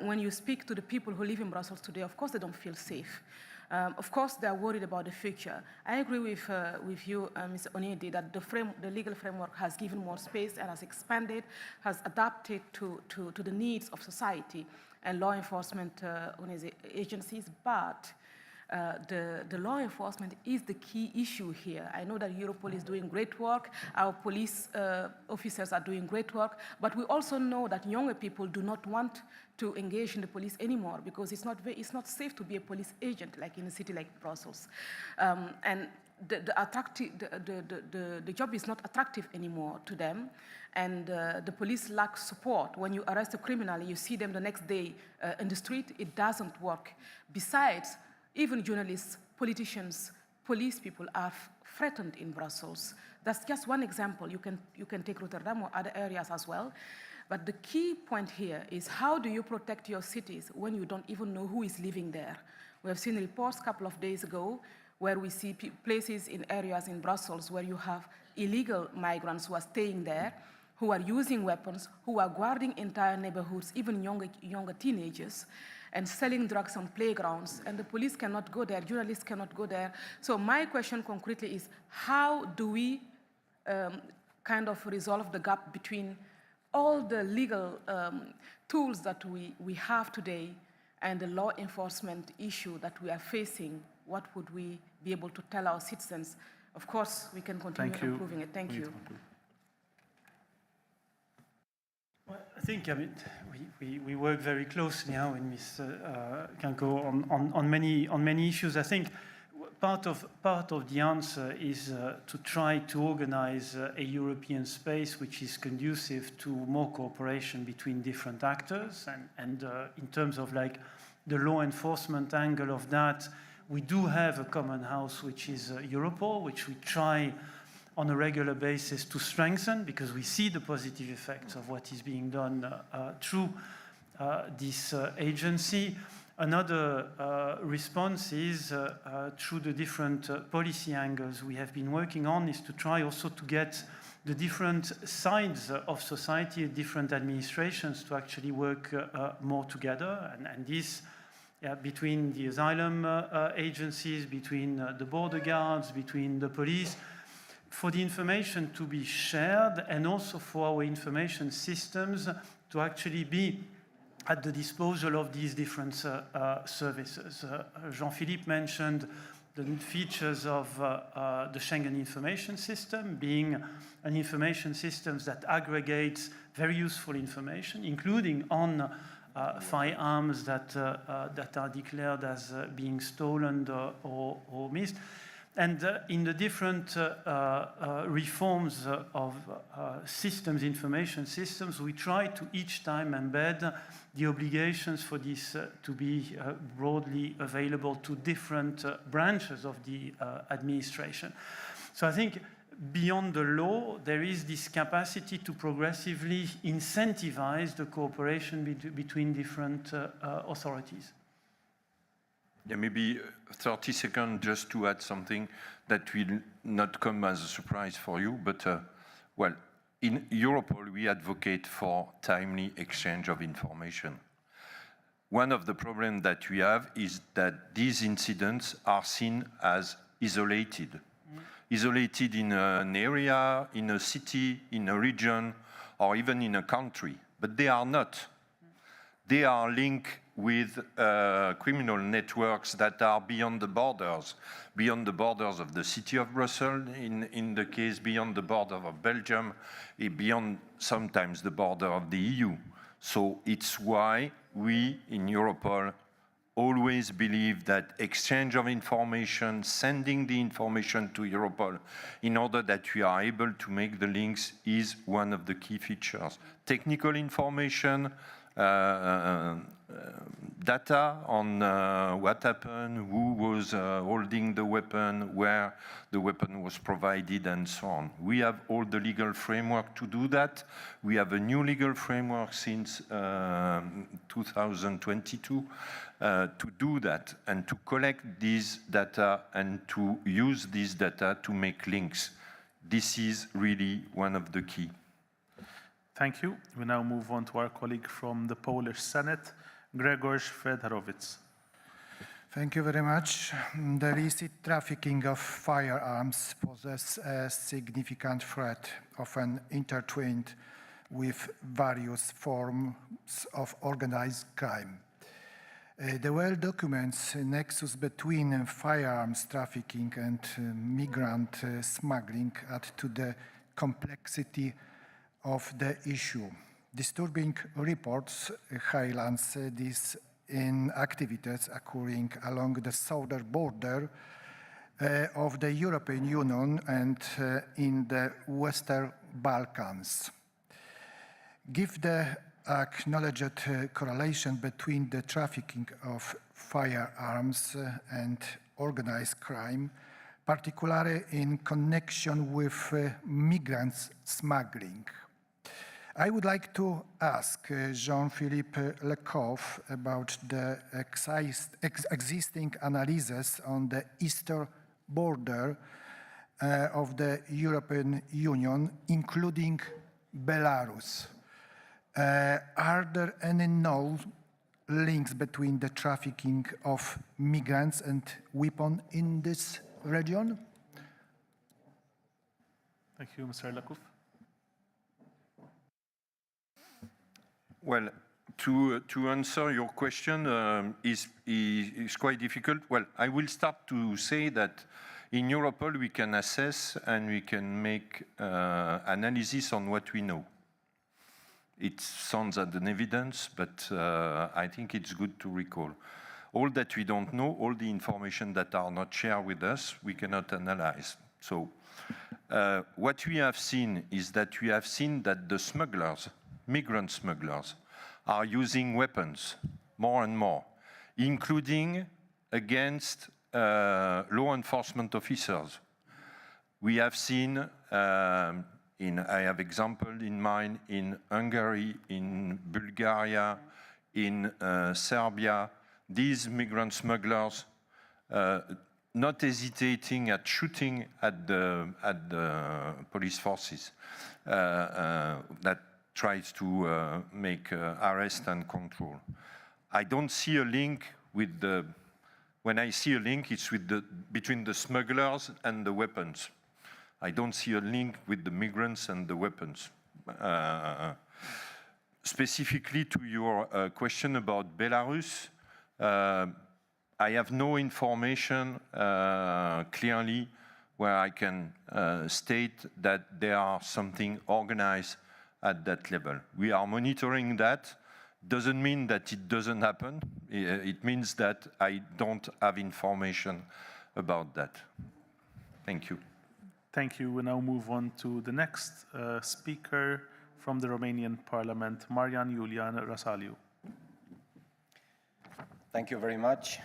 When you speak to the people who live in Brussels today, of course they don't feel safe. Of course, they are worried about the future. I agree with you, Mr. Onidi, that the legal framework has given more space and has expanded, has adapted to the needs of society and law enforcement agencies, but the law enforcement is the key issue here. I know that Europol is doing great work, our police officers are doing great work, but we also know that younger people do not want to engage in the police anymore because it's not safe to be a police agent like in a city like Brussels. And the job is not attractive anymore to them, and the police lack support. When you arrest a criminal, you see them the next day in the street, it doesn't work. Besides, even journalists, politicians, police people are threatened in Brussels. That's just one example. You can take Rotterdam or other areas as well. But the key point here is how do you protect your cities when you don't even know who is living there? We have seen reports a couple of days ago where we see places in areas in Brussels where you have illegal migrants who are staying there, who are using weapons, who are guarding entire neighborhoods, even younger teenagers, and selling drugs on playgrounds, and the police cannot go there, journalists cannot go there. So my question concretely is, how do we kind of resolve the gap between all the legal tools that we have today and the law enforcement issue that we are facing? What would we be able to tell our citizens? Of course, we can continue improving it. Thank you. Well, I think we work very closely now with Ms. Kanko on many issues. I think part of the answer is to try to organize a European space which is conducive to more cooperation between different actors. And in terms of like the law enforcement angle of that, we do have a common house which is Europol, which we try on a regular basis to strengthen because we see the positive effects of what is being done through this agency. Another response is through the different policy angles we have been working on is to try also to get the different sides of society, different administrations to actually work more together. And this between the asylum agencies, between the border guards, between the police, for the information to be shared and also for our information systems to actually be at the disposal of these different services. Jean-Philippe mentioned the features of the Schengen information system being an information system that aggregates very useful information, including on firearms that are declared as being stolen or missed. And in the different reforms of systems, information systems, we try to each time embed the obligations for this to be broadly available to different branches of the administration. So I think beyond the law, there is this capacity to progressively incentivize the cooperation between different authorities. Yeah, maybe 30 seconds just to add something that will not come as a surprise for you, but well, in Europol, we advocate for timely exchange of information. One of the problems that we have is that these incidents are seen as isolated. Isolated in an area, in a city, in a region, or even in a country, but they are not. They are linked with criminal networks that are beyond the borders of the city of Brussels, in the case beyond the border of Belgium, beyond sometimes the border of the EU. So it's why we in Europol always believe that exchange of information, sending the information to Europol in order that we are able to make the links is one of the key features. Technical information, data on what happened, who was holding the weapon, where the weapon was provided, and so on. We have all the legal framework to do that. We have a new legal framework since 2022 to do that and to collect these data and to use these data to make links. This is really one of the key. Thank you. We now move on to our colleague from the Polish Senate, Grzegorz Fedorowicz. Thank you very much. The illicit trafficking of firearms poses a significant threat, often intertwined with various forms of organized crime. The world documents a nexus between firearms trafficking and migrant smuggling add to the complexity of the issue. Disturbing reports highlight these in activities occurring along the southern border of the European Union and in the Western Balkans. Given the acknowledged correlation between the trafficking of firearms and organized crime, particularly in connection with migrants smuggling, I would like to ask Jean-Philippe Lecouf about the existing analysis on the eastern border of the European Union, including Belarus. Are there any known links between the trafficking of migrants and weapons in this region? Thank you, Mr. Lecouf. Well, to answer your question is quite difficult. Well, I will start to say that in Europol we can assess and we can make analysis on what we know. It sounds as an evidence, but I think it's good to recall. All that we don't know, all the information that are not shared with us, we cannot analyze. So what we have seen is that the smugglers, migrant smugglers, are using weapons more and more, including against law enforcement officers. We have seen, I have example in mind, in Hungary, in Bulgaria, in Serbia, these migrant smugglers not hesitating at shooting at the police forces that tries to make arrest and control. I don't see a link with the, when I see a link, it's with between the smugglers and the weapons. I don't see a link with the migrants and the weapons. Specifically to your question about Belarus, I have no information clearly where I can state that there are something organized at that level. We are monitoring that. Doesn't mean that it doesn't happen. It means that I don't have information about that. Thank you. Thank you. We now move on to the next speaker from the Romanian Parliament, Marian Iulian Rasaliu. Thank you very much.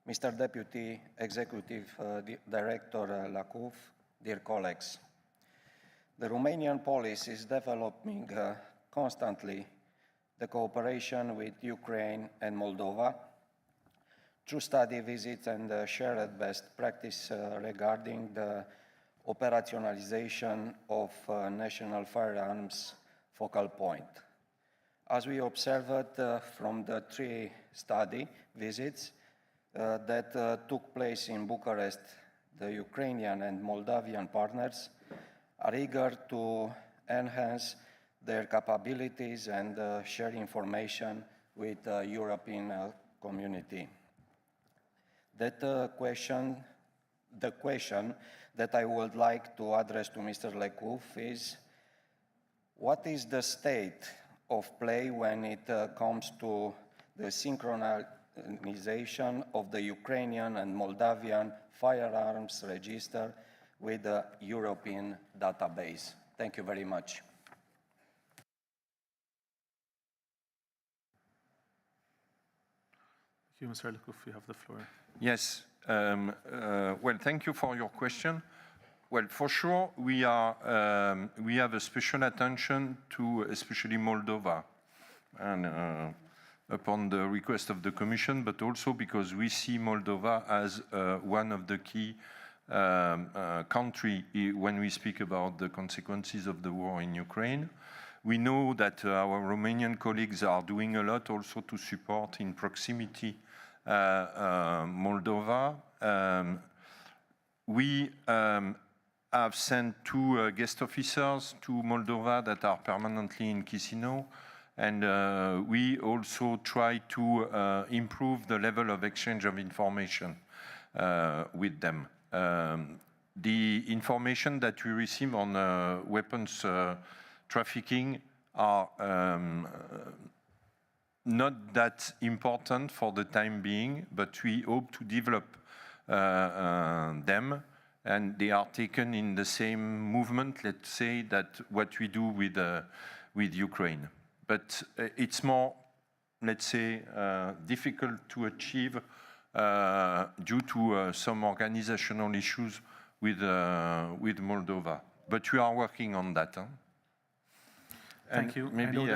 Mr. Deputy Executive Director Lacov, dear colleagues. The Romanian police is developing constantly the cooperation with Ukraine and Moldova through study visits and shared best practice regarding the operationalization of national firearms focal point. As we observed from the 3 study visits that took place in Bucharest, the Ukrainian and Moldavian partners are eager to enhance their capabilities and share information with the European community. The question that I would like to address to Mr. Lecouf is, what is the state of play when it comes to the synchronization of the Ukrainian and Moldavian firearms register with the European database. Thank you very much. Thank you, Mr. Lekuf, you have the floor. Yes. Well, thank you for your question. Well, for sure, we have a special attention to especially Moldova, and upon the request of the Commission, but also because we see Moldova as one of the key countries when we speak about the consequences of the war in Ukraine. We know that our Romanian colleagues are doing a lot also to support in proximity Moldova. We have sent 2 guest officers to Moldova that are permanently in Chisinau, and we also try to improve the level of exchange of information with them. The information that we receive on weapons trafficking are not that important for the time being, but we hope to develop them, and they are taken in the same movement, let's say, that what we do with Ukraine. But it's more, let's say, difficult to achieve due to some organizational issues with Moldova. But we are working on that. Thank you. Maybe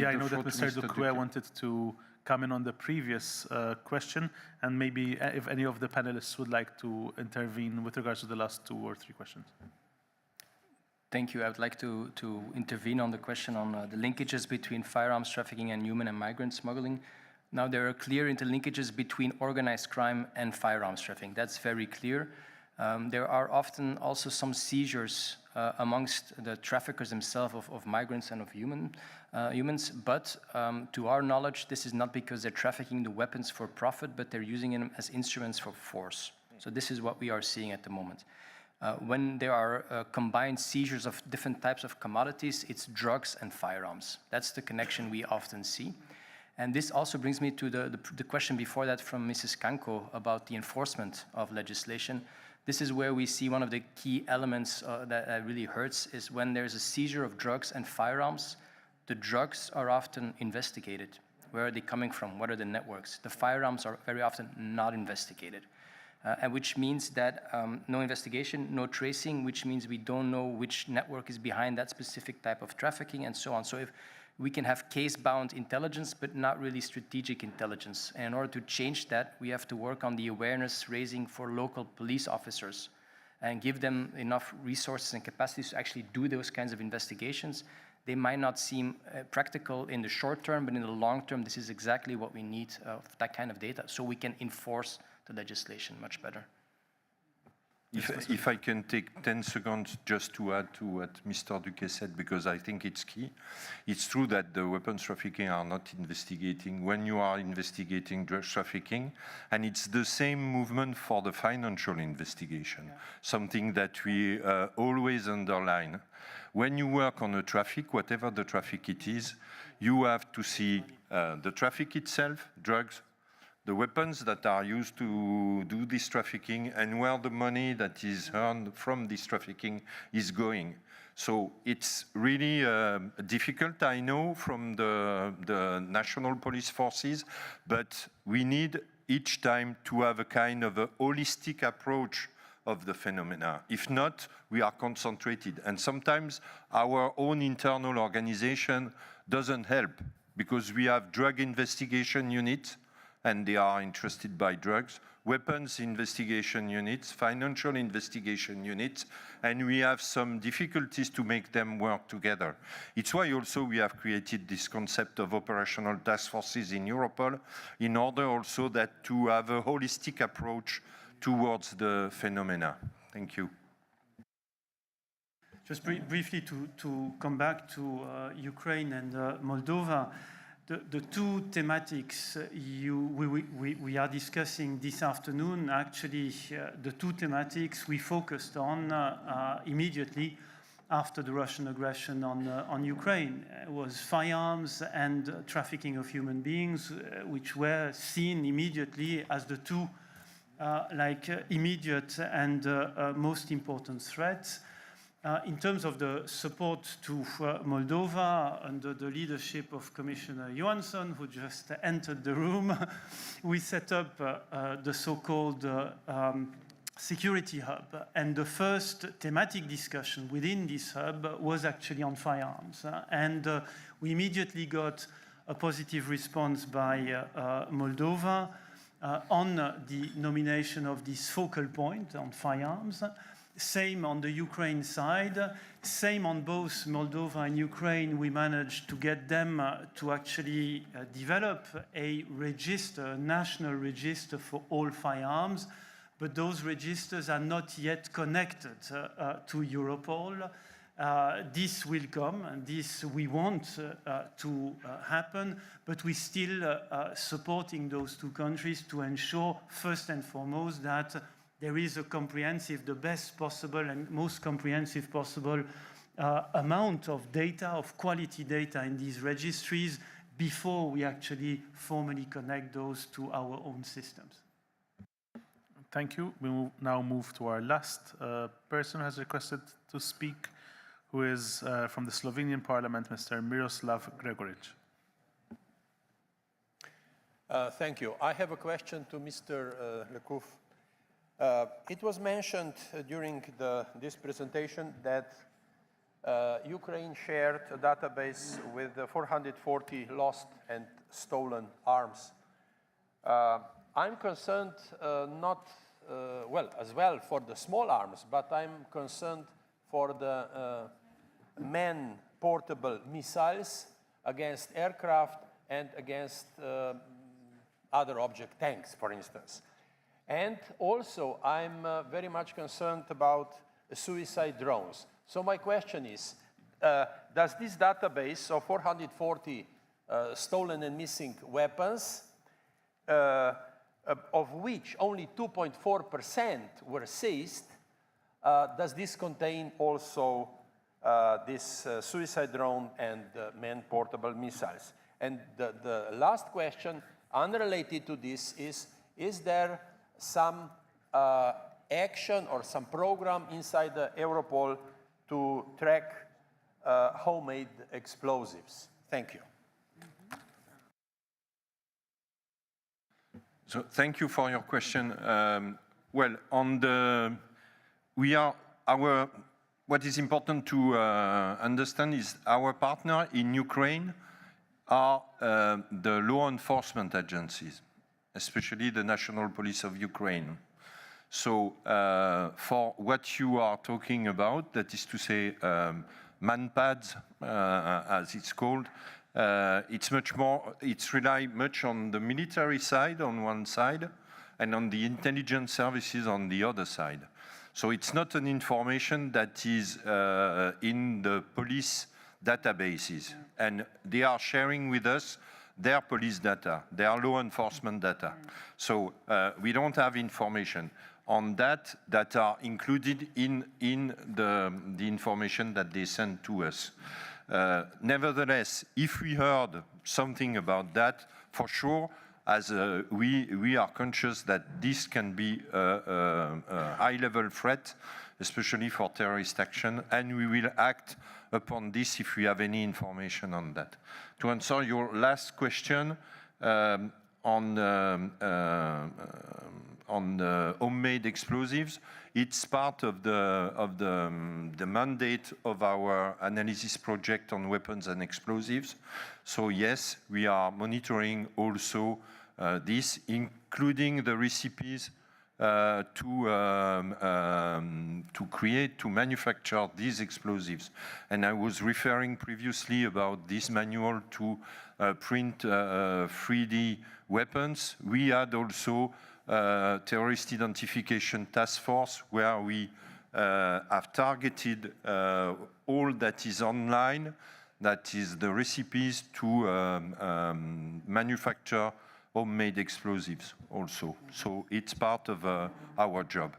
I know that Mr. Duque wanted to come in on the previous question, and maybe if any of the panelists would like to intervene with regards to the last 2 or 3 questions. Thank you. I would like to intervene on the question on the linkages between firearms trafficking and human and migrant smuggling. Now, there are clear interlinkages between organized crime and firearms trafficking. That's very clear. There are often also some seizures amongst the traffickers themselves of migrants and of humans, but to our knowledge, this is not because they're trafficking the weapons for profit, but they're using them as instruments for force. So this is what we are seeing at the moment. When there are combined seizures of different types of commodities, it's drugs and firearms. That's the connection we often see. And this also brings me to the question before that from Mrs. Kanko about the enforcement of legislation. This is where we see one of the key elements that really hurts is when there's a seizure of drugs and firearms, the drugs are often investigated. Where are they coming from? What are the networks? The firearms are very often not investigated. And which means that no investigation, no tracing, which means we don't know which network is behind that specific type of trafficking and so on. So if we can have case-bound intelligence, but not really strategic intelligence. And in order to change that, we have to work on the awareness raising for local police officers and give them enough resources and capacities to actually do those kinds of investigations. They might not seem practical in the short term, but in the long term, this is exactly what we need of that kind of data, so we can enforce the legislation much better. If I can take 10 seconds just to add to what Mr. Duque said, because I think it's key. It's true that the weapons trafficking are not investigating when you are investigating drug trafficking, and it's the same movement for the financial investigation, something that we always underline. When you work on a traffic, whatever the traffic it is, you have to see the traffic itself, drugs, the weapons that are used to do this trafficking, and where the money that is earned from this trafficking is going. So it's really difficult, I know, from the national police forces, but we need each time to have a kind of a holistic approach of the phenomena. If not, we are concentrated. And sometimes our own internal organization doesn't help, because we have drug investigation units, and they are interested by drugs, weapons investigation units, financial investigation units, and we have some difficulties to make them work together. It's why also we have created this concept of operational task forces in Europol, in order also that to have a holistic approach towards the phenomena. Thank you. Just briefly to come back to Ukraine and Moldova, the 2 thematics we are discussing this afternoon, actually the 2 thematics we focused on immediately after the Russian aggression on Ukraine. It was firearms and trafficking of human beings, which were seen immediately as the two immediate and most important threats. In terms of the support to Moldova, under the leadership of Commissioner Johansson, who just entered the room, we set up the so-called security hub. And the first thematic discussion within this hub was actually on firearms. And we immediately got a positive response by Moldova on the nomination of this focal point on firearms. Same on the Ukraine side, same on both Moldova and Ukraine. We managed to get them to actually develop a register, a national register for all firearms, but those registers are not yet connected to Europol. This will come, and this we want to happen, but we're still supporting those two countries to ensure, first and foremost, that there is a comprehensive, the best possible and most comprehensive possible amount of data, of quality data in these registries before we actually formally connect those to our own systems. Thank you. We will now move to our last person who has requested to speak, who is from the Slovenian Parliament, Mr. Miroslav Gregoric. Thank you. I have a question to Mr. Lecouf. It was mentioned during this presentation that Ukraine shared a database with 440 lost and stolen arms. I'm concerned as well for the small arms, but I'm concerned for the man-portable missiles against aircraft and against other object tanks, for instance. And also, I'm very much concerned about suicide drones. So my question is, does this database of 440 stolen and missing weapons, of which only 2.4% were seized, does this contain also this suicide drone and man-portable missiles? And the last question, unrelated to this, is there some action or some program inside the Europol to track homemade explosives? Thank you. So thank you for your question. What is important to understand is our partner in Ukraine are the law enforcement agencies, especially the National Police of Ukraine. So for what you are talking about, that is to say manpads, as it's called, it's rely much on the military side on one side and on the intelligence services on the other side. So it's not an information that is in the police databases, and they are sharing with us their police data, their law enforcement data. So we don't have information on that are included in the information that they send to us. Nevertheless, if we heard something about that, for sure, as we are conscious that this can be a high-level threat, especially for terrorist action, and we will act upon this if we have any information on that. To answer your last question on homemade explosives, it's part of the mandate of our analysis project on weapons and explosives. So yes, we are monitoring also this, including the recipes to manufacture these explosives. And I was referring previously about this manual to print 3D weapons. We had also terrorist identification task force where we have targeted all that is online, that is the recipes to manufacture homemade explosives also. So it's part of our job.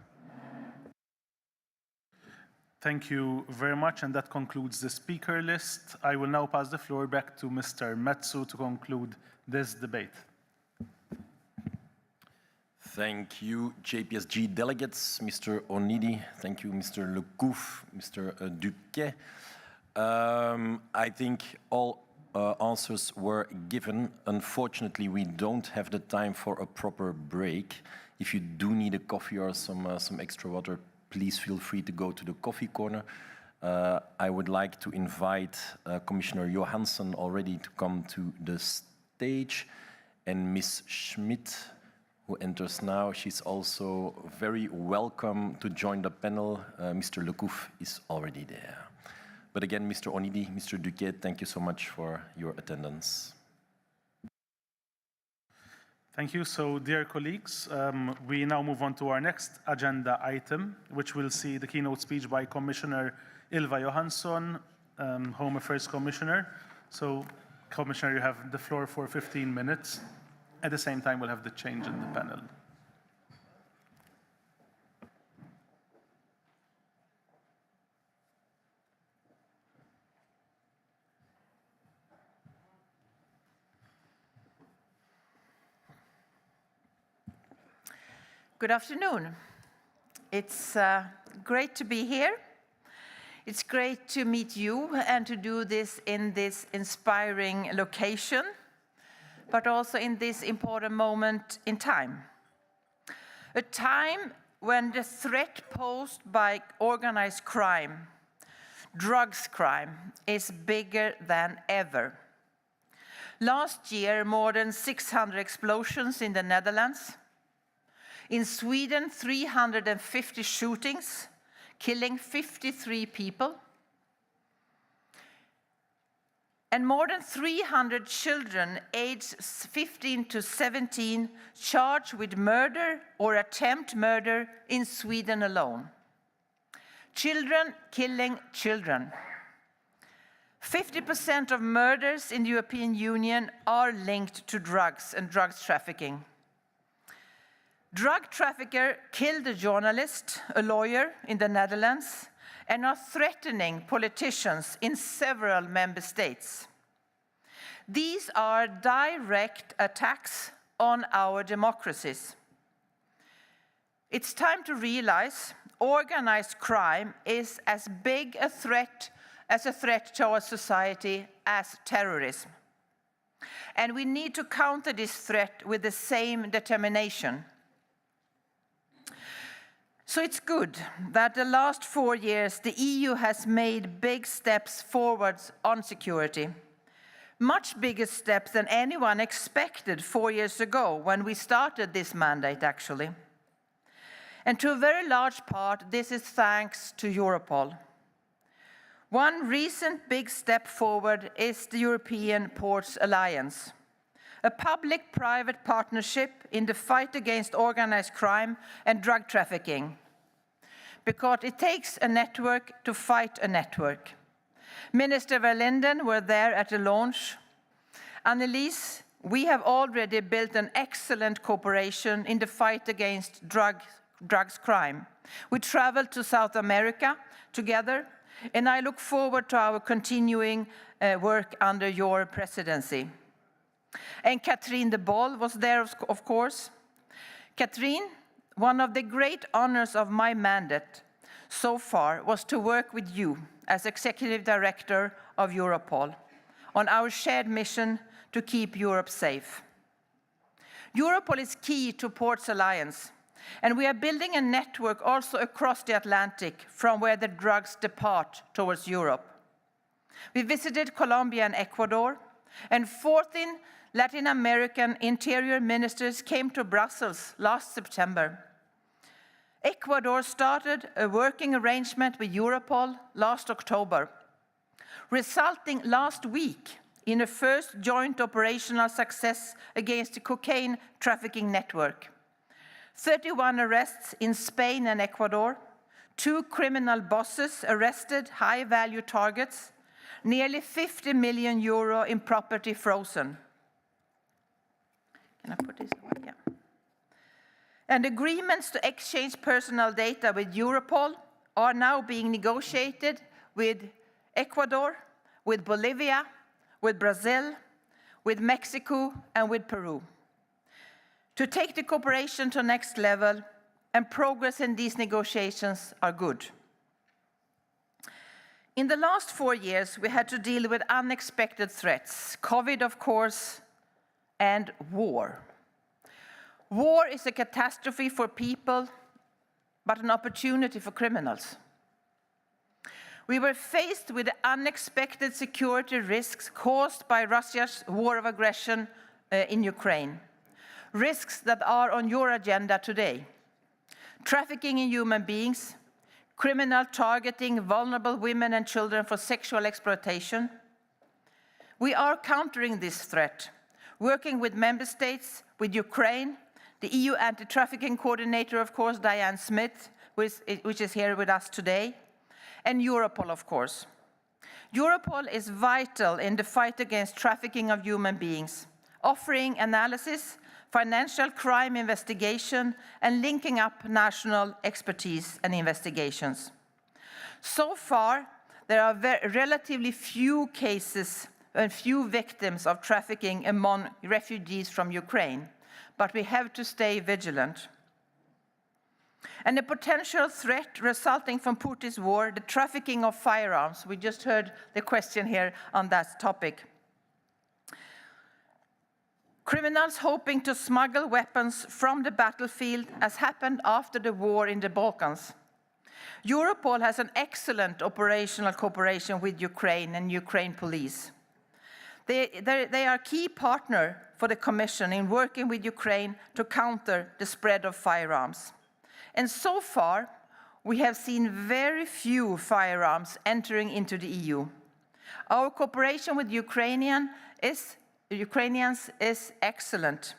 Thank you very much, and that concludes the speaker list. I will now pass the floor back to Mr. Metsu to conclude this debate. Thank you, JPSG delegates, Mr. Onidi. Thank you, Mr. Lecouf, Mr. Duquet. I think all answers were given. Unfortunately, we don't have the time for a proper break. If you do need a coffee or some extra water, please feel free to go to the coffee corner. I would like to invite Commissioner Johansson already to come to the stage, and Ms. Schmidt, who enters now. She's also very welcome to join the panel. Mr. Lecouf is already there. But again, Mr. Onidi, Mr. Duquet, thank you so much for your attendance. Thank you. So, dear colleagues, we now move on to our next agenda item, which will see the keynote speech by Commissioner Ylva Johansson, Home Affairs Commissioner. So, Commissioner, you have the floor for 15 minutes. At the same time, we'll have the change in the panel. Good afternoon. It's great to be here. It's great to meet you and to do this in this inspiring location, but also in this important moment in time. A time when the threat posed by organized crime, drugs crime, is bigger than ever. Last year, more than 600 explosions in the Netherlands. In Sweden, 350 shootings, killing 53 people. And more than 300 children aged 15 to 17 charged with murder or attempt murder in Sweden alone. Children killing children. 50% of murders in the European Union are linked to drugs and drugs trafficking. Drug trafficker killed a journalist, a lawyer in the Netherlands, and are threatening politicians in several member states. These are direct attacks on our democracies. It's time to realize organized crime is as big a threat to our society as terrorism. And we need to counter this threat with the same determination. So it's good that the last 4 years the EU has made big steps forwards on security. Much bigger steps than anyone expected 4 years ago when we started this mandate, actually. And to a very large part, this is thanks to Europol. One recent big step forward is the European Ports Alliance, a public-private partnership in the fight against organized crime and drug trafficking, because it takes a network to fight a network. Minister Verlinden were there at the launch. Annelies, we have already built an excellent cooperation in the fight against drugs crime. We traveled to South America together, and I look forward to our continuing work under your presidency. And Catherine de Boll was there, of course. Catherine, one of the great honors of my mandate so far was to work with you as Executive Director of Europol on our shared mission to keep Europe safe. Europol is key to Ports Alliance, and we are building a network also across the Atlantic from where the drugs depart towards Europe. We visited Colombia and Ecuador, and 14 Latin American interior ministers came to Brussels last September. Ecuador started a working arrangement with Europol last October, resulting last week in a first joint operational success against the cocaine trafficking network. 31 arrests in Spain and Ecuador, 2 criminal bosses arrested, high-value targets, nearly 50 million euro in property frozen. Can I put this away? Yeah. And agreements to exchange personal data with Europol are now being negotiated with Ecuador, with Bolivia, with Brazil, with Mexico, and with Peru. To take the cooperation to the next level, and progress in these negotiations are good. In the last 4 years, we had to deal with unexpected threats, COVID, of course, and war. War is a catastrophe for people, but an opportunity for criminals. We were faced with the unexpected security risks caused by Russia's war of aggression in Ukraine, risks that are on your agenda today. Trafficking in human beings, criminal targeting vulnerable women and children for sexual exploitation. We are countering this threat, working with member states, with Ukraine, the EU anti-trafficking coordinator, of course, Diane Smith, which is here with us today, and Europol, of course. Europol is vital in the fight against trafficking of human beings, offering analysis, financial crime investigation, and linking up national expertise and investigations. So far, there are relatively few cases and few victims of trafficking among refugees from Ukraine, but we have to stay vigilant. And the potential threat resulting from Putin's war, the trafficking of firearms, we just heard the question here on that topic. Criminals hoping to smuggle weapons from the battlefield, as happened after the war in the Balkans. Europol has an excellent operational cooperation with Ukraine and Ukraine police. They are a key partner for the Commission in working with Ukraine to counter the spread of firearms. And so far, we have seen very few firearms entering into the EU. Our cooperation with Ukrainians is excellent.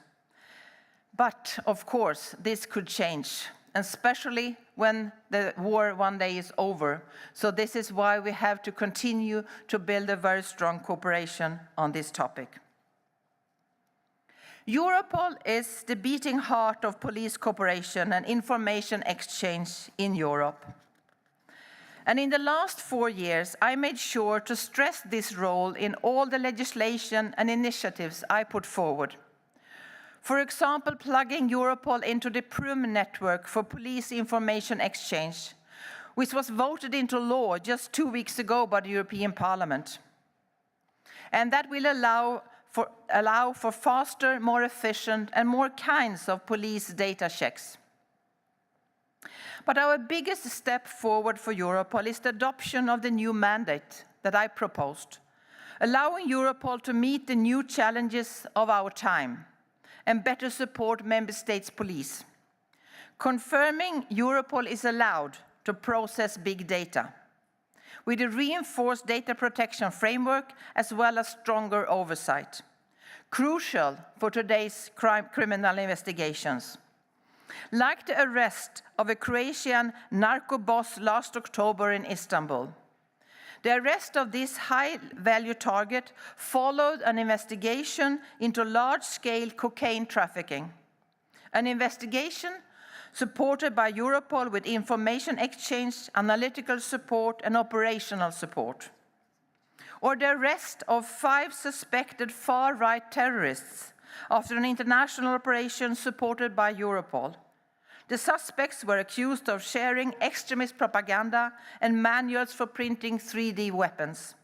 But, of course, this could change, especially when the war one day is over. So this is why we have to continue to build a very strong cooperation on this topic. Europol is the beating heart of police cooperation and information exchange in Europe. And in the last 4 years, I made sure to stress this role in all the legislation and initiatives I put forward. For example, plugging Europol into the PRUM network for police information exchange, which was voted into law just 2 weeks ago by the European Parliament. And that will allow for faster, more efficient, and more kinds of police data checks. But our biggest step forward for Europol is the adoption of the new mandate that I proposed, allowing Europol to meet the new challenges of our time and better support member states' police, confirming Europol is allowed to process big data, with a reinforced data protection framework as well as stronger oversight, crucial for today's criminal investigations. Like the arrest of a Croatian narco boss last October in Istanbul. The arrest of this high-value target followed an investigation into large-scale cocaine trafficking. An investigation supported by Europol with information exchange, analytical support, and operational support. Or the arrest of 5 suspected far-right terrorists after an international operation supported by Europol. The suspects were accused of sharing extremist propaganda and manuals for printing 3D weapons.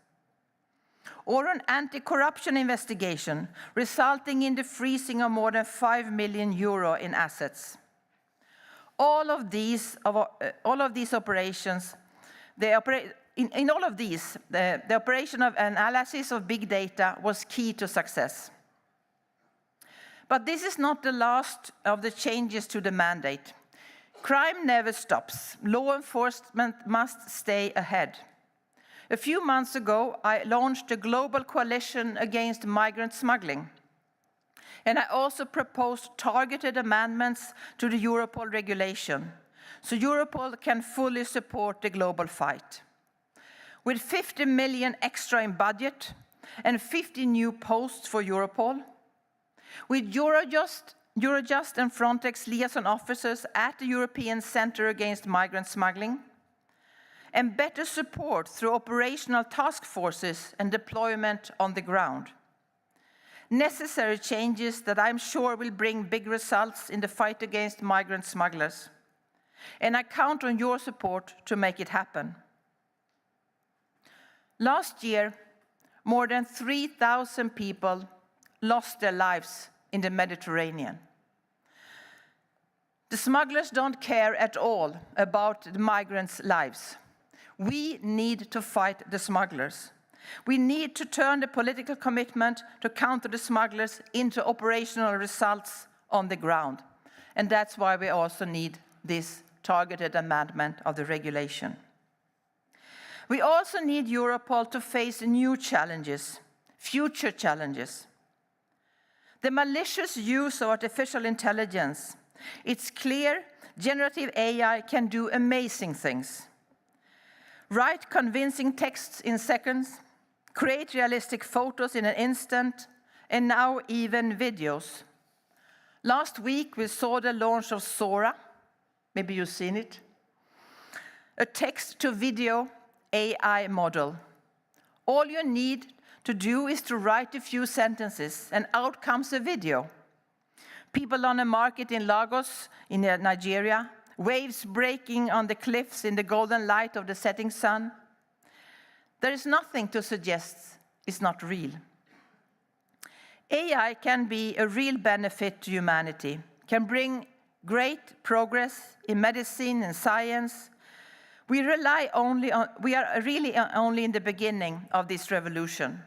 Or an anti-corruption investigation resulting in the freezing of more than €5 million in assets. All of these operations, in all of these, the operation of analysis of big data was key to success. But this is not the last of the changes to the mandate. Crime never stops. Law enforcement must stay ahead. A few months ago, I launched a global coalition against migrant smuggling. And I also proposed targeted amendments to the Europol regulation, so Europol can fully support the global fight. With 50 million extra in budget and 50 new posts for Europol, with Eurojust and Frontex liaison officers at the European Centre Against Migrant Smuggling, and better support through operational task forces and deployment on the ground. Necessary changes that I'm sure will bring big results in the fight against migrant smugglers. And I count on your support to make it happen. Last year, more than 3,000 people lost their lives in the Mediterranean. The smugglers don't care at all about the migrants' lives. We need to fight the smugglers. We need to turn the political commitment to counter the smugglers into operational results on the ground. And that's why we also need this targeted amendment of the regulation. We also need Europol to face new challenges, future challenges. The malicious use of artificial intelligence. It's clear generative AI can do amazing things. Write convincing texts in seconds, create realistic photos in an instant, and now even videos. Last week, we saw the launch of Sora. Maybe you've seen it. A text-to-video AI model. All you need to do is to write a few sentences, and out comes a video. People on a market in Lagos, in Nigeria, waves breaking on the cliffs in the golden light of the setting sun. There is nothing to suggest it's not real. AI can be a real benefit to humanity, can bring great progress in medicine and science. We are really only in the beginning of this revolution.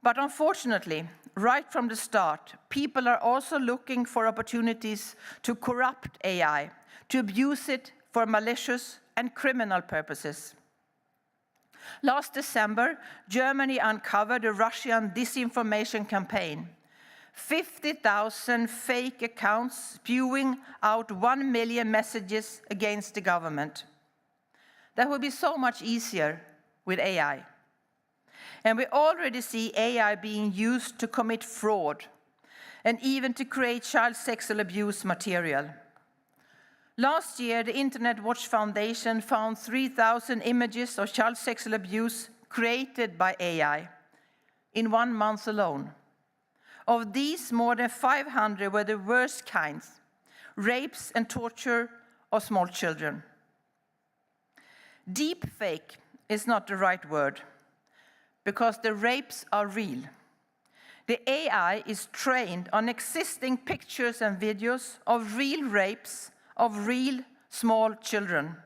But unfortunately, right from the start, people are also looking for opportunities to corrupt AI, to abuse it for malicious and criminal purposes. Last December, Germany uncovered a Russian disinformation campaign. 50,000 fake accounts spewing out 1 million messages against the government. That would be so much easier with AI. And we already see AI being used to commit fraud and even to create child sexual abuse material. Last year, the Internet Watch Foundation found 3,000 images of child sexual abuse created by AI in 1 month alone. Of these, more than 500 were the worst kinds, rapes and torture of small children. Deep fake is not the right word, because the rapes are real. The AI is trained on existing pictures and videos of real rapes of real small children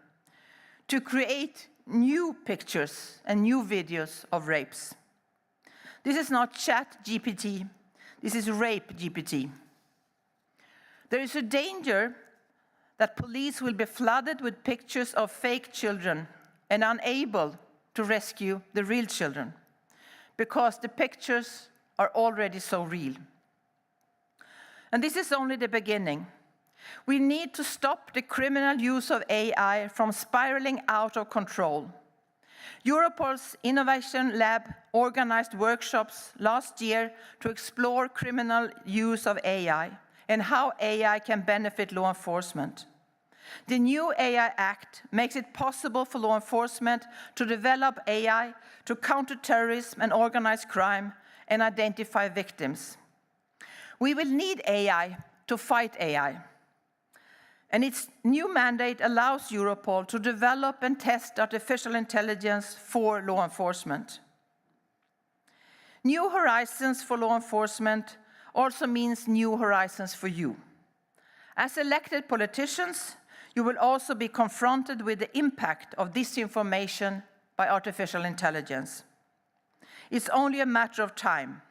to create new pictures and new videos of rapes. This is not Chat GPT, this is Rape GPT. There is a danger that police will be flooded with pictures of fake children and unable to rescue the real children, because the pictures are already so real. And this is only the beginning. We need to stop the criminal use of AI from spiraling out of control. Europol's Innovation Lab organized workshops last year to explore criminal use of AI and how AI can benefit law enforcement. The new AI Act makes it possible for law enforcement to develop AI to counter terrorism and organized crime and identify victims. We will need AI to fight AI. And its new mandate allows Europol to develop and test artificial intelligence for law enforcement. New horizons for law enforcement also means new horizons for you. As elected politicians, you will also be confronted with the impact of disinformation by artificial intelligence. It's only a matter of time.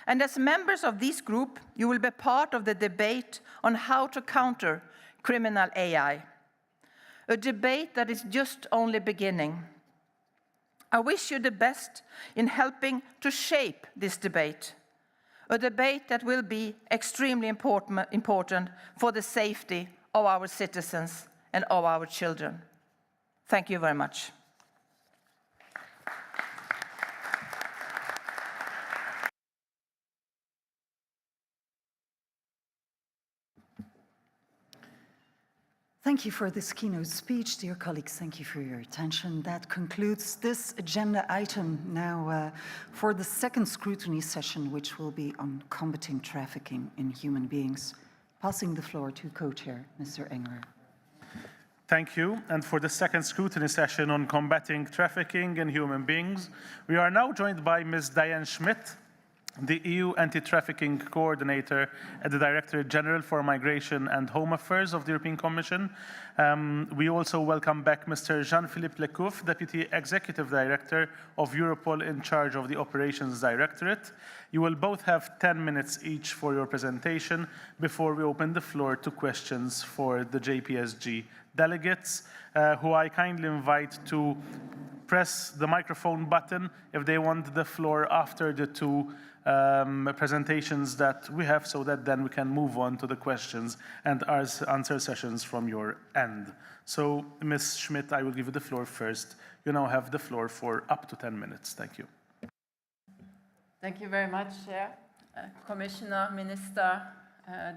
And as members of this group, you will be part of the debate on how to counter criminal AI, a debate that is just only beginning. I wish you the best in helping to shape this debate, a debate that will be extremely important for the safety of our citizens and of our children. Thank you very much. Thank you for this keynote speech. Dear colleagues, thank you for your attention. That concludes this agenda item. Now for the second scrutiny session, which will be on combating trafficking in human beings. Passing the floor to co-chair, Mr. Engerer. Thank you. And for the second scrutiny session on combating trafficking in human beings, we are now joined by Ms. Diane Schmidt, the EU Anti-Trafficking Coordinator at the Directorate General for Migration and Home Affairs of the European Commission. We also welcome back Mr. Jean-Philippe Lecouf, Deputy Executive Director of Europol in charge of the Operations Directorate. You will both have 10 minutes each for your presentation before we open the floor to questions for the JPSG delegates, who I kindly invite to press the microphone button if they want the floor after the two presentations that we have, so that then we can move on to the questions and answer sessions from your end. So, Ms. Schmidt, I will give you the floor first. You now have the floor for up to 10 minutes. Thank you. Thank you very much, Chair, Commissioner, Minister,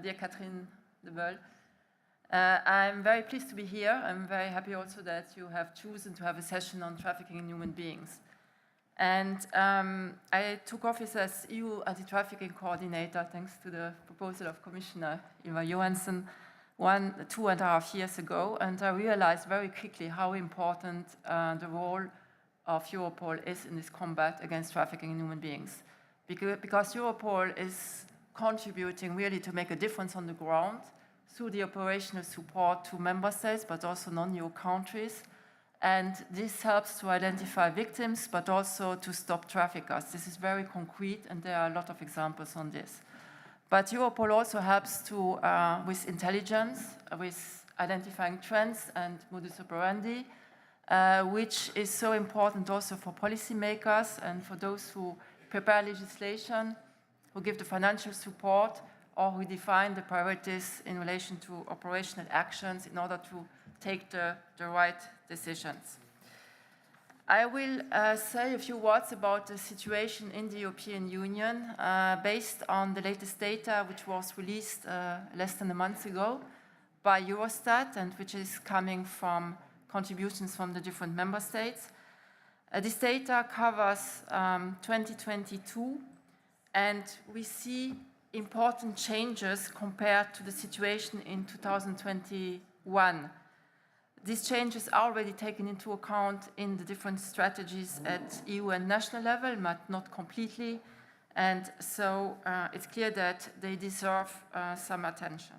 dear Catherine de Boel. I'm very pleased to be here. I'm very happy also that you have chosen to have a session on trafficking in human beings. And I took office as EU Anti-Trafficking Coordinator thanks to the proposal of Commissioner Johansson 2.5 years ago, and I realized very quickly how important the role of Europol is in this combat against trafficking in human beings. Because Europol is contributing really to make a difference on the ground through the operational support to member states, but also non-EU countries. And this helps to identify victims, but also to stop traffickers. This is very concrete, and there are a lot of examples on this. But Europol also helps to, with intelligence, with identifying trends and modus operandi, which is so important also for policymakers and for those who prepare legislation, who give the financial support, or who define the priorities in relation to operational actions in order to take the right decisions. I will say a few words about the situation in the European Union based on the latest data which was released less than a month ago by Eurostat and which is coming from contributions from the different member states. This data covers 2022, and we see important changes compared to the situation in 2021. These changes are already taken into account in the different strategies at EU and national level, but not completely. And so it's clear that they deserve some attention.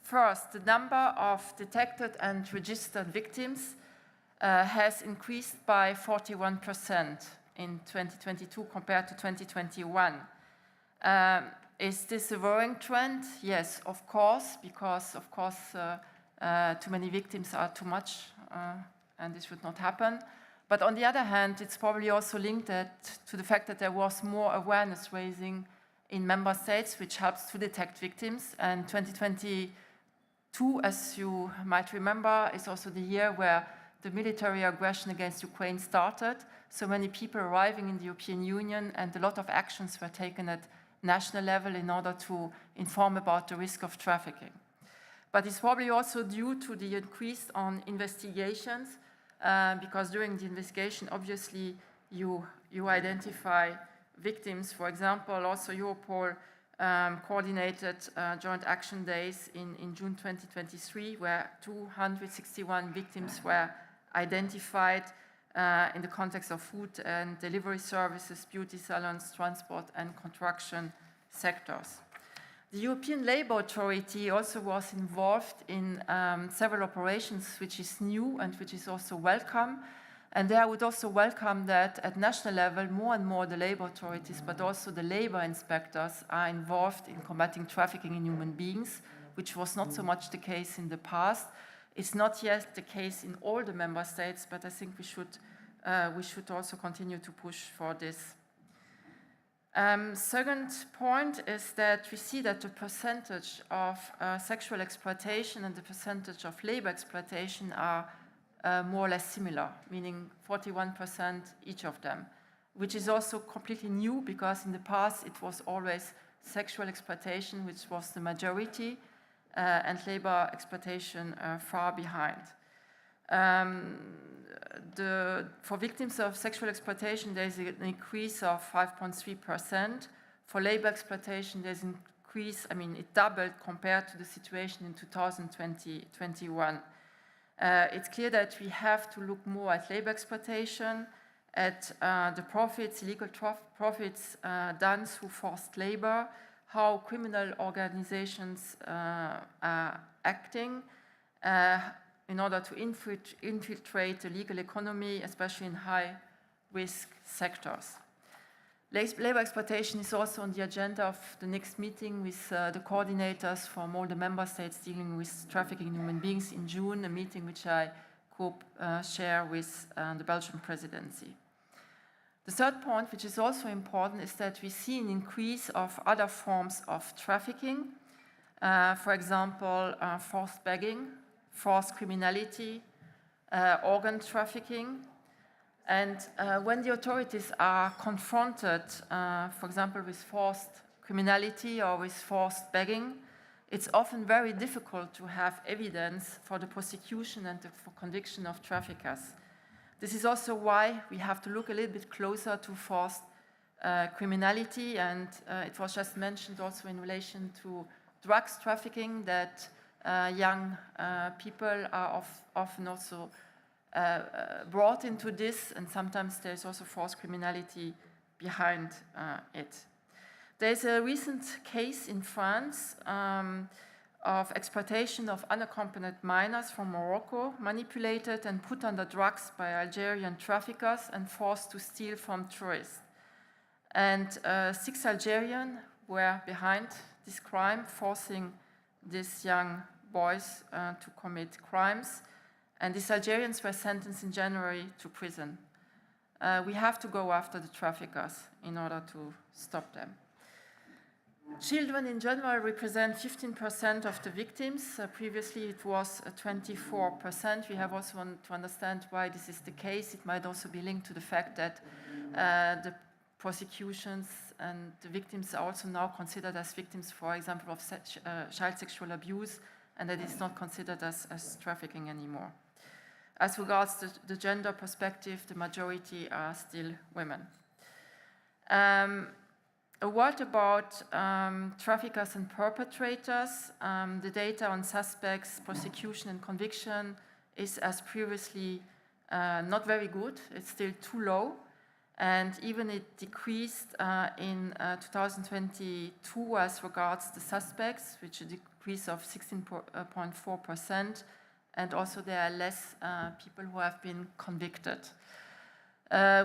First, the number of detected and registered victims has increased by 41% in 2022 compared to 2021. Is this a worrying trend? Yes, of course, because of course too many victims are too much, and this should not happen. But on the other hand, it's probably also linked to the fact that there was more awareness raising in member states, which helps to detect victims. And 2022, as you might remember, is also the year where the military aggression against Ukraine started. So many people arriving in the European Union, and a lot of actions were taken at national level in order to inform about the risk of trafficking. But it's probably also due to the increase on investigations, because during the investigation, obviously, you identify victims. For example, also Europol coordinated joint action days in June 2023, where 261 victims were identified in the context of food and delivery services, beauty salons, transport, and construction sectors. The European Labour Authority also was involved in several operations, which is new and which is also welcome. And there I would also welcome that at national level, more and more the labour authorities, but also the labour inspectors are involved in combating trafficking in human beings, which was not so much the case in the past. It's not yet the case in all the member states, but I think we should also continue to push for this. Second point is that we see that the percentage of sexual exploitation and the percentage of labor exploitation are more or less similar, meaning 41% each of them, which is also completely new because in the past it was always sexual exploitation, which was the majority. and labor exploitation far behind. For victims of sexual exploitation, there is an increase of 5.3%. For labor exploitation, there's an increase, it doubled compared to the situation in 2021. It's clear that we have to look more at labor exploitation, at the profits, illegal profits done through forced labor, how criminal organizations are acting in order to infiltrate the legal economy, especially in high-risk sectors. Labor exploitation is also on the agenda of the next meeting with the coordinators from all the member states dealing with trafficking in human beings in June, a meeting which I co-share with the Belgian presidency. The third point, which is also important, is that we see an increase of other forms of trafficking, for example, forced begging, forced criminality, organ trafficking. And when the authorities are confronted, for example, with forced criminality or with forced begging, it's often very difficult to have evidence for the prosecution and for conviction of traffickers. This is also why we have to look a little bit closer to forced criminality, and it was just mentioned also in relation to drugs trafficking that young people are often also brought into this, and sometimes there's also forced criminality behind it. There's a recent case in France of exploitation of unaccompanied minors from Morocco, manipulated and put under drugs by Algerian traffickers and forced to steal from tourists. And 6 Algerians were behind this crime, forcing these young boys to commit crimes. And these Algerians were sentenced in January to prison. We have to go after the traffickers in order to stop them. Children in general represent 15% of the victims. Previously it was 24%. We have also to understand why this is the case. It might also be linked to the fact that the prosecutions and the victims are also now considered as victims, for example, of child sexual abuse, and that it's not considered as trafficking anymore. As regards the gender perspective, the majority are still women. A word about traffickers and perpetrators. The data on suspects, prosecution and conviction is, as previously, not very good. It's still too low. And even it decreased in 2022 as regards the suspects, which is a decrease of 16.4%. And also there are less people who have been convicted.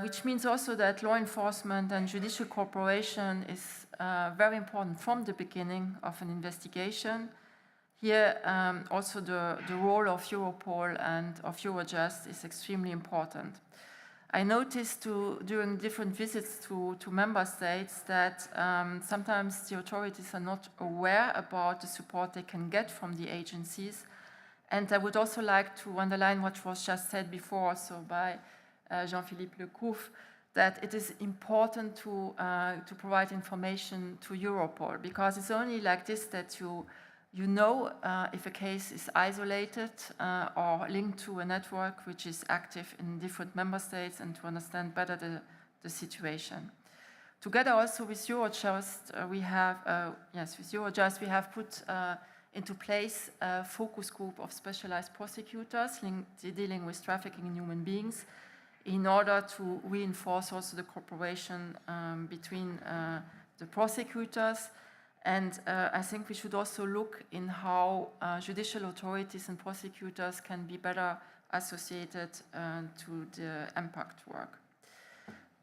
Which means also that law enforcement and judicial cooperation is very important from the beginning of an investigation. Here also the role of Europol and of Eurojust is extremely important. I noticed during different visits to member states that sometimes the authorities are not aware about the support they can get from the agencies. And I would also like to underline what was just said before, so by Jean-Philippe Lecouf, that it is important to provide information to Europol, because it's only like this that you know if a case is isolated or linked to a network which is active in different member states, and to understand better the situation. Together also with Eurojust, we have put into place a focus group of specialized prosecutors dealing with trafficking in human beings, in order to reinforce also the cooperation between the prosecutors. And I think we should also look in how judicial authorities and prosecutors can be better associated to the impact work.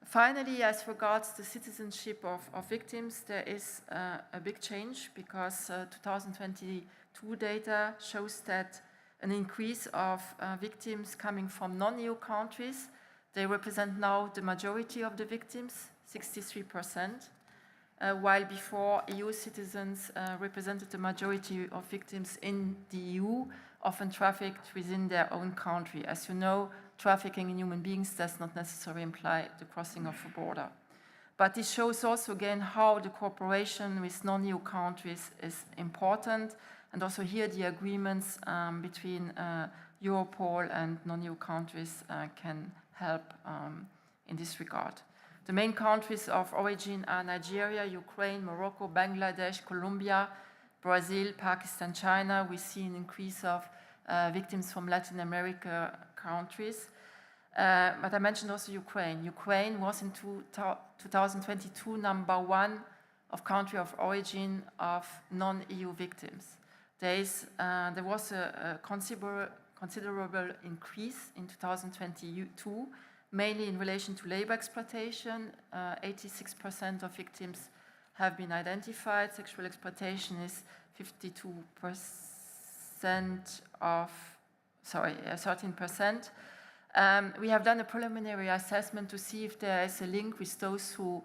Finally, as regards the citizenship of victims, there is a big change, because 2022 data shows that an increase of victims coming from non-EU countries. They represent now the majority of the victims, 63%, while before EU citizens represented the majority of victims in the EU, often trafficked within their own country. As you know, trafficking in human beings does not necessarily imply the crossing of a border. But this shows also again how the cooperation with non-EU countries is important, And also here, the agreements between Europol and non-EU countries can help in this regard. The main countries of origin are Nigeria, Ukraine, Morocco, Bangladesh, Colombia, Brazil, Pakistan, China. We see an increase of victims from Latin America countries. But I mentioned also Ukraine. Ukraine was in 2022 #1 of country of origin of non-EU victims. There was a considerable increase in 2022, mainly in relation to labor exploitation. 86% of victims have been identified. Sexual exploitation is 52% of, 13%. We have done a preliminary assessment to see if there is a link with those who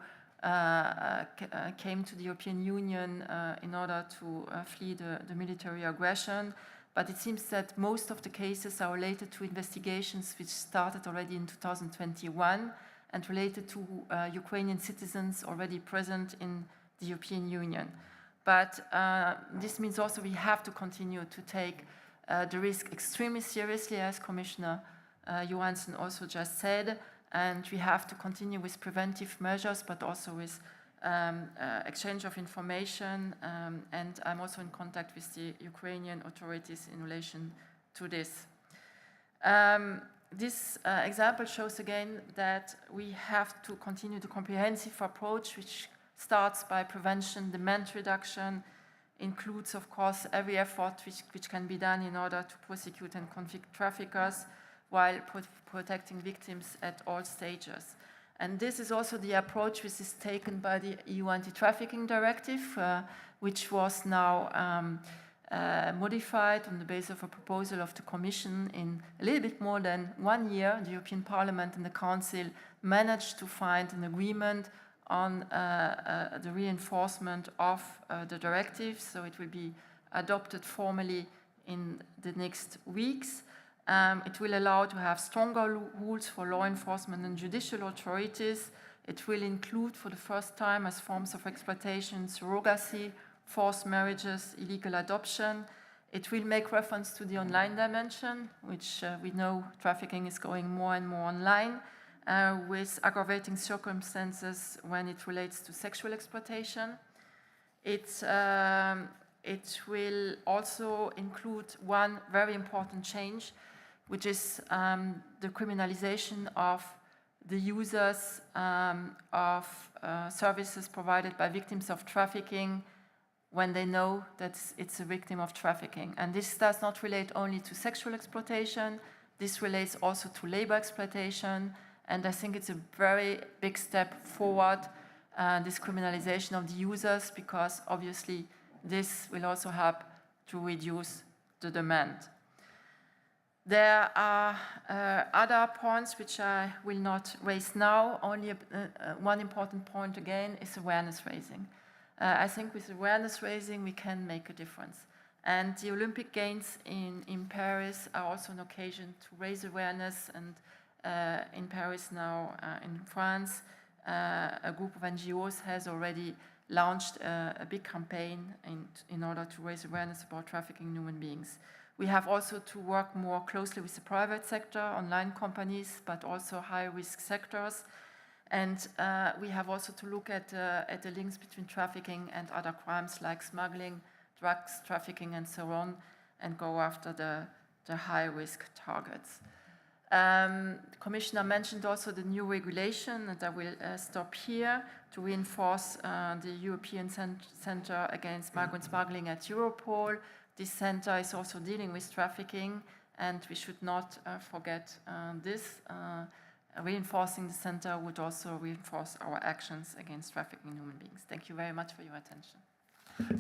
came to the European Union in order to flee the military aggression. But it seems that most of the cases are related to investigations which started already in 2021 and related to Ukrainian citizens already present in the European Union. But this means also we have to continue to take the risk extremely seriously, as Commissioner Johansson also just said, and we have to continue with preventive measures, but also with exchange of information, and I'm also in contact with the Ukrainian authorities in relation to this. This example shows again that we have to continue the comprehensive approach, which starts by prevention, demand reduction, includes, of course, every effort which can be done in order to prosecute and convict traffickers, while protecting victims at all stages. And this is also the approach which is taken by the EU Anti-Trafficking Directive, which was now modified on the basis of a proposal of the Commission. In a little bit more than 1 year, the European Parliament and the Council managed to find an agreement on the reinforcement of the directive, so it will be adopted formally in the next weeks. It will allow to have stronger rules for law enforcement and judicial authorities. It will include, for the first time, as forms of exploitation, surrogacy, forced marriages, illegal adoption. It will make reference to the online dimension, which we know trafficking is going more and more online, with aggravating circumstances when it relates to sexual exploitation. It will also include one very important change, which is the criminalization of the users of services provided by victims of trafficking when they know that it's a victim of trafficking. And this does not relate only to sexual exploitation, this relates also to labor exploitation, and I think it's a very big step forward, this criminalization of the users, because obviously this will also help to reduce the demand. There are other points which I will not raise now. Only one important point again is awareness raising. I think with awareness raising we can make a difference. And the Olympic Games in Paris are also an occasion to raise awareness. And in Paris now, in France, a group of NGOs has already launched a big campaign in order to raise awareness about trafficking in human beings. We have also to work more closely with the private sector, online companies, but also high-risk sectors. And we have also to look at the links between trafficking and other crimes like smuggling, drugs, trafficking, and so on, and go after the high-risk targets. The Commissioner mentioned also the new regulation, and I will stop here, to reinforce the European Centre Against Migrant Smuggling at Europol. This center is also dealing with trafficking, and we should not forget this. Reinforcing the center would also reinforce our actions against trafficking in human beings. Thank you very much for your attention.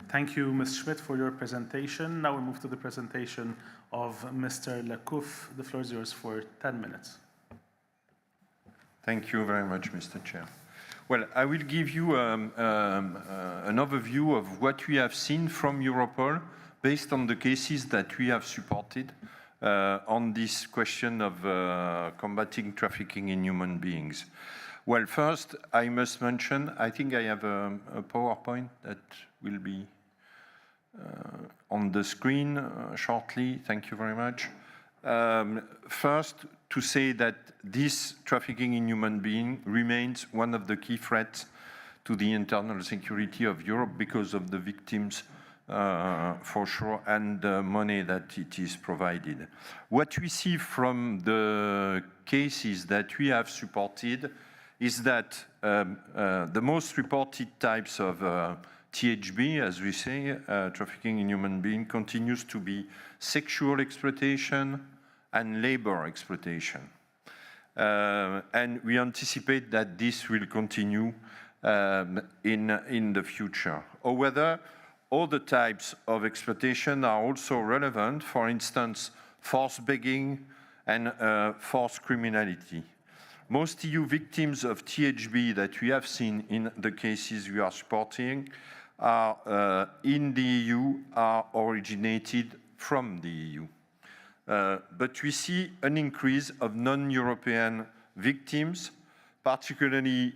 Thank you, Ms. Schmidt, for your presentation. Now we move to the presentation of Mr. Lecouf. The floor is yours for 10 minutes. Thank you very much, Mr. Chair. Well, I will give you an overview of what we have seen from Europol based on the cases that we have supported on this question of combating trafficking in human beings. Well, first, I must mention, I think I have a PowerPoint that will be on the screen shortly. Thank you very much. First, to say that this trafficking in human beings remains one of the key threats to the internal security of Europe because of the victims, for sure, and the money that it is provided. What we see from the cases that we have supported is that the most reported types of THB, as we say, trafficking in human beings, continues to be sexual exploitation and labor exploitation. And we anticipate that this will continue in the future. However, other types of exploitation are also relevant, for instance, forced begging and forced criminality. Most EU victims of THB that we have seen in the cases we are supporting are in the EU, are originated from the EU. But we see an increase of non-European victims, particularly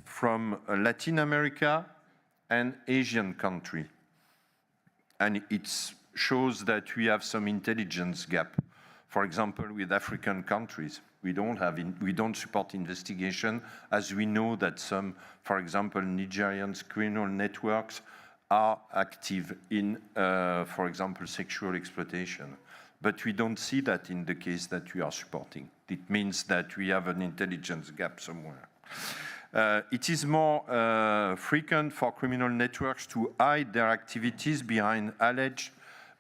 from Latin America and Asian countries. And it shows that we have some intelligence gap. For example, with African countries, we don't support investigation, as we know that some, for example, Nigerian criminal networks are active in, for example, sexual exploitation. But we don't see that in the case that we are supporting. It means that we have an intelligence gap somewhere. It is more frequent for criminal networks to hide their activities behind alleged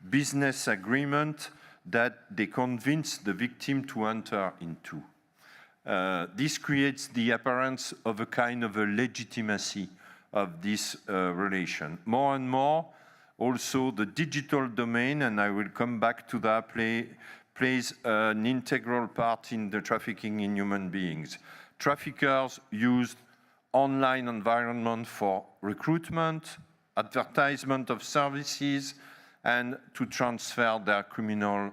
business agreement that they convince the victim to enter into. This creates the appearance of a kind of a legitimacy of this relation. More and more, also the digital domain, and I will come back to that, plays an integral part in the trafficking in human beings. Traffickers use online environment for recruitment, advertisement of services, and to transfer their criminal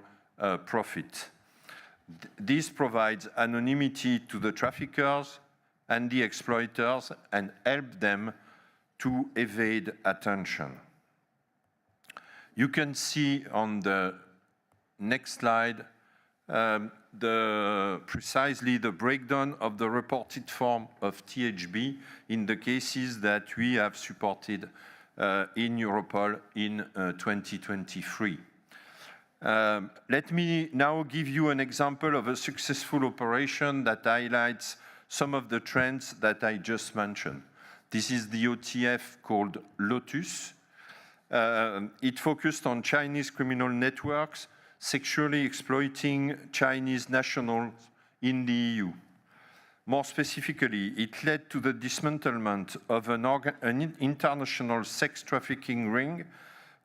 profit. This provides anonymity to the traffickers and the exploiters and help them to evade attention. You can see on the next slide precisely the breakdown of the reported form of THB in the cases that we have supported in Europol in 2023. Let me now give you an example of a successful operation that highlights some of the trends that I just mentioned. This is the OTF called Lotus. It focused on Chinese criminal networks sexually exploiting Chinese nationals in the EU. More specifically, it led to the dismantlement of an international sex trafficking ring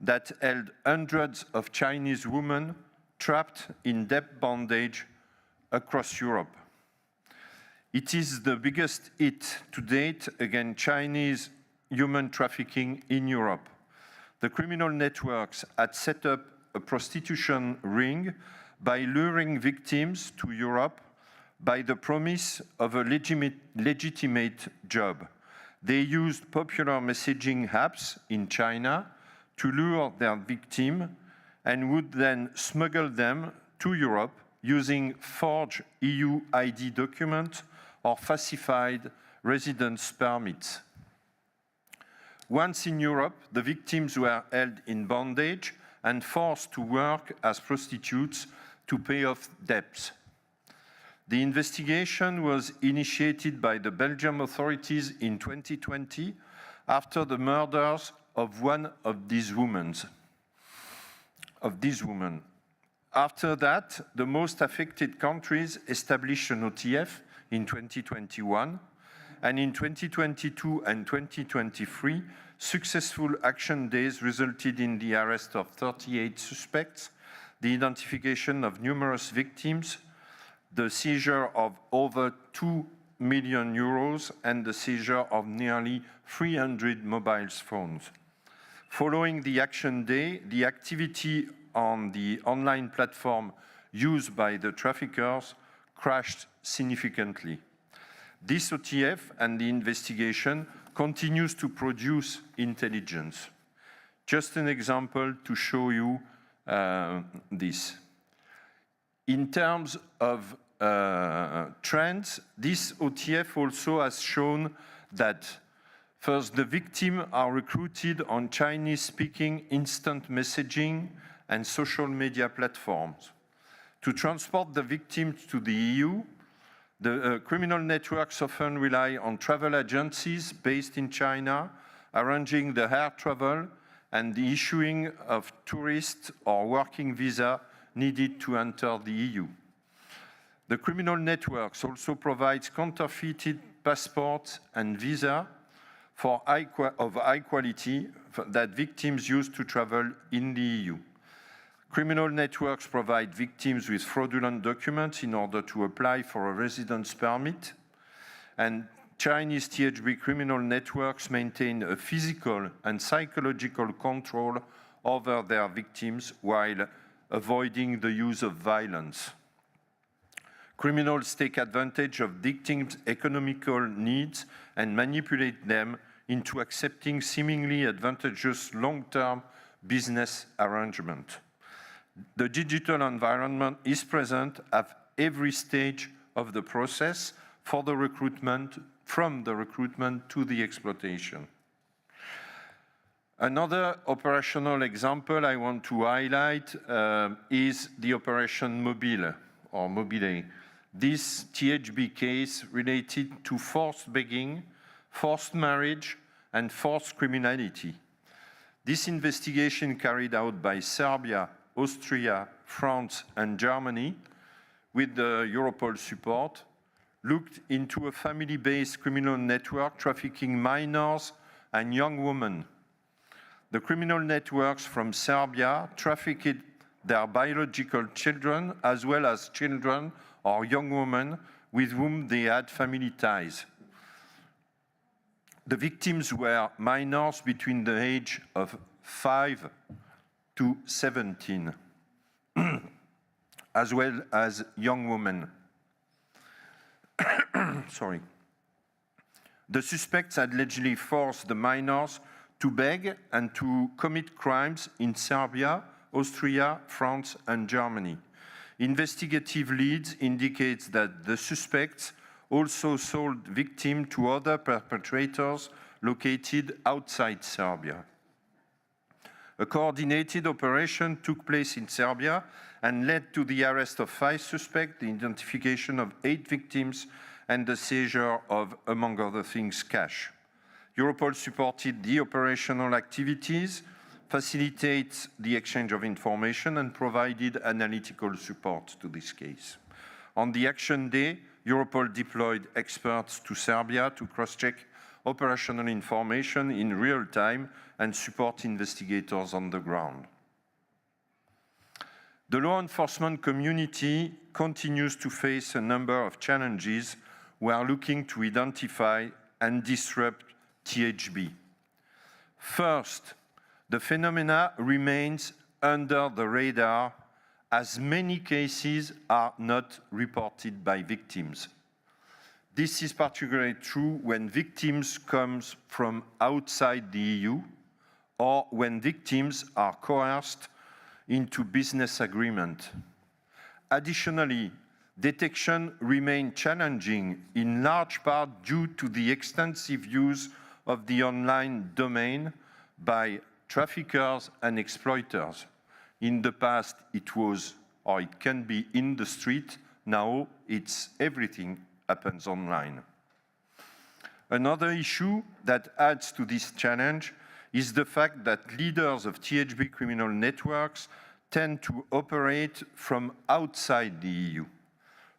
that held hundreds of Chinese women trapped in debt bondage across Europe. It is the biggest hit to date against Chinese human trafficking in Europe. The criminal networks had set up a prostitution ring by luring victims to Europe by the promise of a legitimate job. They used popular messaging apps in China to lure their victim and would then smuggle them to Europe using forged EU ID documents or falsified residence permits. Once in Europe, the victims were held in bondage and forced to work as prostitutes to pay off debts. The investigation was initiated by the Belgian authorities in 2020 after the murders of one of these women. After that, the most affected countries established an OTF in 2021, and in 2022 and 2023, successful action days resulted in the arrest of 38 suspects, the identification of numerous victims, the seizure of over 2 million euros, and the seizure of nearly 300 mobile phones. Following the action day, the activity on the online platform used by the traffickers crashed significantly. This OTF and the investigation continues to produce intelligence. Just an example to show you this. In terms of trends, this OTF also has shown that first, the victims are recruited on Chinese-speaking instant messaging and social media platforms. To transport the victims to the EU, the criminal networks often rely on travel agencies based in China, arranging the air travel and the issuing of tourist or working visa needed to enter the EU. The criminal networks also provide counterfeited passports and visa of high quality that victims use to travel in the EU. Criminal networks provide victims with fraudulent documents in order to apply for a residence permit, and Chinese THB criminal networks maintain a physical and psychological control over their victims while avoiding the use of violence. Criminals take advantage of victims' economical needs and manipulate them into accepting seemingly advantageous long-term business arrangements. The digital environment is present at every stage of the process for the recruitment, from the recruitment to the exploitation. Another operational example I want to highlight is the Operation Mobile, or Mobile. This THB case related to forced begging, forced marriage, and forced criminality. This investigation carried out by Serbia, Austria, France, and Germany, with the Europol support, looked into a family-based criminal network trafficking minors and young women. The criminal networks from Serbia trafficked their biological children as well as children or young women with whom they had family ties. The victims were minors between the age of 5 to 17, as well as young women. Sorry. The suspects had allegedly forced the minors to beg and to commit crimes in Serbia, Austria, France, and Germany. Investigative leads indicate that the suspects also sold victims to other perpetrators located outside Serbia. A coordinated operation took place in Serbia and led to the arrest of 5 suspects, the identification of 8 victims, and the seizure of, among other things, cash. Europol supported the operational activities, facilitated the exchange of information, and provided analytical support to this case. On the action day, Europol deployed experts to Serbia to cross-check operational information in real time and support investigators on the ground. The law enforcement community continues to face a number of challenges while looking to identify and disrupt THB. First, the phenomena remains under the radar as many cases are not reported by victims. This is particularly true when victims come from outside the EU or when victims are coerced into business agreement. Additionally, detection remains challenging in large part due to the extensive use of the online domain by traffickers and exploiters. In the past, it was, or it can be in the street. Now, it's everything happens online. Another issue that adds to this challenge is the fact that leaders of THB criminal networks tend to operate from outside the EU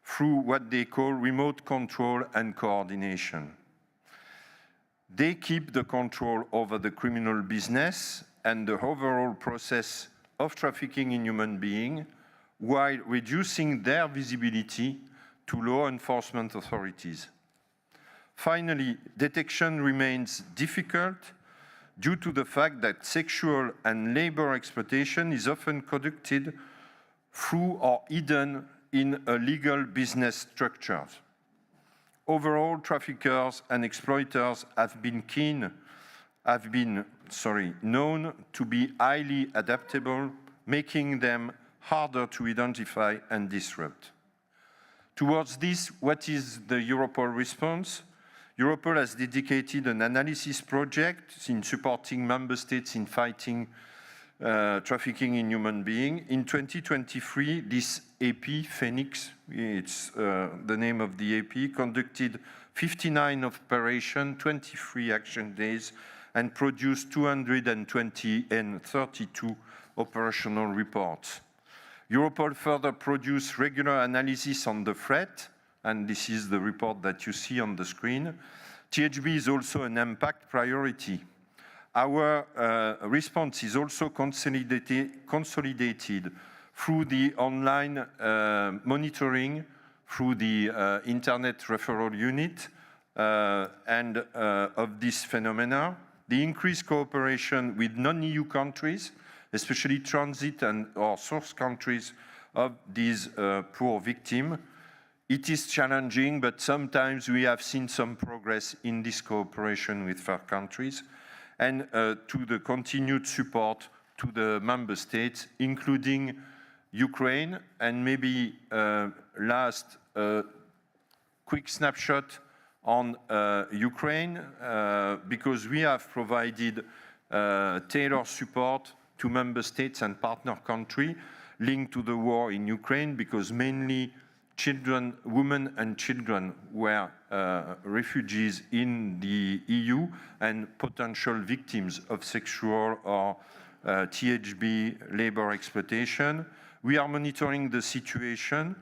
through what they call remote control and coordination. They keep the control over the criminal business and the overall process of trafficking in human beings while reducing their visibility to law enforcement authorities. Finally, detection remains difficult due to the fact that sexual and labor exploitation is often conducted through or hidden in illegal business structures. Overall, traffickers and exploiters have been keen have been, known to be highly adaptable, making them harder to identify and disrupt. Towards this, what is the Europol response? Europol has dedicated an analysis project in supporting member states in fighting trafficking in human beings. In 2023, this AP, Phoenix, it's the name of the AP, conducted 59 operations, 23 action days, and produced 220 and 32 operational reports. Europol further produced regular analysis on the threat, and this is the report that you see on the screen. THB is also an impact priority. Our response is also consolidated through the online monitoring, through the Internet Referral Unit, and of this phenomena. The increased cooperation with non-EU countries, especially transit and or source countries of these poor victims. It is challenging, but sometimes we have seen some progress in this cooperation with third countries, and to the continued support to the member states, including Ukraine. And maybe last quick snapshot on Ukraine, because we have provided tailored support to member states and partner countries linked to the war in Ukraine, because mainly children, women and children were refugees in the EU and potential victims of sexual or THB labor exploitation. We are monitoring the situation.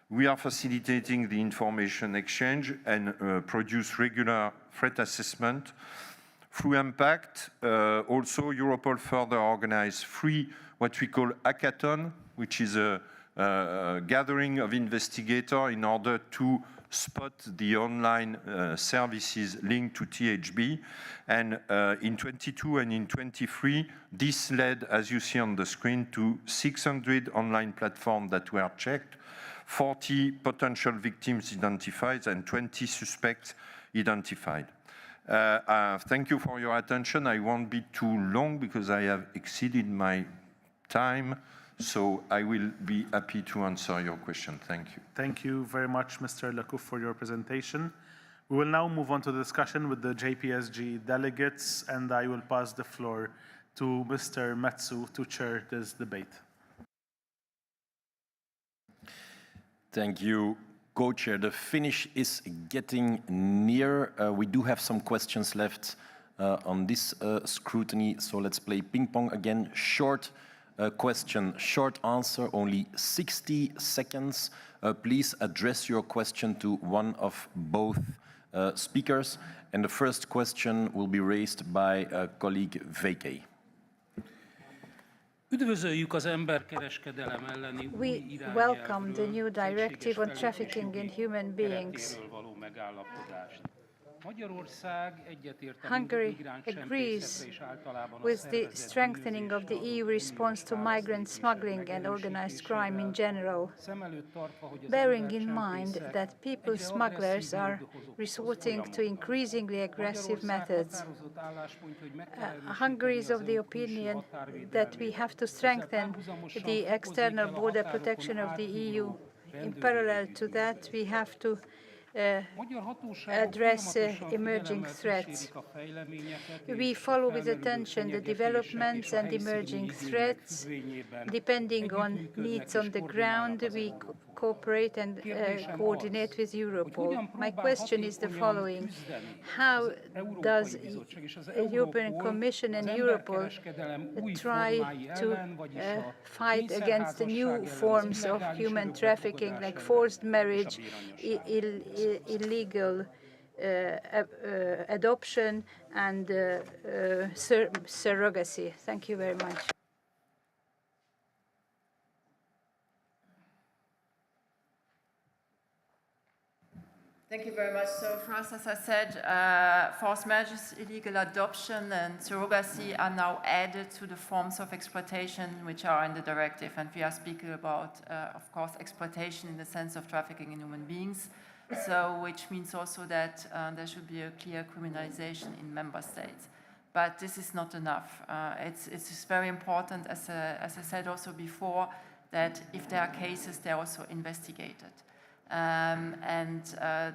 We are facilitating the information exchange and produce regular threat assessment. Through Impact, also Europol further organized what we call hackathon, which is a gathering of investigators in order to spot the online services linked to THB. And in 22 and in 23, this led, as you see on the screen, to 600 online platforms that were checked, 40 potential victims identified, and 20 suspects identified. Thank you for your attention. I won't be too long because I have exceeded my time, so I will be happy to answer your question. Thank you. Thank you very much, Mr. Lacouf, for your presentation. We will now move on to the discussion with the JPSG delegates, and I will pass the floor to Mr. Metsu to chair this debate. Thank you, Co-Chair. The finish is getting near. We do have some questions left on this scrutiny, so let's play ping pong again. Short question, short answer, only 60 seconds. Please address your question to one of both speakers. And the first question will be raised by colleague Veke. We welcome the new directive on trafficking in human beings. Hungary agrees with the strengthening of the EU response to migrant smuggling and organized crime in general, bearing in mind that people smugglers are resorting to increasingly aggressive methods. Hungary is of the opinion that we have to strengthen the external border protection of the EU. In parallel to that, we have to address emerging threats. We follow with attention the developments and emerging threats. Depending on needs on the ground, we cooperate and coordinate with Europol. My question is the following. How does the European Commission and Europol try to fight against the new forms of human trafficking, like forced marriage, illegal adoption, and surrogacy? Thank you very much. Thank you very much. So for us, as I said, forced marriages, illegal adoption, and surrogacy are now added to the forms of exploitation which are in the directive. And we are speaking about, of course, exploitation in the sense of trafficking in human beings. So which means also that there should be a clear criminalization in member states. but this is not enough. It's very important, as I said also before, that if there are cases, they're also investigated. And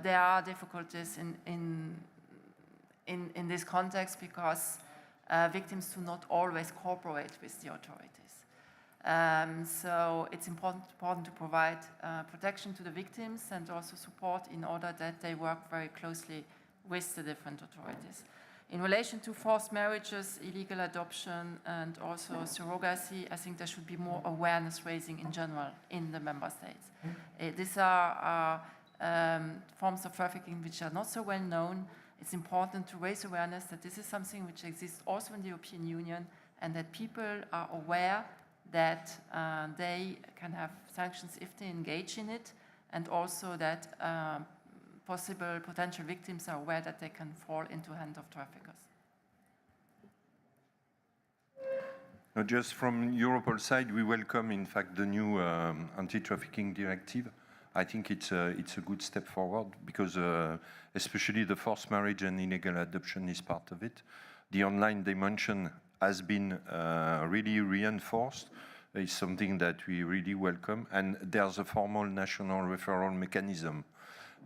there are difficulties in this context because victims do not always cooperate with the authorities. So it's important to provide protection to the victims and also support in order that they work very closely with the different authorities. In relation to forced marriages, illegal adoption, and also surrogacy, I think there should be more awareness raising in general in the member states. These are forms of trafficking which are not so well known. It's important to raise awareness that this is something which exists also in the European Union and that people are aware that they can have sanctions if they engage in it, and also that potential victims are aware that they can fall into the hands of traffickers. Just from Europol side, we welcome, in fact, the new anti-trafficking directive. I think it's a good step forward because especially the forced marriage and illegal adoption is part of it. The online dimension has been really reinforced. It's something that we really welcome, and there's a formal national referral mechanism.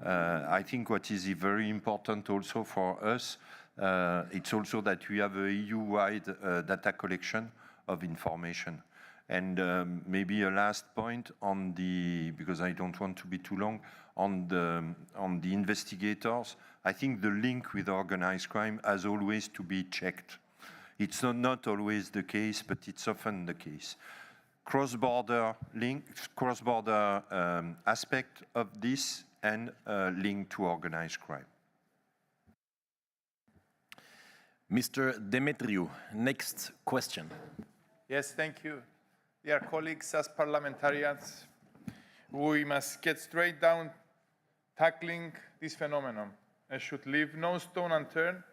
I think what is very important also for us, it's also that we have a EU-wide data collection of information. And maybe a last point on the, because I don't want to be too long, on the investigators. I think the link with organized crime has always to be checked. It's not always the case, but it's often the case. Cross-border link, cross-border aspect of this, and link to organized crime. Mr. Demetriou, next question. Yes, thank you. Dear colleagues, as parliamentarians, we must get straight down tackling this phenomenon and should leave no stone unturned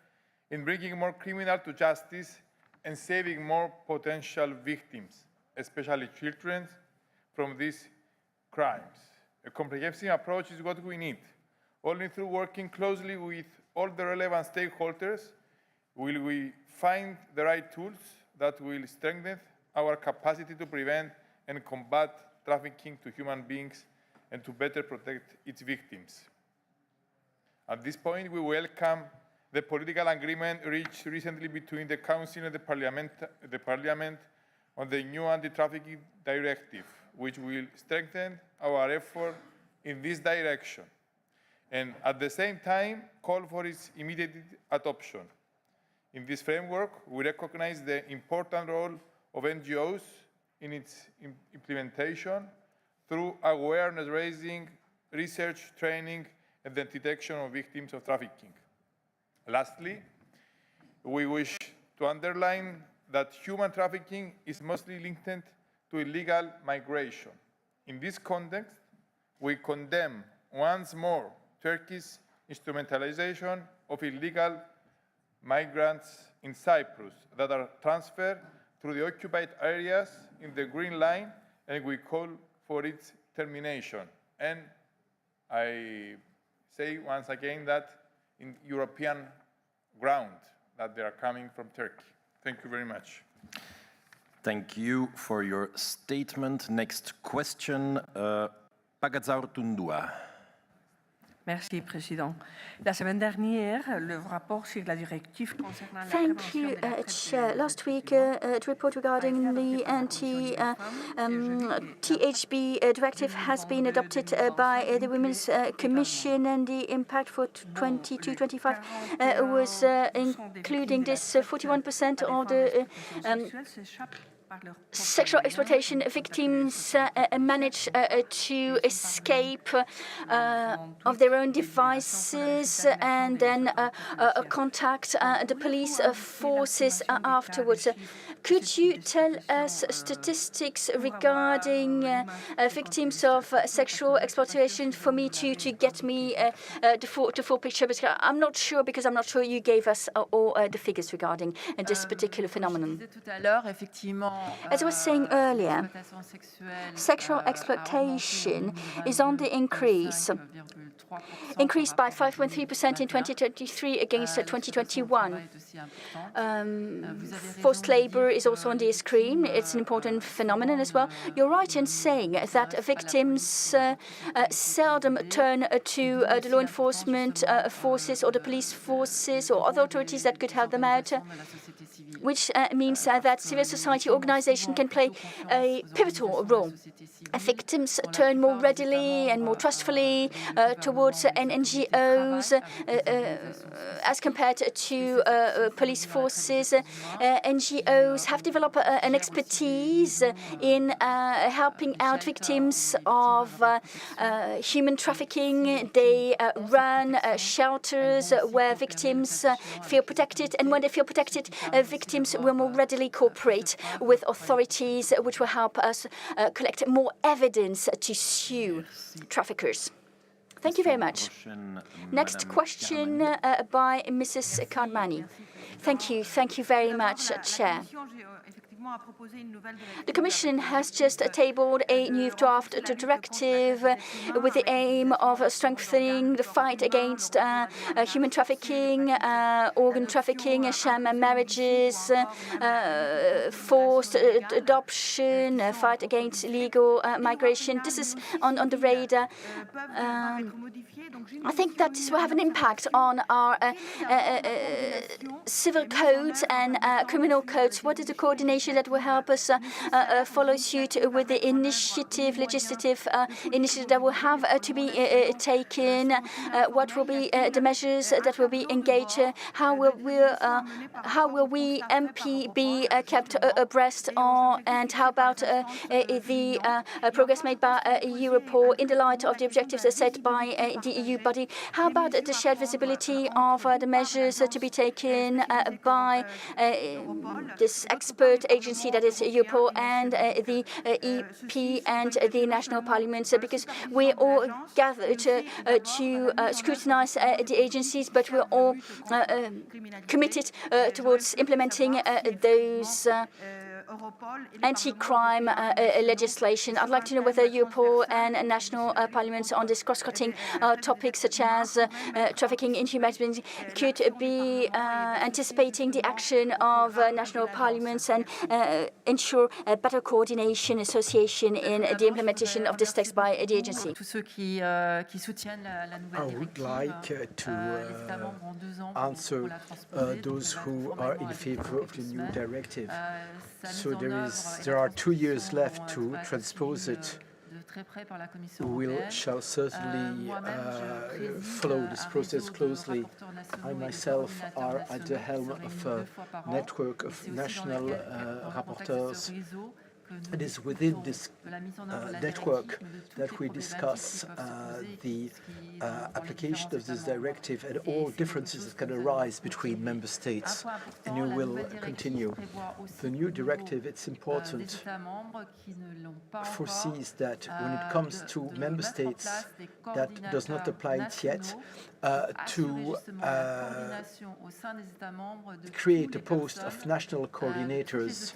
in bringing more criminals to justice and saving more potential victims, especially children, from these crimes. A comprehensive approach is what we need. Only through working closely with all the relevant stakeholders will we find the right tools that will strengthen our capacity to prevent and combat trafficking to human beings and to better protect its victims. At this point, we welcome the political agreement reached recently between the Council and the Parliament on the new anti-trafficking directive, which will strengthen our effort in this direction, and at the same time call for its immediate adoption. In this framework, we recognize the important role of NGOs in its implementation through awareness raising, research, training, and the detection of victims of trafficking. Lastly, we wish to underline that human trafficking is mostly linked to illegal migration. In this context, we condemn once more Turkey's instrumentalization of illegal migrants in Cyprus that are transferred through the occupied areas in the Green Line, and we call for its termination. And I say once again that in European ground, that they are coming from Turkey. Thank you very much. Thank you for your statement. Next question, Pagazaur Tundua. Merci, Président. La semaine dernière, le rapport sur la directive concernant la Thank prévention you, de la trafficking. Last week, a report regarding the anti-THB directive has been adopted by the Women's Commission, and the impact for 22-25 was including this 41% of the sexual exploitation victims manage to escape of their own devices and then contact the police forces afterwards. Could you tell us statistics regarding victims of sexual exploitation for me to get me the full picture? Because I'm not sure you gave us all the figures regarding this particular phenomenon. Tout à l'heure, effectivement, As I was saying earlier, sexual exploitation is on the increase, increased by 5.3% in 2023 against 2021. Forced labor is also on the screen. It's an important phenomenon as well. You're right in saying that victims seldom turn to the law enforcement forces or the police forces or other authorities that could help them out, which means that civil society organization can play a pivotal role. Victims turn more readily and more trustfully towards NGOs as compared to police forces. NGOs have developed an expertise in helping out victims of human trafficking. They run shelters where victims feel protected, and when they feel protected, victims will more readily cooperate with authorities, which will help us collect more evidence to sue traffickers. Thank you very much. Next question by Mrs. Karmani. Thank you very much, Chair. The Commission has just tabled a new draft directive with the aim of strengthening the fight against human trafficking, organ trafficking, sham marriages, forced adoption, fight against illegal migration. This is on the radar. I think that this will have an impact on our civil codes and criminal codes. What is the coordination that will help us follow suit with the legislative initiative that will have to be taken? What will be the measures that will be engaged? How will we MP be kept abreast on? And how about the progress made by Europol in the light of the objectives set by the EU body? How about the shared visibility of the measures to be taken by this expert agency that is Europol and the EP and the national parliaments? Because we all gathered to scrutinize the agencies, but we're all committed towards implementing those anti-crime legislation. I'd like to know whether Europol and national parliaments on this cross-cutting topics such as trafficking in humanity could be anticipating the action of national parliaments and ensure better coordination, association in the implementation of this text by the agency. I would like to answer those who are in favor of the new directive. So there are 2 years left to transpose it. We shall certainly follow this process closely. I myself are at the helm of a network of national rapporteurs. It is within this network that we discuss the application of this directive and all differences that can arise between member states, and you will continue. The new directive, it's important, foresees that when it comes to member states that does not apply it yet, to create a post of national coordinators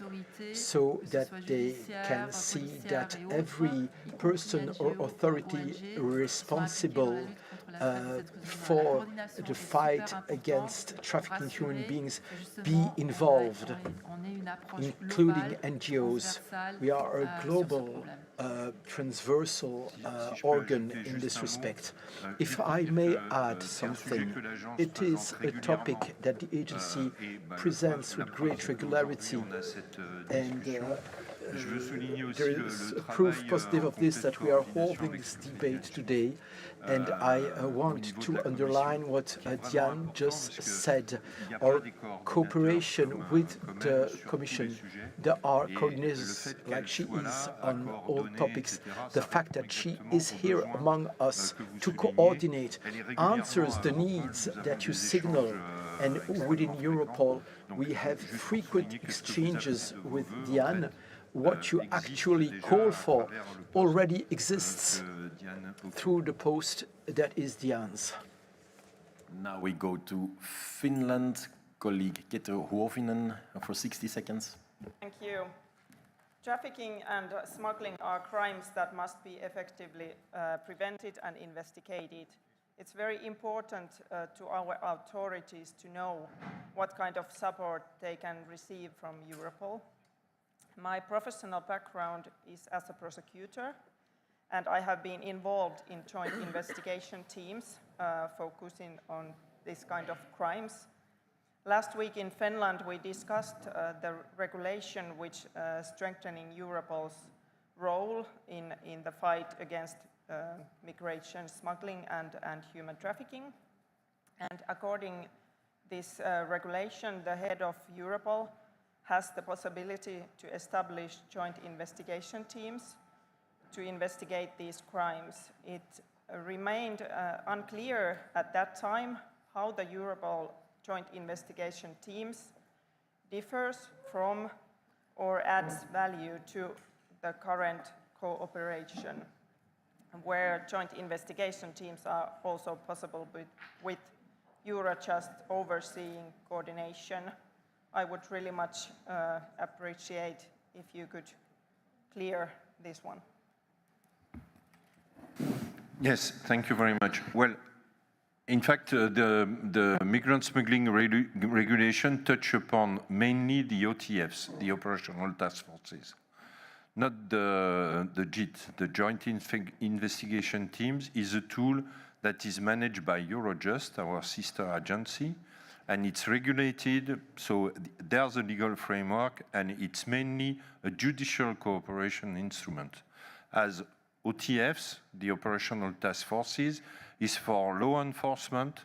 so that they can see that every person or authority responsible for the fight against trafficking human beings be involved, including NGOs. We are a global transversal organ in this respect. If I may add something, it is a topic that the agency presents with great regularity, and there is proof positive of this that we are holding this debate today. And I want to underline what Diane just said. Our cooperation with the Commission, there are coordinators like she is on all topics. The fact that she is here among us to coordinate answers the needs that you signal. And within Europol, we have frequent exchanges with Diane. What you actually call for already exists through the post that is Diane's. Now we go to Finland. Colleague Kete Huovinen for 60 seconds. Thank you. Trafficking and smuggling are crimes that must be effectively prevented and investigated. It's very important to our authorities to know what kind of support they can receive from Europol. My professional background is as a prosecutor, and I have been involved in joint investigation teams focusing on this kind of crimes. Last week in Finland, we discussed the regulation which strengthening Europol's role in the fight against migration, smuggling, and human trafficking. And according this regulation, the head of Europol has the possibility to establish joint investigation teams to investigate these crimes. It remained unclear at that time how the Europol joint investigation teams differs from or adds value to the current cooperation, where joint investigation teams are also possible with Eurojust overseeing coordination. I would really much appreciate if you could clear this one. Yes, thank you very much. Well, in fact, the migrant smuggling regulation touch upon mainly the OTFs, the operational task forces, not the JIT. The Joint Investigation Teams is a tool that is managed by Eurojust, our sister agency, and it's regulated, so there's a legal framework, and it's mainly a judicial cooperation instrument. As OTFs, the operational task forces, is for law enforcement.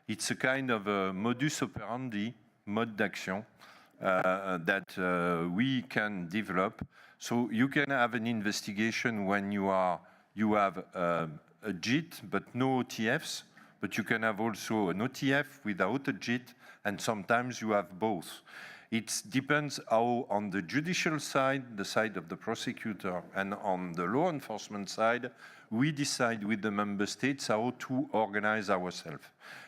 It's a kind of a modus operandi, mode d'action, that we can develop. So you can have an investigation when you have a JIT but no OTFs, but you can have also an OTF without a JIT, and sometimes you have both. It depends how on the judicial side, the side of the prosecutor, and on the law enforcement side, we decide with the member states how to organize ourselves.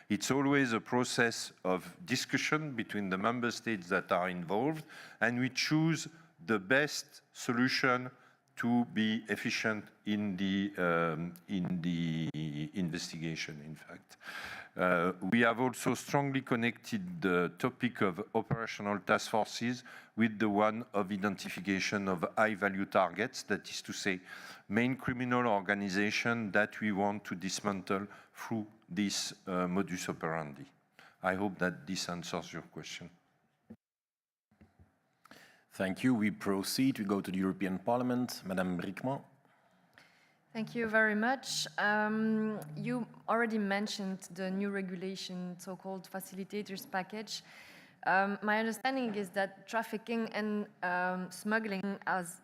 It's always a process of discussion between the member states that are involved, and we choose the best solution to be efficient in the investigation, in fact. We have also strongly connected the topic of operational task forces with the one of identification of high-value targets, that is to say, main criminal organization that we want to dismantle through this modus operandi. I hope that this answers your question. Thank you. We proceed. We go to the European Parliament. Madame Brickman. Thank you very much. You already mentioned the new regulation, so-called facilitators package. My understanding is that trafficking and smuggling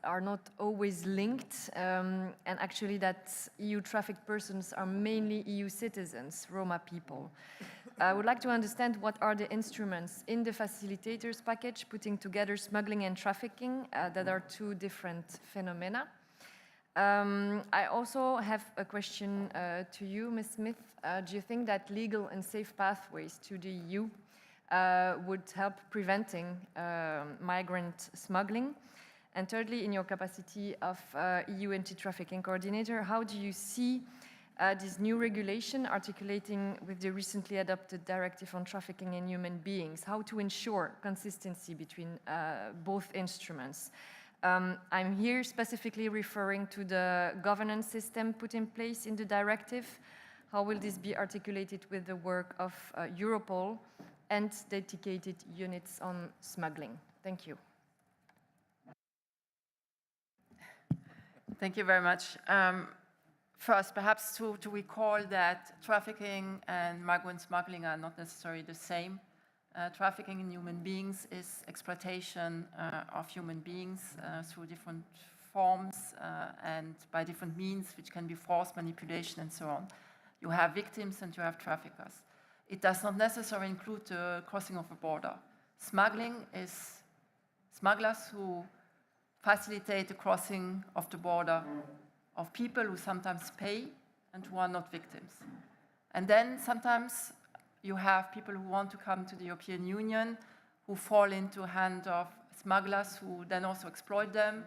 are not always linked, and actually that EU trafficked persons are mainly EU citizens, Roma people. I would like to understand what are the instruments in the facilitators package putting together smuggling and trafficking that are two different phenomena. I also have a question to you, Ms. Smith. Do you think that legal and safe pathways to the EU would help preventing migrant smuggling? And thirdly, in your capacity of EU anti-trafficking coordinator, how do you see this new regulation articulating with the recently adopted directive on trafficking in human beings? How to ensure consistency between both instruments? I'm here specifically referring to the governance system put in place in the directive. How will this be articulated with the work of Europol and dedicated units on smuggling? Thank you. Thank you very much. First, perhaps to recall that trafficking and migrant smuggling are not necessarily the same. Trafficking in human beings is exploitation of human beings through different forms and by different means, which can be forced manipulation and so on. You have victims and you have traffickers. It does not necessarily include the crossing of a border. Smuggling is smugglers who facilitate the crossing of the border of people who sometimes pay and who are not victims. And then sometimes you have people who want to come to the European Union who fall into the hand of smugglers who then also exploit them,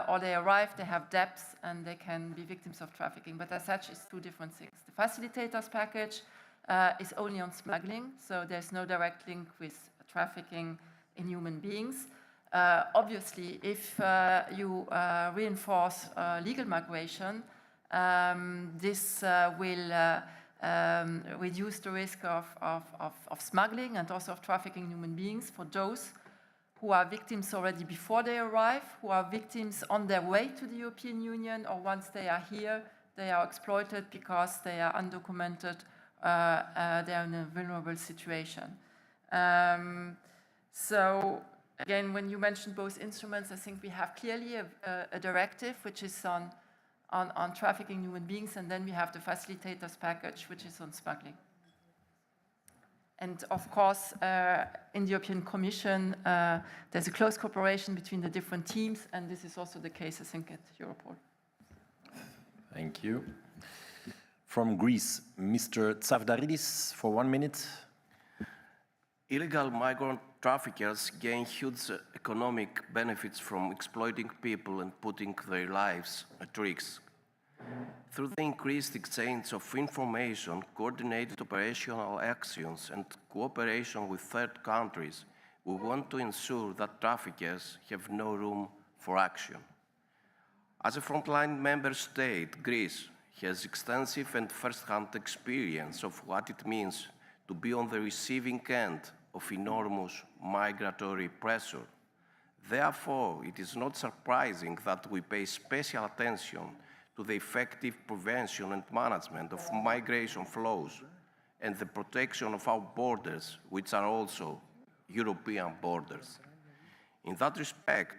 or they arrive, they have debts, and they can be victims of trafficking. But as such, it's two different things. The facilitators package is only on smuggling, so there's no direct link with trafficking in human beings. Obviously, if you reinforce legal migration, this will reduce the risk of smuggling and also of trafficking human beings for those who are victims already before they arrive, who are victims on their way to the European Union, or once they are here, they are exploited because they are undocumented, they are in a vulnerable situation. So again, when you mentioned both instruments, I think we have clearly a directive which is on trafficking human beings, and then we have the facilitators package which is on smuggling. And of course, in the European Commission, there's a close cooperation between the different teams, and this is also the case, I think, at Europol. Thank you. From Greece, Mr. Tsavdaridis, for 1 minute. Illegal migrant traffickers gain huge economic benefits from exploiting people and putting their lives at risk. Through the increased exchange of information, coordinated operational actions, and cooperation with third countries, we want to ensure that traffickers have no room for action. As a frontline member state, Greece has extensive and first-hand experience of what it means to be on the receiving end of enormous migratory pressure. Therefore, it is not surprising that we pay special attention to the effective prevention and management of migration flows and the protection of our borders, which are also European borders. In that respect,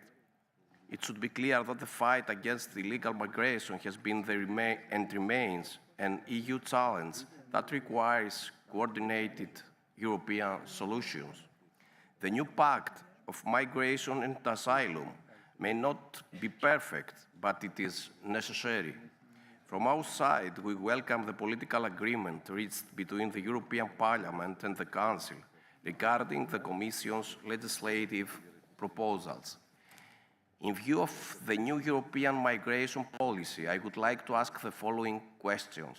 it should be clear that the fight against illegal migration has been and remains an EU challenge that requires coordinated European solutions. The new Pact of Migration and Asylum may not be perfect, but it is necessary. From our side, we welcome the political agreement reached between the European Parliament and the Council regarding the Commission's legislative proposals. In view of the new European migration policy, I would like to ask the following questions.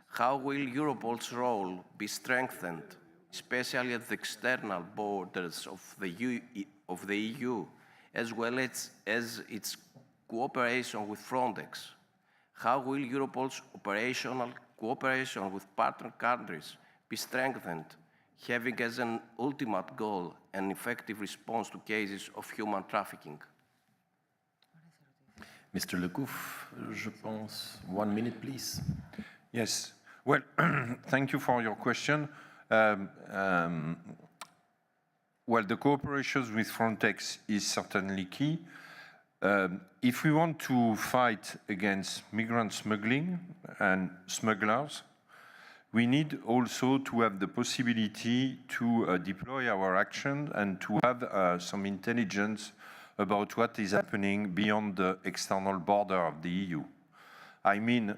How will Europol's role be strengthened, especially at the external borders of the EU, as well as its cooperation with Frontex? How will Europol's operational cooperation with partner countries be strengthened, having as an ultimate goal an effective response to cases of human trafficking? Mr. Lecouf, je pense, 1 minute, please. Yes. Well, thank you for your question. Well, the cooperation with Frontex is certainly key. If we want to fight against migrant smuggling and smugglers, we need also to have the possibility to deploy our action and to have some intelligence about what is happening beyond the external border of the EU. I mean,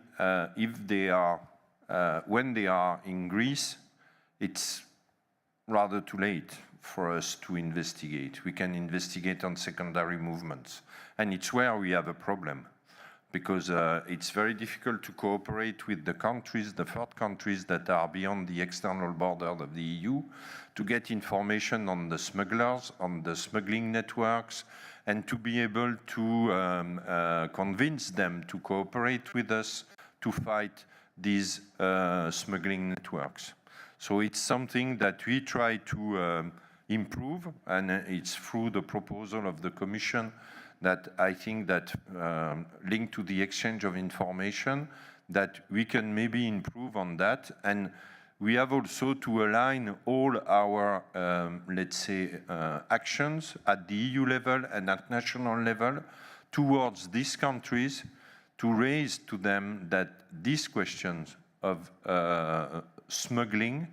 if they are, when they are in Greece, it's rather too late for us to investigate. We can investigate on secondary movements. And it's where we have a problem, because it's very difficult to cooperate with the countries, the third countries that are beyond the external border of the EU, to get information on the smugglers, on the smuggling networks, and to be able to convince them to cooperate with us to fight these smuggling networks. So it's something that we try to improve, and it's through the proposal of the Commission that I think that linked to the exchange of information, that we can maybe improve on that. And we have also to align all our, let's say, actions at the EU level and at national level towards these countries, to raise to them that these questions of smuggling,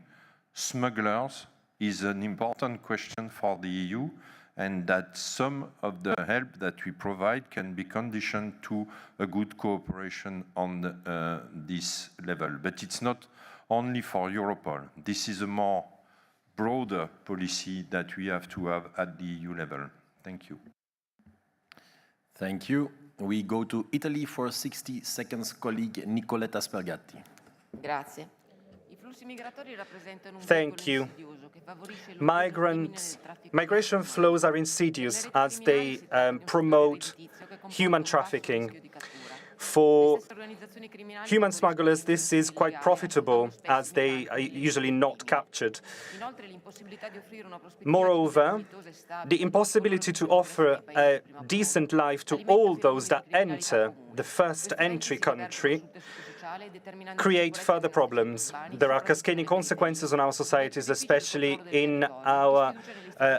smugglers, is an important question for the EU, and that some of the help that we provide can be conditioned to a good cooperation on this level. But it's not only for Europol. This is a more broader policy that we have to have at the EU level. Thank you. Thank you. We go to Italy for 60 seconds, colleague Nicoletta Spergatti. Grazie. Thank you. Migration flows are insidious as they promote human trafficking. For human smugglers, this is quite profitable as they are usually not captured. Moreover, the impossibility to offer a decent life to all those that enter the first entry country create further problems. There are cascading consequences on our societies, especially in our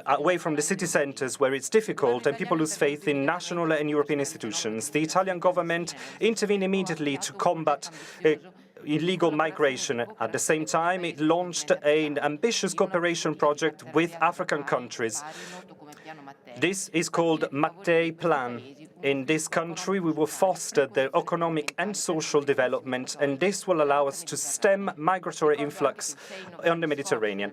away from the city centres where it's difficult and people lose faith in national and European institutions. The Italian government intervened immediately to combat illegal migration. At the same time, it launched an ambitious cooperation project with African countries. This is called Mattei Plan. In this country, we will foster the economic and social development, and this will allow us to stem migratory influx on the Mediterranean.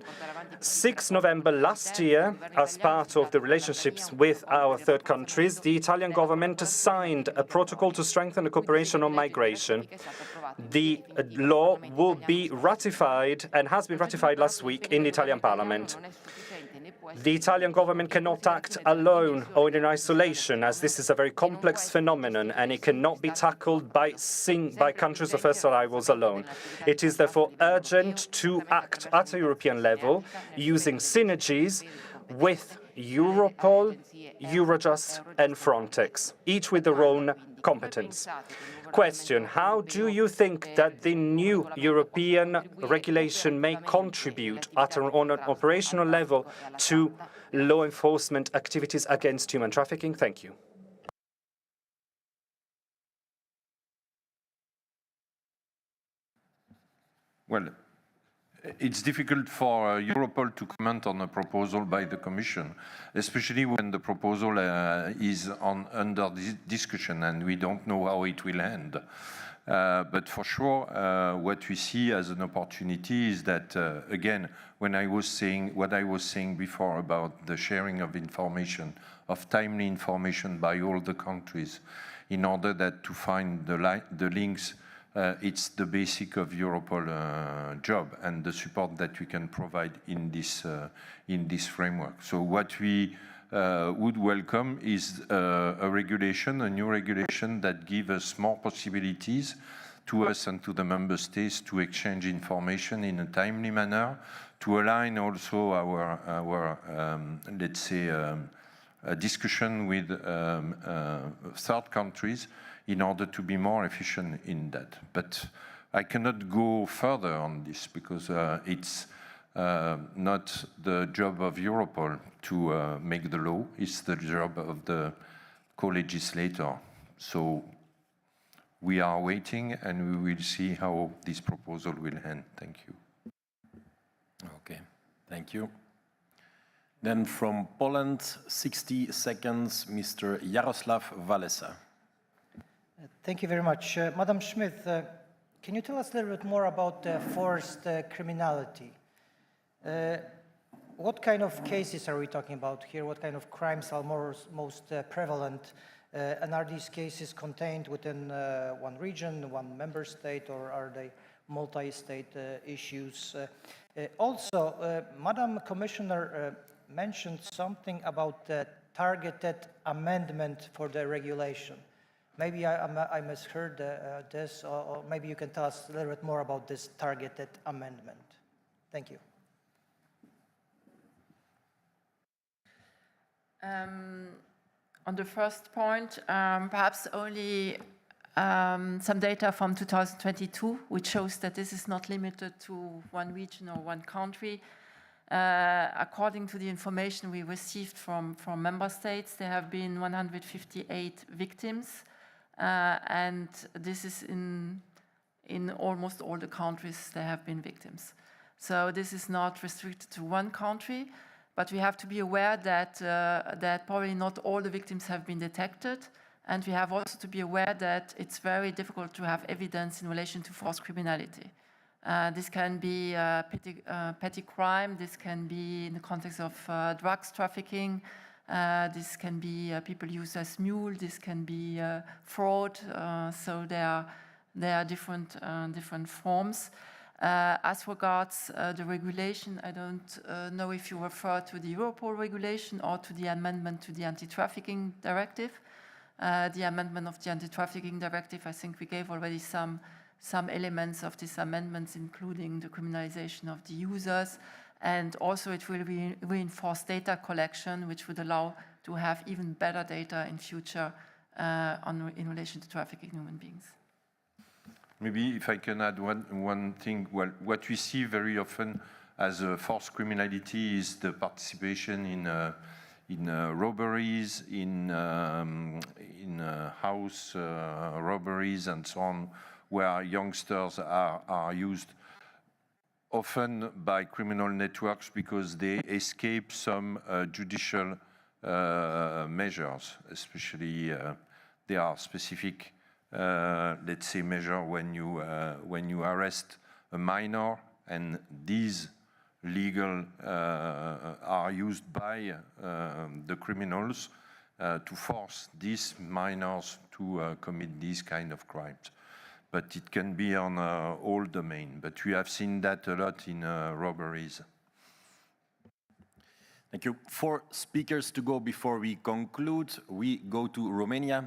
6 November last year, as part of the relationships with our third countries, the Italian government signed a protocol to strengthen the cooperation on migration. The law will be ratified and has been ratified last week in the Italian Parliament. The Italian government cannot act alone or in isolation, as this is a very complex phenomenon and it cannot be tackled by countries of first arrivals alone. It is therefore urgent to act at a European level using synergies with Europol, Eurojust and Frontex, each with their own competence. Question: how do you think that the new European regulation may contribute on an operational level to law enforcement activities against human trafficking? Thank you. Well, it's difficult for Europol to comment on a proposal by the Commission, especially when the proposal is under discussion and we don't know how it will end. But for sure, what we see as an opportunity is that, again, when I was saying what I was saying before about the sharing of information, of timely information by all the countries, in order that to find the links. It's the basic of Europol job and the support that we can provide in this framework. So what we would welcome is a regulation, a new regulation that gives us more possibilities to us and to the member states to exchange information in a timely manner, to align also our let's say, discussion with third countries in order to be more efficient in that. But I cannot go further on this because it's not the job of Europol to make the law, it's the job of the co-legislator. So we are waiting and we will see how this proposal will end. Thank you. Okay, thank you. Then from Poland, 60 seconds, Mr. Jarosław Walesa. Thank you very much. Madam Schmidt, can you tell us a little bit more about forced criminality? What kind of cases are we talking about here? What kind of crimes are most prevalent? And are these cases contained within one region, one member state, or are they multi-state issues? Also, Madam Commissioner mentioned something about the targeted amendment for the regulation. Maybe I misheard this, or maybe you can tell us a little bit more about this targeted amendment. Thank you. On the first point, perhaps only some data from 2022, which shows that this is not limited to one region or one country. According to the information we received from member states, there have been 158 victims. And this is in almost all the countries there have been victims. So this is not restricted to one country, but we have to be aware that, that probably not all the victims have been detected. And we have also to be aware that it's very difficult to have evidence in relation to forced criminality. This can be petty crime, this can be in the context of drugs trafficking, This can be people use as mule. This can be fraud. So there are different forms. As regards the regulation, I don't know if you refer to the Europol regulation or to the amendment to the anti-trafficking directive. The amendment of the anti-trafficking directive, I think we gave already some elements of these amendments, including the criminalization of the users, and also it will reinforce data collection, which would allow to have even better data in future in relation to trafficking human beings. Maybe if I can add one thing, well, what we see very often as forced criminality is the participation in robberies, in house robberies and so on, where youngsters are used often by criminal networks because they escape some judicial measures, especially there are specific, let's say, measure when you arrest a minor, and these legal are used by the criminals to force these minors to commit these kind of crimes. But it can be on all domains. But we have seen that a lot in robberies. Thank you. 4 speakers to go before we conclude. We go to Romania.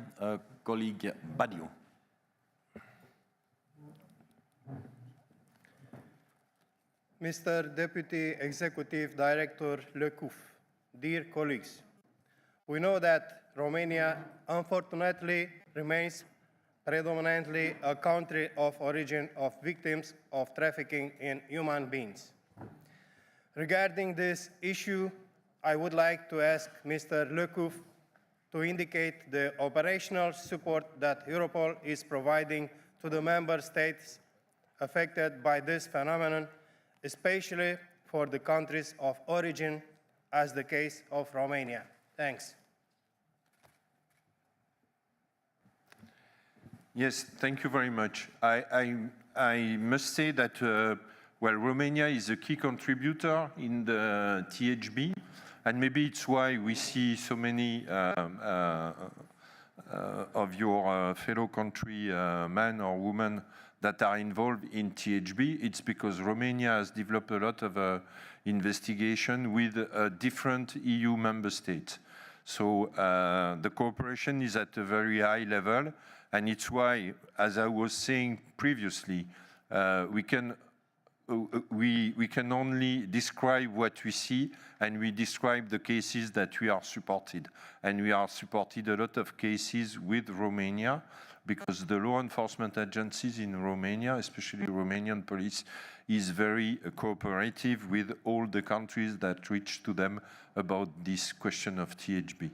Colleague Badiu. Mr. Deputy Executive Director Lecouf, dear colleagues, we know that Romania, unfortunately, remains predominantly a country of origin of victims of trafficking in human beings. Regarding this issue, I would like to ask Mr. Lecouf to indicate the operational support that Europol is providing to the member states affected by this phenomenon, especially for the countries of origin, as the case of Romania. Thanks. Yes, thank you very much. I must say that, well, Romania is a key contributor in the THB, and maybe it's why we see so many of your fellow countrymen or women that are involved in THB. It's because Romania has developed a lot of investigation with different EU member states. So the cooperation is at a very high level, and it's why, as I was saying previously, we can only describe what we see, and we describe the cases that we are supported. And we are supported a lot of cases with Romania, because the law enforcement agencies in Romania, especially Romanian police, is very cooperative with all the countries that reach to them about this question of THB.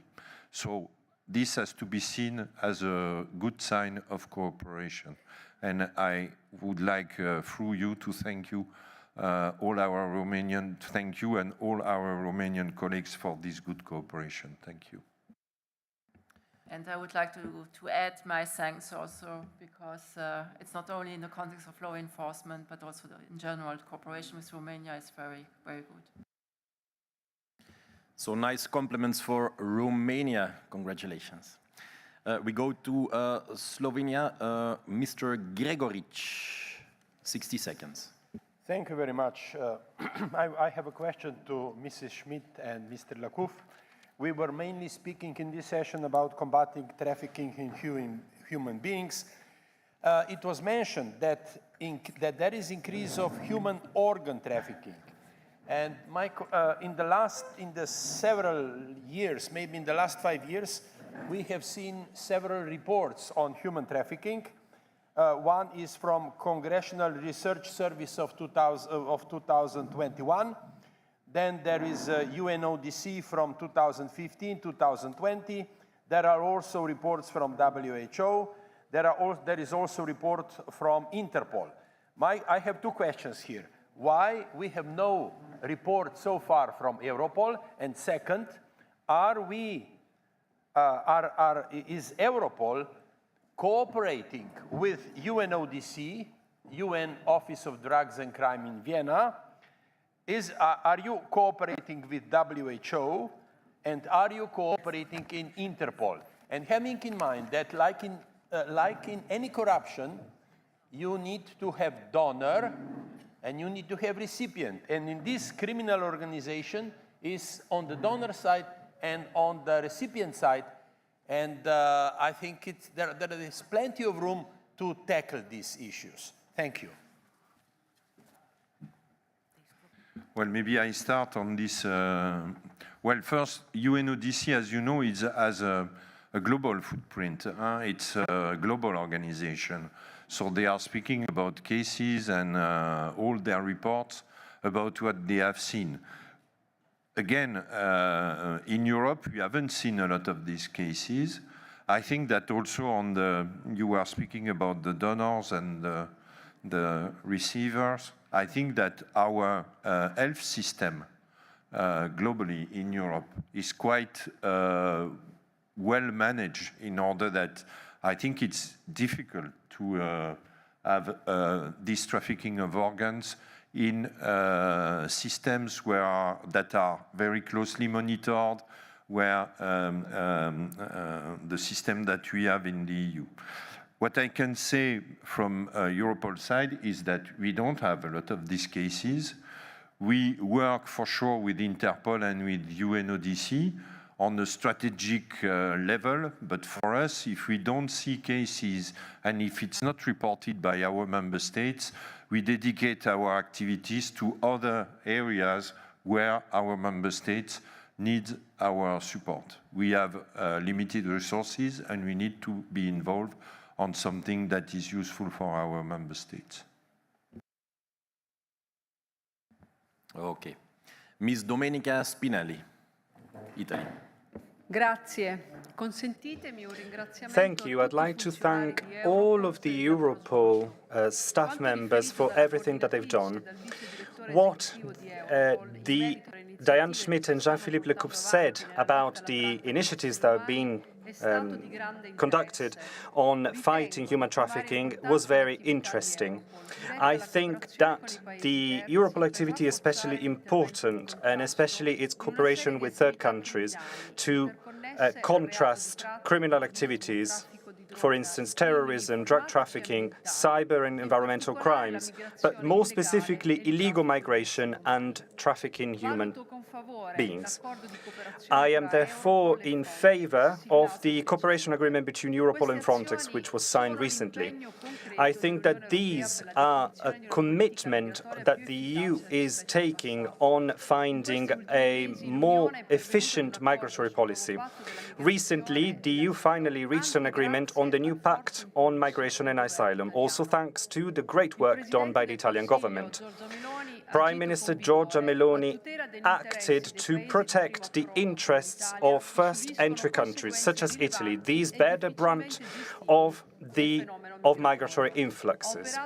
So this has to be seen as a good sign of cooperation. And I would like, through you, to thank you, all our Romanian colleagues for this good cooperation. Thank you. And I would like to add my thanks also, because it's not only in the context of law enforcement, but also in general, cooperation with Romania is very, very good. So nice compliments for Romania. Congratulations. We go to Slovenia. Mr. Gregoric, 60 seconds. Thank you very much. I have a question to Mrs. Schmidt and Mr. Lecouf. We were mainly speaking in this session about combating trafficking in human beings. It was mentioned that there is increase of human organ trafficking. And in the several years, maybe in the last 5 years, we have seen several reports on human trafficking. One is from Congressional Research Service of 2021. Then there is UNODC from 2015, 2020. There are also reports from WHO. There is also a report from Interpol. I have 2 questions here. Why we have no report so far from Europol? And second, is Europol cooperating with UNODC, UN Office of Drugs and Crime in Vienna? Are you cooperating with WHO? And are you cooperating in Interpol? And having in mind that like in any corruption, you need to have donor and you need to have recipient. And in this criminal organization is on the donor side and on the recipient side. And I think there is plenty of room to tackle these issues. Thank you. Well, maybe I start on this. Well, first, UNODC, as you know, has a global footprint. It's a global organization. So they are speaking about cases and all their reports about what they have seen. Again, in Europe, we haven't seen a lot of these cases. I think that also you were speaking about the donors and the receivers. I think that our health system globally in Europe is quite well managed in order that I think it's difficult to have this trafficking of organs in systems that are very closely monitored, where the system that we have in the EU. What I can say from Europol side is that we don't have a lot of these cases. We work for sure with Interpol and with UNODC on a strategic level, but for us, if we don't see cases and if it's not reported by our member states, we dedicate our activities to other areas where our member states need our support. We have limited resources and we need to be involved on something that is useful for our member states. Okay. Ms. Domenica Spinelli, Italy. Thank you. I'd like to thank all of the Europol staff members for everything that they've done. What Diane Schmidt and Jean-Philippe Lecoupe said about the initiatives that have been conducted on fighting human trafficking was very interesting. I think that the Europol activity is especially important, and especially its cooperation with third countries to contrast criminal activities, for instance, terrorism, drug trafficking, cyber and environmental crimes, but more specifically, illegal migration and trafficking human beings. I am therefore in favor of the cooperation agreement between Europol and Frontex, which was signed recently. I think that these are a commitment that the EU is taking on finding a more efficient migratory policy. Recently, the EU finally reached an agreement on the new pact on migration and asylum, also thanks to the great work done by the Italian government. Prime Minister Giorgia Meloni acted to protect the interests of first entry countries, such as Italy. These bear the brunt of migratory influxes.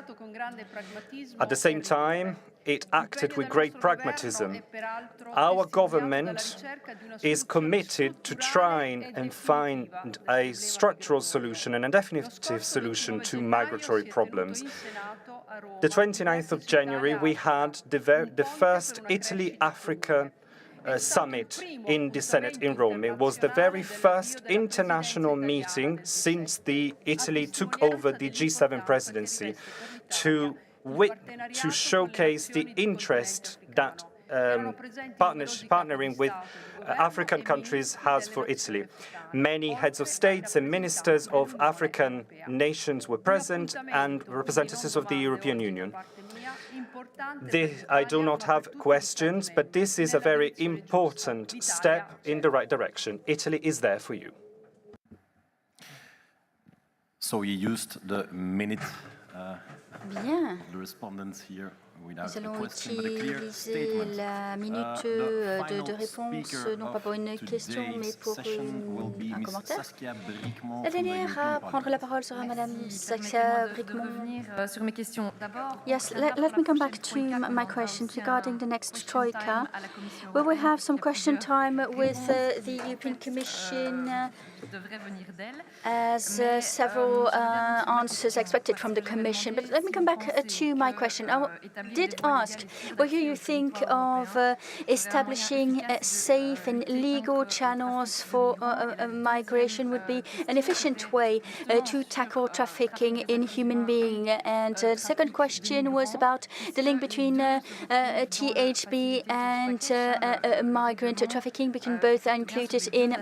At the same time, it acted with great pragmatism. Our government is committed to trying and find a structural solution and a definitive solution to migratory problems. The 29th of January, we had the first Italy-Africa summit in the Senate in Rome. It was the very first international meeting since Italy took over the G7 presidency to showcase the interest that partnering with African countries has for Italy. Many heads of states and ministers of African nations were present and representatives of the European Union. I do not have questions, but this is a very important step in the right direction. Italy is there for you. So you used the minute the respondents here. Nous allons utiliser la minute de réponse, non pas pour une question, mais pour un commentaire. La dernière à prendre la parole sera Madame Saskia Brickmont. Sur mes questions. D'abord, yes, let me come back to my questions regarding the next Troika. We will have some question time with the European Commission, as several answers expected from the Commission. But let me come back to my question. did ask whether you think of establishing safe and legal channels for migration would be an efficient way to tackle trafficking in human beings. And the second question was about the link between THB and migrant trafficking, because both are included in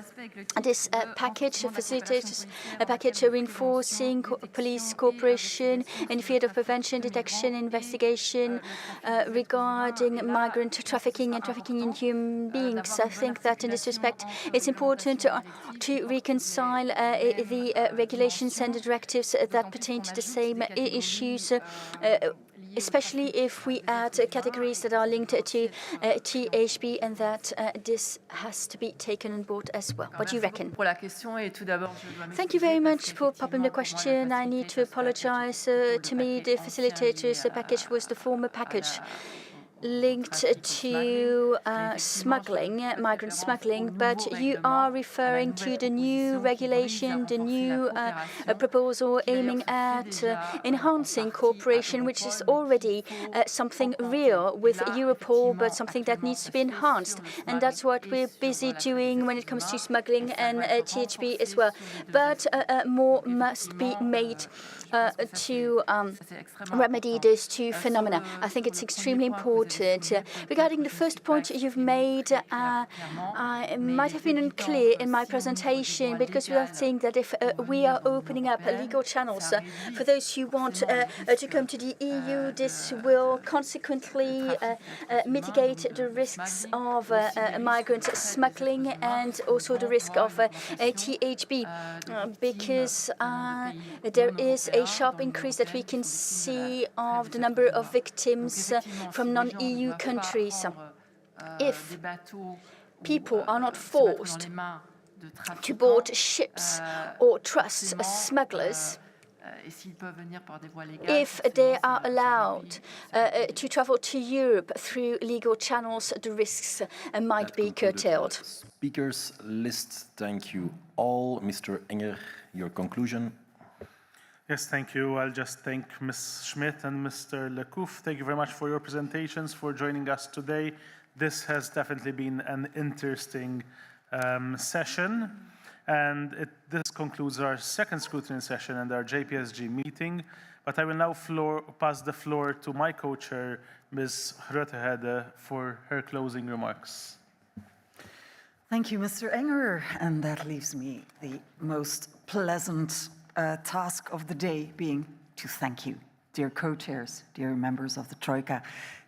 this package, facilitates a package reinforcing police cooperation in the field of prevention, detection, investigation regarding migrant trafficking and trafficking in human beings. I think that in this respect, it's important to reconcile the regulations and the directives that pertain to the same issues, especially if we add categories that are linked to THB, and that this has to be taken on board as well. What do you reckon? Thank you very much for popping the question. I need to apologize. To me, the facilitators package was the former package linked to smuggling, migrant smuggling, but you are referring to the new regulation, the new proposal aiming at enhancing cooperation, which is already something real with Europol, but something that needs to be enhanced. And that's what we're busy doing when it comes to smuggling and THB as well. But more must be made to remedy those two phenomena. I think it's extremely important. Regarding the first point you've made, I might have been unclear in my presentation, because we are saying that if we are opening up legal channels for those who want to come to the EU, this will consequently mitigate the risks of migrant smuggling and also the risk of THB, because there is a sharp increase that we can see of the number of victims from non-EU countries. If people are not forced to board ships or trust smugglers, if they are allowed to travel to Europe through legal channels, the risks might be curtailed. Speakers list. Thank you all. Mr. Enger, your conclusion. Yes, thank you. I'll just thank Ms. Schmidt and Mr. Lecouf. Thank you very much for your presentations, for joining us today. This has definitely been an interesting session. And this concludes our second scrutiny session and our JPSG meeting. But I will now pass the floor to my co-chair, Ms. Groothede, for her closing remarks. Thank you, Mr. Enger. And that leaves me the most pleasant task of the day, being to thank you, dear co-chairs, dear members of the Troika,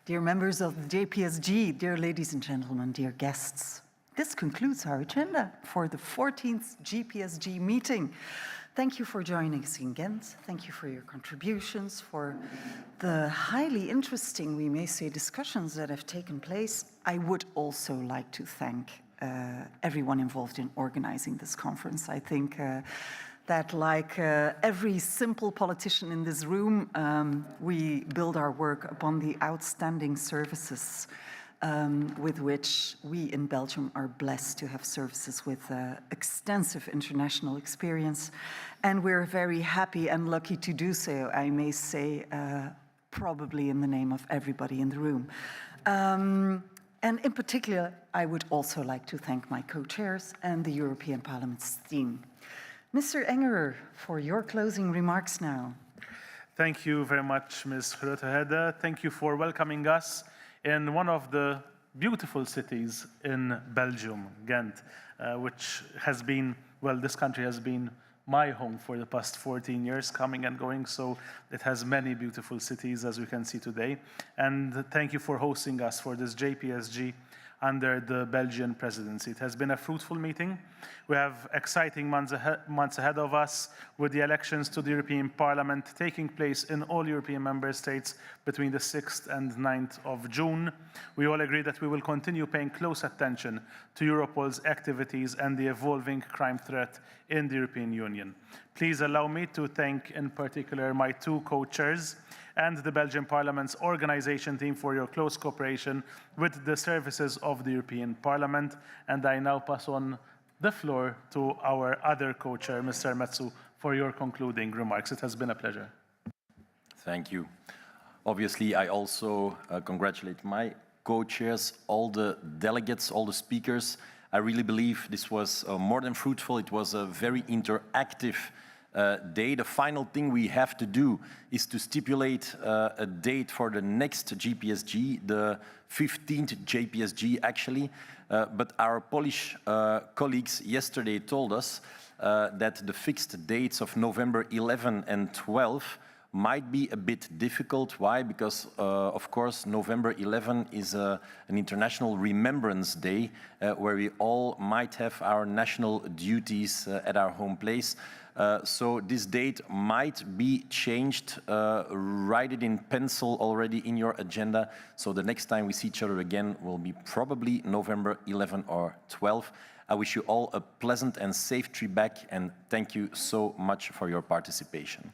dear members of the JPSG, dear ladies and gentlemen, dear guests. This concludes our agenda for the 14th JPSG meeting. Thank you for joining us in Ghent. Thank you for your contributions, for the highly interesting, we may say, discussions that have taken place. I would also like to thank everyone involved in organizing this conference. I think that, like every simple politician in this room, we build our work upon the outstanding services with which we in Belgium are blessed to have services with extensive international experience. And we're very happy and lucky to do so, I may say, probably in the name of everybody in the room. And in particular, I would also like to thank my co-chairs and the European Parliament's team. Mr. Engerer, for your closing remarks now. Thank you very much, Ms. Groothede. Thank you for welcoming us in one of the beautiful cities in Belgium, Ghent, which has been, well, this country has been my home for the past 14 years, coming and going, so it has many beautiful cities, as we can see today. And thank you for hosting us for this JPSG under the Belgian presidency. It has been a fruitful meeting. We have exciting months ahead of us, with the elections to the European Parliament taking place in all European member states between the 6th and 9th of June. We all agree that we will continue paying close attention to Europol's activities and the evolving crime threat in the European Union. Please allow me to thank in particular my two co-chairs and the Belgian Parliament's organization team for your close cooperation with the services of the European Parliament. And I now pass on the floor to our other co-chair, Mr. Metsu, for your concluding remarks. It has been a pleasure. Thank you. Obviously, I also congratulate my co-chairs, all the delegates, all the speakers. I really believe this was more than fruitful. It was a very interactive day. The final thing we have to do is to stipulate a date for the next JPSG, the 15th JPSG actually. But our Polish colleagues yesterday told us that the fixed dates of November 11 and 12 might be a bit difficult. Why? Because, of course, November 11 is an International Remembrance Day where we all might have our national duties at our home place. So this date might be changed. Write it in pencil already in your agenda. So the next time we see each other again will be probably November 11 or 12. I wish you all a pleasant and safe trip back, and thank you so much for your participation.